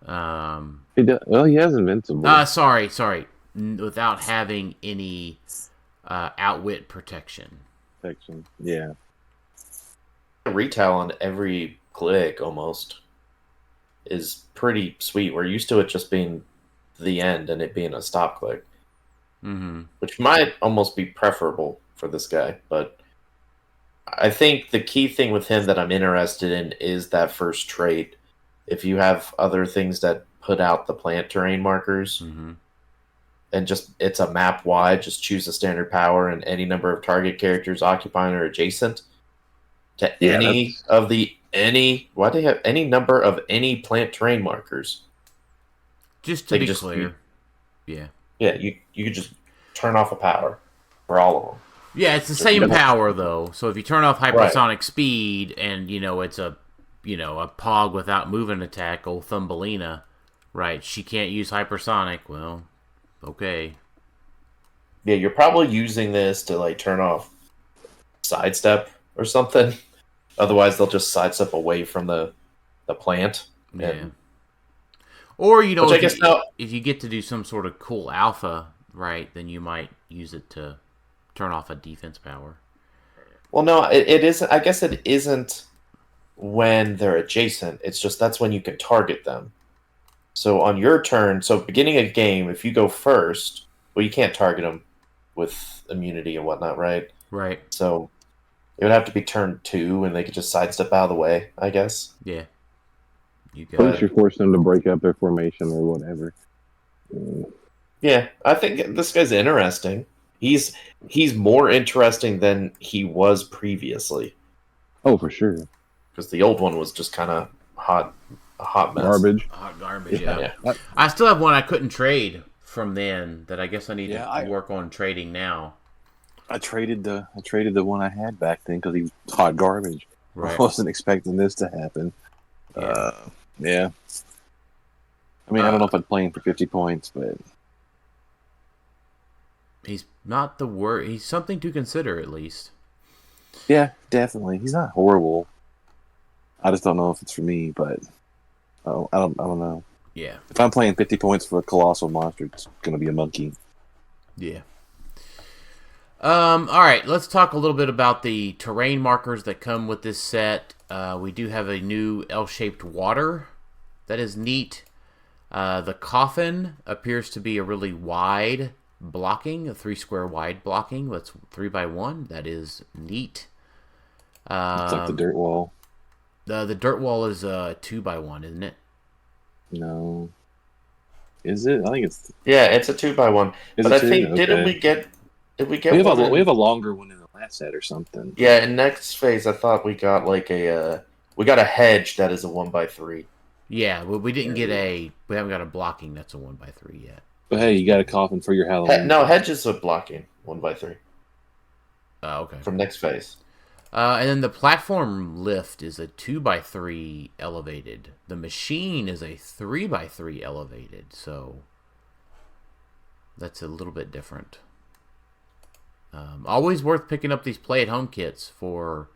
Well, he has invincible. Sorry. Without having any outwit protection. Section. Yeah. Retail on every click almost is pretty sweet. We're used to it just being the end and it being a stop click, which might almost be preferable for this guy. But I think the key thing with him that I'm interested in is that first trait. If you have other things that put out the plant terrain markers, and just it's a map wide, just choose a standard power and any number of target characters occupying or adjacent to any number of any plant terrain markers. Just to be clear. Yeah, you could just turn off a power for all of them. Yeah, it's the same power though. So if you turn off hypersonic speed and it's a Pog without movement attack, old Thumbelina, right? She can't use hypersonic. Well, okay. Yeah, you're probably using this to like turn off sidestep or something. Otherwise, they'll just sidestep away from the plant. Yeah. Or which I guess if you get to do some sort of cool alpha, right, then you might use it to turn off a defense power. Well, no, it isn't. I guess it isn't when they're adjacent. It's just that's when you can target them. So on your turn, beginning of game, if you go first, well, you can't target them with immunity and whatnot, right? Right. So it would have to be turn 2, and they could just sidestep out of the way, I guess. Yeah. You got Unless you're forcing them to break up their formation or whatever. Yeah, I think this guy's interesting. He's more interesting than he was previously. Oh, for sure. Because the old one was just kind of a hot mess. Hot garbage, yeah. I still have one I couldn't trade from then that I guess I need to work on trading now. I traded the one I had back then because he was hot garbage. Right. I wasn't expecting this to happen. Yeah. I mean, I don't know if I'd play him for 50 points, but he's not the worst. He's something to consider, at least. Yeah, definitely. He's not horrible. I just don't know if it's for me, but I don't know. Yeah. If I'm playing 50 points for a colossal monster, it's going to be a monkey. Yeah. All right, let's talk a little bit about the terrain markers that come with this set. We do have a new L-shaped water. That is neat. The coffin appears to be a really wide blocking, a 3-square wide blocking. That's 3x1. That is neat. It's like the dirt wall. The dirt wall is 2x1, isn't it? No. Is it? I think it's... Yeah, it's a 2x1. But I think, did we get we have a longer one in the last set or something. Yeah, in next phase, I thought we got like we got a hedge that is a 1x3. Yeah, well, we didn't get we haven't got a blocking that's a 1x3 yet. But hey, you got a coffin for your Halloween. No, hedge is a blocking 1x3. Oh, okay. From next phase. And then the platform lift is a 2x3 elevated. The machine is a 3x3 elevated, so that's a little bit different. Always worth picking up these play-at-home kits for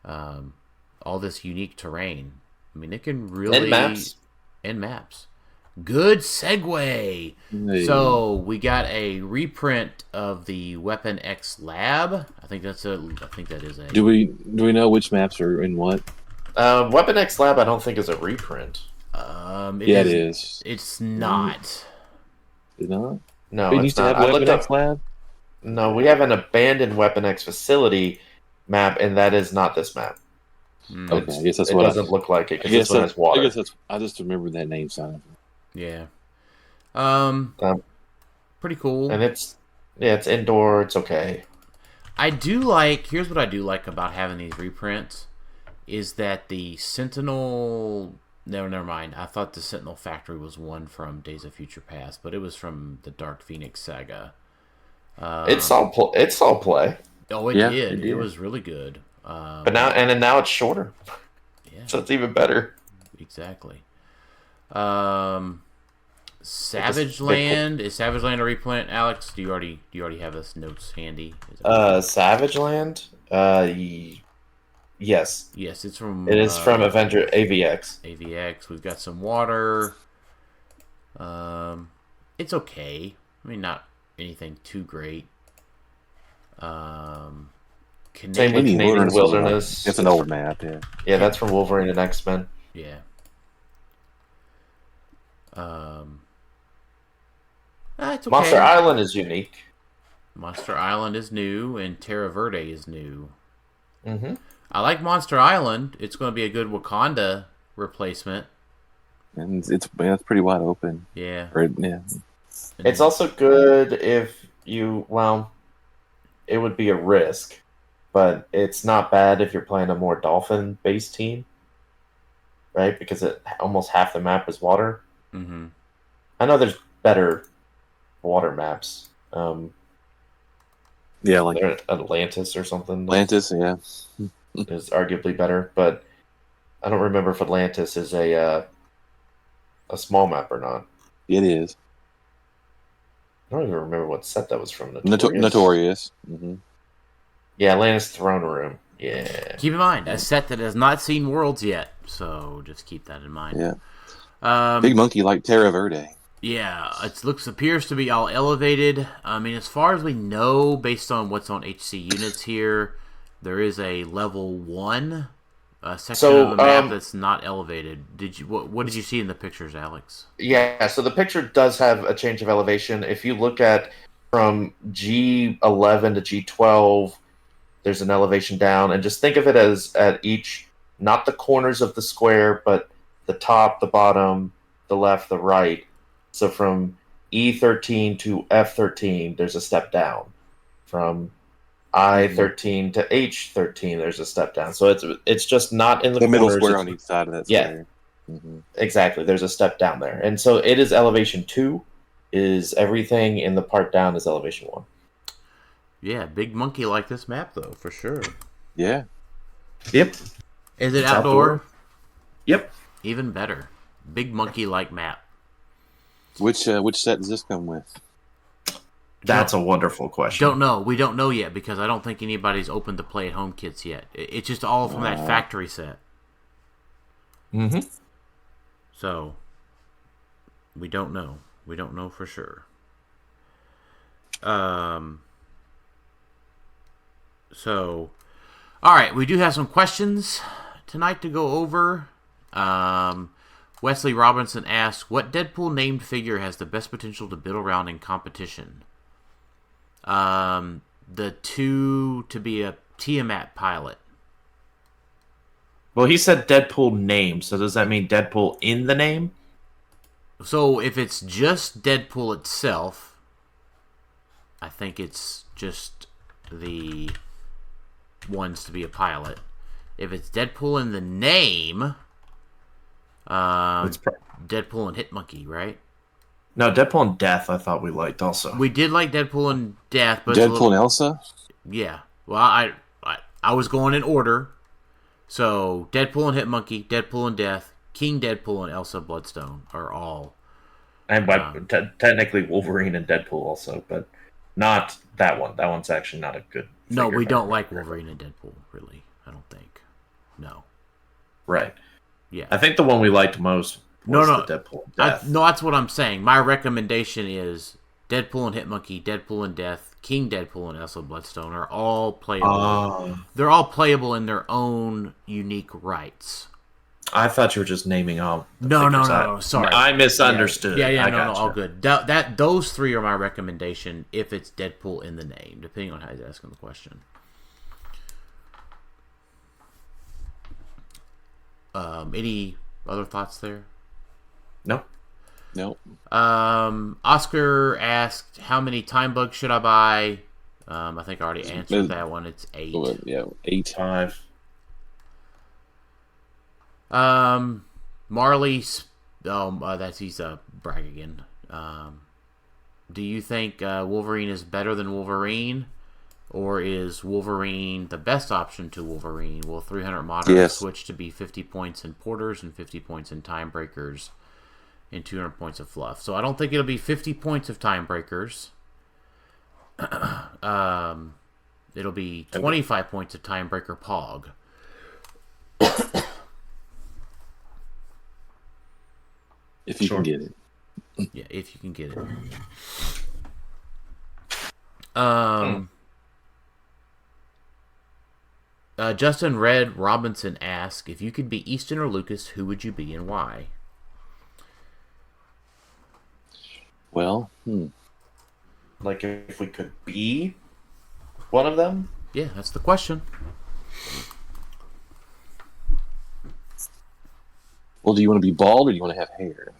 all this unique terrain. I mean, it can really... And maps. Good segue! Hey. So, we got a reprint of the Weapon X Lab. I think that is a... Do we know which maps are in what? Weapon X Lab, I don't think is a reprint. It is. It's not. Is it not? No, We it's used to not. have I Weapon looked up. X Lab? No, we have an abandoned Weapon X facility map, and that is not this map. Okay, I guess that's it what doesn't look like it because this one has water. I guess that's. I just remember that name sounding. Yeah. Pretty cool. And it's indoor. It's okay. Here's what I do like about having these reprints is that the Sentinel. No, never mind. I thought the Sentinel Factory was one from Days of Future Past, but it was from the Dark Phoenix saga. It saw play. Oh, it did. It was really good. But now it's shorter. Yeah. So it's even better. exactly. Savage Land, is Savage Land a replant, Alex? Do you already have this notes handy? Savage Land? Yes. Yes, it's from... It is from Avenger AVX. AVX. We've got some water. It's okay. I mean, not anything too great. Same with Canadian Wilderness. It's an old map, yeah. Yeah, that's from Wolverine and X-Men. Yeah. It's okay. Monster Island is unique. Monster Island is new, and Terra Verde is new. Mm-hmm. I like Monster Island. It's going to be a good Wakanda replacement. And it's pretty wide open. Yeah. Yeah. It's also good if you, well, it would be a risk, but it's not bad if you're playing a more dolphin-based team, right? Because almost half the map is water. Mm-hmm. I know there's better water maps. Yeah, like Atlantis or something. Atlantis, yeah. Is arguably better, but I don't remember if Atlantis is a small map or not. It is. I don't even remember what set that was from. Notorious. Mm-hmm. Yeah, Atlantis Throne Room. Yeah. Keep in mind, a set that has not seen Worlds yet, so just keep that in mind. Yeah. Big monkey like Terra Verde. Yeah, it appears to be all elevated. I mean, as far as we know, based on what's on HC units here, there is a level 1 section of the map that's not elevated. What did you see in the pictures, Alex? Yeah, so the picture does have a change of elevation. If you look at from G11 to G12, there's an elevation down, and just think of it as at each, not the corners of the square, but the top, the bottom, the left, the right. So from E13 to F13, there's a step down. From I13 to H13, there's a step down. So it's just not in the middle corners. Square on each side of that square. Yeah, exactly. There's a step down there. And so it is elevation 2, is everything in the part down is elevation 1. Yeah, big monkey like this map, though, for sure. Yeah. Yep. Is it outdoor? Yep. Even better. Big monkey like map. Which set does this come with? That's a wonderful question. Don't know. We don't know yet because I don't think anybody's open to play at home kits yet. It's just all from that factory set. Mm-hmm. So we don't know. We don't know for sure. So, all right, we do have some questions tonight to go over. Wesley Robinson asks, what Deadpool named figure has the best potential to build around in competition? The 2 to be a Tiamat pilot. Well, he said Deadpool name, so does that mean Deadpool in the name? So if it's just Deadpool itself, I think it's just the ones to be a pilot. If it's Deadpool in the name, Deadpool and Hitmonkey, right? No, Deadpool and Death I thought we liked also. We did like Deadpool and Death, but Deadpool and Elsa? Yeah. Well, I was going in order. So Deadpool and Hitmonkey, Deadpool and Death, King Deadpool and Elsa Bloodstone are all. And technically Wolverine and Deadpool also, but not that one. That one's actually not a good No, we don't like Wolverine and Deadpool, really. I don't think. No. Right. Yeah. I think the one we liked most was the Deadpool and Death. No, that's what I'm saying. My recommendation is Deadpool and Hitmonkey, Deadpool and Death, King Deadpool and Elsa Bloodstone are all playable. They're all playable in their own unique rights. I thought you were just naming all. No. Sorry, I misunderstood. Yeah. No, all good. Those 3 are my recommendation if it's Deadpool in the name, depending on how he's asking the question. Any other thoughts there? No. Oscar asked, how many time bugs should I buy? I think I already answered that one. It's 8. Yeah, 8. 5. Marley, he's a brag again. Do you think Wolverine is better than Wolverine? Or is Wolverine the best option to Wolverine? Will 300 Modern switch to be 50 points in Porters and 50 points in Time Breakers and 200 points of Fluff? So I don't think it'll be 50 points of Time Breakers. It'll be 25 points of Time Breaker Pog. If you can get it. Yeah, if you can get it. Justin Red Robinson asks, if you could be Easton or Lucas, who would you be and why? Well, Like, if we could be one of them? Yeah, that's the question. Well, do you want to be bald or do you want to have hair?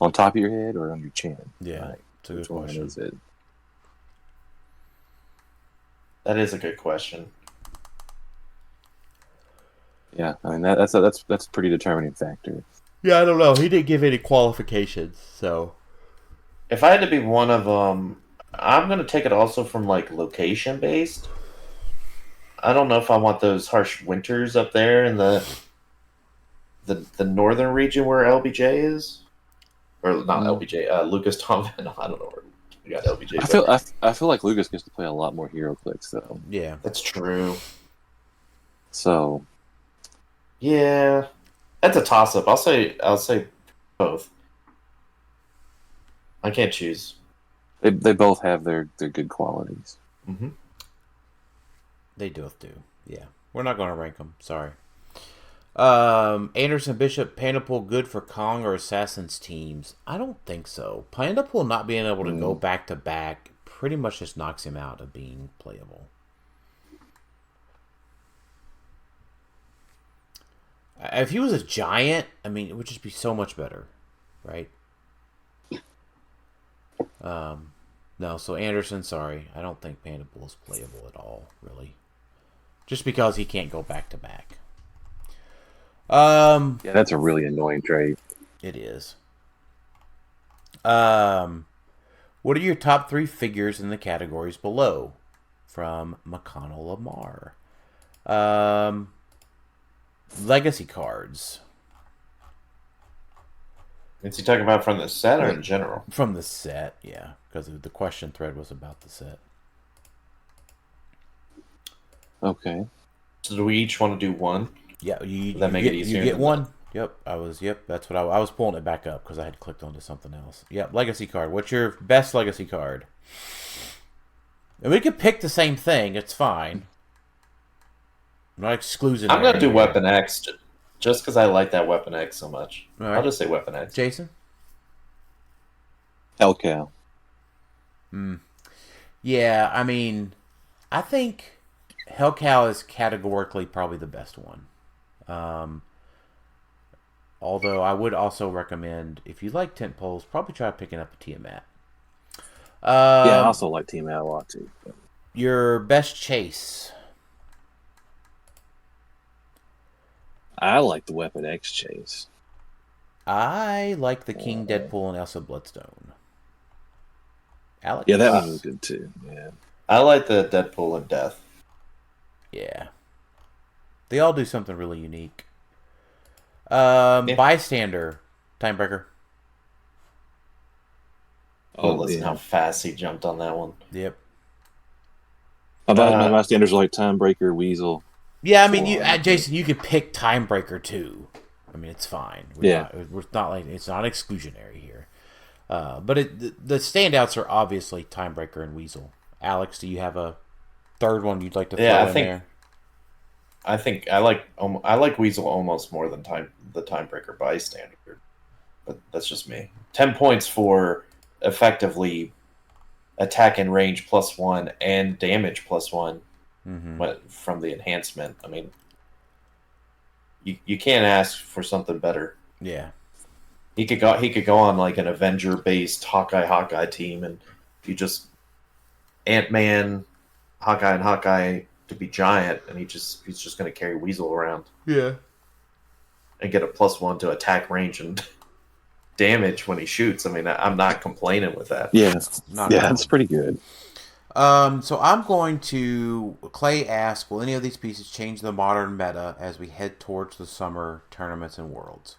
On top of your head or on your chin? Yeah, Right. it's a good Which one question. is it? That is a good question. Yeah, I mean that's a pretty determining factor. Yeah, I don't know. He didn't give any qualifications, so. If I had to be one of them, I'm going to take it also from, like, location-based. I don't know if I want those harsh winters up there in the northern region where LBJ is. Or not LBJ, Lucas Tom Van. I don't know where we got LBJ. I feel like Lucas gets to play a lot more HeroClix though. Yeah, That's true. So Yeah, that's a toss-up. I'll say both. I can't choose. they both have their good qualities. Mm-hmm. they both do. Yeah, we're not going to rank them. Sorry. Anderson Bishop, Pandapool good for Kong or Assassins teams? I don't think so. Pandapool not being able to go back to back pretty much just knocks him out of being playable. If he was a giant, I mean, it would just be so much better, right? No, so Anderson, sorry. I don't think Pandapool is playable at all, really. Just because he can't go back to back. Yeah, that's a really annoying trait. It is. What are your top 3 figures in the categories below? From McConnell Lamar. Legacy cards. Is he talking about from the set or in general? From the set, yeah. Because the question thread was about the set. Okay. So do we each want to do one? Yeah, you easier get one. Yep, that's what I was pulling it back up because I had clicked onto something else. Yep, legacy card. What's your best legacy card? And we could pick the same thing. It's fine. I'm not excluding. I'm gonna do Weapon X just because I like that Weapon X so much. Right. I'll just say Weapon X. Jason? Hellcow. Yeah, I mean, I think Hellcow is categorically probably the best one. Although I would also recommend, if you like tent poles, probably try picking up a Tiamat. Yeah, I also like Tiamat a lot too. But... Your best chase. I like the Weapon X chase. I like the King Deadpool and Elsa Bloodstone. Alec? Yeah, that one was good too. Yeah. I like the Deadpool and Death. Yeah. They all do something really unique. Bystander. Timebreaker. Oh, listen how fast he jumped on that one. Yep. My bystanders are like Timebreaker, Weasel. Yeah, I mean, Jason, you could pick Timebreaker too. I mean, it's fine. We're not like it's not exclusionary here. But the standouts are obviously Timebreaker and Weasel. Alex, do you have a third one you'd like to throw in there? I think I like Weasel almost more than the Timebreaker Bystander, but that's just me. 10 points for effectively attack and range +1 and damage +1 from the enhancement. I mean, you can't ask for something better. Yeah, he could go on like an Avenger based Hawkeye team, and you just Ant-Man, Hawkeye, and Hawkeye to be giant, and he's just going to carry Weasel around. Yeah, and get a +1 to attack, range, and damage when he shoots. I mean, I'm not complaining with that. Yeah, that's pretty good. So I'm going to... Clay asked, will any of these pieces change the modern meta as we head towards the summer tournaments and worlds?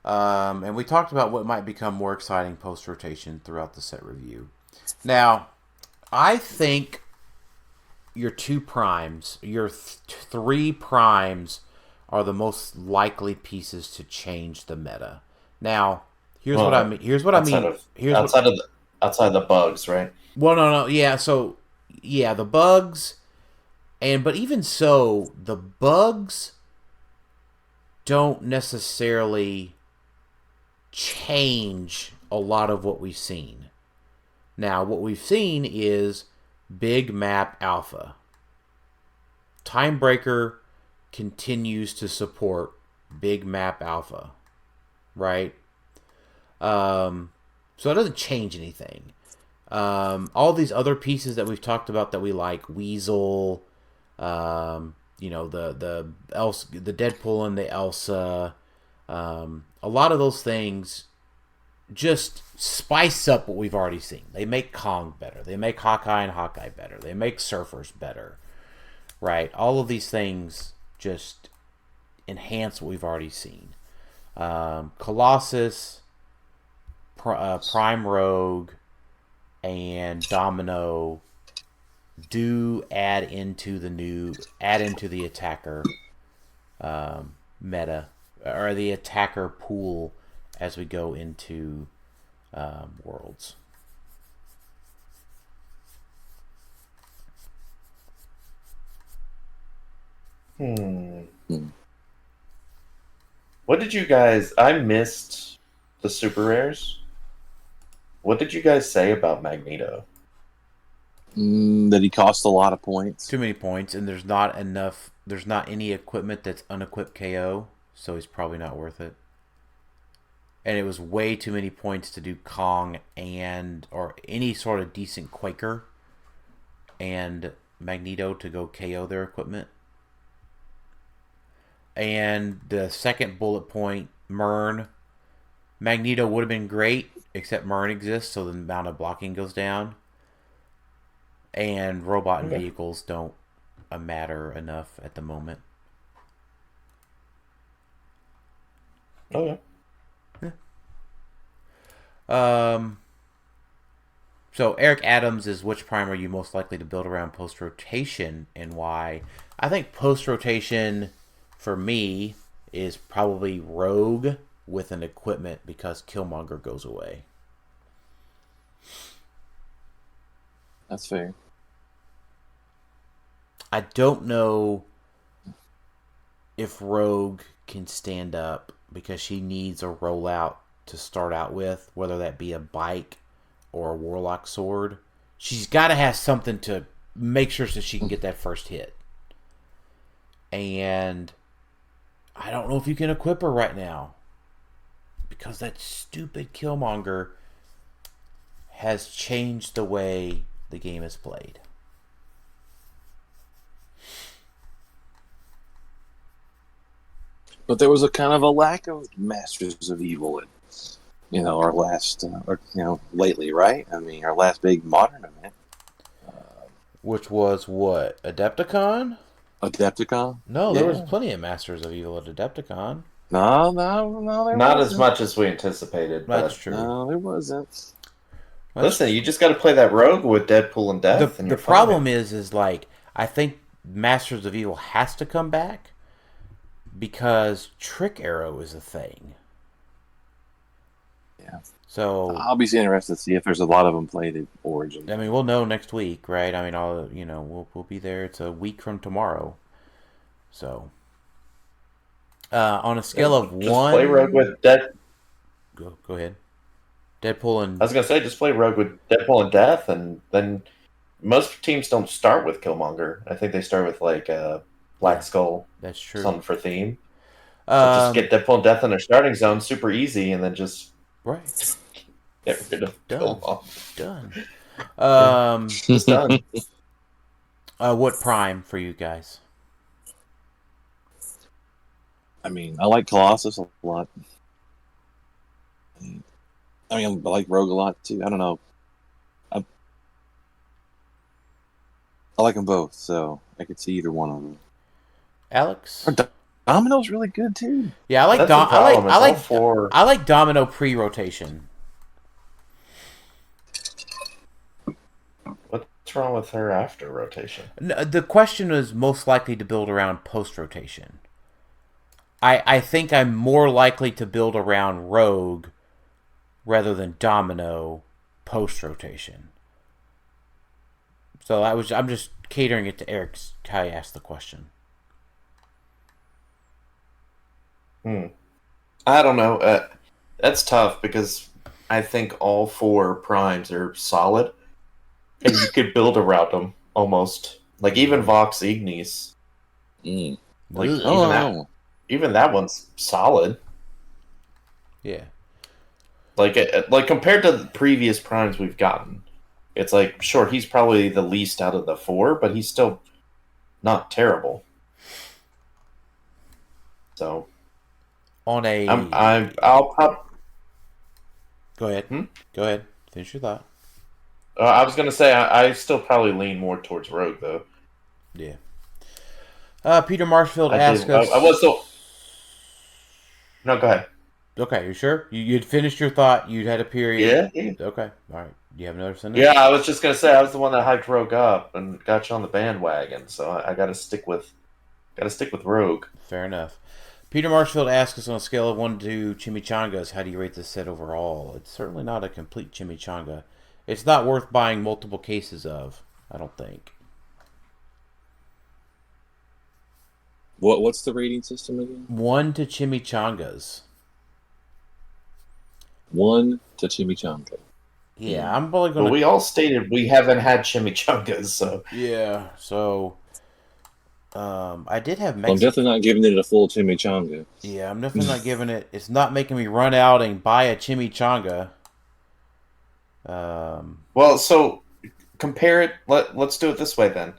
And we talked about what might become more exciting post-rotation throughout the set review. Now, I think your 2 primes, your 3 primes are the most likely pieces to change the meta. Now, here's what I mean. Outside the bugs, right? Well, no, yeah. So, yeah, the bugs, but even so, the bugs don't necessarily change a lot of what we've seen. Now, what we've seen is big map alpha. Timebreaker continues to support big map alpha, right? So it doesn't change anything. All these other pieces that we've talked about that we like, Weasel, the Deadpool and the Elsa, a lot of those things just spice up what we've already seen. They make Kong better. They make Hawkeye and Hawkeye better. They make Surfers better, right? All of these things just enhance what we've already seen. Colossus, Prime Rogue, and Domino do add into the attacker meta, or the attacker pool as we go into worlds. What did you guys... I missed the super rares. What did you guys say about Magneto? That he costs a lot of points. Too many points, and there's not any equipment that's unequipped KO, so he's probably not worth it. And it was way too many points to do Kong or any sort of decent Quaker and Magneto to go KO their equipment. And the second bullet point, Mern. Magneto would have been great, except Mern exists, so the amount of blocking goes down. And robot and vehicles don't matter enough at the moment. Okay. So Eric Adams is, which prime are you most likely to build around post-rotation and why? I think post-rotation for me is probably Rogue with an equipment because Killmonger goes away. That's fair. I don't know if Rogue can stand up because she needs a rollout to start out with, whether that be a bike or a Warlock sword. She's got to have something to make sure that she can get that first hit. And I don't know if you can equip her right now because that stupid Killmonger has changed the way the game is played. But there was a kind of a lack of Masters of Evil in, our last, lately, right? I mean, our last big modern event. Which was what? Adepticon? Adepticon? No, there was plenty of Masters of Evil at Adepticon. No, there Not wasn't. as much as we anticipated. That's true. No, there wasn't. Listen, you just got to play that Rogue with Deadpool and Death. The problem is like, I think Masters of Evil has to come back because Trick Arrow is a thing. Yeah. So I'll be interested to see if there's a lot of them played at Origin. I mean, we'll know next week, right? I mean, we'll be there. It's a week from tomorrow. So, on a scale of just 1, play Rogue with Go ahead. Deadpool and... I was gonna say, just play Rogue with Deadpool and Death, and then most teams don't start with Killmonger. I think they start with like Black Skull. That's true. Something for theme. So just get Deadpool and Death in their starting zone, super easy, and then just right. Get rid of Killmonger. Done. It's done. What prime for you guys? I mean, I like Colossus a lot. I mean, I like Rogue a lot too. I don't know. I like them both, so I could see either one of them. Alex? Domino's really good too. Yeah, I like That's the problem, is all four. I like Domino pre-rotation. What's wrong with her after rotation? No, the question is most likely to build around post-rotation. I think I'm more likely to build around Rogue rather than Domino post-rotation. So I'm just catering it to Eric's how he asked the question. I don't know. That's tough because I think all four primes are solid, and you could build around them almost. Like even Vox Ignis, like even that one's solid. Yeah. Like compared to the previous primes we've gotten, it's like sure he's probably the least out of the four, but he's still not terrible. So. On a, I'll probably go ahead. Go ahead. Finish your thought. I was gonna say I still probably lean more towards Rogue though. Yeah. Peter Marshfield asked us. I was so. No, go ahead. Okay, you sure? You'd finished your thought. You'd had a period. Yeah. Okay. All right. Do you have another sentence? Yeah, I was just gonna say I was the one that hyped Rogue up and got you on the bandwagon, so I gotta stick with Rogue. Fair enough. Peter Marshfield asks us on a scale of 1 to chimichangas, how do you rate this set overall? It's certainly not a complete chimichanga. It's not worth buying multiple cases of, I don't think. What's the rating system again? 1 to chimichangas. 1 to chimichanga. Yeah, I'm probably going to... Well, we all stated we haven't had chimichangas, so... Yeah, so... I did have Mexican... I'm definitely not giving it a full chimichanga. Yeah, I'm definitely not giving it... It's not making me run out and buy a chimichanga. Well, so compare it... Let's do it this way, then.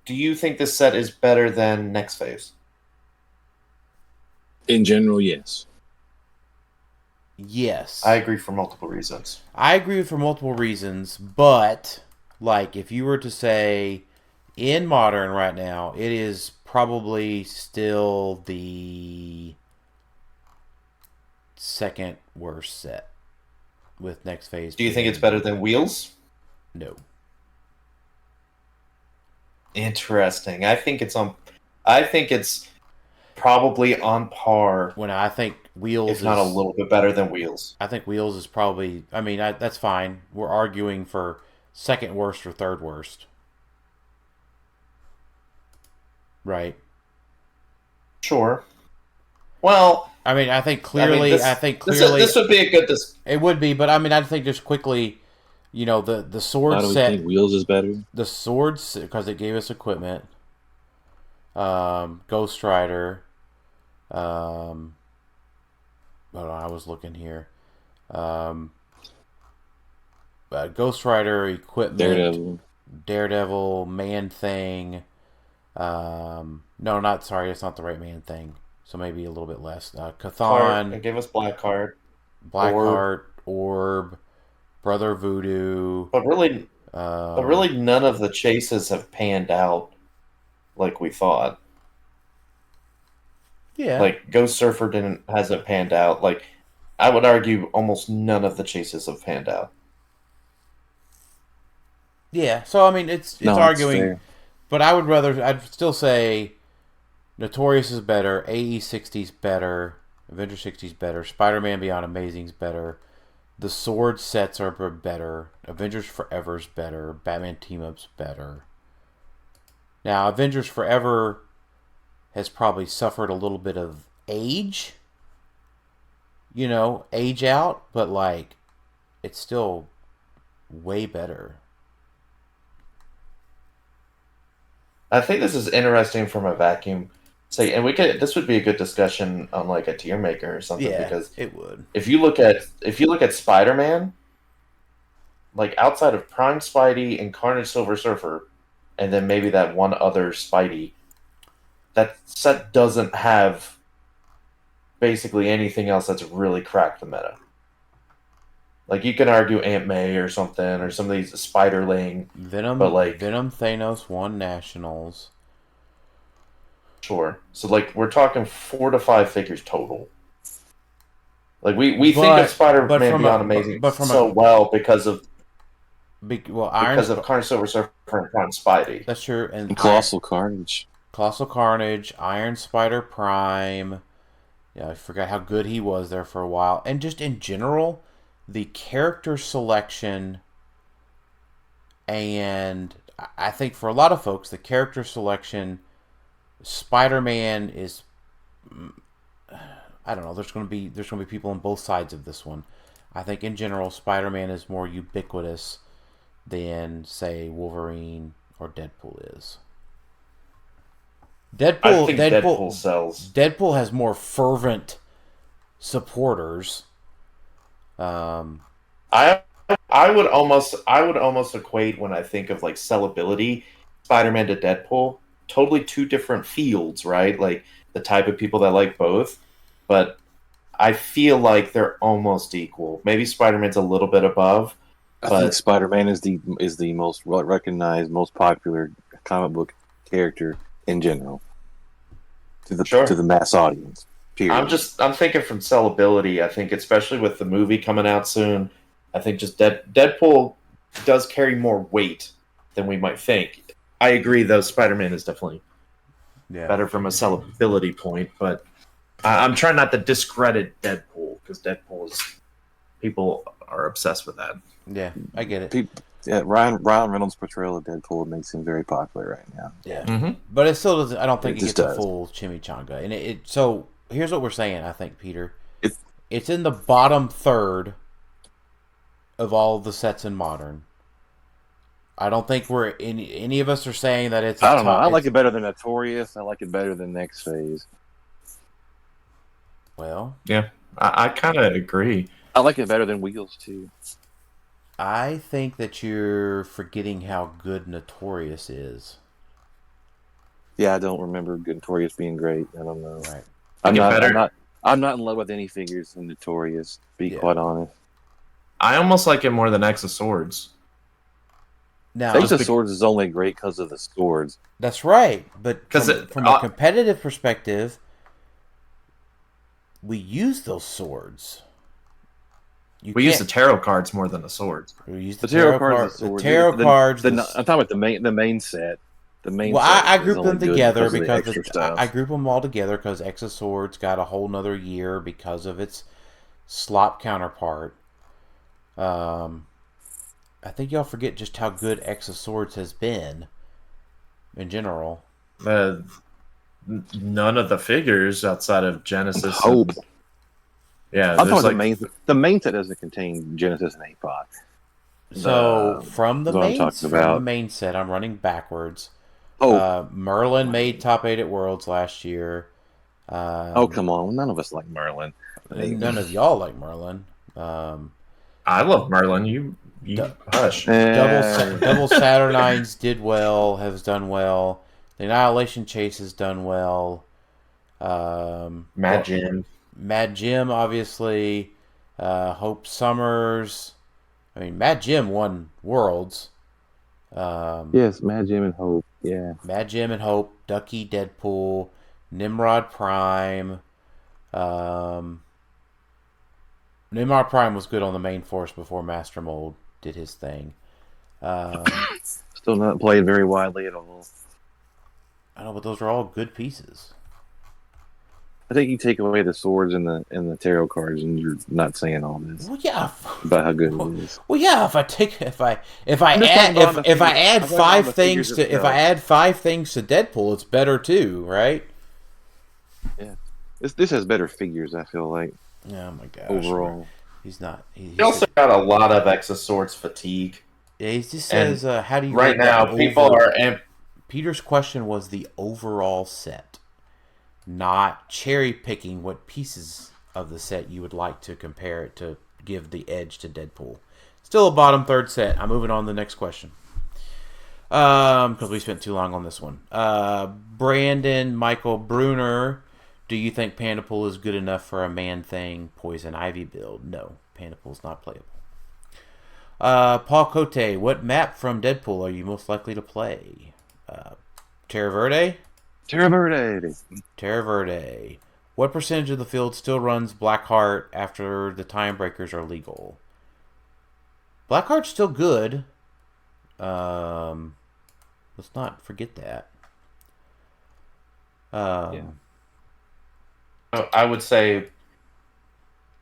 Do you think this set is better than Next Phase? In general, yes. Yes. I agree for multiple reasons. But, like, if you were to say... In Modern right now, it is probably still the second worst set with Next Phase. Do you think it's better than Wheels? No. Interesting. I think it's probably on par. When I think Wheels if not a little bit better than Wheels. I think Wheels is probably... I mean, that's fine. We're arguing for second worst or third worst. Right. Sure. Well, I mean, I think clearly, this would be a good. It would be, but I mean, I think just quickly, you know, the sword set. Why do we think Wheels is better? The swords, because it gave us equipment. Ghost Rider. Hold on, I was looking here. Ghost Rider equipment. Daredevil, Man Thing. No, it's not the right Man Thing. So maybe a little bit less. Chthon. It gave us Blackheart. Orb, Brother Voodoo. But really none of the chases have panned out like we thought. Yeah. Like Ghost Surfer hasn't panned out. Like I would argue almost none of the chases have panned out. Yeah, so I mean it's arguing, but I'd still say Notorious is better, AE 60's better, Avenger 60's better, Spider-Man Beyond Amazing's better, the sword sets are better, Avengers Forever's better, Batman Team-Up's better. Now, Avengers Forever has probably suffered a little bit of age out, but like it's still way better. I think this is interesting from a vacuum. And this would be a good discussion on like a tier maker or something. Yeah, because it would. If you look at Spider-Man, like outside of Prime Spidey and Carnage Silver Surfer, and then maybe that one other Spidey, that set doesn't have basically anything else that's really cracked the meta. Like you can argue Aunt May or something, or some of these Spiderling. Venom, but like Venom, Thanos won Nationals. Sure. So like we're talking 4 to 5 figures total. Like we think of Spider-Man Beyond Amazing well because of Carnage Silver Surfer and Prime Spidey. That's true. And Colossal Carnage. Colossal Carnage, Iron Spider Prime. Yeah, I forgot how good he was there for a while. And just in general, the character selection, and I think for a lot of folks, the character selection, Spider-Man is, I don't know, there's going to be people on both sides of this one. I think in general, Spider-Man is more ubiquitous than, say, Wolverine or Deadpool is. Deadpool sells. Deadpool has more fervent supporters. I would almost equate, when I think of like sellability, Spider-Man to Deadpool, totally two different fields, right? Like the type of people that like both, but I feel like they're almost equal. Maybe Spider-Man's a little bit above. I think Spider-Man is the most recognized, most popular comic book character in general to the mass audience. Period. I'm thinking from sellability. I think especially with the movie coming out soon, I think just Deadpool does carry more weight than we might think. I agree, though. Spider-Man is definitely better from a sellability point, but I'm trying not to discredit Deadpool because people are obsessed with that. Yeah, I get it. Ryan Reynolds' portrayal of Deadpool makes him very popular right now. Yeah, but it still doesn't. I don't think it gets a full chimichanga. And so here's what we're saying. I think, Peter, it's in the bottom third of all the sets in Modern. I don't think any of us are saying that it's. I don't know. I like it better than Notorious. I like it better than Next Phase. Well, yeah, I kind of agree. I like it better than Wheels too. I think that you're forgetting how good Notorious is. Yeah, I don't remember Notorious being great. I don't know. Right. I'm not in love with any figures in Notorious, to be quite honest. I almost like it more than X of Swords. Now, X of Swords is only great because of the swords. That's right, but from a competitive perspective, we use those swords. We use the tarot cards more than the swords. We use the tarot cards. The tarot cards. I'm talking about the main set. The main. Well, set I group them together because I group them all together because X of Swords got a whole nother year because of its slop counterpart. I think y'all forget just how good X of Swords has been in general. None of the figures outside of Genesis. Hope. Yeah, I thought the main set doesn't contain Genesis and APOC. So from the main set, I'm running backwards. Merlin made top 8 at Worlds last year. Come on, none of us like Merlin. None of y'all like Merlin. I love Merlin. You hush. Double Saturnines did well. Has done well. The Annihilation Chase has done well. Mad Jim, obviously. Hope Summers. I mean, Mad Jim won Worlds. Yes, Mad Jim and Hope. Yeah. Mad Jim and Hope. Ducky, Deadpool. Nimrod Prime. Nimrod Prime was good on the main force before Master Mold did his thing. Still not played very widely at all. I know, but those are all good pieces. I think you take away the swords and the tarot cards, and you're not saying all this. Well, yeah. About how good it is. Well, yeah. If I add 5 things to Deadpool, it's better too, right? Yeah. This has better figures. I feel like. Oh my gosh. Overall, he's not. He also got a lot of X of Swords fatigue. Yeah, he just says, "How do you?" Right now, people are. Peter's question was the overall set, not cherry picking what pieces of the set you would like to compare it to give the edge to Deadpool. Still a bottom third set. I'm moving on to the next question. Because we spent too long on this one. Brandon Michael Bruner, do you think Pandapool is good enough for a Man-Thing Poison Ivy build? No, Pandapool's not playable. Paul Cote, what map from Deadpool are you most likely to play? Terra Verde? Terra Verde. Terra Verde. What percentage of the field still runs Blackheart after the time breakers are legal? Blackheart's still good. Let's not forget that. I would say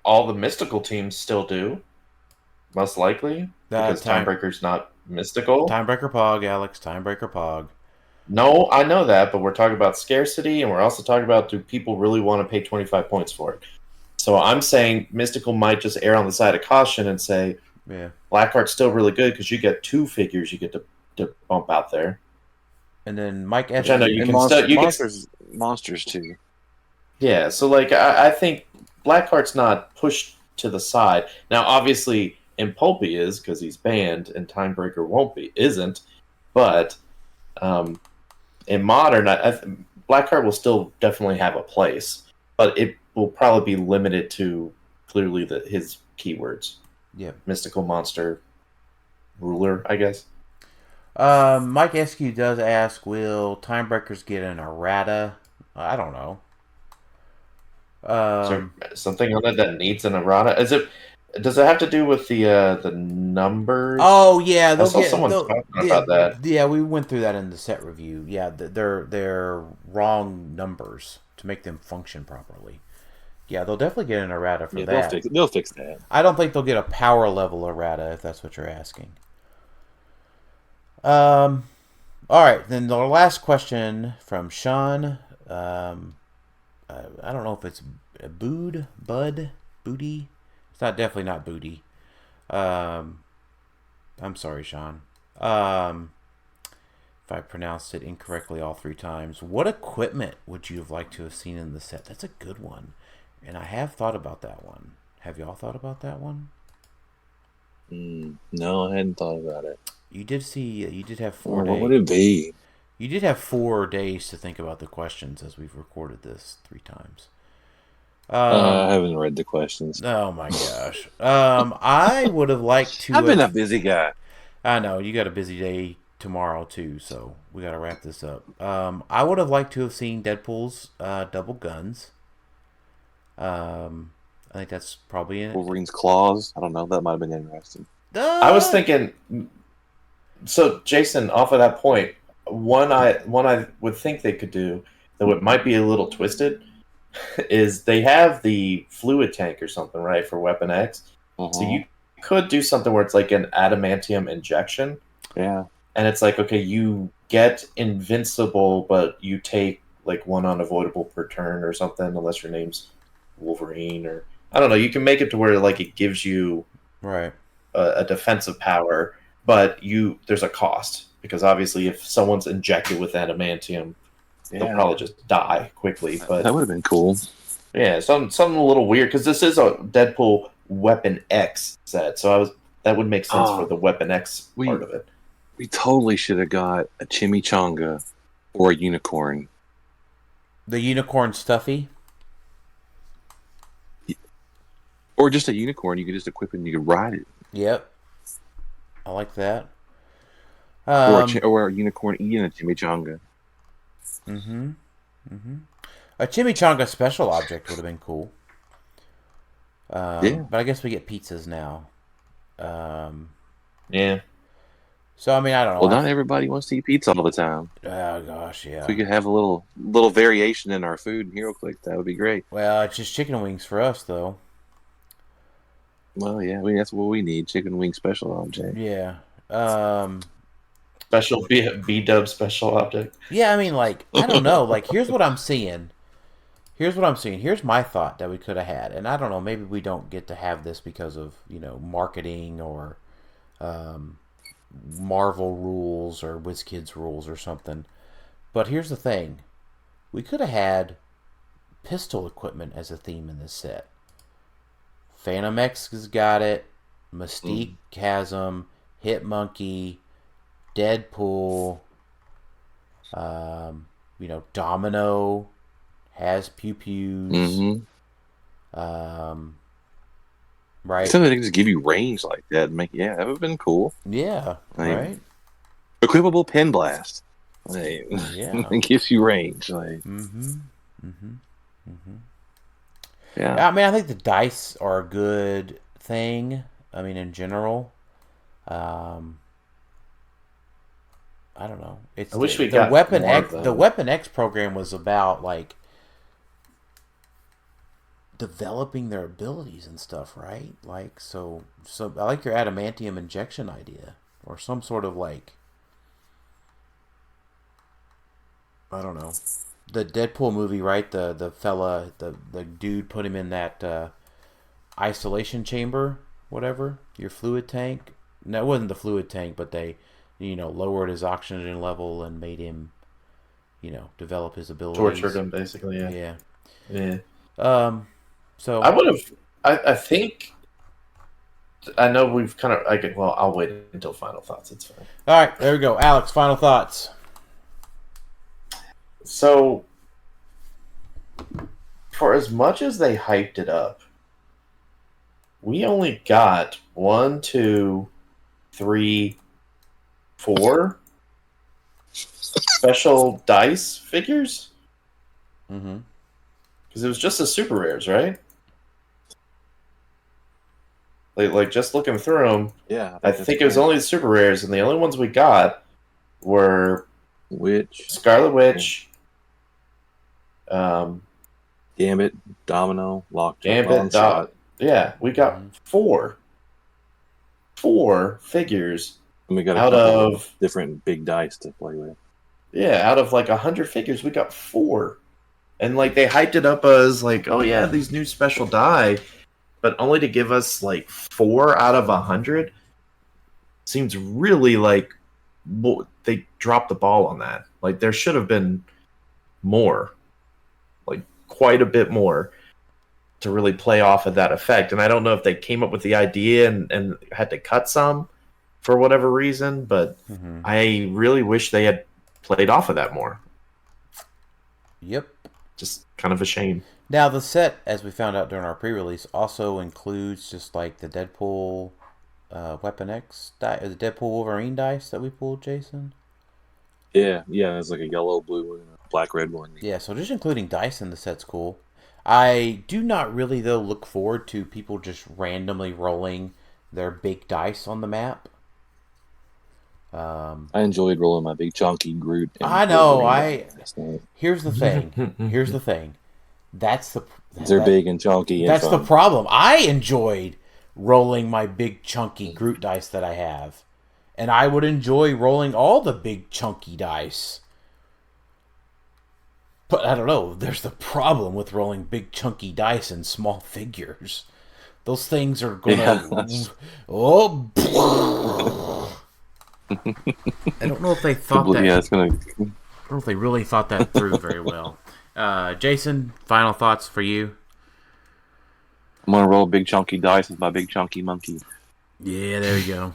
all the mystical teams still do, most likely, because Timebreaker's not mystical. Timebreaker Pog, Alex. Timebreaker Pog. No, I know that, but we're talking about scarcity, and we're also talking about, do people really want to pay 25 points for it? So I'm saying mystical might just err on the side of caution and say, Blackheart's still really good because you get 2 figures you get to bump out there. And then Mike F. I know you monsters too. Yeah, so like I think Blackheart's not pushed to the side. Now, obviously, Impulpy is because he's banned, and Timebreaker isn't. But in Modern, Blackheart will still definitely have a place, but it will probably be limited to clearly his keywords. Yeah, mystical monster, ruler, I guess. Mike Eskew does ask, will Timebreakers get an errata? I don't know. Is there something on it that needs an errata? Does it have to do with the numbers? Oh yeah, someone talking about that. Yeah, we went through that in the set review. Yeah, they're wrong numbers to make them function properly. Yeah, they'll definitely get an errata for that. They'll fix that. I don't think they'll get a power level errata if that's what you're asking. All right, then the last question from Sean. I don't know if it's Booty. It's definitely not Booty. I'm sorry, Sean. If I pronounced it incorrectly all 3 times. What equipment would you have liked to have seen in the set? That's a good one. And I have thought about that one. Have y'all thought about that one? No, I hadn't thought about it. You did have 4 days. What would it be? You did have 4 days to think about the questions as we've recorded this 3 times. I haven't read the questions. Oh my gosh. I would have liked to. I've been a busy guy. I know you got a busy day tomorrow too, so we got to wrap this up. I would have liked to have seen Deadpool's double guns. I think that's probably it. Wolverine's claws. I don't know. That might have been interesting. I was thinking. So, Jason, off of that point, one I would think they could do, though it might be a little twisted, is they have the fluid tank or something, right, for Weapon X. So you could do something where it's like an adamantium injection. Yeah. And it's like, okay, you get invincible, but you take like 1 unavoidable per turn or something, unless your name's Wolverine or I don't know. You can make it to where like it gives you a defensive power, but there's a cost because obviously if someone's injected with adamantium, they'll probably just die quickly. But that would have been cool. Yeah, something a little weird because this is a Deadpool Weapon X set, so that would make sense for the Weapon X part of it. We totally should have got a chimichanga or a unicorn. The unicorn stuffy? Or just a unicorn. You could just equip it and you could ride it. Yep. I like that. Or a unicorn eating a chimichanga. A chimichanga special object would have been cool. But I guess we get pizzas now. Yeah. So, I mean, I don't know. Well, not everybody wants to eat pizza all the time. Oh, gosh, yeah. If we could have a little variation in our food in HeroClix, that would be great. Well, it's just chicken wings for us, though. Well, yeah, that's what we need. Chicken wing special object. Yeah. Special B-dub special object. Yeah, I mean, like, I don't know. Like, here's what I'm seeing. Here's my thought that we could have had. And I don't know, maybe we don't get to have this because of, marketing or Marvel rules or WizKids rules or something. But here's the thing. We could have had pistol equipment as a theme in this set. Phantom X has got it. Mystique has them. Hitmonkey. Deadpool. Domino has pew-pews. Right. Something that can just give you range like that and that would have been cool. Yeah. Right. Equipable pen blast. Yeah. It gives you range. Yeah. I mean, I think the dice are a good thing. I mean, in general. I don't know. It's I wish we the got Weapon more X. of The those. Weapon X program was about like developing their abilities and stuff, right? Like so I like your adamantium injection idea, or some sort of like, I don't know, the Deadpool movie, right? The fella, the dude put him in that isolation chamber, whatever, your fluid tank. No, it wasn't the fluid tank, but they, lowered his oxygen level and made him, develop his abilities. Tortured him, basically. Yeah. So I would have. I think. I know we've kind of. Well, I'll wait until final thoughts. It's fine. All right, there we go. Alex, final thoughts. So, for as much as they hyped it up, we only got 1, 2, 3, 4 special dice figures. Mm-hmm. Because it was just the super rares, right? Like just looking through them, Yeah. I think it was only the super rares, and the only ones we got were Scarlet Witch, Gambit, Domino, Lockjaw, Gambit, yeah, we got 4 figures. And we got out of different big dice to play with. Yeah, out of like 100 figures, we got 4. And like they hyped it up as like, oh yeah, these new special die, but only to give us like 4 out of 100 seems really like they dropped the ball on that. Like there should have been more, like quite a bit more, to really play off of that effect. And I don't know if they came up with the idea and had to cut some for whatever reason, but I really wish they had played off of that more. Yep. Just kind of a shame. Now, the set, as we found out during our pre-release, also includes just like the Deadpool Weapon X die, the Deadpool Wolverine dice that we pulled, Jason. Yeah, there's like a yellow, blue, and a black, red one. Yeah, so just including dice in the set's cool. I do not really, though, look forward to people just randomly rolling their big dice on the map. I enjoyed rolling my big chunky Groot. I know. Here's the thing. They're big and chunky. That's the problem. I enjoyed rolling my big chunky Groot dice that I have, and I would enjoy rolling all the big chunky dice. But I don't know. There's the problem with rolling big chunky dice and small figures. Those things are gonna. I don't know if they thought that. Yeah, it's gonna. I don't know if they really thought that through very well. Jason, final thoughts for you? I'm gonna roll big chunky dice with my big chunky monkey. Yeah, there you go.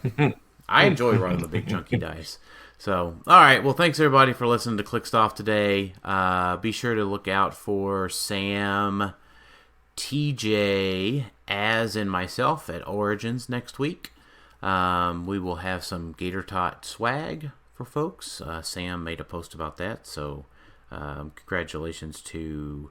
I enjoy rolling the big chunky dice. So, all right. Well, thanks everybody for listening to Clixed Off today. Be sure to look out for Sam, TJ, as in myself at Origins next week. We will have some Gator Tot swag for folks. Sam made a post about that, so congratulations to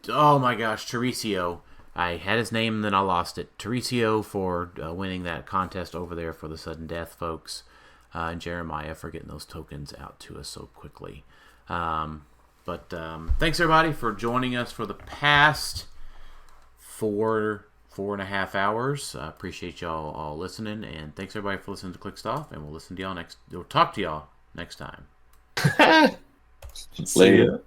oh my gosh, Teresio. I had his name and then I lost it. Teresio for winning that contest over there for the sudden death folks, and Jeremiah for getting those tokens out to us so quickly. But thanks everybody for joining us for the past 4.5 hours. I appreciate y'all all listening, and thanks everybody for listening to Clixed Off, and we'll talk to y'all next time. See ya.